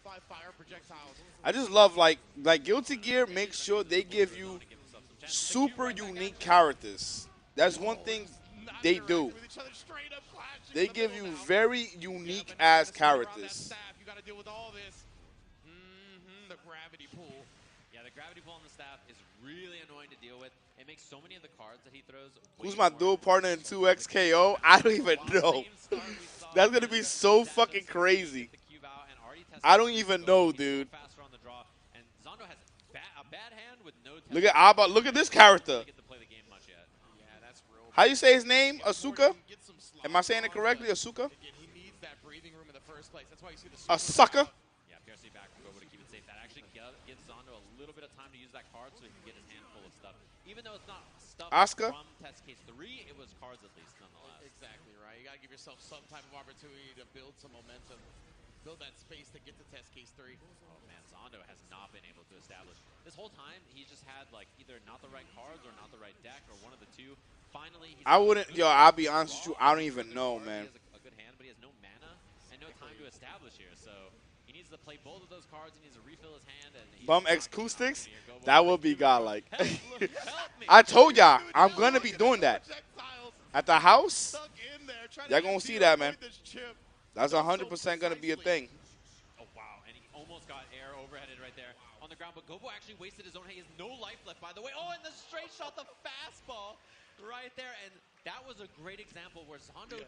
5 fire projectiles. I just love like Guilty Gear makes sure they give you super unique characters. That's one thing they do. They give you very unique ass characters. You got to deal with all this. The gravity pool. Yeah, the gravity pull on the staff is really annoying to deal with. It makes so many of the cards that he throws. Who's my dual partner in 2XKO? I don't even know. That's going to be so fucking crazy. I don't even know, dude. Look at Abba. Look at this character. How you say his name? Asuka? Am I saying it correctly? Asuka? A sucker? Yeah, PRC back from Gobu to keep it safe. That actually gives Zondo a little bit of time to use that card so he can get his hand full of stuff. Even though it's not stuff Asuka? from test case 3, it was cards at least nonetheless. Exactly right. You got to give yourself some type of opportunity to build some momentum. Build that space to get to test case 3. Oh man, Zondo has not been able to establish. This whole time, he's just had like either not the right cards or not the right deck or one of the two. Finally, he's I wouldn't, yo, I'll be honest with you, I don't even know, man. He has a good hand, but he has no mana and no time to establish here, so he needs to play both of those cards. He needs to refill his hand. And Bum1six3? That would be godlike. I told y'all, I'm going to be doing that. At the house, y'all going to see that, man. That's 100% going to be a thing. Oh, wow, and he almost got air overheaded right there on the ground, but Gobu actually wasted his own. He has no life left, by the way. Oh, and the straight shot, the fastball right there, and that was a great example where Zondo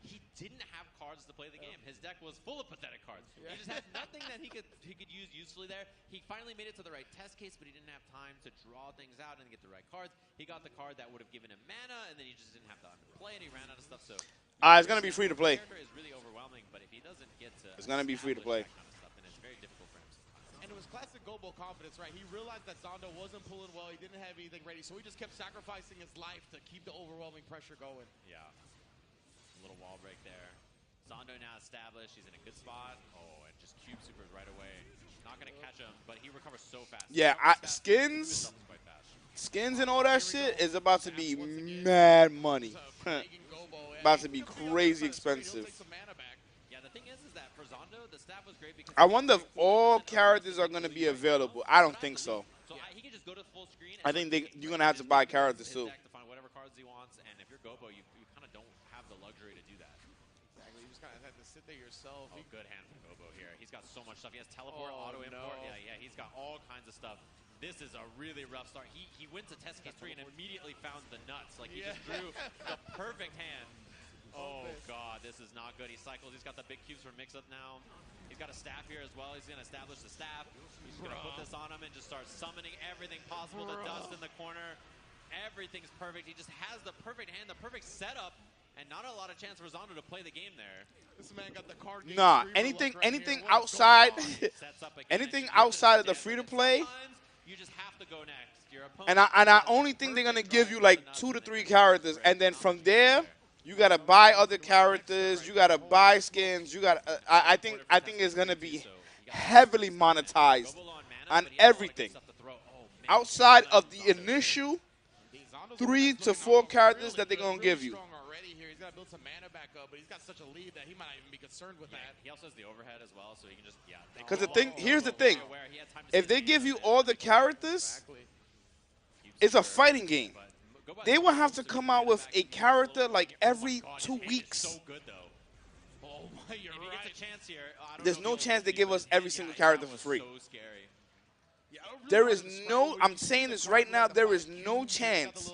he didn't have cards to play the game. His deck was full of pathetic cards. He just had nothing that he could use usefully there. He finally made it to the right test case, but he didn't have time to draw things out and get the right cards. He got the card that would have given him mana, and then he just didn't have time to play, and he ran out of stuff. So It's going to be free to play. Is really overwhelming, but if he doesn't get to it's going to be free to play. that kind of stuff, then it's very difficult for him. And it was classic Gobu confidence, right? He realized that Zondo wasn't pulling well. He didn't have anything ready, so he just kept sacrificing his life to keep the overwhelming pressure going. Yeah. A little wall break there. Zondo now established. He's in a good spot. Oh, and just cube supers right away. Not going to catch him, but he recovers so fast. Yeah, skins and all that shit is about to be mad money. About to be crazy expensive. Yeah, the thing is that for Zondo, the staff was great because I wonder if all characters are going to be available. I don't think so. So he can just go to full screen. I think you're going to have to buy characters too. To find whatever cards he wants, and if you're Gobu, you kind of don't have the luxury to do that. Exactly. You just kind of have to sit there yourself. Oh, good hand from Gobu here. He's got so much stuff. He has teleport, auto import. Yeah, he's got all kinds of stuff. This is a really rough start. He went to test case 3 and immediately found the nuts. Like he just drew the perfect hand. Oh god, this is not good. He cycles. He's got the big cubes for mix-up now. He's got a staff here as well. He's going to establish the staff. He's going to put this on him and just start summoning everything possible. The dust in the corner. Everything's perfect. He just has the perfect hand, the perfect setup, and not a lot of chance for Zondo to play the game there. This man got the card game. Nah, anything outside, anything outside of the free-to-play. You just have to go next. Your And I only think they're gonna give you like 2 to 3 characters, and then from there, you gotta buy other characters. You gotta buy skins. You gotta. I think it's gonna be heavily monetized on everything. Outside of the initial 3 to 4 characters that they're gonna give you. He's got to build some mana back up, but he's got such a lead that he might not even be concerned with that. He also has the overhead as well, so he can just, Because here's the thing. If they give you all the characters, it's a fighting game. They will have to come out with a character like every 2 weeks. So good, though. Oh, my, you're right. If he gets a chance here, There's no chance they give us every single character for free. So scary. There is no, I'm saying this right now, there is no chance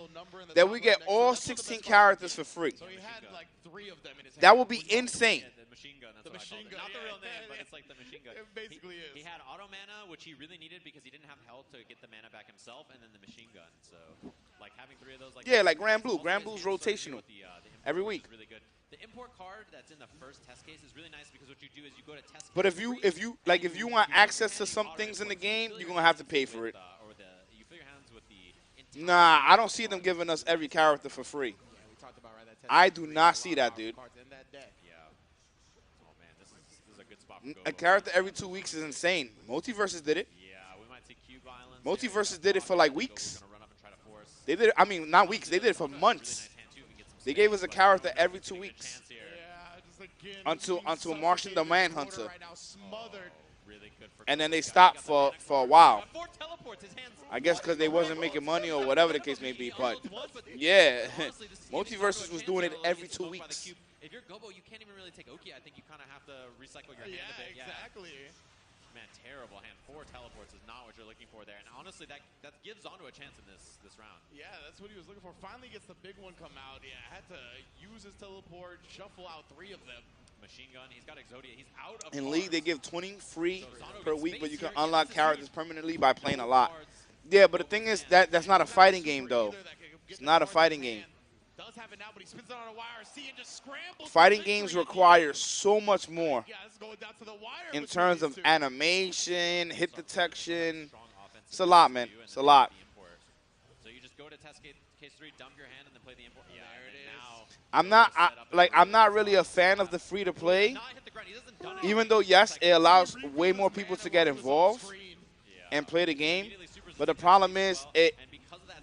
that we get all 16 characters for free. So he had like 3 of them in his hand. That would be insane. The machine gun, that's The what I machine called it. gun, Not the yeah. real name, but it's like the machine gun. It basically is. He had auto mana, which he really needed because he didn't have health to get the mana back himself, and then the machine gun. So, like having 3 of those, like Like Grand Blue. Grand Blue's rotational every week. Really good. The import card that's in the first test case is really nice because what you do is you go to test. But if you want access to some things in the game, you're gonna have to pay for it. Nah, I don't see them giving us every character for free. Yeah, we talked about right, that test I do not see that, dude. cards in that deck. Yeah. Oh man, this is a good spot for A Gobu. character every 2 weeks is insane. Multiverses did it. Yeah, we might see Cube Islands. Multiverses did it for like weeks. Gonna run up and try to force. They did it, I mean, not weeks. They did it for months. They gave us a character every 2 weeks. Yeah, just again. Until Martian the Manhunter. Right now, smothered really good for. And then they Coji. stopped Got the for a man while. got 4 teleports. His hands. I guess because they wasn't making money or whatever the case may be. But yeah, Honestly, this is giving Multiversus Zondo a was chance doing here, it although every he's 2 smoked by the weeks. cube. If you're Gobo, you can't even really take Oki. I think you kind of have to recycle your hand a bit. Yeah, exactly. Man, terrible hand. 4 teleports is not what you're looking for there. And honestly, that gives Zondo a chance in this round. Yeah, that's what he was looking for. Finally gets the big one come out. Yeah, had to use his teleport, shuffle out 3 of them. Machine gun. He's got Exodia. He's out of In cards. League, they give 20 free So per gets week, but you space can here. unlock He characters uses permanently by playing a lot. cards. Yeah, but the thing is that's not a fighting game, though. It's not a fighting game. Does have it now, but he spins it on a wire. See and just scrambles. Fighting games require so much more Yeah, this is going down to the wire in between terms these of two. animation, hit detection. Strong offense. It's a lot, man. It's a lot. So you just go to test case 3, dump your hand, and then play the import. Yeah, There it is. I'm not really a fan of the free to play, even though yes, it allows way more people to get involved and play the game. But the problem is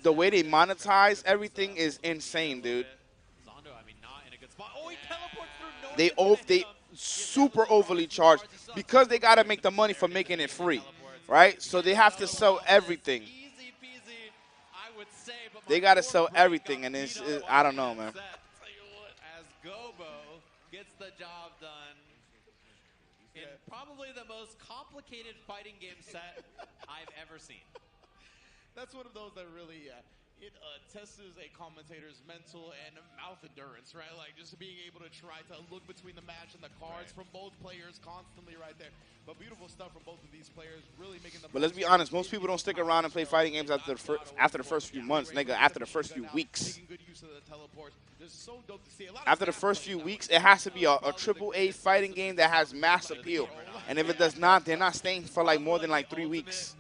the way they monetize everything is insane, dude. Zondo, I mean, not in a good spot. Oh, he teleports through. No They one can they hit him. super overly charged because they gotta make the money for making it free, right? So they have to sell everything. Easy peasy, I would say, but They my gotta poor sell brain everything, got and it's beat up I on don't know, that man. set. As Gobo gets the job done in probably the most complicated fighting game set I've ever seen. That's one of those that really, it tests a commentator's mental and mouth endurance, right? Like just being able to try to look between the match and the cards from both players constantly right there. But beautiful stuff from both of these players, really making them. But let's be honest, most people don't stick around and play fighting games after the first few months, nigga. After the first few weeks. Making good use of the teleport. This is so dope to see. A lot of After the stats first playing few that weeks, way. it has to be a AAA fighting game that has mass appeal. And if it does not, they're not staying for like more than like 3 weeks.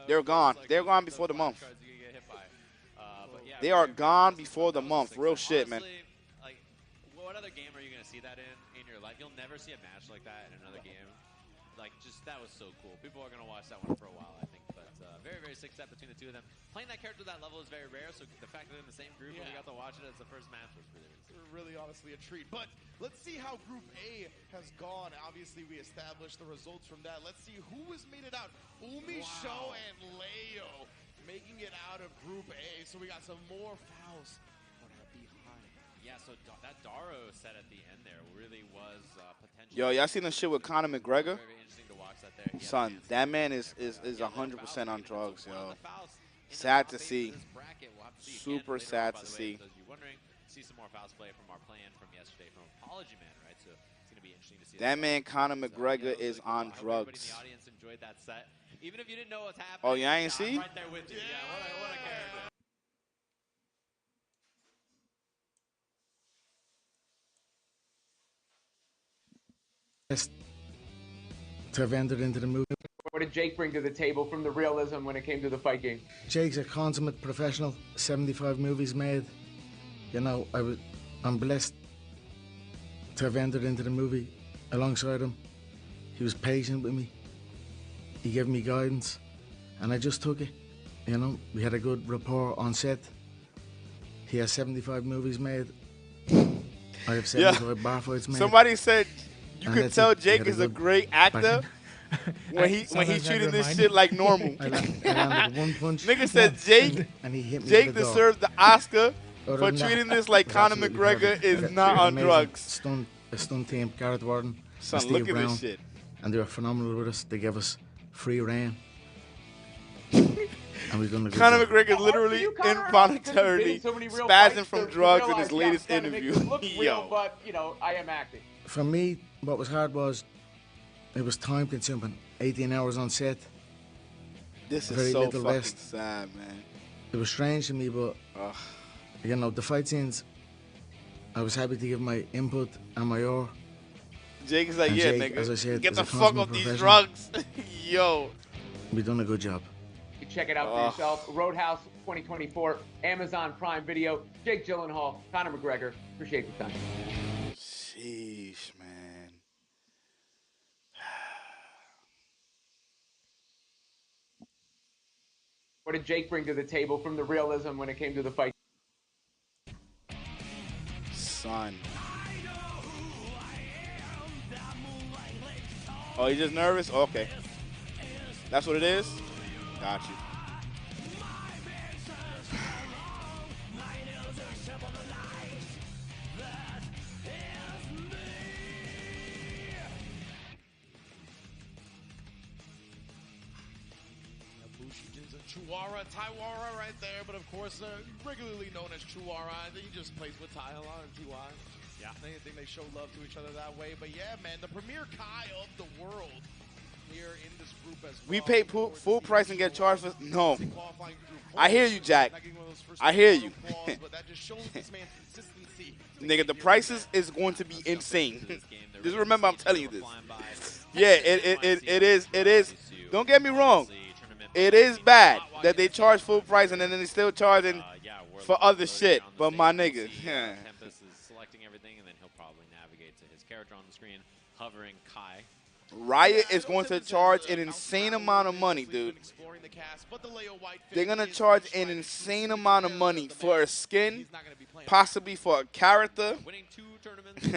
They're gone. They're gone before the month. They are gone before the month. Real shit, man. Honestly, like, what other game are you going to see that in your life? You'll never see a match like that in another game. Like, just, that was so cool. People are going to watch that one for a while, I think. But very, very sick set between the two of them. Playing that character at that level is very rare, so the fact that they're in the same group and we got to watch it as the first match was really Honestly a treat. But let's see how Group A has gone. Obviously, we established the results from that. Let's see who has made it out. Show and Leo making it out of Group A. So we got some more fouls behind. Yeah, so that Daro set at the end there really was potential. Yo, y'all seen the shit with Conor McGregor? Very interesting to watch that there. Son, that man is 100% on drugs, yo. Sad to see. Super sad to see. You're wondering, see some more fouls play from our plan from yesterday from Apology Man, right? So it's going to be interesting to see. That man, Conor McGregor, is on drugs. Everybody in the audience enjoyed that set. Even if you didn't know what's happening. Oh, yeah, I ain't see? I'm right there with you. Yeah, what a character. To have entered into the movie. What did Jake bring to the table from the realism when it came to the fight game? Jake's a consummate professional, 75 movies made. You know, I'm blessed to have entered into the movie alongside him. He was patient with me. He gave me guidance, and I just took it. You know, we had a good rapport on set. He has 75 movies made. I have 75 bar fights made. Somebody said you And could that's tell it. Jake He had is a a good great actor when he's treating this shit like normal. I landed one punch. Nigga said Jake and he hit me Jake with the door. deserved the Oscar Other for than that, treating this like it was Conor absolutely McGregor perfect. is not on Amazing drugs. Stunt team, Garrett Warden, Son, and look Steve at Brown, this shit. and they were phenomenal with us. They gave us free reign. And we've done a good Conor job. McGregor is literally You, Conor, involuntarily so many real spazzing fights from to drugs in realize, his latest trying to make interview. this look real, Yo. but, you know, I am acting. For me, what was hard was it was time consuming. 18 hours on set. This Very is so little fucking rest. sad, man. It was strange to me, but Ugh. you know, the fight scenes, I was happy to give my input and my oar. Jake is like, And yeah, Jake, as I nigga, said, get is the a fuck consummate off these professional. drugs. Yo. We've done a good job. You check it out for yourself. Roadhouse 2024, Amazon Prime Video. Jake Gyllenhaal, Conor McGregor. Appreciate the time. Sheesh, man. What did Jake bring to the table from the realism when it came to the fight? Son. Oh, he's just nervous? Okay. That's what it is? Got you. Chuara, Taiwara right there, but of course, regularly known as Chuara. I think he just plays with Tai a lot and TY. Yeah. I think they show love to each other that way. But yeah, man, the premier Kai of the world here in this group as well. We pay full price and get charged for... No. I hear you, Jack. I hear you. But that just shows this man's consistency. Nigga, the prices is going to be insane. Just remember, I'm telling you this. Yeah, it is. Don't get me wrong. It is bad that they charge full price and then they still charging for other shit. But my nigga, Tempest is selecting everything, and then he'll probably navigate to his character on the screen, hovering Kai. Riot is going to charge an insane amount of money, dude. They're going to charge an insane amount of money for a skin, possibly for a character. Winning 2 tournaments. Of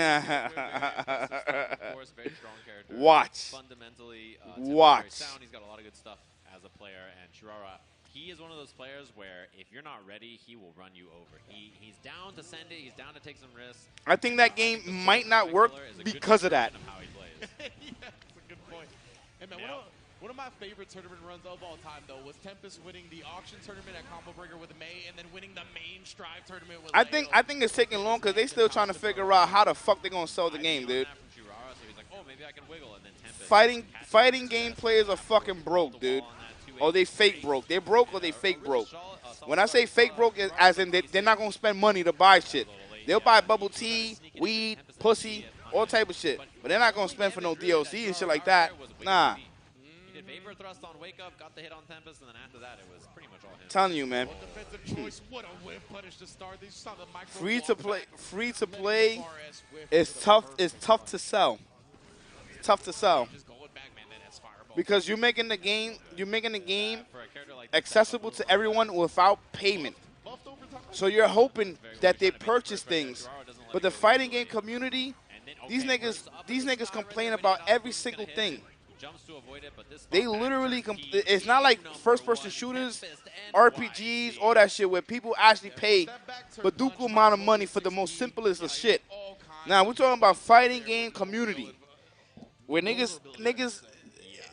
course, very strong character. Watch. Fundamentally, Watch. sound. He's got a lot of good stuff as a player, and Chirara, he is one of those players where if you're not ready, he will run you over. He's down to send it. He's down to take some risks. I think that game might not work because of that. Yeah, that's a good point. And man, one of my favorite tournament runs of all time, though, was Tempest winning the auction tournament at Combo Breaker with May, and then winning the main Strive tournament with I think it's taking long because they still trying to figure out how the fuck they're going to sell the game, dude. Fighting game players are fucking broke, dude. Or they fake broke. They're broke or they fake broke. When I say fake broke, it's as in they're not going to spend money to buy shit. They'll buy bubble tea, weed, pussy, all type of shit. But they're not going to spend for no DLC and shit like that. Nah. He did Vapor Thrust on Wake Up, got the hit on Tempest, and then after that, it was pretty much all him. Telling you, man. Free to play is tough. It's tough to sell. It's tough to sell. Because you're making the game accessible to everyone without payment. So you're hoping that they purchase things. But the fighting game community, these niggas complain about every single thing. They literally it's not like first-person shooters, RPGs, all that shit where people actually pay Baduku amount of money for the most simplest of shit. Now we're talking about fighting game community where niggas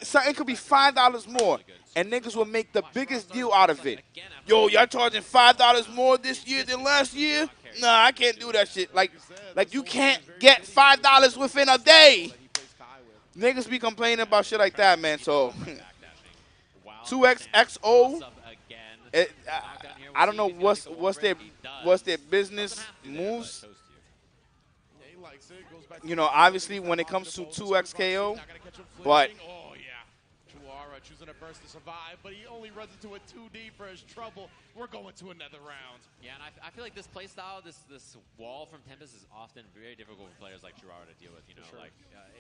something could be $5 more, and niggas will make the biggest deal out of it. Yo, y'all charging $5 more this year than last year? Nah, I can't do that shit. Like you can't get $5 within a day. Niggas be complaining about shit like that, man. So 2XXO, I don't know what's their business moves. You know, obviously when it comes to 2XKO, but choosing a burst to survive, but he only runs into a 2D for his trouble. We're going to another round. Yeah, and I feel like this playstyle, this wall from Tempest is often very difficult for players like Chirara to deal with. You know, sure. Like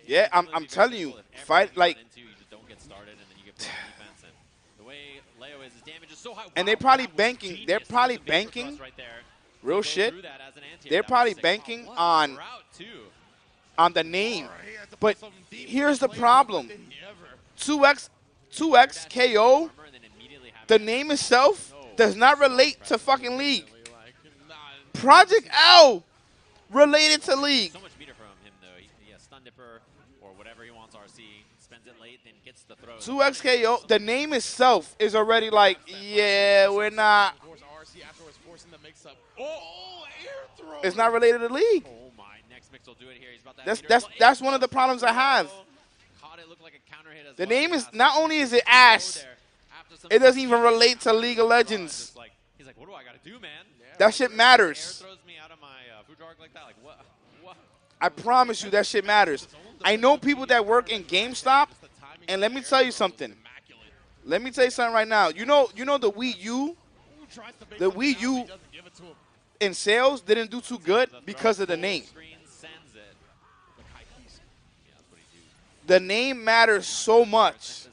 yeah, I'm telling you, fight like. You just don't get started, and then you get put on defense. And the way Leo is, his damage is so high. And they're probably banking. They're probably banking. Right there. Real shit. They're probably banking on the name. But here's the problem. 2XKO, the name itself does not relate to fucking League. Project L related to League. So much meter from him though. He has Stun Dipper or whatever he wants RC, spends it late, then gets the throw. 2XKO, the name itself is already like, yeah, we're not. It's not related to League. Oh my, next mix will do it here. He's about to that's one of the problems I have. The name is, not only is it ass, it doesn't even relate to League of Legends. He's like, what do I got to do, man? That shit matters. Throws me out of my food arc like that. Like, what? I promise you that shit matters. I know people that work in GameStop, and let me tell you something. Let me tell you something right now. You know the Wii U? The Wii U in sales didn't do too good because of the name. The name matters so much.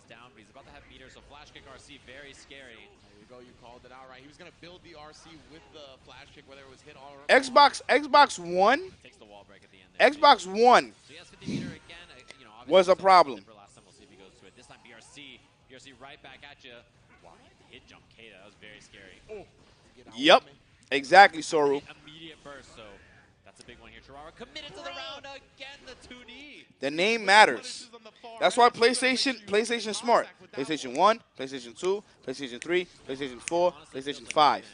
Xbox One was a problem. you're gonna see right back at you. Wow, hit jump Kata. That was very scary. Oh, Yep, exactly, Soru. Immediate burst, so that's a big one here. Chirara committed to the round again, the 2D. The name matters. That's why PlayStation smart. PlayStation 1, PlayStation 2, PlayStation 3, PlayStation 4, PlayStation 5.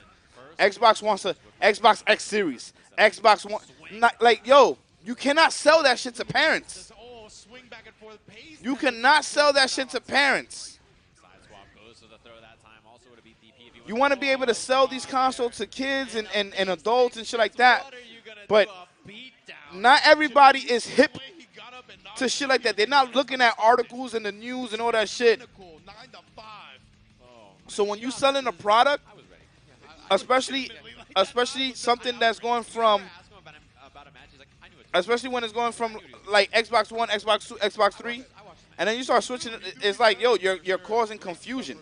Xbox wants a Xbox X Series. Xbox One. Not, like, yo, you cannot sell that shit to parents. You cannot sell that shit to parents. You want to be able to sell these consoles to kids and adults and shit like that. But not everybody is hip to shit like that. They're not looking at articles in the news and all that shit. So when you selling a product, especially something that's going from, especially when it's going from like Xbox One, Xbox 2, Xbox 3, and then you start switching, it's like, yo, you're causing confusion.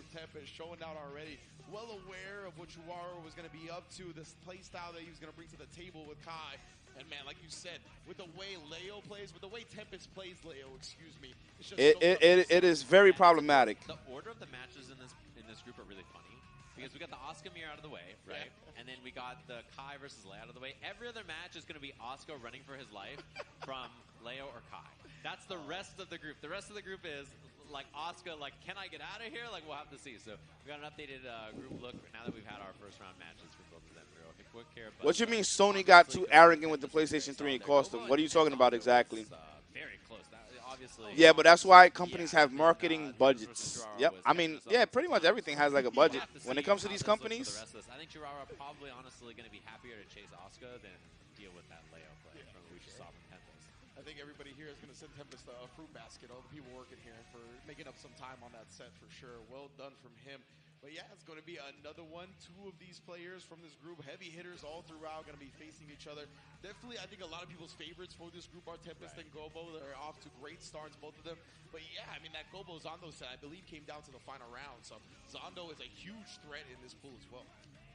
Well aware of what Chirara was going to be up to, this play style that he was going to bring to the table with Kai. And man, like you said, with the way Leo plays, with the way Tempest plays Leo, excuse me, it's just it is very problematic. The order of the matches in this group are really funny because we got the Asuka mirror out of the way, right? And then we got the Kai versus Leo out of the way. Every other match is going to be Asuka running for his life from Leo or Kai. That's the rest of the group. The rest of the group is like Asuka, like, can I get out of here? Like, we'll have to see. So we got an updated group look now that we've had our first round matches for both of them. Real quick here. What you mean Sony got too arrogant with the PlayStation 3 and cost them? What are you talking about exactly? Very close. Obviously. Yeah, but that's why companies have marketing budgets. Yep. I mean, yeah, pretty much everything has like a budget. When it comes to these companies. I think Chirara probably honestly going to be happier to chase Asuka than deal with that Leo play from what we just saw from Tempest. I think everybody here is going to send Tempest a fruit basket. All the people working here for making up some time on that set for sure. Well done from him. But yeah, it's going to be another one. Two of these players from this group, heavy hitters all throughout, going to be facing each other. Definitely, I think a lot of people's favorites for this group are Tempest and Gobu. They're off to great starts, both of them. But yeah, I mean, that Gobu-Zondo set, I believe, came down to the final round. So Zondo is a huge threat in this pool as well.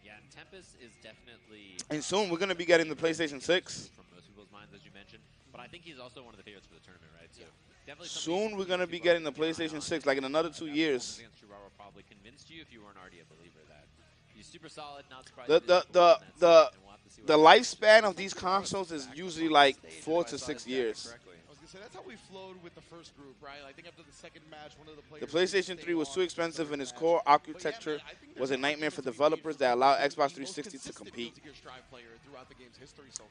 Yeah, and Tempest is definitely... And soon we're going to be getting the PlayStation 6. From most people's minds, as you mentioned. But I think he's also one of the favorites for the tournament, right? So definitely soon we're going to be getting the PlayStation 6, like in another 2 years. Probably convinced you if you weren't already a believer that he's super solid, not surprised. The lifespan of these consoles is usually like 4 to 6 years. I was gonna say that's how we flowed with the first group, right? I think after the second match, one of the players. The PlayStation 3 was too expensive, and its core architecture was a nightmare for developers that allowed Xbox 360 to compete.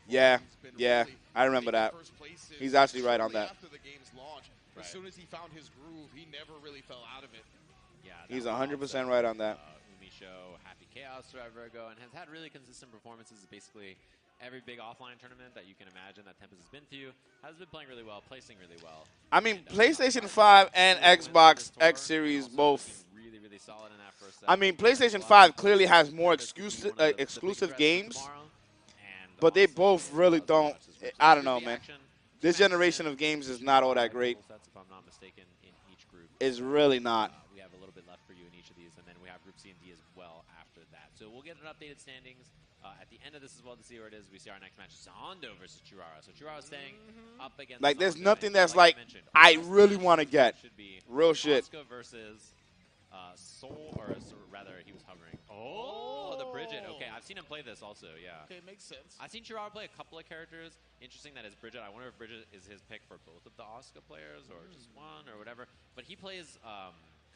Yeah, I remember that. He's actually right on that. After the game's launch, as soon as he found his groove, he never really fell out of it. Yeah, he's 100% right on that. Show Happy Chaos forever ago and has had really consistent performances. Basically, every big offline tournament that you can imagine that Tempest has been to has been playing really well, placing really well. I mean, PlayStation 5 and Xbox X Series both. Really solid in that first set. I mean, PlayStation 5 clearly has more exclusive games, but they both really don't. I don't know, man. This generation of games is not all that great. If I'm not mistaken, in each group. It's really not. We have a little bit left for you in each of these, and then we have Group C and D as well after that. So we'll get an updated standings at the end of this as well to see where it is. We see our next match, Zondo versus Chirara. So Chirara staying up against like, there's Zondo, nothing that's like, I really want to get. Real shit. Asuka versus Soul, or rather, he was hovering. Oh, the Bridget. Okay, I've seen him play this also, yeah. Okay, makes sense. I've seen Chirara play a couple of characters. Interesting that is Bridget. I wonder if Bridget is his pick for both of the Asuka players or just one or whatever. But he plays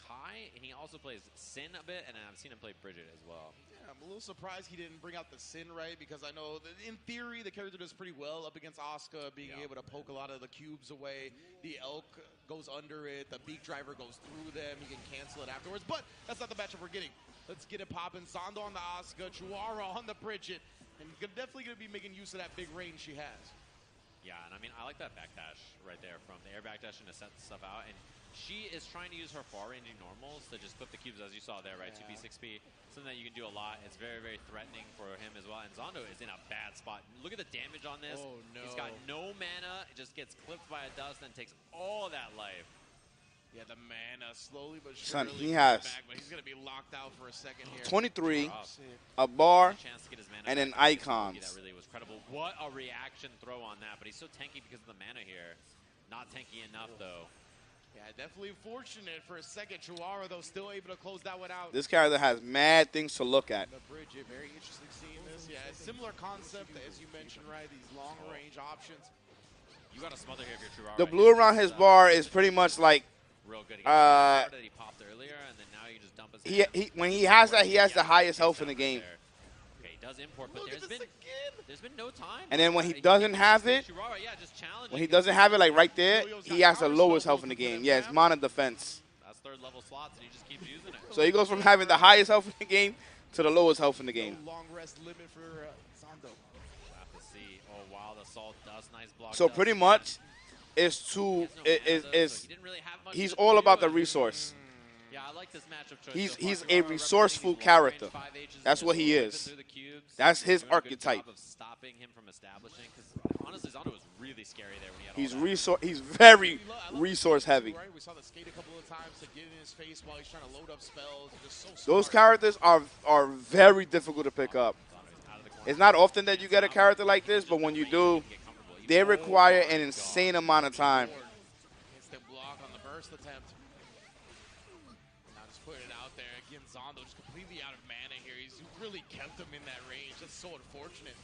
Kai, and he also plays Sin a bit, and I've seen him play Bridget as well. Yeah, I'm a little surprised he didn't bring out the Sin, right? Because I know that in theory the character does pretty well up against Asuka, being able to poke a lot of the cubes away. The Elk goes under it. The Beak Driver goes through them. He can cancel it afterwards. But that's not the matchup we're getting. Let's get it popping. Zondo on the Asuka, Chirara on the Bridget, and definitely going to be making use of that big range she has. Yeah, and I mean, I like that backdash right there from the air backdash and to set stuff out. And she is trying to use her far-ranging normals to just clip the cubes, as you saw there, right? 2P, 6P, something that you can do a lot. It's very, very threatening for him as well. And Zondo is in a bad spot. Look at the damage on this. Oh, no. He's got no mana. It just gets clipped by a dust and takes all that life. Yeah, the mana slowly but Son, surely he has back, but he's going to be locked out for a second here. 23, a bar, and then icons. That really was credible. What a reaction throw on that, but he's so tanky because of the mana here. Not tanky enough, though. Yeah, definitely fortunate for a second. Chihuahua, though, still able to close that one out. This character has mad things to look at. The bridge, very interesting seeing this. Yeah, similar concept as you mentioned, right? These long-range options. You got to smother here if you're Chihuahua. The blue around his bar is pretty much like real good. That he popped earlier, and then now you just dump his he when he has that, he has the highest health in the game. Okay, he does import, but there's been no time. And then when he doesn't have it, when he doesn't have it, like right there, he has the lowest health in the game. Yeah, it's mana defense. That's third level slots, and he just keeps using it. So he goes from having the highest health in the game to the lowest health in the game. No long rest limit for Zondo. We'll have to see. Oh, wow, the Salt does nice block. So pretty much, he's all about the resource. Yeah, I like this matchup choice. He's a resourceful character. That's what he is. That's his archetype. Stopping him from establishing, because honestly, Zondo was really scary there when he had He's very resource heavy. We saw the skate a couple of times to get in his face while he's trying to load up spells. Just Those characters are very difficult to pick up. It's not often that you get a character like this, but when you do, they require an insane amount of time. Instant block on the burst attempt. Now just putting it out there. Again, Zondo just completely out of mana here. He's really kept him in that range. That's so unfortunate.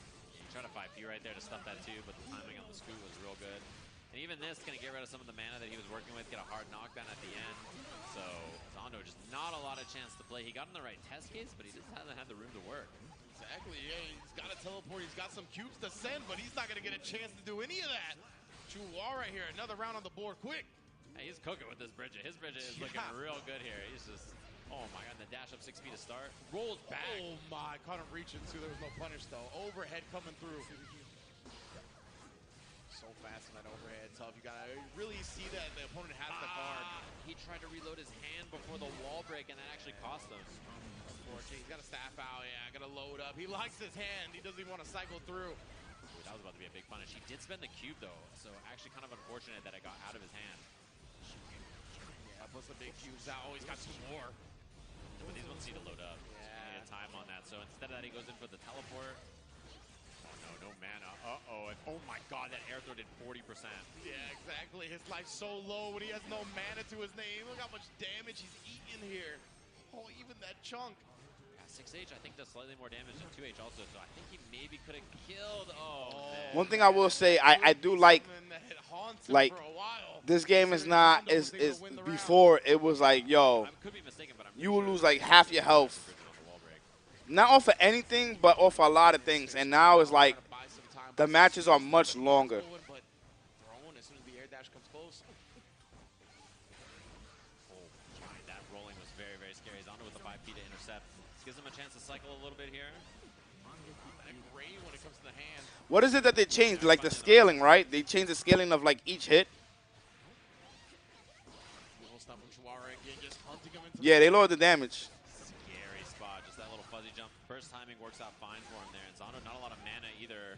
Trying to 5P right there to stuff that too, but the timing on the scoot was real good. And even this going to get rid of some of the mana that he was working with, get a hard knockdown at the end. So Zondo just not a lot of chance to play. He got in the right test case, but he just hasn't had the room to work. Exactly, yeah, he's got to teleport, he's got some cubes to send, but he's not going to get a chance to do any of that. Chihuahua right here, another round on the board, quick. Hey, he's cooking with this Bridget. His Bridget is looking real good here. He's just, oh my god, the dash up 6 feet to start. Rolls back. Oh my, caught him reaching too, there was no punish though. Overhead coming through. So fast in that overhead, tough. You gotta really see that the opponent has the card. He tried to reload his hand before the wall break, and that actually cost him. He's got a staff out, yeah, got to load up. He likes his hand, he doesn't even want to cycle through. Ooh, that was about to be a big punish. He did spend the cube though, so actually kind of unfortunate that it got out of his hand. Yeah, plus the big cubes out. Oh, he's got 2 more. But these ones need to load up. Yeah. Need time on that. So instead of that, he goes in for the teleport. Oh no, no mana. Uh-oh. And oh my god, that air throw did 40%. Yeah, exactly. His life's so low when he has no mana to his name. Look how much damage he's eating here. Oh, even that chunk. 6H, I think, does slightly more damage than 2H also, so I think he maybe could have killed. Oh, man. One thing I will say, I do like this game is not is before it was like, yo, you will lose like half your health, not off of anything, but off a lot of things, and now it's like the matches are much longer. Gives him a chance to cycle a little bit here. When it comes to the hand. What is it that they changed? Like the scaling, right? They changed the scaling of like each hit. Yeah, they lowered the damage. Scary spot, just that little fuzzy jump. Burst timing works out fine for him there. And Zondo, not a lot of mana either.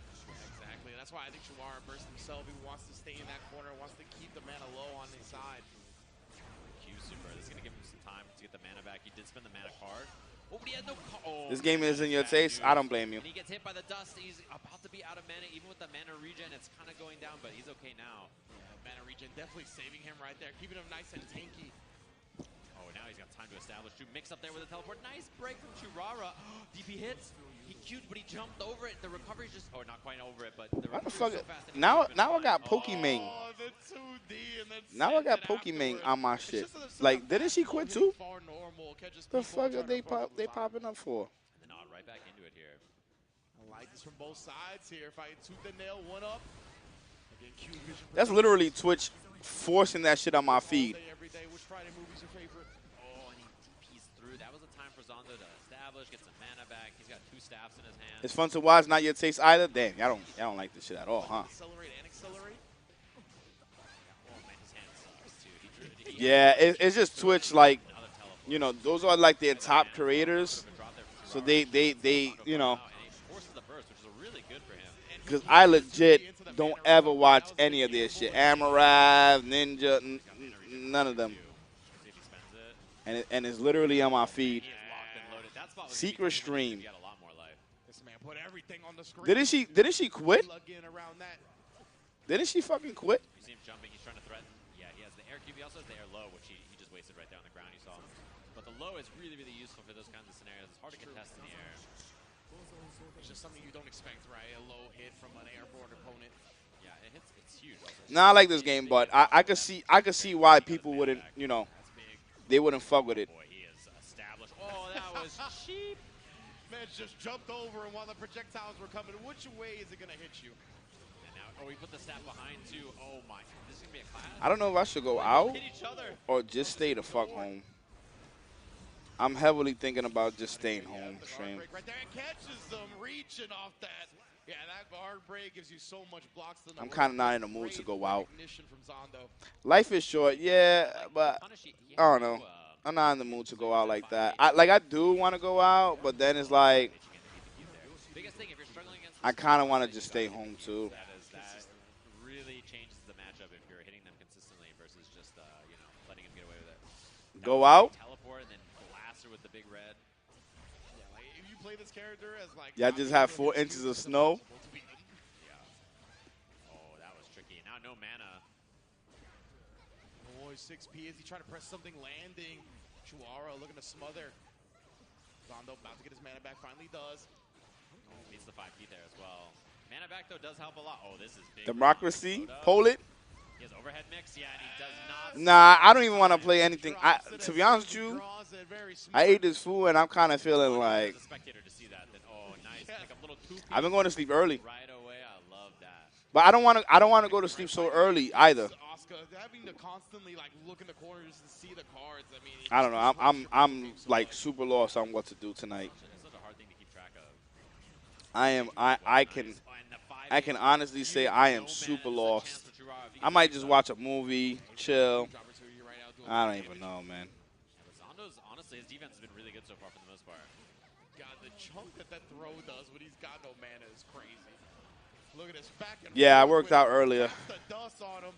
Exactly. That's why I think Chihuahua burst himself. He wants to stay in that corner, wants to keep the mana low on his side. Q super. This is going to give him some time to get the mana back. He did spend the mana card. Oh, but he had no this game is in your taste. I don't blame you. And he gets hit by the dust. He's about to be out of mana. Even with the mana regen, it's kind of going down, but he's okay now. Yeah, mana regen definitely saving him right there, keeping him nice and tanky. Oh, now he's got time to establish. To mix up there with the teleport. Nice break from Chihuahua. DP hits. He queued, but he jumped over it. The recovery's just, or not quite over it, but the recovery's so fast. Now I got Pokimane. Oh, the 2D and now I got Pokimane on my shit. Like, didn't she quit too? The fuck are they popping up for? And then on right back into it here. I like this from both sides here. If I tooth the nail, one up. Again, Q vision. That's literally Twitch forcing that shit on my feed. Every day. Which Friday movie's your favorite? Oh, and he DPs through. That was a time for Zondo to establish, get some mana back. He's got 2 staffs in his hand. It's fun to watch, not your taste either. Damn, y'all don't like this shit at all, huh? Accelerate and accelerate. Oh man, his hand sucks too. Yeah, it's just Twitch, like, you know, those are like their top creators. So they you know, because I legit don't ever watch any of their shit. Amarav, Ninja, none of them. And it's literally on my feed. Secret stream. Didn't she quit? Didn't she fucking quit? You see him jumping. He's trying to threaten. Yeah, he has the air cube. He also has the air low, which he just wasted right there on the ground. You saw. But the low is really, really useful for those kinds of scenarios. It's hard to contest in the air. It's just something you don't expect, right? A low hit from an airborne opponent. Yeah, it's huge. Nah, I like this game, but I could see why people wouldn't, you know, they wouldn't fuck with it. Boy, he is established. Oh, that was cheap. Man just jumped over, and while the projectiles were coming, which way is it gonna hit you? And now, oh, he put the stat behind too. Oh my, this is gonna be a class. I don't know if I should go out Hit each other. or just stay the fuck home. I'm heavily thinking about just staying home. Stream. Right there, and catches them reaching off that. Yeah, that guard break gives you so much blocks. I'm kind of not in the mood to go out. From Zondo. Life is short, yeah, but I don't know. I'm not in the mood to go out like that. I do want to go out, but then it's like I kind of want to just stay home too. That really changes the matchup if you're hitting them consistently versus just you know, letting him get away with it. Go out. Teleport and then blaster with the big red. Yeah, like if you play this character as like Y'all just have 4 inches of snow. Yeah. Oh, that was tricky. Now no mana. Boy, 6P as he trying to press something, landing. Chuara looking to smother. Zondo about to get his mana back, finally does. Oh, beats the 5P there as well. Mana back though does help a lot. Oh, this is big. Democracy, pull it. He has overhead mix, yeah, and he does not. Nah, I don't even want to play anything. To be honest with you, I ate this food and I'm kind of feeling like As a spectator to see that, then oh, nice. Like a little 2P. I've been going to sleep early. Right away, I love that. But I don't want to go to sleep so early either. Oscar having to constantly like look in the corners to see the cards. I mean, I don't know. I'm like super lost on what to do tonight. It's such a hard thing to keep track of. I can honestly say I am super lost. I might just watch a movie, chill. I don't even know, man. Zondo's, honestly, his defense has been really good so far for the most part. God, the chunk that throw does when he's got no mana is crazy. Look at this back and Yeah, I forth worked with out earlier. the dust on him.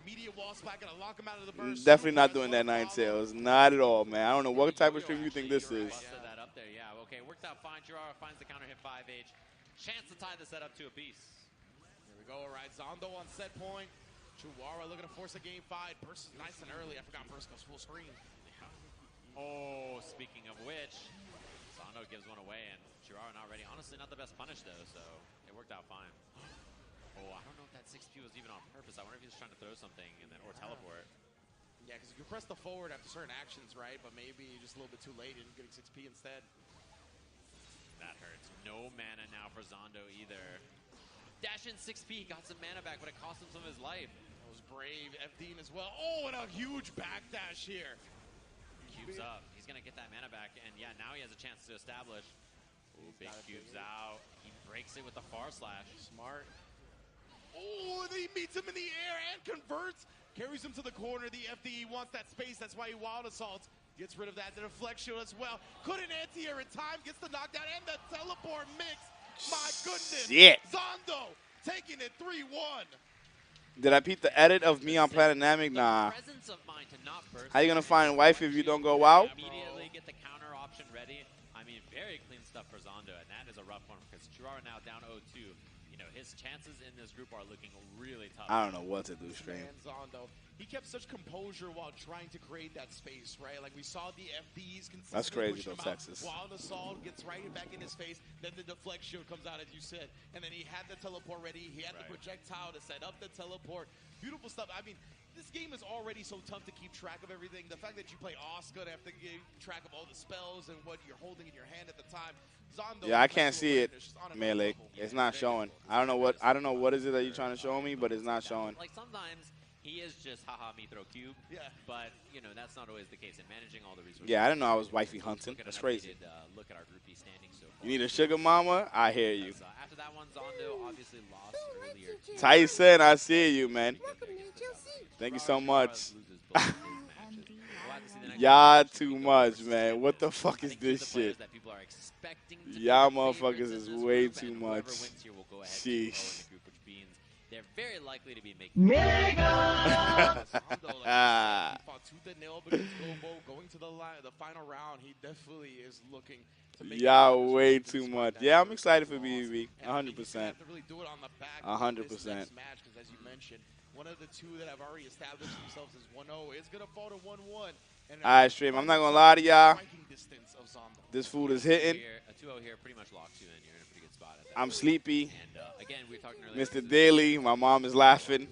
Immediate wall spike, gonna lock him out of the burst. Definitely not doing that 9 tails. Not at all, man. I don't know what type of stream you think this is. Busted that up there, yeah. Okay, worked out fine. Jirara finds the counter hit 5H. Chance to tie the setup to a piece. Here we go, all right. Zondo on set point. Chuara looking to force a game 5. Burst is nice and early. I forgot Burst goes full screen. Yeah. Oh, speaking of which, Zondo gives one away, and Jirara not ready. Honestly, not the best punish, though, so it worked out fine. Oh, I don't know if that 6P was even on purpose. I wonder if he was trying to throw something and then or teleport. Yeah, because you can press the forward after certain actions, right? But maybe just a little bit too late and getting 6P instead. That hurts. No mana now for Zondo either. Dash in 6P, got some mana back, but it cost him some of his life. That was brave. FDing as well. Oh, and a huge backdash here. Cubes up. He's going to get that mana back, and yeah, now he has a chance to establish. Ooh, big cubes out. He breaks it with the far slash. Smart. Oh, and he meets him in the air and converts. Carries him to the corner. The FDE wants that space. That's why he wild assaults. Gets rid of that. The deflection as well. Couldn't anti-air in time. Gets the knockdown and the teleport mix. My goodness. Shit. Zondo taking it 3-1. Did I peep the edit of me on Planet Namek? Nah. Presence of mind to not burst. How you gonna find wife if you don't go out? Immediately get the counter option ready. I mean, very clean stuff for Zondo, and that is a rough one because Jirara now down 0-2. You know, his chances in this group are looking really tough. I don't know what to do, stream. Zondo. He kept such composure while trying to create that space, right? Like we saw the FDs consistently. That's crazy, push though, him out. Texas. Wild assault gets right back in his face. Then the deflection comes out, as you said. And then he had the teleport ready. He had the projectile to set up the teleport. Beautiful stuff. I mean, this game is already so tough to keep track of everything. The fact that you play Oscar and have to keep track of all the spells and what you're holding in your hand at the time. Zondo, Yeah, I can't see it, Melee. It's not showing. I don't know what is it that you're trying to show me, but it's not showing. Like sometimes he is just haha me throw cube. Yeah. But you know that's not always the case in managing all the resources. Yeah, I didn't know I was wifey hunting. Look at That's an crazy. updated, look at our groupie standing so far. You need a sugar mama? I hear you. After that one, Zondo obviously lost earlier. too. Tyson, I see you, man. Thank you so much. We'll have to see the next Y'all one. too much, man. What the fuck I is think two of this the players shit? that people are expecting to be Y'all the motherfuckers favorites is in this way group, too and whoever much. wins here will go ahead and Sheesh. go in the group, which means they're very likely to be making. Zondo, like he fought tooth and nail against Gobu. Going to the final round, he definitely is looking to make Y'all way too much. Yeah, I'm excited for BBB. 100%. Have to really do it on the back. 100%. This next match, because as you mentioned, one of the two that have already established themselves as 1-0 is going to fall to 1-1. All right, Stream, I'm not going to lie to y'all. This food is hitting. A 2-0 here pretty much locks you in. You're in a pretty good spot. I'm sleepy. And again, we were talking earlier. Mr. Daly, my mom is laughing.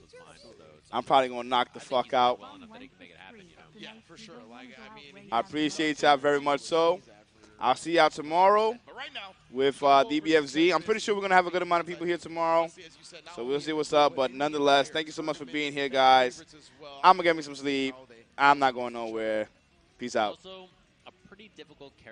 I'm probably going to knock the fuck out. Well enough that it can make it happen, you know? Yeah, for sure. Like, I mean, I appreciate y'all very much so. I'll see y'all tomorrow with DBFZ. I'm pretty sure we're going to have a good amount of people here tomorrow. So we'll see what's up. But nonetheless, thank you so much for being here, guys. I'm going to get me some sleep. I'm not going nowhere. Peace out. Also, a pretty difficult character.